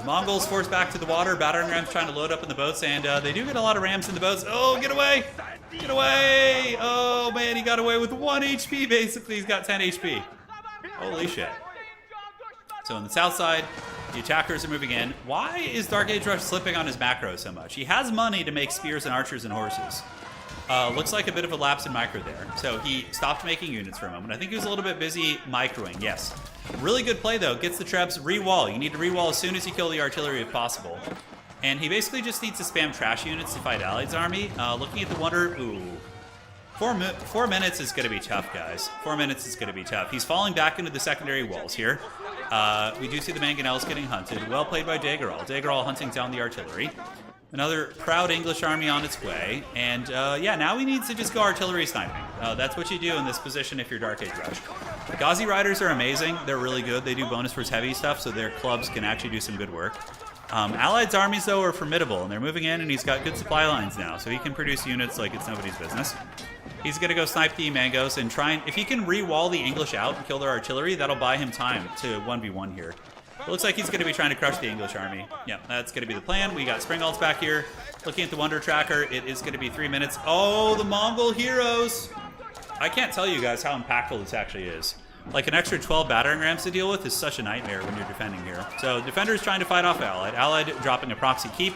Mongols forced back to the water. Battering rams trying to load up in the boats, and they do get a lot of rams in the boats. Oh, get away! Get away! Oh, man, he got away with 1 HP, basically. He's got 10 HP. Holy shit. So on the south side, the attackers are moving in. Why is Dark Age Rush slipping on his macro so much? He has money to make spears and archers and horses. Looks like a bit of a lapse in micro there. So he stopped making units for a moment. I think he was a little bit busy microing, yes. Really good play, though. Gets the Trebs re-wall. You need to re-wall as soon as you kill the artillery if possible. And he basically just needs to spam trash units to fight Allied's army. Looking at the Wonder, ooh. 4 minutes is going to be tough, guys. 4 minutes is going to be tough. He's falling back into the secondary walls here. We do see the Mangonels getting hunted. Well played by Daggerall. Daggerall hunting down the artillery. Another proud English army on its way. And yeah, now he needs to just go artillery sniping. That's what you do in this position if you're Dark Age Rush. The Ghazi Riders are amazing. They're really good. They do bonus versus heavy stuff, so their clubs can actually do some good work. Allied's armies, though, are formidable, and they're moving in, and he's got good supply lines now, so he can produce units like it's nobody's business. He's going to go snipe the Mangos and try and... If he can re-wall the English out and kill their artillery, that'll buy him time to 1v1 here. It looks like he's going to be trying to crush the English army. Yeah, that's going to be the plan. We got Springalds back here. Looking at the Wonder Tracker, it is going to be 3 minutes. Oh, the Mongol heroes! I can't tell you guys how impactful this actually is. Like, an extra 12 battering rams to deal with is such a nightmare when you're defending here. So, defenders trying to fight off Allied. Allied dropping a proxy keep.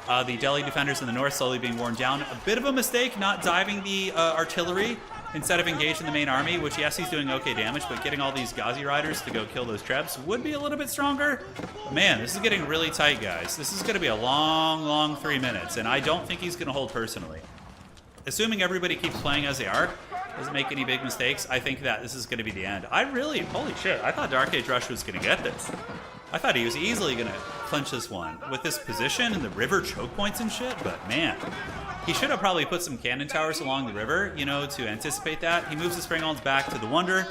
The Delhi defenders in the north slowly being worn down. A bit of a mistake not diving the artillery instead of engaging the main army, which, yes, he's doing okay damage, but getting all these Ghazi Riders to go kill those Trebs would be a little bit stronger. But man, this is getting really tight, guys. This is going to be a long, long 3 minutes, and I don't think he's going to hold personally. Assuming everybody keeps playing as they are, doesn't make any big mistakes, I think that this is going to be the end. Holy shit, I thought Dark Age Rush was going to get this. I thought he was easily going to clinch this one with this position and the river choke points and shit, but man, he should have probably put some cannon towers along the river, you know, to anticipate that. He moves the Springalds back to the Wonder.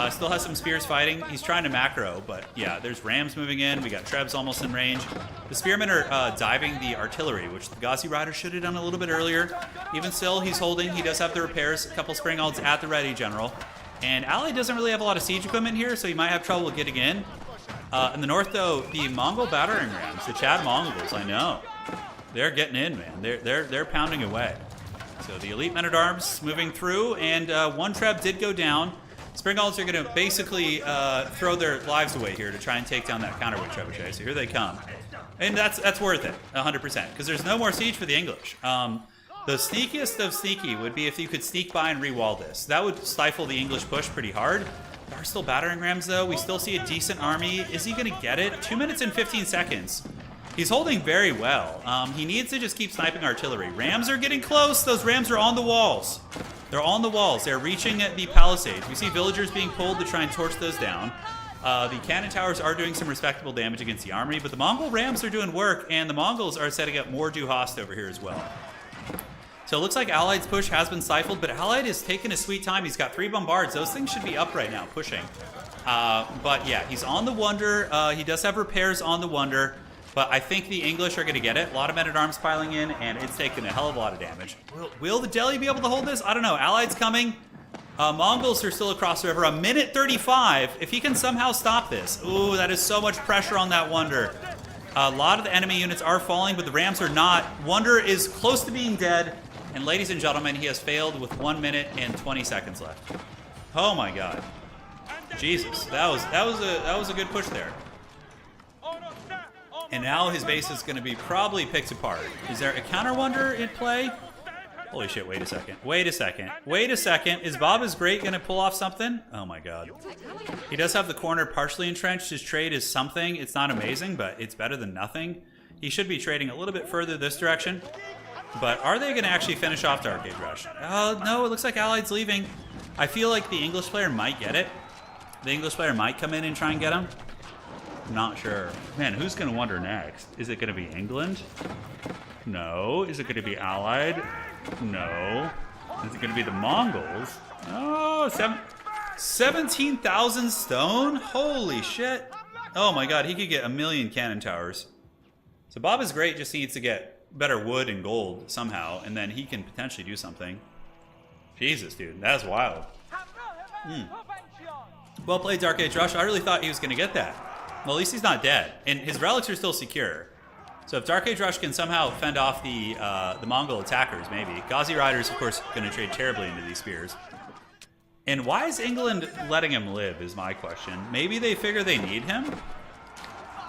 Still has some spears fighting. He's trying to macro, but yeah, there's rams moving in. We got Trebs almost in range. The spearmen are diving the artillery, which the Ghazi Rider should have done a little bit earlier. Even still, he's holding. He does have the repairs. A couple Springalds at the ready, General. And Ally doesn't really have a lot of siege equipment here, so he might have trouble getting in. In the north, though, the Mongol battering rams, the Chad Mongols, I know. They're getting in, man. They're pounding away. So the elite men-at-arms moving through, and one Treb did go down. Springalds are going to basically throw their lives away here to try and take down that counterweight trebuchet. So here they come. And that's worth it, 100%, because there's no more siege for the English. The sneakiest of sneaky would be if you could sneak by and re-wall this. That would stifle the English push pretty hard. There are still battering rams, though. We still see a decent army. Is he going to get it? 2 minutes and 15 seconds. He's holding very well. He needs to just keep sniping artillery. Rams are getting close. Those rams are on the walls. They're on the walls. They're reaching the palisades. We see villagers being pulled to try and torch those down. The cannon towers are doing some respectable damage against the army, but the Mongol rams are doing work, and the Mongols are setting up more Duhast over here as well. So it looks like Allied's push has been stifled, but Allied is taking a sweet time. He's got 3 bombards. Those things should be up right now, pushing. But yeah, he's on the Wonder. He does have repairs on the Wonder, but I think the English are going to get it. A lot of men-at-arms piling in, and it's taking a hell of a lot of damage. Will the Delhi be able to hold this? I don't know. Allied's coming. Mongols are still across the river. 1:35. If he can somehow stop this. Ooh, that is so much pressure on that Wonder. A lot of the enemy units are falling, but the Rams are not. Wonder is close to being dead. And ladies and gentlemen, he has failed with 1 minute and 20 seconds left. Oh my God. Jesus, that was a good push there. And now his base is going to be probably picked apart. Is there a counter Wonder in play? Holy shit, wait a second. Wait a second. Wait a second. Is Bob is Great going to pull off something? Oh my God. He does have the corner partially entrenched. His trade is something. It's not amazing, but it's better than nothing. He should be trading a little bit further this direction. But are they going to actually finish off Dark Age Rush? No, it looks like Allied's leaving. I feel like the English player might get it. The English player might come in and try and get him. I'm not sure. Man, who's going to Wonder next? Is it going to be England? No. Is it going to be Allied? No. Is it going to be the Mongols? Oh, 17,000 stone? Holy shit. Oh my God, he could get 1 million cannon towers. So Bob is Great, just needs to get better wood and gold somehow, and then he can potentially do something. Jesus, dude, that's wild. Well played, Dark Age Rush. I really thought he was going to get that. Well, at least he's not dead. And his relics are still secure. So if Dark Age Rush can somehow fend off the Mongol attackers, maybe. Ghazi Riders, of course, going to trade terribly into these spears. And why is England letting him live is my question. Maybe they figure they need him?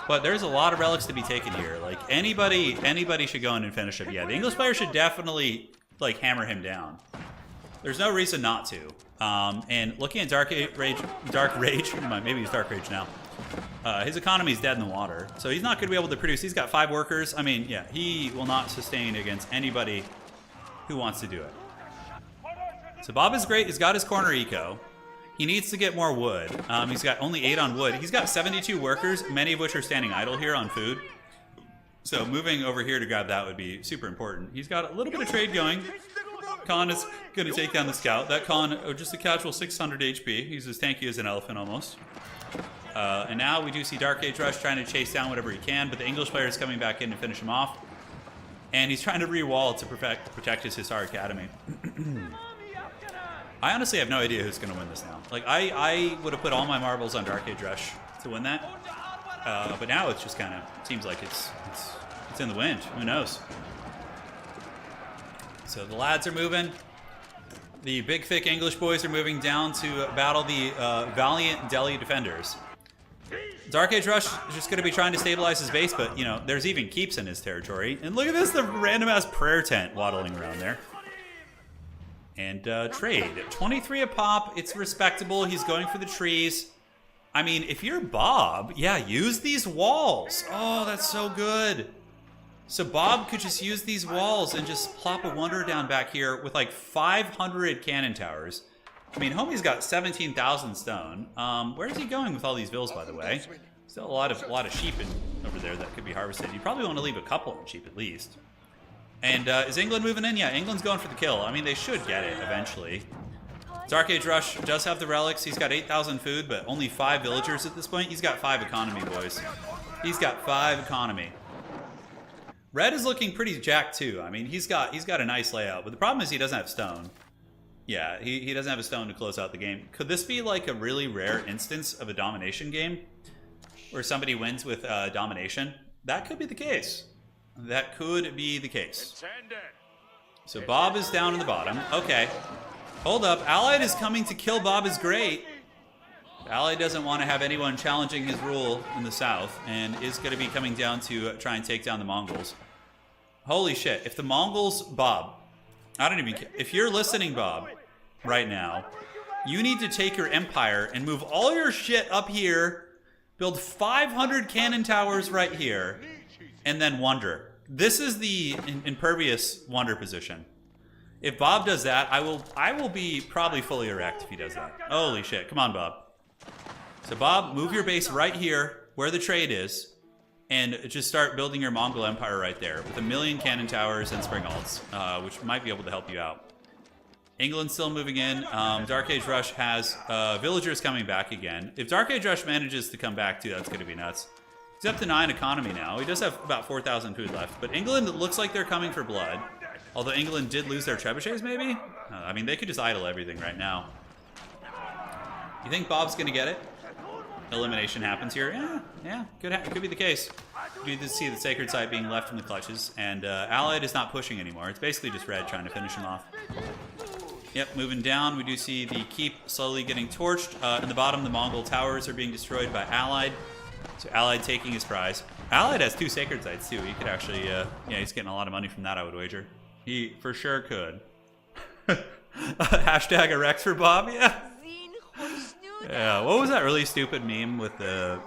But there's a lot of relics to be taken here. Like, anybody should go in and finish him. Yeah, the English player should definitely, like, hammer him down. There's no reason not to. And looking at Dark Rage, maybe he's Dark Rage now. His economy's dead in the water, so he's not going to be able to produce. He's got 5 workers. I mean, yeah, he will not sustain against anybody who wants to do it. So Bob is great. He's got his corner eco. He needs to get more wood. He's got only 8 on wood. He's got 72 workers, many of which are standing idle here on food. So moving over here to grab that would be super important. He's got a little bit of trade going. Khan is going to take down the scout. That Khan, just a casual 600 HP. He's as tanky as an elephant almost. And now we do see Dark Age Rush trying to chase down whatever he can, but the English player is coming back in to finish him off. And he's trying to re-wall to protect his Hussar Academy. I honestly have no idea who's going to win this now. Like, I would have put all my marbles on Dark Age Rush to win that. But now it's just kind of seems like it's in the wind. Who knows? So the lads are moving. The big, thick English boys are moving down to battle the valiant Delhi defenders. Dark Age Rush is just going to be trying to stabilize his base, but, you know, there's even keeps in his territory. And look at this, the random-ass prayer tent waddling around there. And trade. 23 a pop. It's respectable. He's going for the trees. I mean, if you're Bob, yeah, use these walls. Oh, that's so good. So Bob could just use these walls and just plop a wonder down back here with like 500 cannon towers. I mean, homie's got 17,000 stone. Where's he going with all these villas, by the way? Still a lot of sheep over there that could be harvested. You probably want to leave a couple of sheep at least. And is England moving in? Yeah, England's going for the kill. I mean, they should get it eventually. Dark Age Rush does have the relics. He's got 8,000 food, but only 5 villagers at this point. He's got 5 economy, boys. He's got 5 economy. Red is looking pretty jacked too. I mean, he's got a nice layout, but the problem is he doesn't have stone. Yeah, he doesn't have a stone to close out the game. Could this be like a really rare instance of a domination game where somebody wins with domination? That could be the case. That could be the case. So Bob is down in the bottom. Okay. Hold up. Allied is coming to kill Bob is great. Allied doesn't want to have anyone challenging his rule in the south and is going to be coming down to try and take down the Mongols. Holy shit. If the Mongols... Bob. I don't even care. If you're listening, Bob, right now, you need to take your empire and move all your shit up here, build 500 cannon towers right here, and then wonder. This is the impervious wonder position. If Bob does that, I will be probably fully erect if he does that. Holy shit. Come on, Bob. So Bob, move your base right here where the trade is and just start building your Mongol empire right there with 1,000,000 cannon towers and spring alts, which might be able to help you out. England's still moving in. Dark Age Rush has villagers coming back again. If Dark Age Rush manages to come back too, that's going to be nuts. He's up to 9 economy now. He does have about 4,000 food left. But England looks like they're coming for blood. Although England did lose their trebuchets, maybe? I mean, they could just idle everything right now. You think Bob's going to get it? Elimination happens here. Yeah, could be the case. You do see the sacred site being left in the clutches. And Allied is not pushing anymore. It's basically just Red trying to finish him off. Yep, moving down, we do see the keep slowly getting torched. In the bottom, the Mongol towers are being destroyed by Allied. So Allied taking his prize. Allied has 2 sacred sites too. He could actually, yeah, he's getting a lot of money from that, I would wager. He for sure could. Hashtag erect for Bob, yeah. Yeah, what was that really stupid meme with the...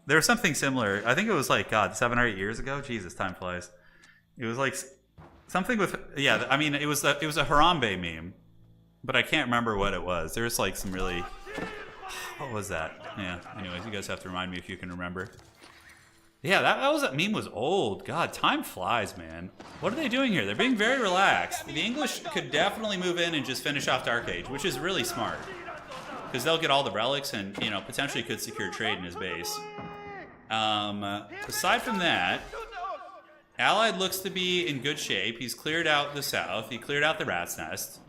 There was something similar. I think it was like, God, 7 or 8 years ago? Jesus, time flies. It was like something with... Yeah, I mean, it was a Harambe meme. But I can't remember what it was. There was like some really... What was that? Yeah, anyways, you guys have to remind me if you can remember. Yeah, that meme was old. God, time flies, man. What are they doing here? They're being very relaxed. The English could definitely move in and just finish off Dark Age, which is really smart. Because they'll get all the relics and, you know, potentially could secure trade in his base. Aside from that, Allied looks to be in good shape. He's cleared out the south. He cleared out the Rat's Nest.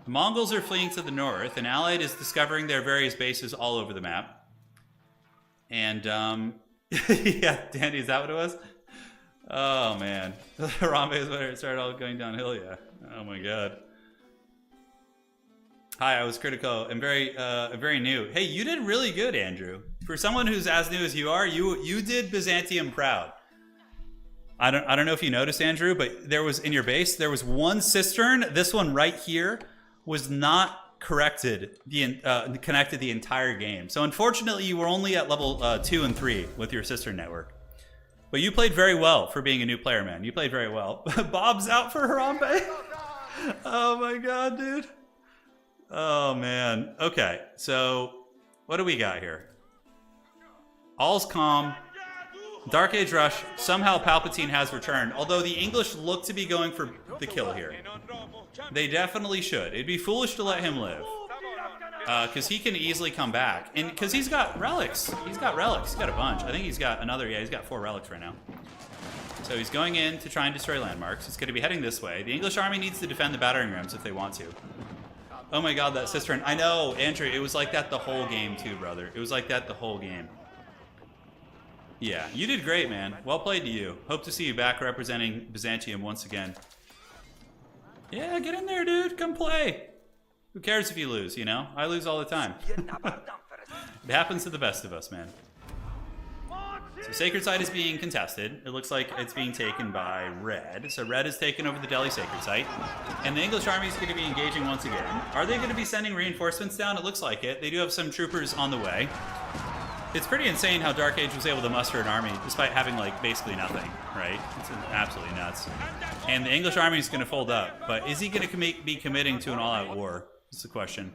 The Mongols are fleeing to the north, and Allied is discovering their various bases all over the map. And, yeah, Danny, is that what it was? Oh, man. Harambe is when it started all going downhill, yeah. Oh, my God. Hi, I was critical. I'm very new. Hey, you did really good, Andrew. For someone who's as new as you are, you did Byzantium proud. I don't know if you noticed, Andrew, but there was in your base there was one cistern. This one right here was not connected the entire game. So unfortunately, you were only at level 2 and 3 with your cistern network. But you played very well for being a new player, man. You played very well. Bob's out for Harambe. Oh my God, dude. Oh man. Okay, so what do we got here? All's calm. Dark Age Rush. Somehow Palpatine has returned. Although the English look to be going for the kill here. They definitely should. It'd be foolish to let him live. Because he can easily come back. And because he's got relics. He's got relics. He's got a bunch. I think he's got another. Yeah, he's got 4 relics right now. So he's going in to try and destroy landmarks. He's going to be heading this way. The English army needs to defend the battering rams if they want to. Oh my God, that cistern. I know, Andrew, it was like that the whole game too, brother. It was like that the whole game. Yeah, you did great, man. Well played to you. Hope to see you back representing Byzantium once again. Yeah, get in there, dude. Come play. Who cares if you lose, you know? I lose all the time. It happens to the best of us, man. So Sacred Site is being contested. It looks like it's being taken by Red. So Red has taken over the Delhi Sacred Site. And the English army is going to be engaging once again. Are they going to be sending reinforcements down? It looks like it. They do have some troopers on the way. It's pretty insane how Dark Age was able to muster an army despite having, like, basically nothing, right? It's absolutely nuts. And the English army is going to fold up. But is he going to be committing to an all-out war? Is the question.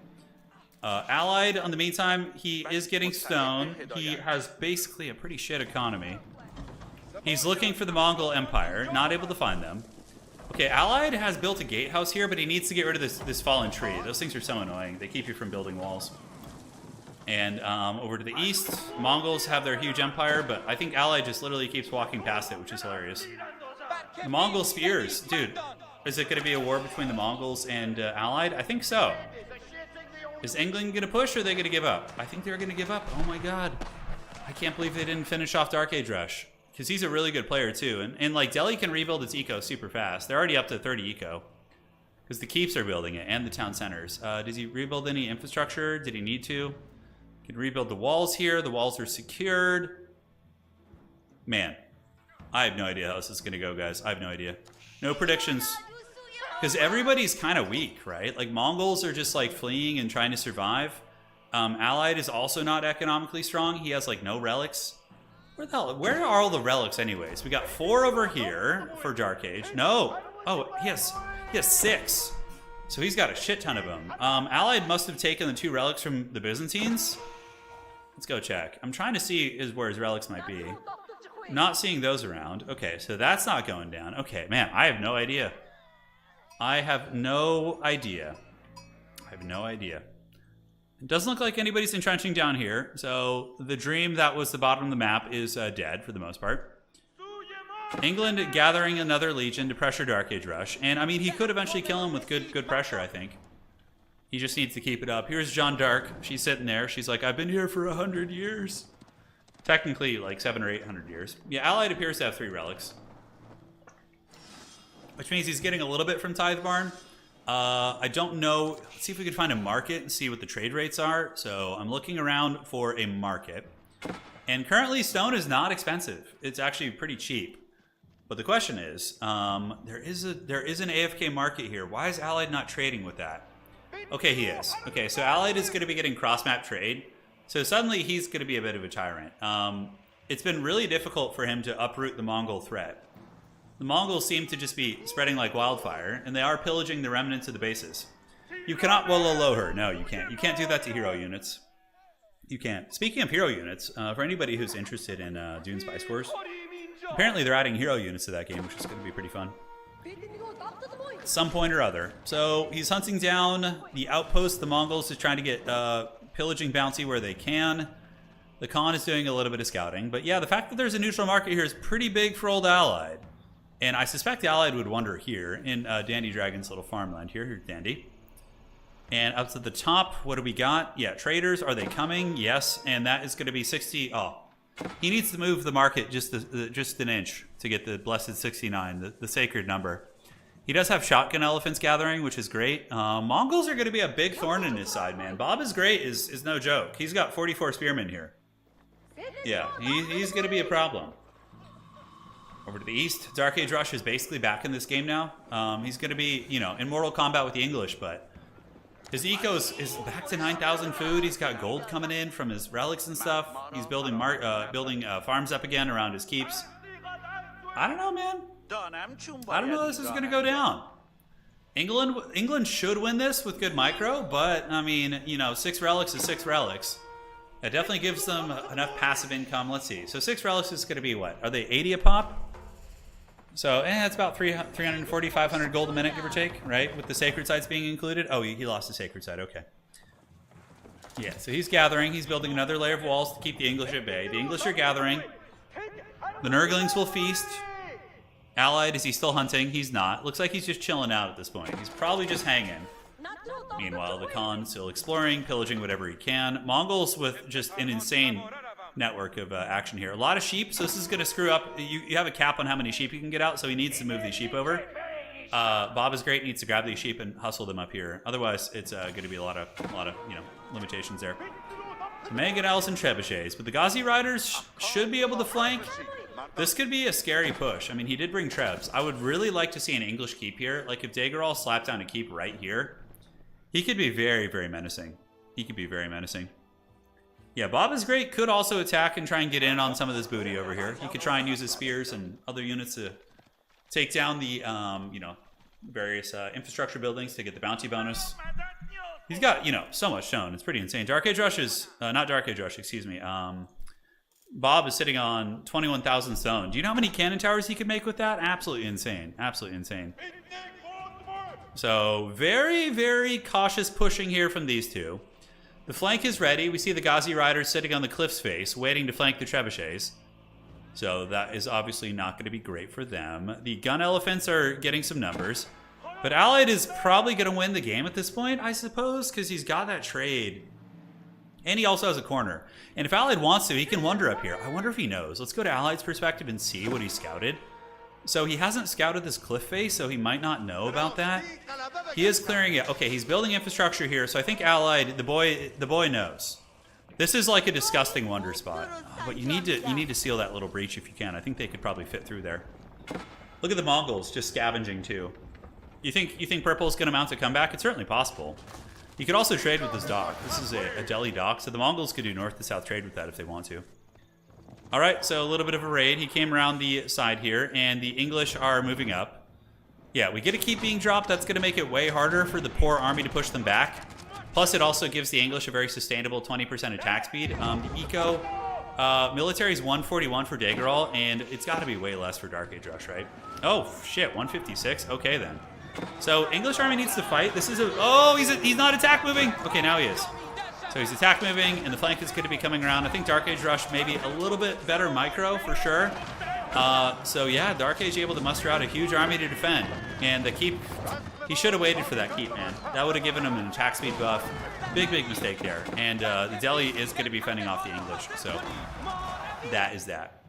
Allied, on the meantime, he is getting stone. He has basically a pretty shit economy. He's looking for the Mongol Empire, not able to find them. Okay, Allied has built a gatehouse here, but he needs to get rid of this fallen tree. Those things are so annoying. They keep you from building walls. And over to the east, Mongols have their huge empire, but I think Allied just literally keeps walking past it, which is hilarious. The Mongol spears. Dude, is it going to be a war between the Mongols and Allied? I think so. Is England going to push or are they going to give up? I think they're going to give up. Oh my God. I can't believe they didn't finish off Dark Age Rush. Because he's a really good player too. And like Delhi can rebuild its eco super fast. They're already up to 30 eco. Because the keeps are building it and the town centers. Does he rebuild any infrastructure? Did he need to? Can rebuild the walls here. The walls are secured. Man, I have no idea how this is going to go, guys. I have no idea. No predictions. Because everybody's kind of weak, right? Like, Mongols are just, like, fleeing and trying to survive. Allied is also not economically strong. He has, like, no relics. Where are all the relics, anyways? We got 4 over here for Dark Age. No. Oh, he has 6. So he's got a shit ton of them. Allied must have taken the 2 relics from the Byzantines. Let's go check. I'm trying to see where his relics might be. Not seeing those around. Okay, so that's not going down. Okay, man, I have no idea. I have no idea. It doesn't look like anybody's entrenching down here. So the dream that was the bottom of the map is dead for the most part. England gathering another legion to pressure Dark Age Rush. And, I mean, he could eventually kill him with good pressure, I think. He just needs to keep it up. Here's Jeanne d'Arc. She's sitting there. She's like, I've been here for 100 years. Technically, like 700 or 800 years. Yeah, Allied appears to have 3 relics. Which means he's getting a little bit from Tithe Barn. I don't know. Let's see if we can find a market and see what the trade rates are. So I'm looking around for a market. And currently, stone is not expensive. It's actually pretty cheap. But the question is, there is an AFK market here. Why is Allied not trading with that? Okay, he is. Okay, so Allied is going to be getting cross-map trade. So suddenly he's going to be a bit of a tyrant. It's been really difficult for him to uproot the Mongol threat. The Mongols seem to just be spreading like wildfire, and they are pillaging the remnants of the bases. You cannot Wololo her. No, you can't. You can't do that to hero units. You can't. Speaking of hero units, for anybody who's interested in Dune Spice Wars, apparently they're adding hero units to that game, which is going to be pretty fun. At some point or other. So he's hunting down the outpost. The Mongols is trying to get pillaging bounty where they can. The Khan is doing a little bit of scouting. But yeah, the fact that there's a neutral market here is pretty big for old Allied. And I suspect the Allied would wander here in Dandy Dragon's little farmland here. Here's Dandy. And up to the top, what do we got? Yeah, traders, are they coming? Yes, and that is going to be 60. Oh, He needs to move the market just an inch to get the blessed 69, the sacred number. He does have shotgun elephants gathering, which is great. Mongols are going to be a big thorn in his side, man. Bob is great, is no joke. He's got 44 spearmen here. Yeah, he's going to be a problem. Over to the east, Dark Age Rush is basically back in this game now. He's going to be, you know, in mortal combat with the English, but his eco is back to 9,000 food. He's got gold coming in from his relics and stuff. He's building farms up again around his keeps. I don't know, man. I don't know how this is going to go down. England should win this with good micro, but, I mean, you know, 6 relics is 6 relics. That definitely gives them enough passive income. Let's see. So 6 relics is going to be what? Are they 80 a pop? So, that's about 340, 500 gold a minute, give or take, right? With the sacred sites being included. Oh, he lost the sacred site. Okay. Yeah, so he's gathering. He's building another layer of walls to keep the English at bay. The English are gathering. The Nurglings will feast. Allied, is he still hunting? He's not. Looks like he's just chilling out at this point. He's probably just hanging. Meanwhile, the Khan still exploring, pillaging whatever he can. Mongols with just an insane network of action here. A lot of sheep, so this is going to screw up. You have a cap on how many sheep you can get out, so he needs to move these sheep over. Bob is great, needs to grab these sheep and hustle them up here. Otherwise, it's going to be a lot of you know, limitations there. So Mangonels and Trebuchets, but the Ghazi Riders should be able to flank. This could be a scary push. I mean, he did bring Trebs. I would really like to see an English keep here. Like, if Dagerall slapped down a keep right here, he could be very, very menacing. He could be very menacing. Yeah, Bob is great. Could also attack and try and get in on some of this booty over here. He could try and use his spears and other units to take down the, you know, various infrastructure buildings to get the bounty bonus. He's got, you know, so much shown. It's pretty insane. Dark Age Rush is, not Dark Age Rush, excuse me. Bob is sitting on 21,000 stone. Do you know how many cannon towers he could make with that? Absolutely insane. Absolutely insane. So, very, very cautious pushing here from these two. The flank is ready. We see the Ghazi Riders sitting on the cliff's face, waiting to flank the Trebuchets. So that is obviously not going to be great for them. The gun elephants are getting some numbers. But Allied is probably going to win the game at this point, I suppose, because he's got that trade. And he also has a corner. And if Allied wants to, he can wander up here. I wonder if he knows. Let's go to Allied's perspective and see what he scouted. So he hasn't scouted this cliff face, so he might not know about that. He is clearing it. Okay, he's building infrastructure here, so I think Allied, the boy knows. This is like a disgusting wonder spot. But you need to seal that little breach if you can. I think they could probably fit through there. Look at the Mongols just scavenging too. You think Purple's gonna mount a comeback? It's certainly possible. You could also trade with this dock. This is a Delhi dock, so the Mongols could do north to south trade with that if they want to. All right, so a little bit of a raid. He came around the side here, and the English are moving up. Yeah, we get a keep being dropped. That's going to make it way harder for the poor army to push them back. Plus, it also gives the English a very sustainable 20% attack speed. The eco military is 141 for Dagerall, and it's got to be way less for Dark Age Rush, right? Oh, shit, 156? Okay, then. So, English army needs to fight. This is a... Oh, he's not attack moving! Okay, now he is. So he's attack moving, and the flank is going to be coming around. I think Dark Age Rush maybe a little bit better micro, for sure. So yeah, Dark Age able to muster out a huge army to defend. And the keep, he should have waited for that keep, man. That would have given him an attack speed buff. Big, big mistake there. And the Delhi is going to be fending off the English. So that is that.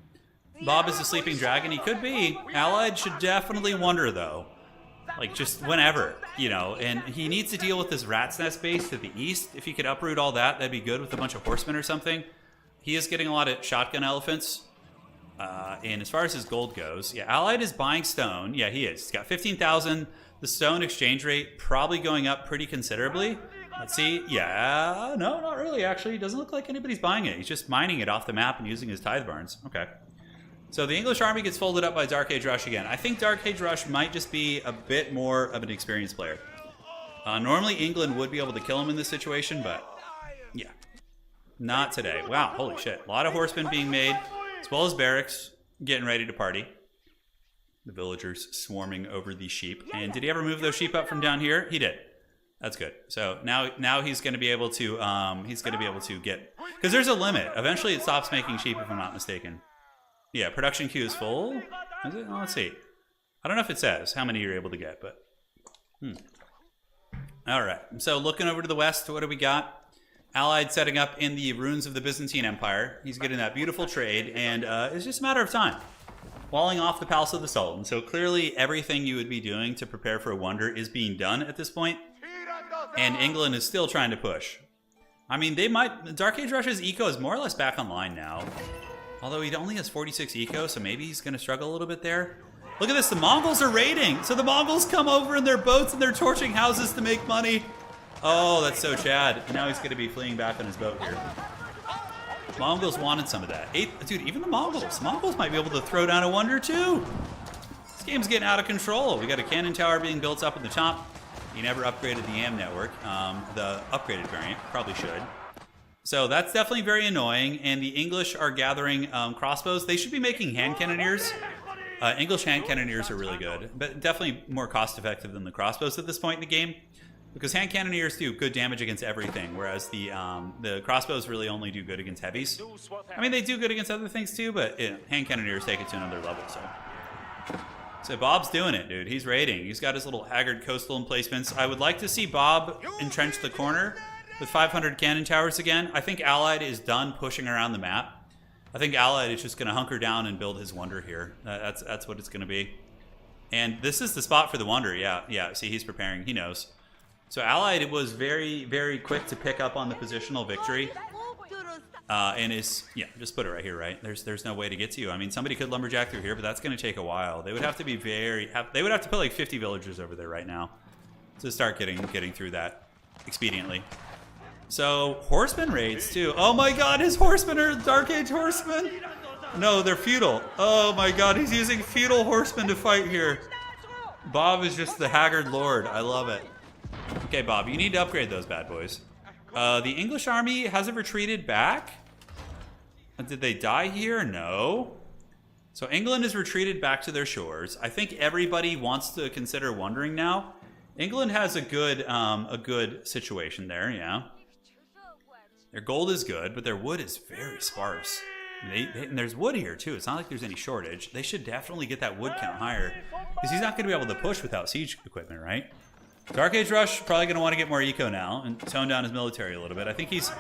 Bob is a sleeping dragon. He could be. Allied should definitely wonder, though. Like, just whenever, you know. And he needs to deal with this rat's nest base to the east. If he could uproot all that, that'd be good with a bunch of horsemen or something. He is getting a lot of shotgun elephants. And as far as his gold goes, yeah, Allied is buying stone. Yeah, he is. He's got 15,000. The stone exchange rate probably going up pretty considerably. Let's see. Yeah, no, not really, actually. It doesn't look like anybody's buying it. He's just mining it off the map and using his tithe barns. Okay. So the English army gets folded up by Dark Age Rush again. I think Dark Age Rush might just be a bit more of an experienced player. Normally England would be able to kill him in this situation, but yeah, not today. Wow, holy shit. A lot of horsemen being made, as well as barracks getting ready to party. The villagers swarming over the sheep. And did he ever move those sheep up from down here? He did. That's good. So now he's going to be able to get, because there's a limit. Eventually it stops making sheep, if I'm not mistaken. Yeah, production queue is full. Is it? Oh, let's see. I don't know if it says how many you're able to get, but... All right. So looking over to the west, what do we got? Allied setting up in the ruins of the Byzantine Empire. He's getting that beautiful trade, and it's just a matter of time. Walling off the Palace of the Sultan. So clearly everything you would be doing to prepare for a wonder is being done at this point. And England is still trying to push. I mean, they might... Dark Age Russia's eco is more or less back online now. Although he only has 46 eco, so maybe he's going to struggle a little bit there. Look at this, the Mongols are raiding. So the Mongols come over in their boats and they're torching houses to make money. Oh, that's so Chad. And now he's going to be fleeing back on his boat here. Mongols wanted some of that. Dude, even the Mongols. Mongols might be able to throw down a wonder too. This game's getting out of control. We got a cannon tower being built up at the top. He never upgraded the AM network. The upgraded variant probably should. So that's definitely very annoying. And the English are gathering crossbows. They should be making hand cannoneers. English hand cannoneers are really good, but definitely more cost effective than the crossbows at this point in the game. Because hand cannoneers do good damage against everything, whereas the crossbows really only do good against heavies. I mean, they do good against other things too, but hand cannoneers take it to another level. So Bob's doing it, dude. He's raiding. He's got his little haggard coastal emplacements. I would like to see Bob entrench the corner with 500 cannon towers again. I think Allied is done pushing around the map. I think Allied is just going to hunker down and build his wonder here. That's what it's going to be. And this is the spot for the wonder. Yeah. See, he's preparing. He knows. So Allied was very, very quick to pick up on the positional victory. And just put it right here, right? There's no way to get to you. I mean, somebody could lumberjack through here, but that's going to take a while. They would have to be they would have to put like 50 villagers over there right now to start getting through that expediently. So horsemen raids too. Oh my God, his horsemen are Dark Age horsemen. No, they're feudal. Oh my God, he's using feudal horsemen to fight here. Bob is just the haggard lord. I love it. Okay, Bob, you need to upgrade those bad boys. The English army hasn't retreated back. Did they die here? No. So England has retreated back to their shores. I think everybody wants to consider wondering now. England has a good situation there, yeah. Their gold is good, but their wood is very sparse. And there's wood here too. It's not like there's any shortage. They should definitely get that wood count higher, because he's not going to be able to push without siege equipment, right? Dark Age Rush probably going to want to get more eco now and tone down his military a little bit. I think he's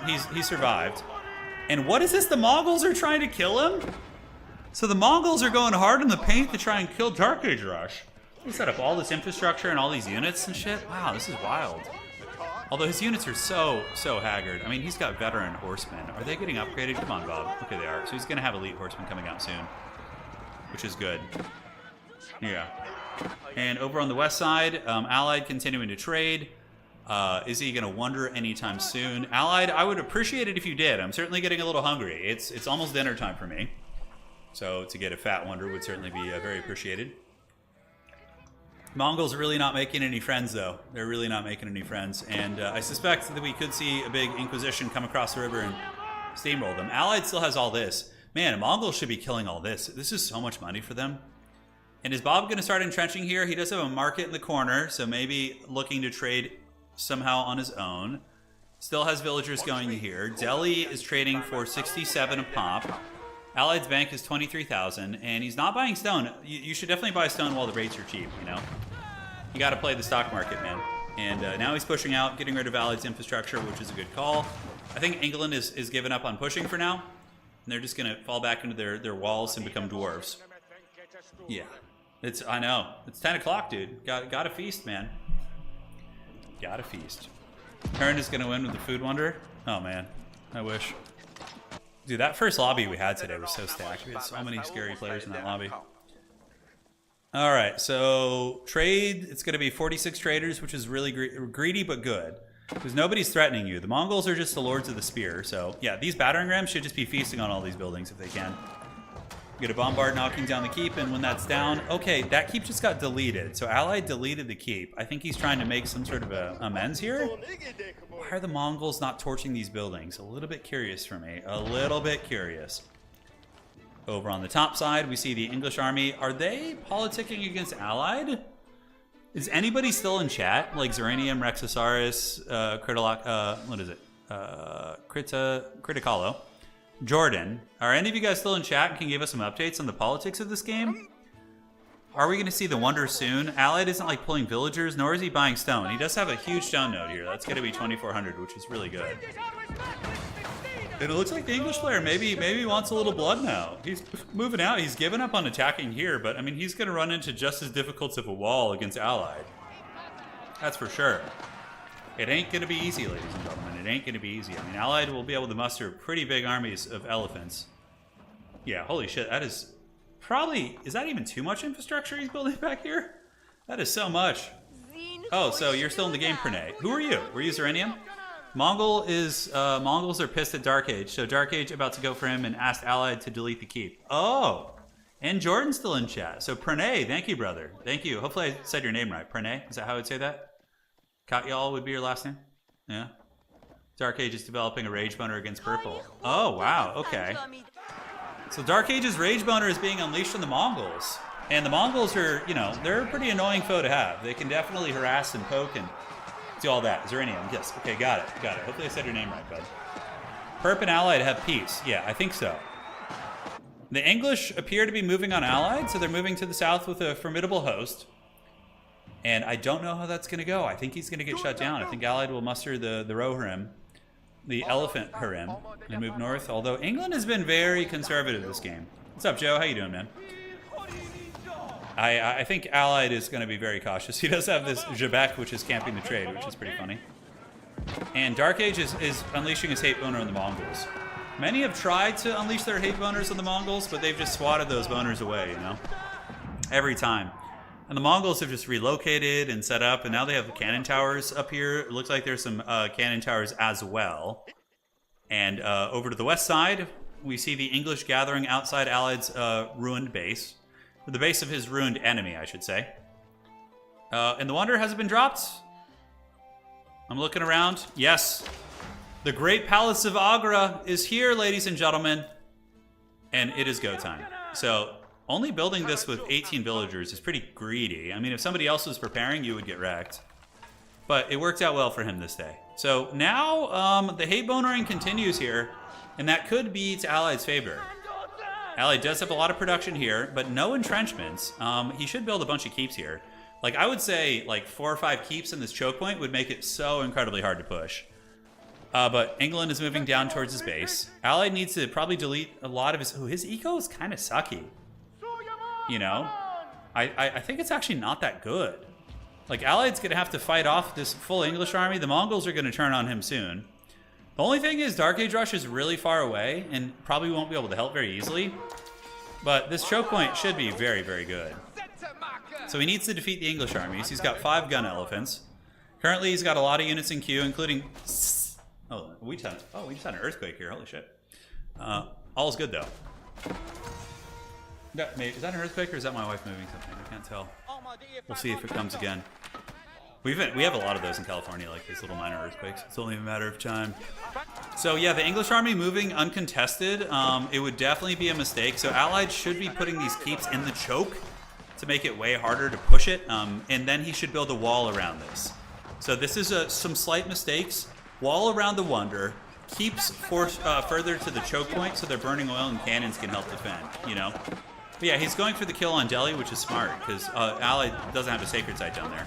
survived. And what is this? The Mongols are trying to kill him? So the Mongols are going hard in the paint to try and kill Dark Age Rush. He set up all this infrastructure and all these units and shit. Wow, this is wild. Although his units are so haggard. I mean, he's got veteran horsemen. Are they getting upgraded? Come on, Bob. Okay, they are. So he's going to have elite horsemen coming out soon, which is good. Yeah. And over on the west side, Allied continuing to trade. Is he going to wonder anytime soon? Allied, I would appreciate it if you did. I'm certainly getting a little hungry. It's almost dinner time for me. So to get a fat wonder would certainly be very appreciated. Mongols are really not making any friends, though. They're really not making any friends. And I suspect that we could see a big Inquisition come across the river and steamroll them. Allied still has all this. Man, Mongols should be killing all this. This is so much money for them. And is Bob going to start entrenching here? He does have a market in the corner, so maybe looking to trade somehow on his own. Still has villagers going here. Delhi is trading for 67 a pop. Allied's bank is 23,000, and he's not buying stone. You should definitely buy stone while the rates are cheap, you know? You got to play the stock market, man. And now he's pushing out, getting rid of Allied's infrastructure, which is a good call. I think England is giving up on pushing for now, and they're just going to fall back into their walls and become dwarves. Yeah. I know. It's 10 o'clock, dude. Gotta feast, man. Gotta feast. Turin is gonna win with the food wonder. Oh, man. I wish. Dude, that first lobby we had today was so stacked. We had so many scary players in that lobby. Alright, so trade. It's gonna be 46 traders, which is really greedy but good. Because nobody's threatening you. The Mongols are just the lords of the spear. So, yeah, these battering rams should just be feasting on all these buildings if they can. Get a bombard knocking down the keep, and when that's down... Okay, that keep just got deleted. So Allied deleted the keep. I think he's trying to make some sort of amends here. Why are the Mongols not torching these buildings? A little bit curious for me. A little bit curious. Over on the top side, we see the English army. Are they politicking against Allied? Is anybody still in chat? Like Zeranium, Rexosaurus, what is it? Criticalo. Jordan, are any of you guys still in chat and can give us some updates on the politics of this game? Are we going to see the wonder soon? Allied isn't like pulling villagers, nor is he buying stone. He does have a huge stone node here. That's going to be 2,400, which is really good. And it looks like the English player maybe wants a little blood now. He's moving out. He's given up on attacking here, but I mean, he's going to run into just as difficult of a wall against Allied. That's for sure. It ain't going to be easy, ladies and gentlemen. It ain't going to be easy. I mean, Allied will be able to muster pretty big armies of elephants. Yeah, holy shit. That is probably... Is that even too much infrastructure he's building back here? That is so much. Oh, so you're still in the game, Pranay. Who are you? Were you Zeranium? Mongols are pissed at Dark Age. So Dark Age about to go for him and asked Allied to delete the keep. Oh! And Jordan's still in chat. So Pranay, thank you, brother. Thank you. Hopefully I said your name right. Pranay? Is that how I would say that? Katyal would be your last name? Yeah. Dark Age is developing a Rage Boner against Purple. Oh, wow. Okay. So Dark Age's Rage Boner is being unleashed on the Mongols. And the Mongols are, you know, they're a pretty annoying foe to have. They can definitely harass and poke and do all that. Zeranium, yes. Okay, got it. Got it. Hopefully I said your name right, bud. Perp and Allied have peace. Yeah, I think so. The English appear to be moving on Allied, so they're moving to the south with a formidable host. And I don't know how that's going to go. I think he's going to get shut down. I think Allied will muster the Rohirrim, the Elephant Harem, and move north. Although England has been very conservative this game. What's up, Joe? How you doing, man? I think Allied is going to be very cautious. He does have this Jebek, which is camping the trade, which is pretty funny. And Dark Age is unleashing his hate boner on the Mongols. Many have tried to unleash their hate boners on the Mongols, but they've just swatted those boners away, you know? Every time. And the Mongols have just relocated and set up, and now they have cannon towers up here. It looks like there's some cannon towers as well. And over to the west side, we see the English gathering outside Allied's ruined base. Or the base of his ruined enemy, I should say. And the Wonder hasn't been dropped. I'm looking around. Yes. The Great Palace of Agra is here, ladies and gentlemen. And it is go time. So... only building this with 18 villagers is pretty greedy. I mean, if somebody else was preparing, you would get wrecked. But it worked out well for him this day. So now the hate bonering continues here, and that could be to Allied's favor. Allied does have a lot of production here, but no entrenchments. He should build a bunch of keeps here. Like, I would say, like, 4 or 5 keeps in this choke point would make it so incredibly hard to push. But England is moving down towards his base. Allied needs to probably delete a lot of his... Oh, his eco is kind of sucky. You know, I think it's actually not that good. Like, Allied's going to have to fight off this full English army. The Mongols are going to turn on him soon. The only thing is Dark Age Rush is really far away and probably won't be able to help very easily. But this choke point should be very, very good. So he needs to defeat the English armies. He's got 5 gun elephants. Currently, he's got a lot of units in queue, including... Oh, we just had an earthquake here. Holy shit. All's good, though. Is that an earthquake or is that my wife moving something? I can't tell. We'll see if it comes again. We have a lot of those in California, like these little minor earthquakes. It's only a matter of time. So yeah, the English army moving uncontested, it would definitely be a mistake. So Allied should be putting these keeps in the choke to make it way harder to push it. And then he should build a wall around this. So this is some slight mistakes. Wall around the Wonder. Keeps forced further to the choke point so their burning oil and cannons can help defend, you know? But yeah, he's going for the kill on Delhi, which is smart, because Allied doesn't have a sacred site down there.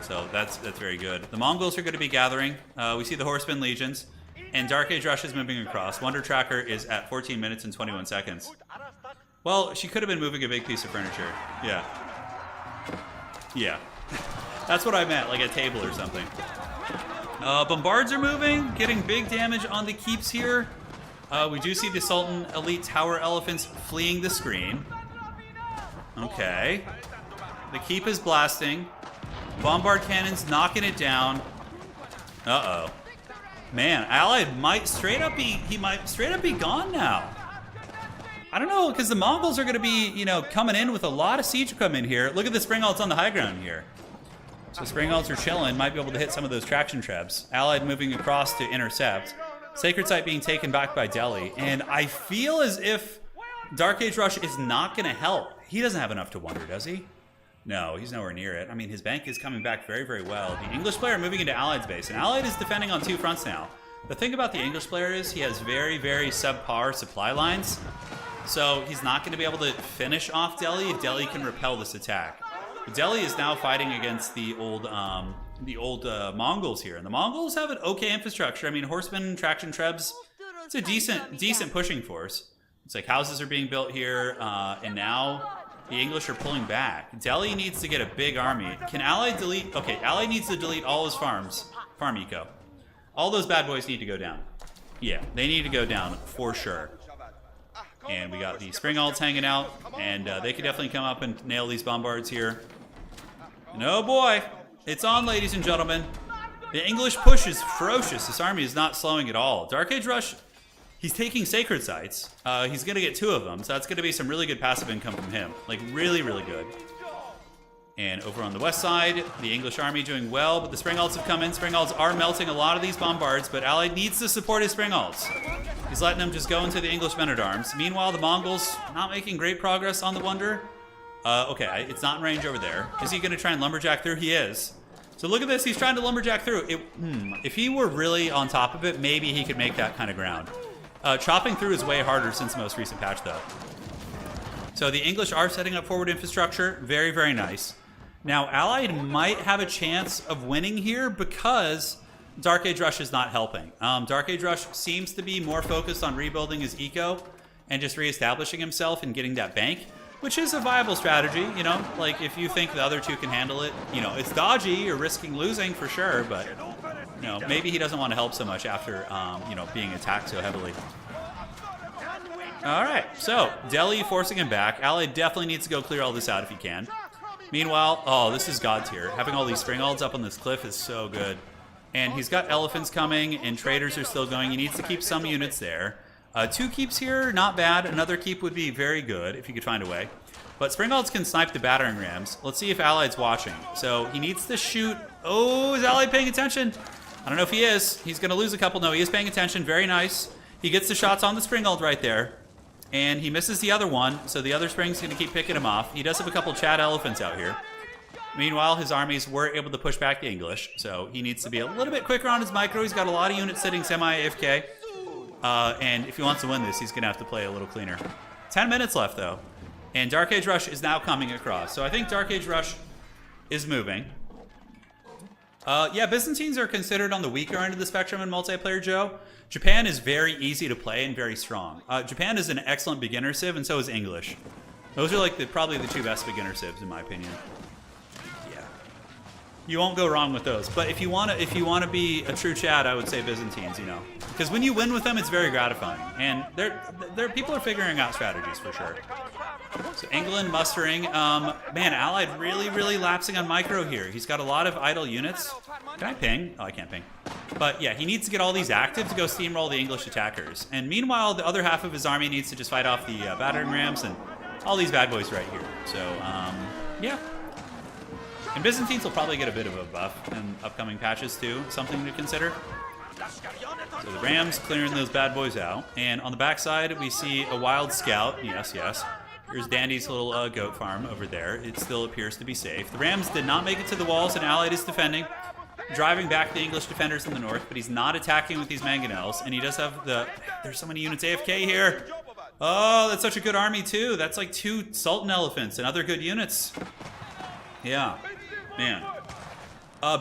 So that's very good. The Mongols are going to be gathering. We see the Horseman Legions, and Dark Age Rush is moving across. Wonder Tracker is at 14 minutes and 21 seconds. Well, she could have been moving a big piece of furniture. Yeah. Yeah. That's what I meant, like a table or something. Bombards are moving, getting big damage on the keeps here. We do see the Sultan Elite Tower Elephants fleeing the screen. Okay. The keep is blasting. Bombard cannons knocking it down. Uh-oh. Man, Allied might straight up be gone now. I don't know, because the Mongols are going to be, you know, coming in with a lot of siege equipment here. Look at the spring alts on the high ground here. So spring alts are chilling, might be able to hit some of those traction traps. Allied moving across to intercept. Sacred Site being taken back by Delhi. And I feel as if Dark Age Rush is not going to help. He doesn't have enough to wonder, does he? No, he's nowhere near it. I mean, his bank is coming back very, very well. The English player moving into Allied's base. And Allied is defending on 2 fronts now. The thing about the English player is he has very, very subpar supply lines. So he's not going to be able to finish off Delhi if Delhi can repel this attack. But Delhi is now fighting against the old Mongols here, and the Mongols have an okay infrastructure. I mean, horsemen, traction trebs, it's a decent pushing force. It's like houses are being built here, and now the English are pulling back. Delhi needs to get a big army. Can Ally delete? Okay, Ally needs to delete all his farm eco. All those bad boys need to go down. Yeah, they need to go down for sure. And we got the spring alts hanging out, and they could definitely come up and nail these bombards here. And oh boy, it's on, ladies and gentlemen. The English push is ferocious. This army is not slowing at all. Dark Age Rush, he's taking sacred sites. He's going to get 2 of them, so that's going to be some really good passive income from him. Like, really, really good. And over on the west side, the English army doing well, but the spring alts have come in. Spring alts are melting a lot of these bombards, but Allied needs to support his spring alts. He's letting them just go into the English men-at-arms. Meanwhile, the Mongols not making great progress on the Wonder. Okay, it's not in range over there. Is he going to try and lumberjack through? He is. So look at this. He's trying to lumberjack through. If he were really on top of it, maybe he could make that kind of ground. Chopping through is way harder since the most recent patch, though. So the English are setting up forward infrastructure. Very, very nice. Now, Allied might have a chance of winning here because Dark Age Rush is not helping. Dark Age Rush seems to be more focused on rebuilding his eco and just reestablishing himself and getting that bank, which is a viable strategy, you know? Like, if you think the other two can handle it, you know, it's dodgy, you're risking losing for sure, but, you know, maybe he doesn't want to help so much after, you know, being attacked so heavily. All right, so Delhi forcing him back. Allied definitely needs to go clear all this out if he can. Meanwhile, oh, this is God tier. Having all these spring alds up on this cliff is so good. And he's got elephants coming, and traders are still going. He needs to keep some units there. 2 keeps here, not bad. Another keep would be very good if you could find a way. But spring alds can snipe the battering rams. Let's see if Allied's watching. So he needs to shoot. Oh, is Allied paying attention? I don't know if he is. He's going to lose a couple. No, he is paying attention. Very nice. He gets the shots on the spring ald right there. And he misses the other one, so the other spring's going to keep picking him off. He does have a couple Chad elephants out here. Meanwhile, his armies were able to push back the English, so he needs to be a little bit quicker on his micro. He's got a lot of units sitting semi-AFK. And if he wants to win this, he's going to have to play a little cleaner. 10 minutes left, though. And Dark Age Rush is now coming across. So I think Dark Age Rush is moving. Yeah, Byzantines are considered on the weaker end of the spectrum in multiplayer, Joe. Japan is very easy to play and very strong. Japan is an excellent beginner civ, and so is English. Those are like probably the 2 best beginner civs, in my opinion. Yeah, you won't go wrong with those. But if you want to be a true Chad, I would say Byzantines. You know, because when you win with them, it's very gratifying, and people are figuring out strategies for sure. So England mustering. Man, Allied really lapsing on micro here. He's got a lot of idle units. Can I ping? Oh, I can't ping. But yeah, he needs to get all these active to go steamroll the English attackers. And meanwhile, the other half of his army needs to just fight off the battering rams and all these bad boys right here. So, yeah. And Byzantines will probably get a bit of a buff in upcoming patches too. Something to consider. So the Rams clearing those bad boys out. And on the backside, we see a wild scout. Yes. Here's Dandy's little goat farm over there. It still appears to be safe. The Rams did not make it to the walls, and Allied is defending. Driving back the English defenders in the north, but he's not attacking with these mangonels, and he does have the... There's so many units AFK here. Oh, that's such a good army, too. That's like 2 Sultan elephants and other good units. Yeah, man.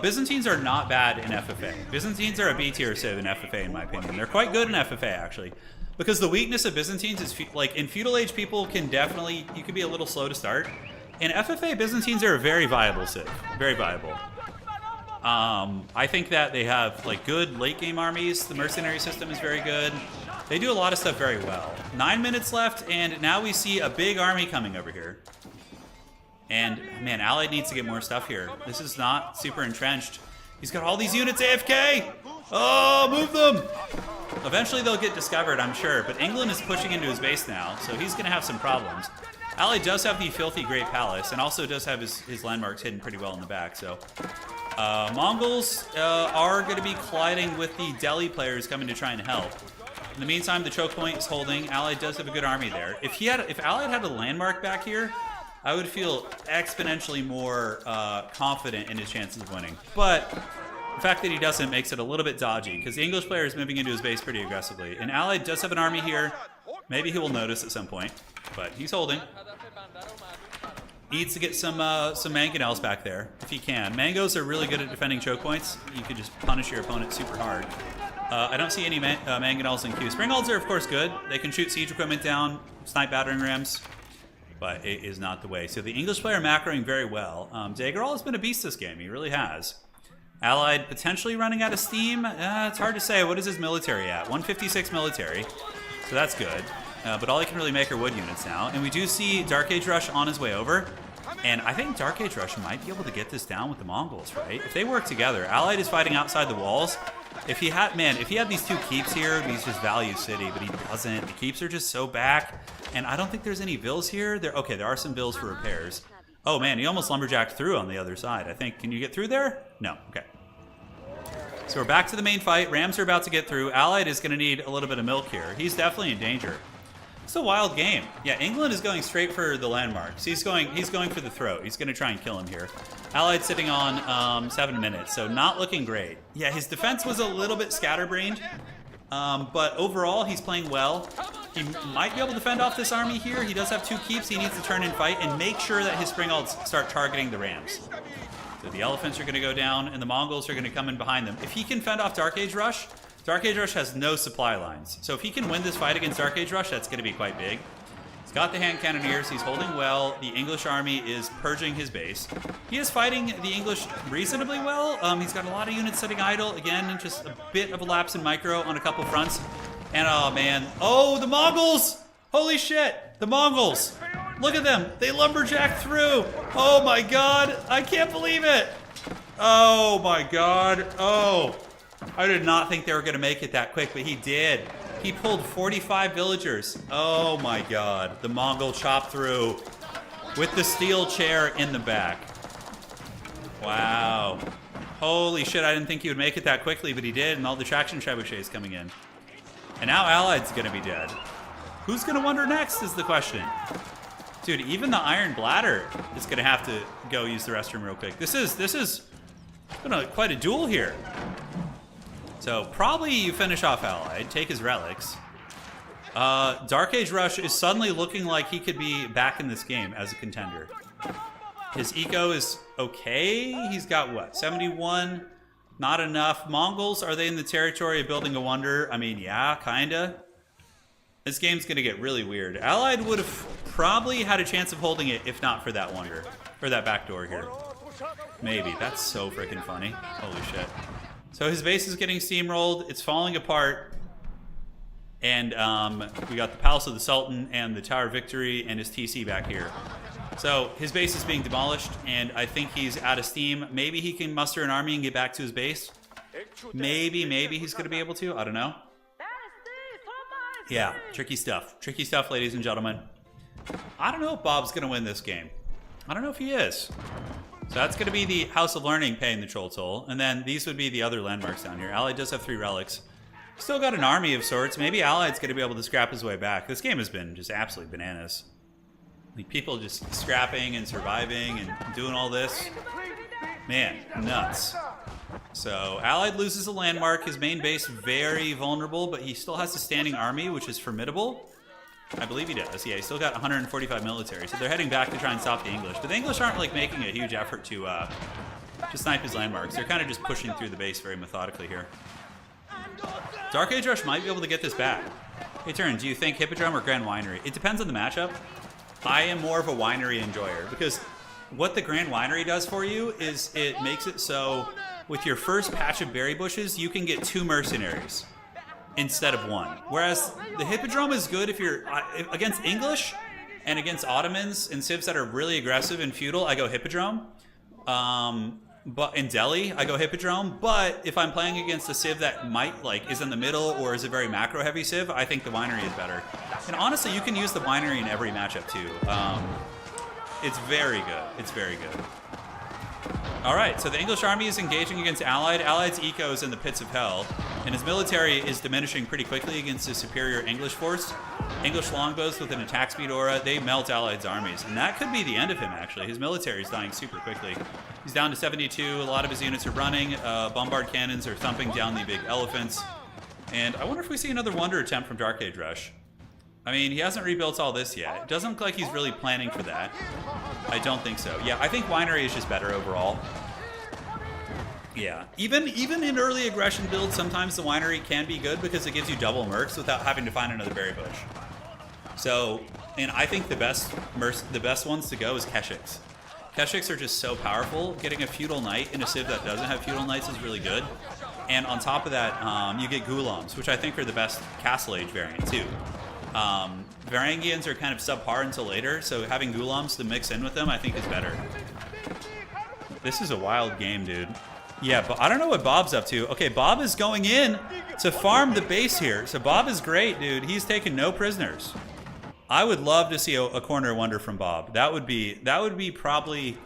Byzantines are not bad in FFA. Byzantines are a B tier civ in FFA, in my opinion. They're quite good in FFA, actually. Because the weakness of Byzantines is, like, in feudal age, people can definitely... You can be a little slow to start. In FFA, Byzantines are a very viable civ. Very viable. I think that they have like good late game armies. The mercenary system is very good. They do a lot of stuff very well. 9 minutes left, and now we see a big army coming over here. And man, Allied needs to get more stuff here. This is not super entrenched. He's got all these units AFK. Oh, move them. Eventually they'll get discovered, I'm sure. But England is pushing into his base now, so he's going to have some problems. Allied does have the filthy Great Palace, and also does have his landmarks hidden pretty well in the back, so... Mongols are going to be colliding with the Delhi players coming to try and help. In the meantime, the choke point is holding. Allied does have a good army there. If Allied had a landmark back here, I would feel exponentially more confident in his chances of winning. But the fact that he doesn't makes it a little bit dodgy, because the English player is moving into his base pretty aggressively. And Allied does have an army here. Maybe he will notice at some point, but he's holding. Needs to get some mangonels back there if he can. Mangoes are really good at defending choke points. You could just punish your opponent super hard. I don't see any mangonels in queue. Springholds are of course good. They can shoot siege equipment down, snipe battering rams, but it is not the way. So the English player macroing very well. Dagerall has been a beast this game. He really has. Allied potentially running out of steam. It's hard to say. What is his military at? 156 military. So that's good. But all he can really make are wood units now. And we do see Dark Age Rush on his way over. And I think Dark Age Rush might be able to get this down with the Mongols, right? If they work together. Allied is fighting outside the walls. If he had these two keeps here, he's just value city, but he doesn't. The keeps are just so back. And I don't think there's any vills here. There are some vills for repairs. Oh man, he almost lumberjacked through on the other side, I think. Can you get through there? No, okay. So we're back to the main fight. Rams are about to get through. Allied is going to need a little bit of milk here. He's definitely in danger. It's a wild game. Yeah, England is going straight for the landmarks. He's going for the throat. He's going to try and kill him here. Allied sitting on 7 minutes, so not looking great. Yeah, his defense was a little bit scatterbrained, but overall he's playing well. He might be able to fend off this army here. He does have 2 keeps. He needs to turn and fight and make sure that his springholds start targeting the rams. So the elephants are going to go down, and the Mongols are going to come in behind them. If he can fend off Dark Age Rush has no supply lines. So if he can win this fight against Dark Age Rush, that's going to be quite big. He's got the hand cannoneers. He's holding well. The English army is purging his base. He is fighting the English reasonably well. He's got a lot of units sitting idle. Again, just a bit of a lapse in micro on a couple fronts. And oh man. Oh, the Mongols! Holy shit! The Mongols! Look at them. They lumberjack through. Oh my god. I can't believe it. Oh my god. Oh. I did not think they were going to make it that quick, but he did. He pulled 45 villagers. Oh my god. The Mongol chopped through with the steel chair in the back. Wow. Holy shit, I didn't think he would make it that quickly, but he did, and all the traction trebuchets coming in. And now Allied's going to be dead. Who's going to wander next is the question. Dude, even the Iron Bladder is going to have to go use the restroom real quick. This is quite a duel here. So probably you finish off Allied, take his relics. Dark Age Rush is suddenly looking like he could be back in this game as a contender. His eco is okay. He's got what, 71? Not enough. Mongols, are they in the territory of building a wonder? I mean, yeah, kinda. This game's gonna get really weird. Allied would have probably had a chance of holding it if not for that wonder. Or that back door here. Maybe. That's so freaking funny. Holy shit. So his base is getting steamrolled. It's falling apart. And we got the Palace of the Sultan and the Tower of Victory and his TC back here. So his base is being demolished, and I think he's out of steam. Maybe he can muster an army and get back to his base. Maybe he's going to be able to. I don't know. Yeah, tricky stuff. Tricky stuff, ladies and gentlemen. I don't know if Bob's going to win this game. I don't know if he is. So that's going to be the House of Learning paying the troll toll. And then these would be the other landmarks down here. Allied does have 3 relics. Still got an army of sorts. Maybe Allied's going to be able to scrap his way back. This game has been just absolutely bananas. Like people just scrapping and surviving and doing all this. Man, nuts. So Allied loses a landmark. His main base very vulnerable, but he still has a standing army, which is formidable. I believe he does. Yeah, he's still got 145 military. So they're heading back to try and stop the English. But the English aren't like making a huge effort to snipe his landmarks. They're kind of just pushing through the base very methodically here. Dark Age Rush might be able to get this back. Hey, Turin, do you think Hippodrome or Grand Winery? It depends on the matchup. I am more of a winery enjoyer because what the Grand Winery does for you is it makes it so with your first patch of berry bushes, you can get 2 mercenaries instead of 1. Whereas the Hippodrome is good if you're against English and against Ottomans and civs that are really aggressive and feudal, I go Hippodrome. But in Delhi, I go Hippodrome. But if I'm playing against a civ that might is in the middle or is a very macro heavy civ, I think the winery is better. And honestly, you can use the winery in every matchup too. It's very good. It's very good. All right, so the English army is engaging against Allied. Allied's eco is in the pits of hell, and his military is diminishing pretty quickly against a superior English force. English longbows with an attack speed aura, they melt Allied's armies, and that could be the end of him, actually. His military is dying super quickly. He's down to 72. A lot of his units are running. Bombard cannons are thumping down the big elephants. And I wonder if we see another wonder attempt from Dark Age Rush. I mean, he hasn't rebuilt all this yet. It doesn't look like he's really planning for that. I don't think so. Yeah, I think Winery is just better overall. Yeah, even in early aggression builds, sometimes the Winery can be good because it gives you double mercs without having to find another berry bush. So, and I think the best ones to go is Keshiks. Keshiks are just so powerful. Getting a Feudal Knight in a Civ that doesn't have Feudal Knights is really good. And on top of that, you get Ghulams, which I think are the best Castle Age variant too. Varangians are kind of subpar until later, so having Ghulams to mix in with them I think is better. This is a wild game, dude. Yeah, but I don't know what Bob's up to. Okay, Bob is going in to farm the base here. So Bob is great, dude. He's taken no prisoners. I would love to see a corner wonder from Bob. That would be probably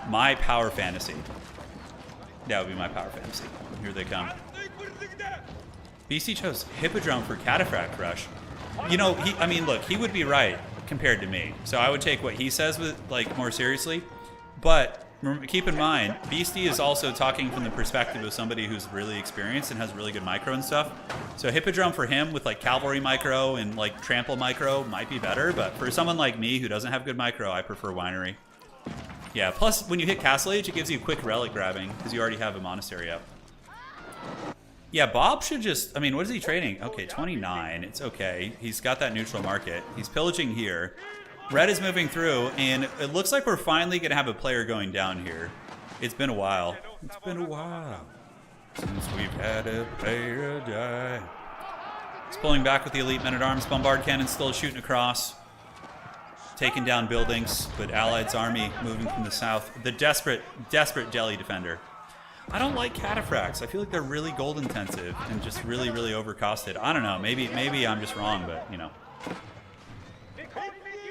my power fantasy. That would be my power fantasy. Here they come. BC chose Hippodrome for Cataphract Rush. You know, I mean, look, he would be right compared to me. So I would take what he says with more seriously. But keep in mind, Beastie is also talking from the perspective of somebody who's really experienced and has really good micro and stuff. So Hippodrome for him with cavalry micro and trample micro might be better, but for someone like me who doesn't have good micro, I prefer Winery. Yeah, plus when you hit Castle Age, it gives you quick relic grabbing because you already have a monastery up. Yeah, Bob should just, I mean, what is he trading? Okay, 29, it's okay. He's got that neutral market. He's pillaging here. Red is moving through, and it looks like we're finally going to have a player going down here. It's been a while. It's been a while since we've had a player die. He's pulling back with the elite men-at-arms. Bombard cannon still shooting across. Taking down buildings, but Allied's army moving from the south. The desperate Delhi defender. I don't like cataphracts. I feel like they're really gold intensive and just really, really overcosted. I don't know. Maybe I'm just wrong, but you know.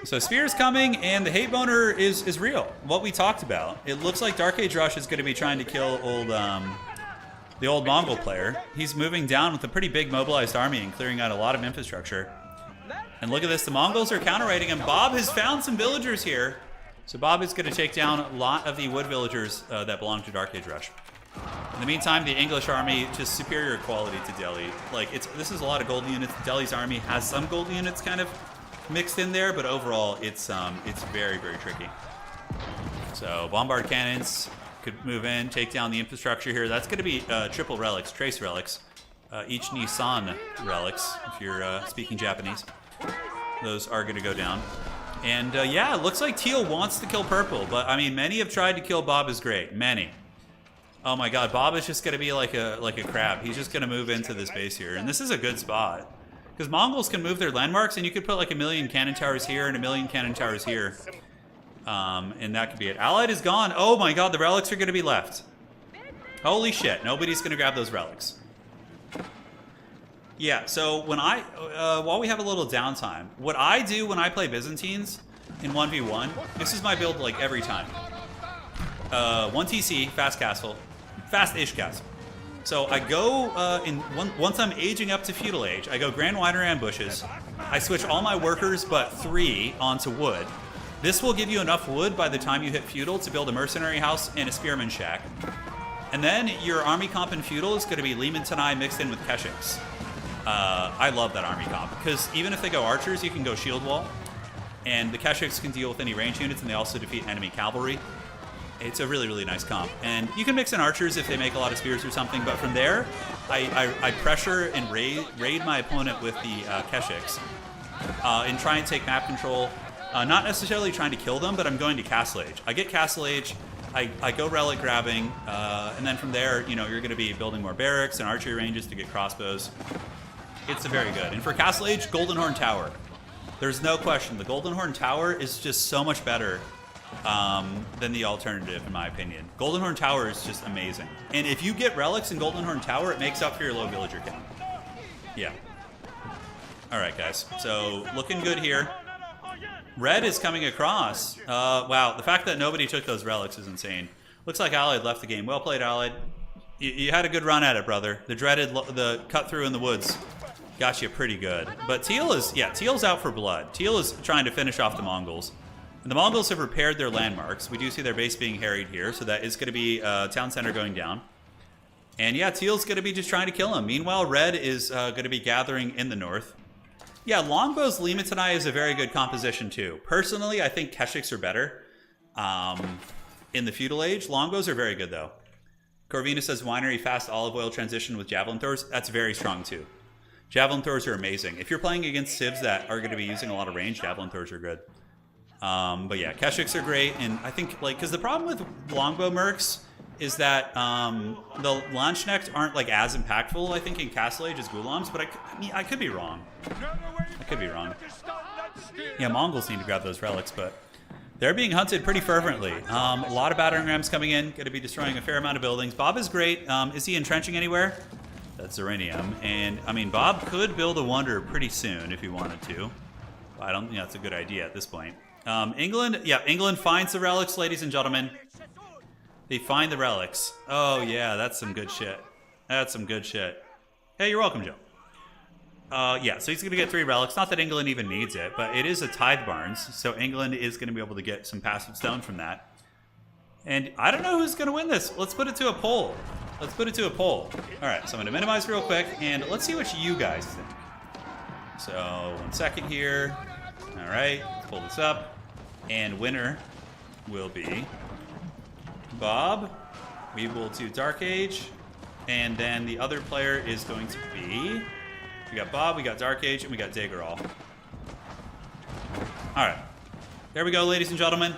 So Spear's coming, and the hate boner is real. What we talked about. It looks like Dark Age Rush is going to be trying to kill the old Mongol player. He's moving down with a pretty big mobilized army and clearing out a lot of infrastructure. And look at this. The Mongols are counter-raiding him. Bob has found some villagers here. So Bob is going to take down a lot of the wood villagers that belong to Dark Age Rush. In the meantime, the English army, just superior quality to Delhi. This is a lot of gold units. Delhi's army has some gold units kind of mixed in there, but overall, it's very, very tricky. So bombard cannons could move in, take down the infrastructure here. That's going to be triple relics, trace relics, each Nissan relics, if you're speaking Japanese. Those are going to go down. And yeah, it looks like Teal wants to kill purple, but I mean, many have tried to kill Bob is great. Many. Oh my god, Bob is just going to be like a crab. He's just going to move into this base here. And this is a good spot. Because Mongols can move their landmarks, and you could put a million cannon towers here and a million cannon towers here. And that could be it. Allied is gone. Oh my god, the relics are going to be left. Holy shit, nobody's going to grab those relics. Yeah, so when while we have a little downtime, what I do when I play Byzantines in 1v1, this is my build every time. 1 TC, fast castle, fast-ish castle. So I go, once I'm aging up to Feudal Age, I go Grand Winery Ambushes. I switch all my workers but 3 onto wood. This will give you enough wood by the time you hit Feudal to build a mercenary house and a spearman shack. And then your army comp in Feudal is going to be Lehman Tanai mixed in with Keshiks. I love that army comp, because even if they go archers, you can go shield wall. And the Keshiks can deal with any range units, and they also defeat enemy cavalry. It's a really, really nice comp. And you can mix in archers if they make a lot of spears or something, but from there, I pressure and raid my opponent with the Keshiks and try and take map control. Not necessarily trying to kill them, but I'm going to Castle Age. I get Castle Age, I go relic grabbing, and then from there, you're going to be building more barracks and archery ranges to get crossbows. It's very good. And for Castle Age, Golden Horn Tower. There's no question. The Golden Horn Tower is just so much better than the alternative, in my opinion. Golden Horn Tower is just amazing. And if you get relics in Golden Horn Tower, it makes up for your low villager count. Yeah. Alright, guys. So, looking good here. Red is coming across. Wow, the fact that nobody took those relics is insane. Looks like Allied left the game. Well played, Allied. You had a good run at it, brother. The cut through in the woods got you pretty good. But Teal's out for blood. Teal is trying to finish off the Mongols. And the Mongols have repaired their landmarks. We do see their base being harried here, so that is going to be town center going down. And yeah, Teal's going to be just trying to kill him. Meanwhile, Red is going to be gathering in the north. Yeah, Longbows Limitanai is a very good composition too. Personally, I think Keshiks are better. In the feudal age, longbows are very good though. Corvina says winery fast olive oil transition with javelin throwers. That's very strong too. Javelin throwers are amazing. If you're playing against civs that are going to be using a lot of range, javelin throwers are good. But yeah, Keshiks are great, and I think like because the problem with longbow mercs is that the Launchnecht aren't like as impactful. I think in Castle Age as Ghulams, but I could be wrong. I could be wrong. Yeah, Mongols need to grab those relics, but they're being hunted pretty fervently. A lot of battering rams coming in, going to be destroying a fair amount of buildings. Bob is great. Is he entrenching anywhere? That's Zeranium, and I mean Bob could build a wonder pretty soon if he wanted to. But I don't think that's a good idea at this point. England, yeah, England finds the relics, ladies and gentlemen. They find the relics. Oh yeah, that's some good shit. That's some good shit. Hey, you're welcome, Joe. Yeah, so he's going to get 3 relics. Not that England even needs it, but it is a Tithe Barns, so England is going to be able to get some passive stone from that. And I don't know who's going to win this. Let's put it to a poll. Let's put it to a poll. All right, so I'm going to minimize real quick, and let's see what you guys think. So, 1 second here. All right, let's pull this up. And winner will be Bob. We will do Dark Age. And then the other player is going to be... We got Bob, we got Dark Age, and we got Dagerall. All right. There we go, ladies and gentlemen.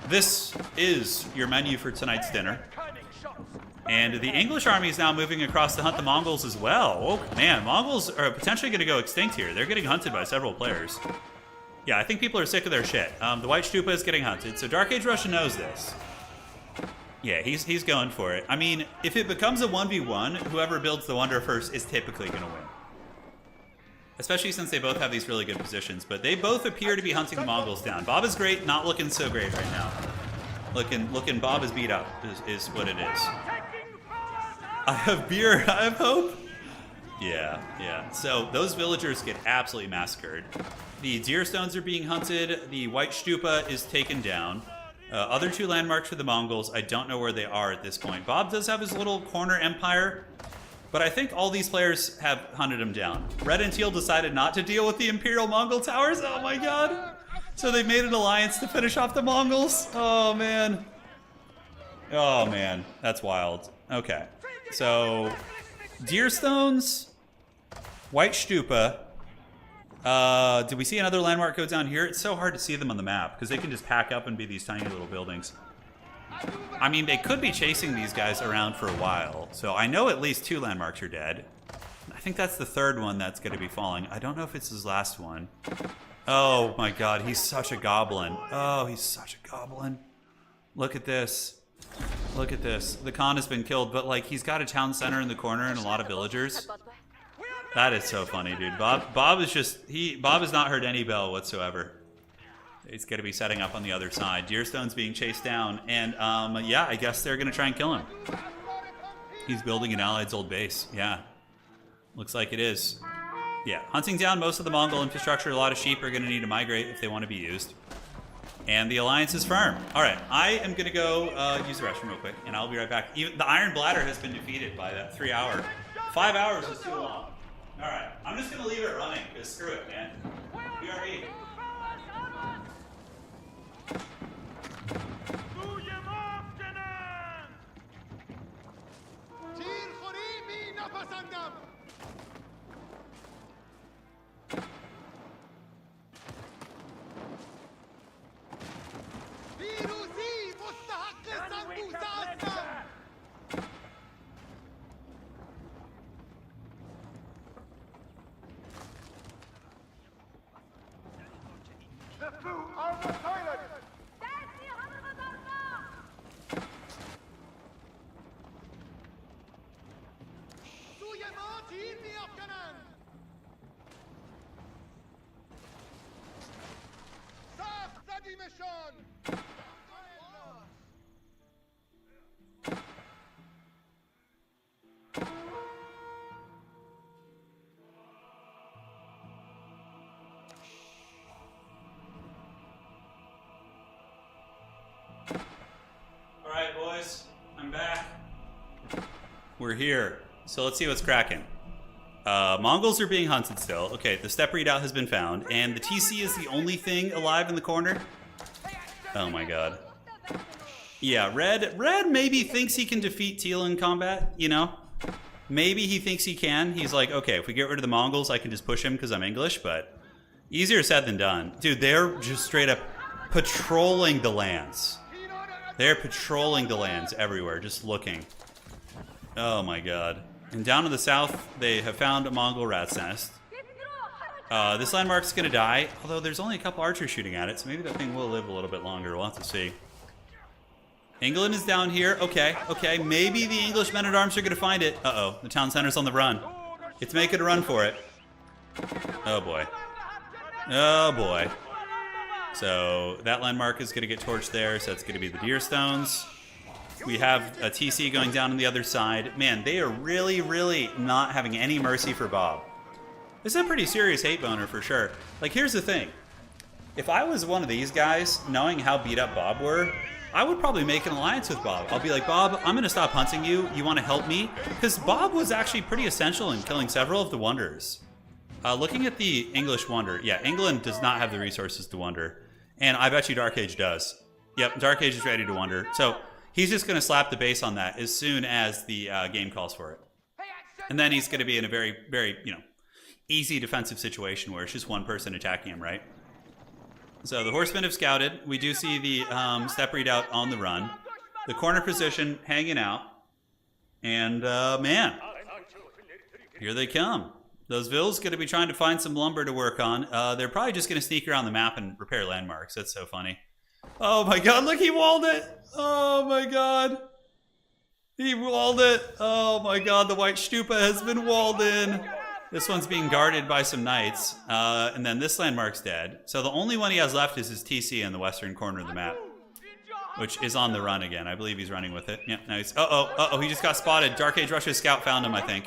This is your menu for tonight's dinner. And the English army is now moving across to hunt the Mongols as well. Oh, man, Mongols are potentially going to go extinct here. They're getting hunted by several players. Yeah, I think people are sick of their shit. The White Stupa is getting hunted, so Dark Age Russia knows this. Yeah, he's going for it. I mean, if it becomes a 1v1, whoever builds the wonder first is typically going to win. Especially since they both have these really good positions, but they both appear to be hunting the Mongols down. Bob is great, not looking so great right now. Looking Bob is beat up, is what it is. I have beer, I have hope. Yeah. So those villagers get absolutely massacred. The deer stones are being hunted. The White Stupa is taken down. Other 2 landmarks for the Mongols, I don't know where they are at this point. Bob does have his little corner empire, but I think all these players have hunted him down. Red and Teal decided not to deal with the Imperial Mongol towers. Oh my god. So they made an alliance to finish off the Mongols. Oh man. Oh man, that's wild. Okay. So, deer stones, White Stupa. Did we see another landmark go down here? It's so hard to see them on the map because they can just pack up and be these tiny little buildings. I mean, they could be chasing these guys around for a while. So I know at least 2 landmarks are dead. I think that's the 3rd one that's going to be falling. I don't know if it's his last one. Oh my god, he's such a goblin. Oh, he's such a goblin. Look at this. Look at this. The Khan has been killed, but like he's got a town center in the corner and a lot of villagers. That is so funny, dude. Bob has not heard any bell whatsoever. He's going to be setting up on the other side. Deerstone's being chased down, and yeah, I guess they're going to try and kill him. He's building an allied's old base. Yeah, looks like it is. Yeah, hunting down most of the Mongol infrastructure. A lot of sheep are going to need to migrate if they want to be used. And the alliance is firm. All right, I am going to go use the restroom real quick, and I'll be right back. Even the Iron Bladder has been defeated by that 3 hour. 5 hours is too long. All right, I'm just going to leave it running, because screw it, man. BRB. Alright, boys, I'm back. We're here. So let's see what's cracking. Mongols are being hunted still. Okay, the steppe redoubt has been found, and the TC is the only thing alive in the corner. Oh my god. Yeah, Red maybe thinks he can defeat Teal in combat, you know? Maybe he thinks he can. He's like, okay, if we get rid of the Mongols, I can just push him because I'm English, but easier said than done. Dude, they're just straight up patrolling the lands. They're patrolling the lands everywhere, just looking. Oh my god. And down to the south, they have found a Mongol rat's nest. This landmark's gonna die, although there's only a couple archers shooting at it, so maybe that thing will live a little bit longer. We'll have to see. England is down here. Okay, okay. Maybe the English men-at-arms are gonna find it. Uh-oh, the town center's on the run. It's making a run for it. Oh boy. Oh boy. So that landmark is gonna get torched there, so that's gonna be the deer stones. We have a TC going down on the other side. Man, they are really, really not having any mercy for Bob. This is a pretty serious hate boner for sure. Like, here's the thing. If I was one of these guys, knowing how beat up Bob were, I would probably make an alliance with Bob. I'll be like, Bob, I'm gonna stop hunting you. You wanna help me? Because Bob was actually pretty essential in killing several of the wonders. Looking at the English wonder, yeah, England does not have the resources to wonder. And I bet you Dark Age does. Yep, Dark Age is ready to wonder. So he's just gonna slap the base on that as soon as the game calls for it. And then he's gonna be in a very, very, you know, easy defensive situation where it's just one person attacking him, right? So the horsemen have scouted. We do see the steppe redoubt on the run. The corner position hanging out. And man, here they come. Those Vills going to be trying to find some lumber to work on. They're probably just going to sneak around the map and repair landmarks. That's so funny. Oh my god, look, he walled it. Oh my god. He walled it. Oh my god, the white stupa has been walled in. This one's being guarded by some knights, and then this landmark's dead. So the only one he has left is his TC in the western corner of the map, which is on the run again. I believe he's running with it. Yeah, no, he's... Uh-oh, he just got spotted. Dark Age Rush's scout found him, I think.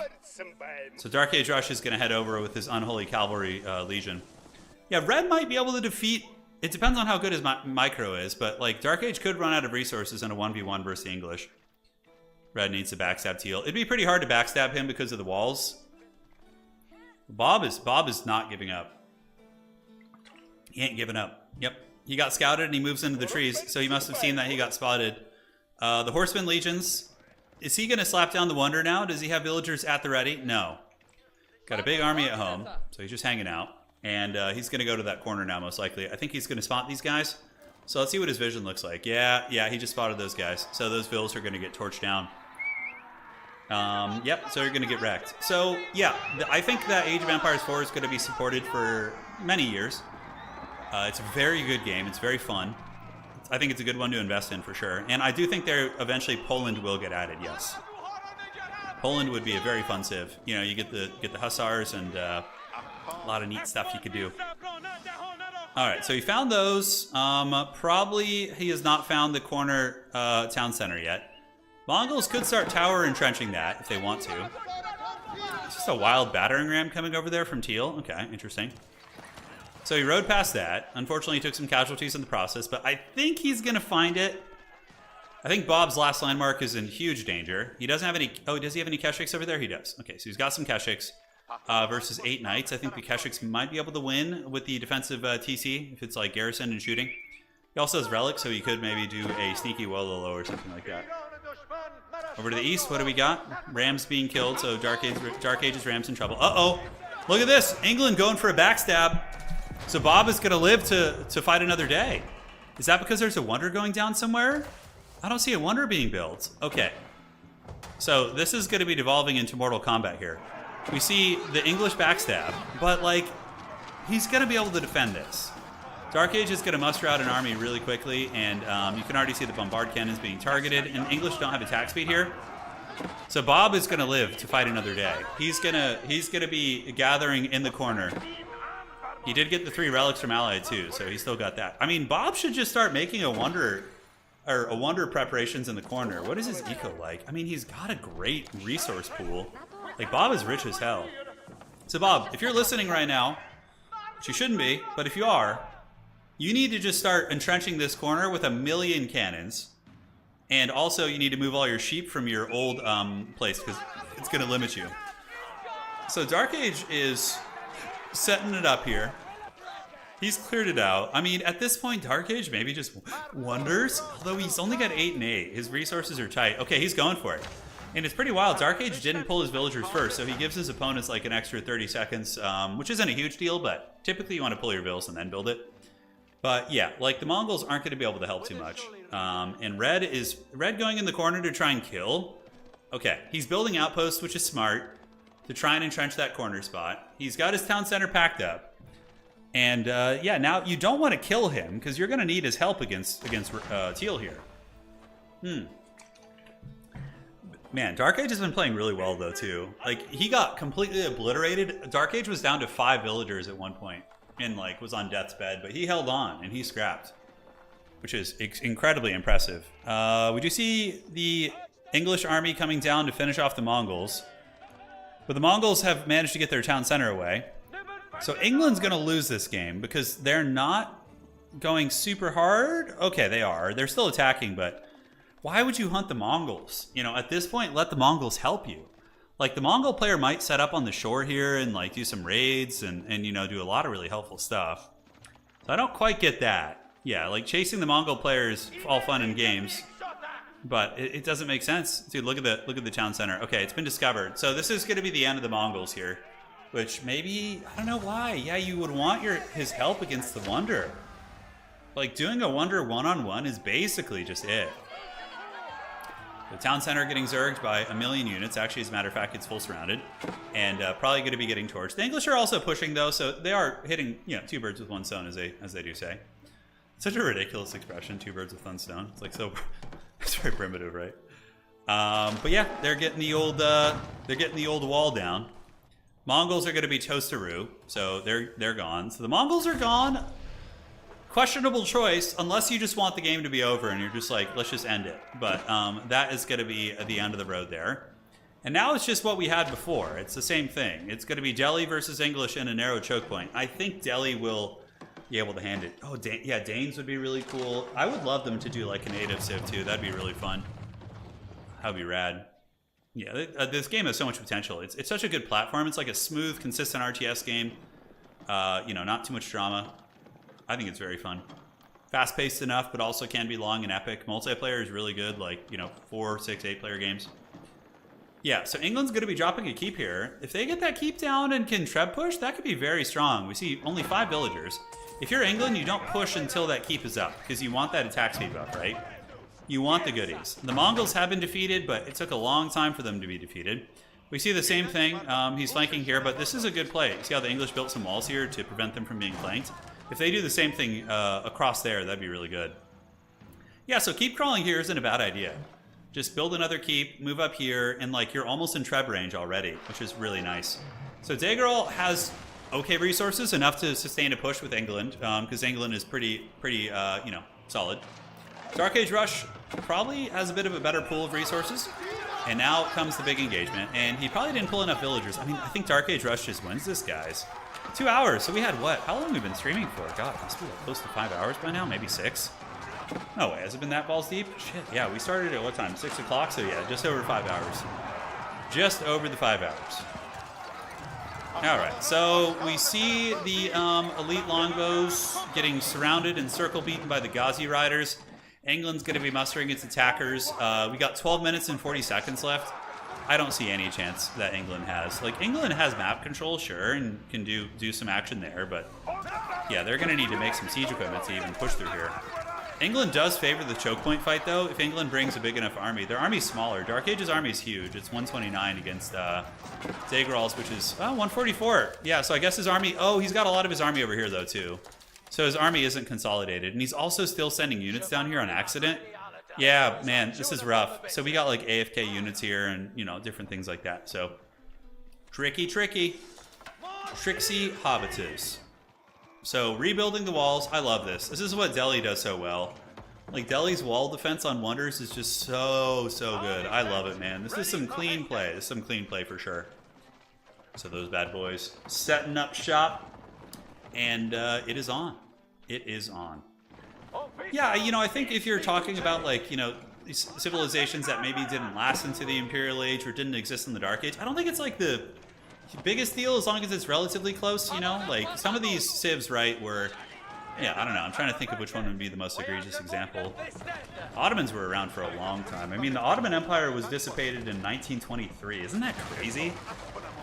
So Dark Age Rush is going to head over with his unholy cavalry legion. Yeah, Red might be able to defeat... It depends on how good his micro is, but like Dark Age could run out of resources in a 1v1 versus the English. Red needs to backstab Teal. It'd be pretty hard to backstab him because of the walls. Bob is not giving up. He ain't giving up. Yep. He got scouted and he moves into the trees, so he must have seen that he got spotted. The Horseman Legions. Is he going to slap down the Wonder now? Does he have villagers at the ready? No. Got a big army at home, so he's just hanging out. And he's going to go to that corner now, most likely. I think he's going to spot these guys. So let's see what his vision looks like. Yeah, he just spotted those guys. So those vills are going to get torched down. Yep, so you're going to get wrecked. So, yeah, I think that Age of Empires 4 is going to be supported for many years. It's a very good game. It's very fun. I think it's a good one to invest in for sure. And I do think there eventually Poland will get added, yes. Poland would be a very fun civ. You know, you get the Hussars and a lot of neat stuff you could do. Alright, so he found those. Probably he has not found the corner town center yet. Mongols could start tower entrenching that if they want to. It's just a wild battering ram coming over there from Teal. Okay, interesting. So he rode past that. Unfortunately, he took some casualties in the process, but I think he's going to find it. I think Bob's last landmark is in huge danger. He doesn't have any... Oh, does he have any Keshiks over there? He does. Okay, so he's got some Keshiks versus 8 knights. I think the Keshiks might be able to win with the defensive TC if it's like garrison and shooting. He also has relics, so he could maybe do a sneaky Wololo or something like that. Over to the east, what do we got? Rams being killed, so Dark Age's Rams in trouble. Uh-oh! Look at this! England going for a backstab. So Bob is going to live to fight another day. Is that because there's a wonder going down somewhere? I don't see a wonder being built. Okay. So this is going to be devolving into Mortal Kombat here. We see the English backstab, but like, he's going to be able to defend this. Dark Age is going to muster out an army really quickly, and you can already see the bombard cannons being targeted, and English don't have attack speed here. So Bob is going to live to fight another day. He's gonna be gathering in the corner. He did get the 3 relics from Allied too, so he still got that. I mean, Bob should just start making a wonder preparations in the corner. What is his eco like? I mean, he's got a great resource pool. Like, Bob is rich as hell. So Bob, if you're listening right now, which you shouldn't be, but if you are, you need to just start entrenching this corner with 1,000,000 cannons. And also, you need to move all your sheep from your old place, because it's going to limit you. So Dark Age is setting it up here. He's cleared it out. I mean, at this point, Dark Age maybe just wonders. Although he's only got 8 and 8. His resources are tight. Okay, he's going for it. And it's pretty wild. Dark Age didn't pull his villagers first, so he gives his opponents like an extra 30 seconds, which isn't a huge deal, but typically you want to pull your vills and then build it. But yeah, like the Mongols aren't going to be able to help too much. And Red going in the corner to try and kill. Okay, he's building outposts, which is smart, to try and entrench that corner spot. He's got his town center packed up. And yeah, now you don't want to kill him because you're going to need his help against Teal here. Man, Dark Age has been playing really well though too. Like he got completely obliterated. Dark Age was down to 5 villagers at one point and like was on death's bed, but he held on and he scrapped, which is incredibly impressive. We do see the English army coming down to finish off the Mongols, but the Mongols have managed to get their town center away. So England's going to lose this game because they're not going super hard. Okay, they are. They're still attacking, but why would you hunt the Mongols? You know, at this point, let the Mongols help you. Like, the Mongol player might set up on the shore here and, like, do some raids and you know, do a lot of really helpful stuff. So I don't quite get that. Yeah, like, chasing the Mongol player is all fun and games, but it doesn't make sense. Dude, look at the town center. Okay, it's been discovered. So this is going to be the end of the Mongols here, which maybe, I don't know why. Yeah, you would want his help against the Wonder. Like, doing a Wonder one-on-one is basically just it. The town center getting zerged by 1 million units. Actually, as a matter of fact, it's full surrounded. And probably going to be getting torched. The English are also pushing, though, so they are hitting, you know, 2 birds with 1 stone, as they do say. Such a ridiculous expression, 2 birds with 1 stone. It's like so, it's very primitive, right? But yeah, they're getting the old wall down. Mongols are going to be toastaroo, so they're gone. So the Mongols are gone. Questionable choice, unless you just want the game to be over and you're just like, let's just end it. But that is going to be at the end of the road there. And now it's just what we had before. It's the same thing. It's going to be Delhi versus English in a narrow choke point. I think Delhi will be able to hand it. Oh, yeah, Danes would be really cool. I would love them to do like a native civ too. That'd be really fun. That'd be rad. Yeah, this game has so much potential. It's such a good platform. It's like a smooth, consistent RTS game. You know, not too much drama. I think it's very fun. Fast-paced enough, but also can be long and epic. Multiplayer is really good, like, you know, 4, 6, 8-player games. Yeah, so England's going to be dropping a keep here. If they get that keep down and can treb push, that could be very strong. We see only 5 villagers. If you're England, you don't push until that keep is up, because you want that attack speed buff, right? You want the goodies. The Mongols have been defeated, but it took a long time for them to be defeated. We see the same thing. He's flanking here, but this is a good play. See how the English built some walls here to prevent them from being flanked? If they do the same thing across there, that'd be really good. Yeah, so keep crawling here isn't a bad idea. Just build another keep, move up here, and like you're almost in treb range already, which is really nice. So Dagerol has okay resources, enough to sustain a push with England, because England is pretty you know, solid. Dark Age Rush probably has a bit of a better pool of resources. And now comes the big engagement, and he probably didn't pull enough villagers. I mean, I think Dark Age Rush just wins this, guys. 2 hours, so we had what? How long have we been streaming for? God, it must be like close to 5 hours by now, maybe 6. No way, has it been that balls deep? Shit, yeah, we started at what time? 6 o'clock, so yeah, just over 5 hours. Just over the 5 hours. Alright, so we see the elite longbows getting surrounded and circle beaten by the Ghazi riders. England's going to be mustering its attackers. We got 12 minutes and 40 seconds left. I don't see any chance that England has. Like, England has map control, sure, and can do some action there, but yeah, they're going to need to make some siege equipment to even push through here. England does favor the choke point fight, though. If England brings a big enough army, their army's smaller. Dark Age's army is huge. It's 129 against Zagral's, which is 144. Yeah, so I guess his army... Oh, he's got a lot of his army over here, though, too. So his army isn't consolidated, and he's also still sending units down here on accident. Yeah, man, this is rough. So we got like AFK units here and, you know, different things like that. So, tricky. Trixie Hobbitus. So, rebuilding the walls. I love this. This is what Delhi does so well. Like, Delhi's wall defense on Wonders is just so good. I love it, man. This is some clean play. This is some clean play for sure. So, those bad boys setting up shop. And it is on. It is on. Yeah, you know, I think if you're talking about, like, you know, these civilizations that maybe didn't last into the Imperial Age or didn't exist in the Dark Age, I don't think it's like the biggest deal as long as it's relatively close, you know? Like, some of these civs, right, were... Yeah, I don't know. I'm trying to think of which one would be the most egregious example. Ottomans were around for a long time. I mean, the Ottoman Empire was dissipated in 1923. Isn't that crazy?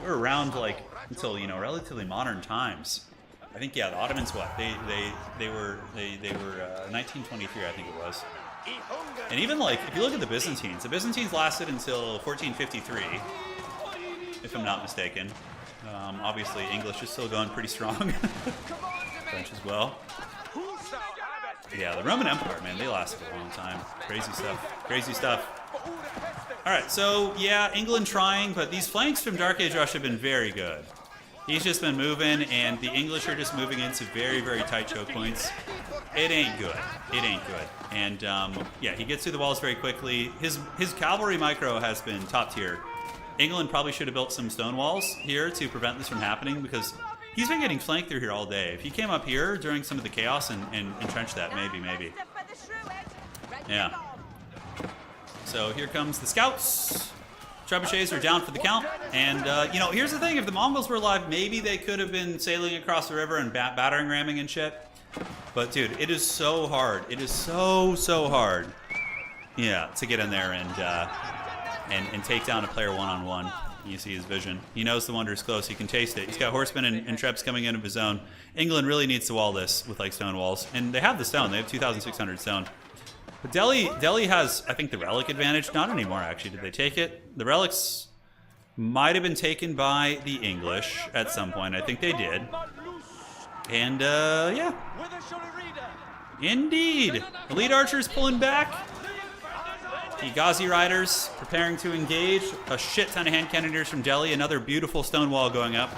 We were around, like, until, you know, relatively modern times. I think, yeah, the Ottomans, what? They were 1923, I think it was. And even, like, if you look at the Byzantines lasted until 1453, if I'm not mistaken. Obviously, English is still going pretty strong. French as well. Yeah, the Roman Empire, man, they lasted a long time. Crazy stuff. Crazy stuff. Alright, so, yeah, England trying, but these flanks from Dark Age Rush have been very good. He's just been moving, and the English are just moving into very, very tight choke points. It ain't good. It ain't good. And, yeah, he gets through the walls very quickly. His cavalry micro has been top tier. England probably should have built some stone walls here to prevent this from happening, because he's been getting flanked through here all day. If he came up here during some of the chaos and entrenched that, maybe. Yeah. So here comes the scouts. Trebuchets are down for the count. And, you know, here's the thing. If the Mongols were alive, maybe they could have been sailing across the river and battering ramming and shit. But, dude, it is so hard. It is so hard. Yeah, to get in there and take down a player one-on-one. You see his vision. He knows the wonder is close. He can taste it. He's got horsemen and trebs coming in of his own. England really needs to wall this with, like, stone walls. And they have the stone. They have 2,600 stone. But Delhi has, I think, the relic advantage. Not anymore, actually. Did they take it? The relics might have been taken by the English at some point. I think they did. And, yeah. Indeed. Elite archers pulling back. The Ghazi riders preparing to engage. A shit ton of hand cannoneers from Delhi. Another beautiful stone wall going up.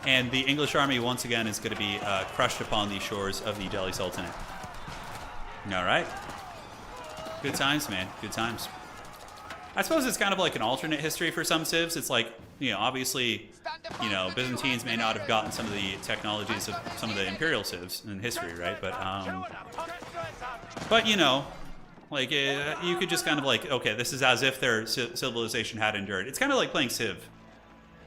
And the English army, once again, is going to be crushed upon the shores of the Delhi Sultanate. All right. Good times, man. Good times. I suppose it's kind of like an alternate history for some civs. It's like, you know, obviously, you know, Byzantines may not have gotten some of the technologies of some of the imperial civs in history, right? But you know, like, you could just kind of like, okay, this is as if their civilization had endured. It's kind of like playing Civ.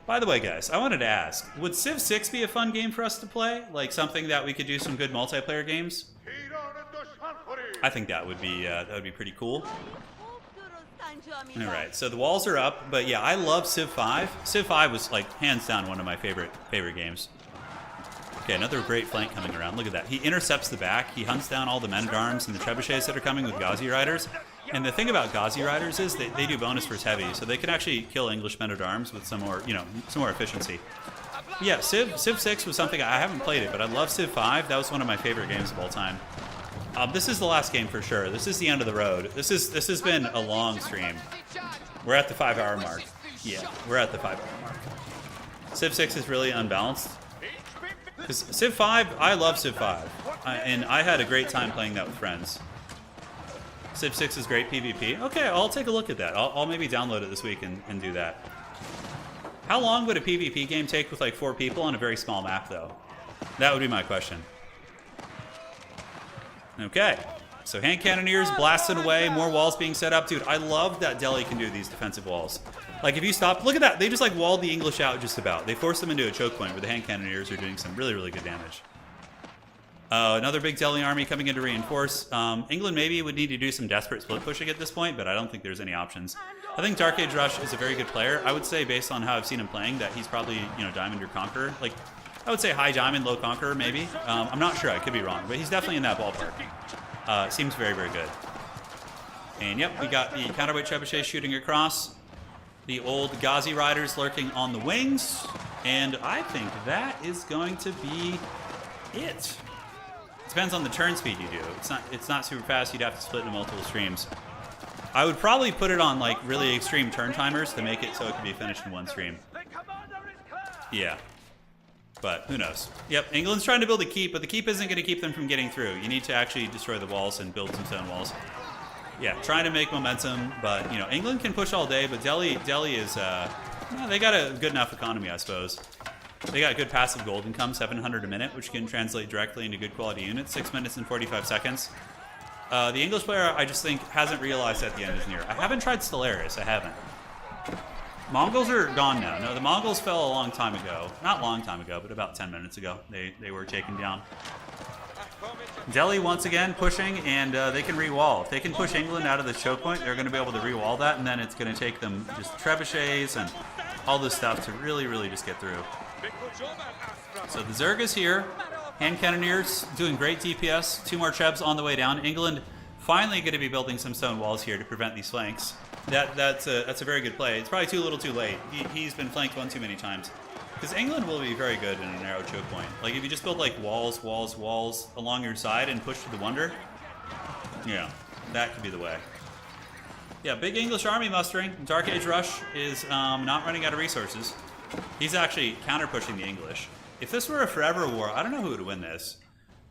By the way, guys, I wanted to ask, would Civ 6 be a fun game for us to play? Like something that we could do some good multiplayer games? I think that would be pretty cool. All right, so the walls are up, but yeah, I love Civ 5. Civ 5 was, like, hands down one of my favorite games. Okay, another great flank coming around. Look at that. He intercepts the back. He hunts down all the men-at-arms and the trebuchets that are coming with Ghazi riders. And the thing about Ghazi riders is they do bonus versus heavy, so they can actually kill English men-at-arms with some more, you know, some more efficiency. But yeah, Civ 6 was something I haven't played it, but I love Civ 5. That was one of my favorite games of all time. This is the last game for sure. This is the end of the road. This has been a long stream. We're at the 5-hour mark. Yeah, we're at the 5-hour mark. Civ 6 is really unbalanced. Because Civ 5, I love Civ 5. And I had a great time playing that with friends. Civ 6 is great PvP. Okay, I'll take a look at that. I'll maybe download it this week and do that. How long would a PvP game take with like 4 people on a very small map, though? That would be my question. Okay, so hand cannoneers blasted away, more walls being set up. Dude, I love that Delhi can do these defensive walls. Like, if you stop, look at that. They just, like, walled the English out just about. They forced them into a choke point where the hand cannoneers are doing some really, really good damage. Another big Delhi army coming in to reinforce. England maybe would need to do some desperate split pushing at this point, but I don't think there's any options. I think Dark Age Rush is a very good player. I would say, based on how I've seen him playing, that he's probably, you know, Diamond or Conqueror. Like, I would say high Diamond, low Conqueror, maybe. I'm not sure. I could be wrong, but he's definitely in that ballpark. Seems very, very good. And yep, we got the counterweight trebuchet shooting across. The old Ghazi riders lurking on the wings. And I think that is going to be it. Depends on the turn speed you do. It's not super fast. You'd have to split into multiple streams. I would probably put it on like really extreme turn timers to make it so it can be finished in one stream. Yeah. But who knows? Yep, England's trying to build a keep, but the keep isn't going to keep them from getting through. You need to actually destroy the walls and build some stone walls. Yeah, trying to make momentum, but, you know, England can push all day, but Delhi is, well, they got a good enough economy, I suppose. They got good passive gold income, 700 a minute, which can translate directly into good quality units, 6 minutes and 45 seconds. The English player, I just think, hasn't realized that the end is near. I haven't tried Stellaris, I haven't. Mongols are gone now. No, the Mongols fell a long time ago. Not long time ago, but about 10 minutes ago. They were taken down. Delhi once again pushing, and they can re-wall. If they can push England out of the choke point, they're going to be able to re-wall that, and then it's going to take them just trebuchets and all this stuff to really, really just get through. So the Zerg is here. Hand Cannoneers doing great DPS. 2 more Trebs on the way down. England finally going to be building some stone walls here to prevent these flanks. That's a very good play. It's probably too little too late. He's been flanked one too many times. Because England will be very good in a narrow choke point. Like if you just build like walls along your side and push to the Wonder, yeah, that could be the way. Yeah, big English army mustering. Dark Age Rush is not running out of resources. He's actually counter-pushing the English. If this were a forever war, I don't know who would win this.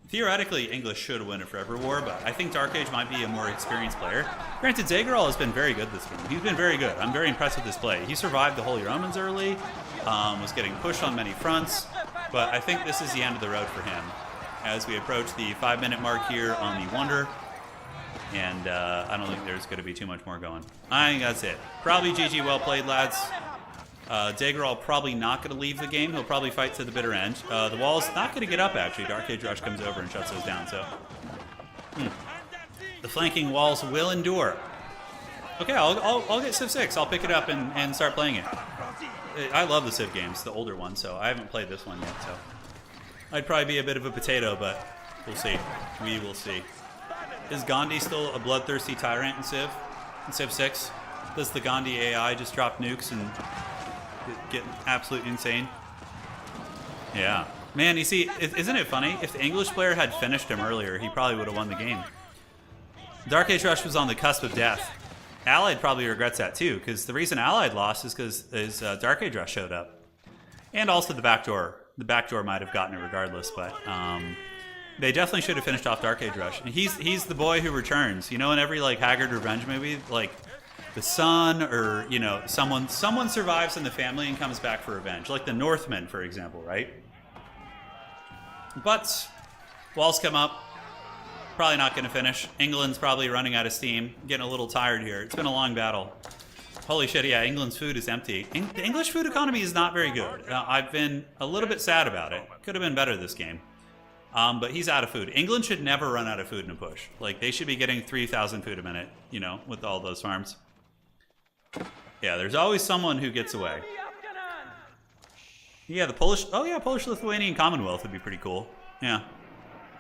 Theoretically, English should win a forever war, but I think Dark Age might be a more experienced player. Granted, Zagarol has been very good this game. He's been very good. I'm very impressed with this play. He survived the Holy Romans early, was getting pushed on many fronts, but I think this is the end of the road for him as we approach the 5-minute mark here on the Wonder, and I don't think there's going to be too much more going. I think that's it. Probably GG, well played, lads. Dagerol probably not going to leave the game. He'll probably fight to the bitter end. The wall's not going to get up, actually. Dark Age Rush comes over and shuts those down, so... The flanking walls will endure. Okay, I'll get Civ 6. I'll pick it up and start playing it. I love the Civ games, the older ones, so I haven't played this one yet, so... I'd probably be a bit of a potato, but we'll see. We will see. Is Gandhi still a bloodthirsty tyrant in Civ 6? Does the Gandhi AI just drop nukes and... get absolutely insane? Yeah. Man, you see, isn't it funny? If the English player had finished him earlier, he probably would have won the game. Dark Age Rush was on the cusp of death. Allied probably regrets that too, because the reason Allied lost is because Dark Age Rush showed up. And also the backdoor. The backdoor might have gotten it regardless, but they definitely should have finished off Dark Age Rush. And he's the boy who returns. You know, in every like Haggard revenge movie, like the son or, you know, someone survives in the family and comes back for revenge. Like the Northmen, for example, right? But walls come up. Probably not going to finish. England's probably running out of steam. Getting a little tired here. It's been a long battle. Holy shit, yeah, England's food is empty. The English food economy is not very good. I've been a little bit sad about it. Could have been better this game. But he's out of food. England should never run out of food in a push. Like, they should be getting 3,000 food a minute, you know, with all those farms. Yeah, there's always someone who gets away. Yeah, the Polish... Oh, yeah, Polish-Lithuanian Commonwealth would be pretty cool. Yeah.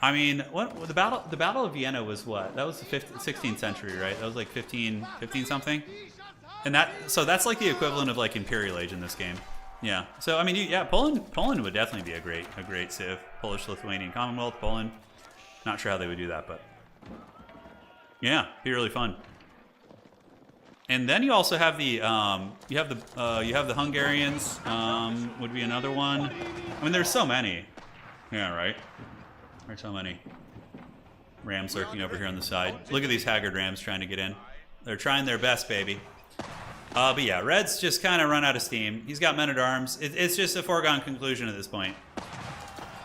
I mean, what the Battle of Vienna was what? That was the 16th century, right? That was like 15 something. And so that's like the equivalent of like Imperial Age in this game. Yeah. So I mean, yeah, Poland would definitely be a great civ. Polish-Lithuanian Commonwealth, Poland. Not sure how they would do that, but yeah, be really fun. And then you also have the you have the Hungarians would be another one. I mean, there's so many. Yeah, right. There's so many rams lurking over here on the side. Look at these Haggard rams trying to get in. They're trying their best, baby. But yeah, Red's just kind of run out of steam. He's got men-at-arms. It's just a foregone conclusion at this point.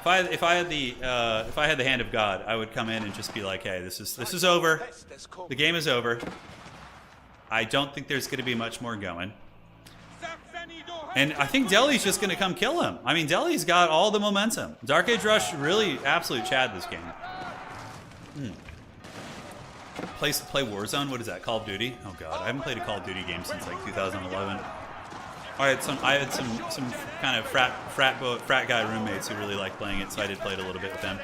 If I had the hand of God, I would come in and just be like, hey, this is over. The game is over. I don't think there's going to be much more going. And I think Delhi's just going to come kill him. I mean, Delhi's got all the momentum. Dark Age Rush really absolute Chad this game. Play Warzone? What is that? Call of Duty? Oh god, I haven't played a Call of Duty game since like 2011. I had some kind of frat guy roommates who really liked playing it, so I did play it a little bit with them.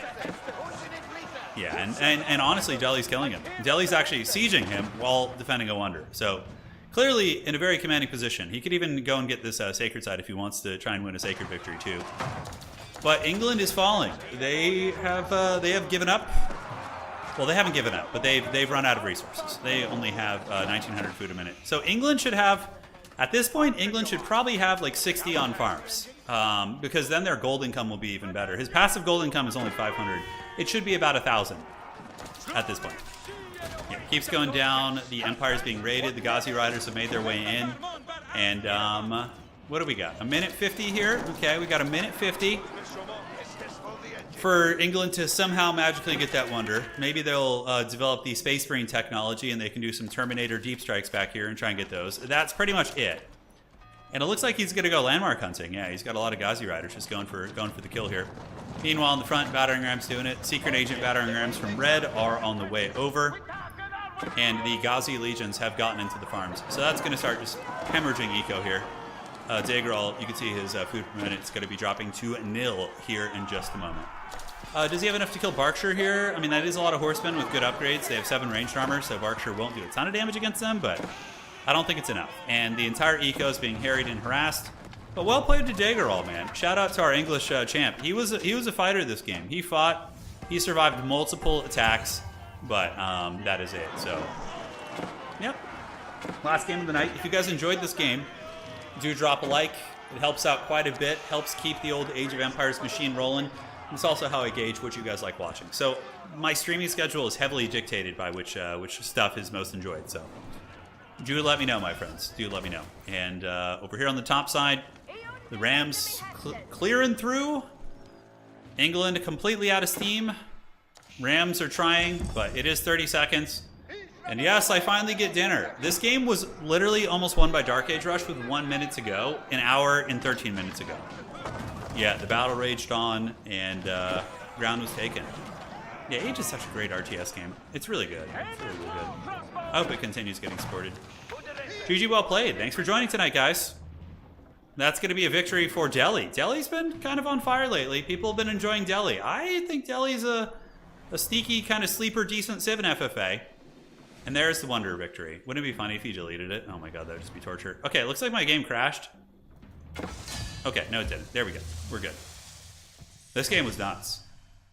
Yeah, and honestly, Delhi's killing him. Delhi's actually sieging him while defending a wonder. So clearly in a very commanding position. He could even go and get this sacred side if he wants to try and win a sacred victory too. But England is falling. They have given up. Well, they haven't given up, but they've run out of resources. They only have 1,900 food a minute. So England should have, at this point, England should probably have like 60 on farms, because then their gold income will be even better. His passive gold income is only 500. It should be about 1,000 at this point. Yeah, it keeps going down. The Empire's being raided. The Ghazi Riders have made their way in. And what do we got? A minute 50 here. Okay, we got a minute 50 for England to somehow magically get that wonder. Maybe they'll develop the Space Marine technology and they can do some Terminator deep strikes back here and try and get those. That's pretty much it. And it looks like he's going to go landmark hunting. Yeah, he's got a lot of Ghazi riders just going for the kill here. Meanwhile, in the front, battering rams doing it. Secret agent battering rams from red are on the way over. And the Ghazi legions have gotten into the farms. So that's going to start just hemorrhaging eco here. Dagrel, you can see his food per minute is going to be dropping to 0 here in just a moment. Does he have enough to kill Berkshire here? I mean, that is a lot of horsemen with good upgrades. They have 7 ranged armor, so Berkshire won't do a ton of damage against them, but I don't think it's enough. And the entire eco is being harried and harassed. But well played to Dagrel, man. Shout out to our English champ. He was a fighter this game. He fought. He survived multiple attacks, but that is it. So, yep. Last game of the night. If you guys enjoyed this game, do drop a like. It helps out quite a bit. Helps keep the old Age of Empires machine rolling. It's also how I gauge what you guys like watching. So my streaming schedule is heavily dictated by which stuff is most enjoyed. So do let me know, my friends. Do let me know. And over here on the top side, the Rams clearing through. England completely out of steam. Rams are trying, but it is 30 seconds. And yes, I finally get dinner. This game was literally almost won by Dark Age Rush with 1 minute to go, an hour and 13 minutes ago. Yeah, the battle raged on, and ground was taken. Yeah, Age is such a great RTS game. It's really good. It's really, really good. I hope it continues getting supported. GG, well played. Thanks for joining tonight, guys. That's going to be a victory for Delhi. Delhi's been kind of on fire lately. People have been enjoying Delhi. I think Delhi's a sneaky, kind of sleeper, decent civ in FFA. And there's the Wonder victory. Wouldn't it be funny if he deleted it? Oh my god, that would just be torture. Okay, it looks like my game crashed. Okay, no it didn't. There we go. We're good. This game was nuts.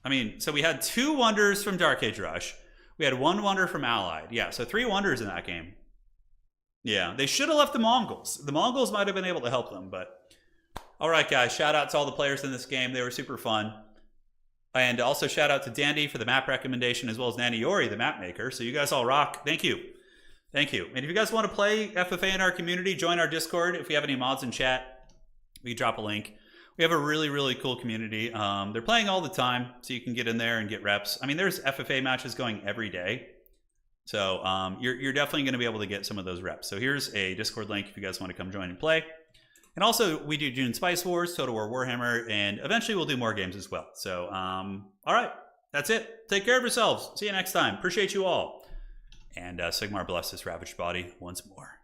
I mean, so we had 2 wonders from Dark Age Rush. We had 1 wonder from Allied. Yeah, so 3 wonders in that game. Yeah, they should have left the Mongols. The Mongols might have been able to help them, but... Alright guys, shout out to all the players in this game. They were super fun. And also shout out to Dandy for the map recommendation, as well as Naniori, the map maker. So you guys all rock. Thank you. Thank you. And if you guys want to play FFA in our community, join our Discord. If we have any mods in chat, we drop a link. We have a really, really cool community. They're playing all the time, so you can get in there and get reps. I mean, there's FFA matches going every day. So you're definitely going to be able to get some of those reps. So here's a Discord link if you guys want to come join and play. And also, we do Dune Spice Wars, Total War Warhammer, and eventually we'll do more games as well. So, all right, that's it. Take care of yourselves. See you next time. Appreciate you all. And Sigmar bless this ravaged body once more.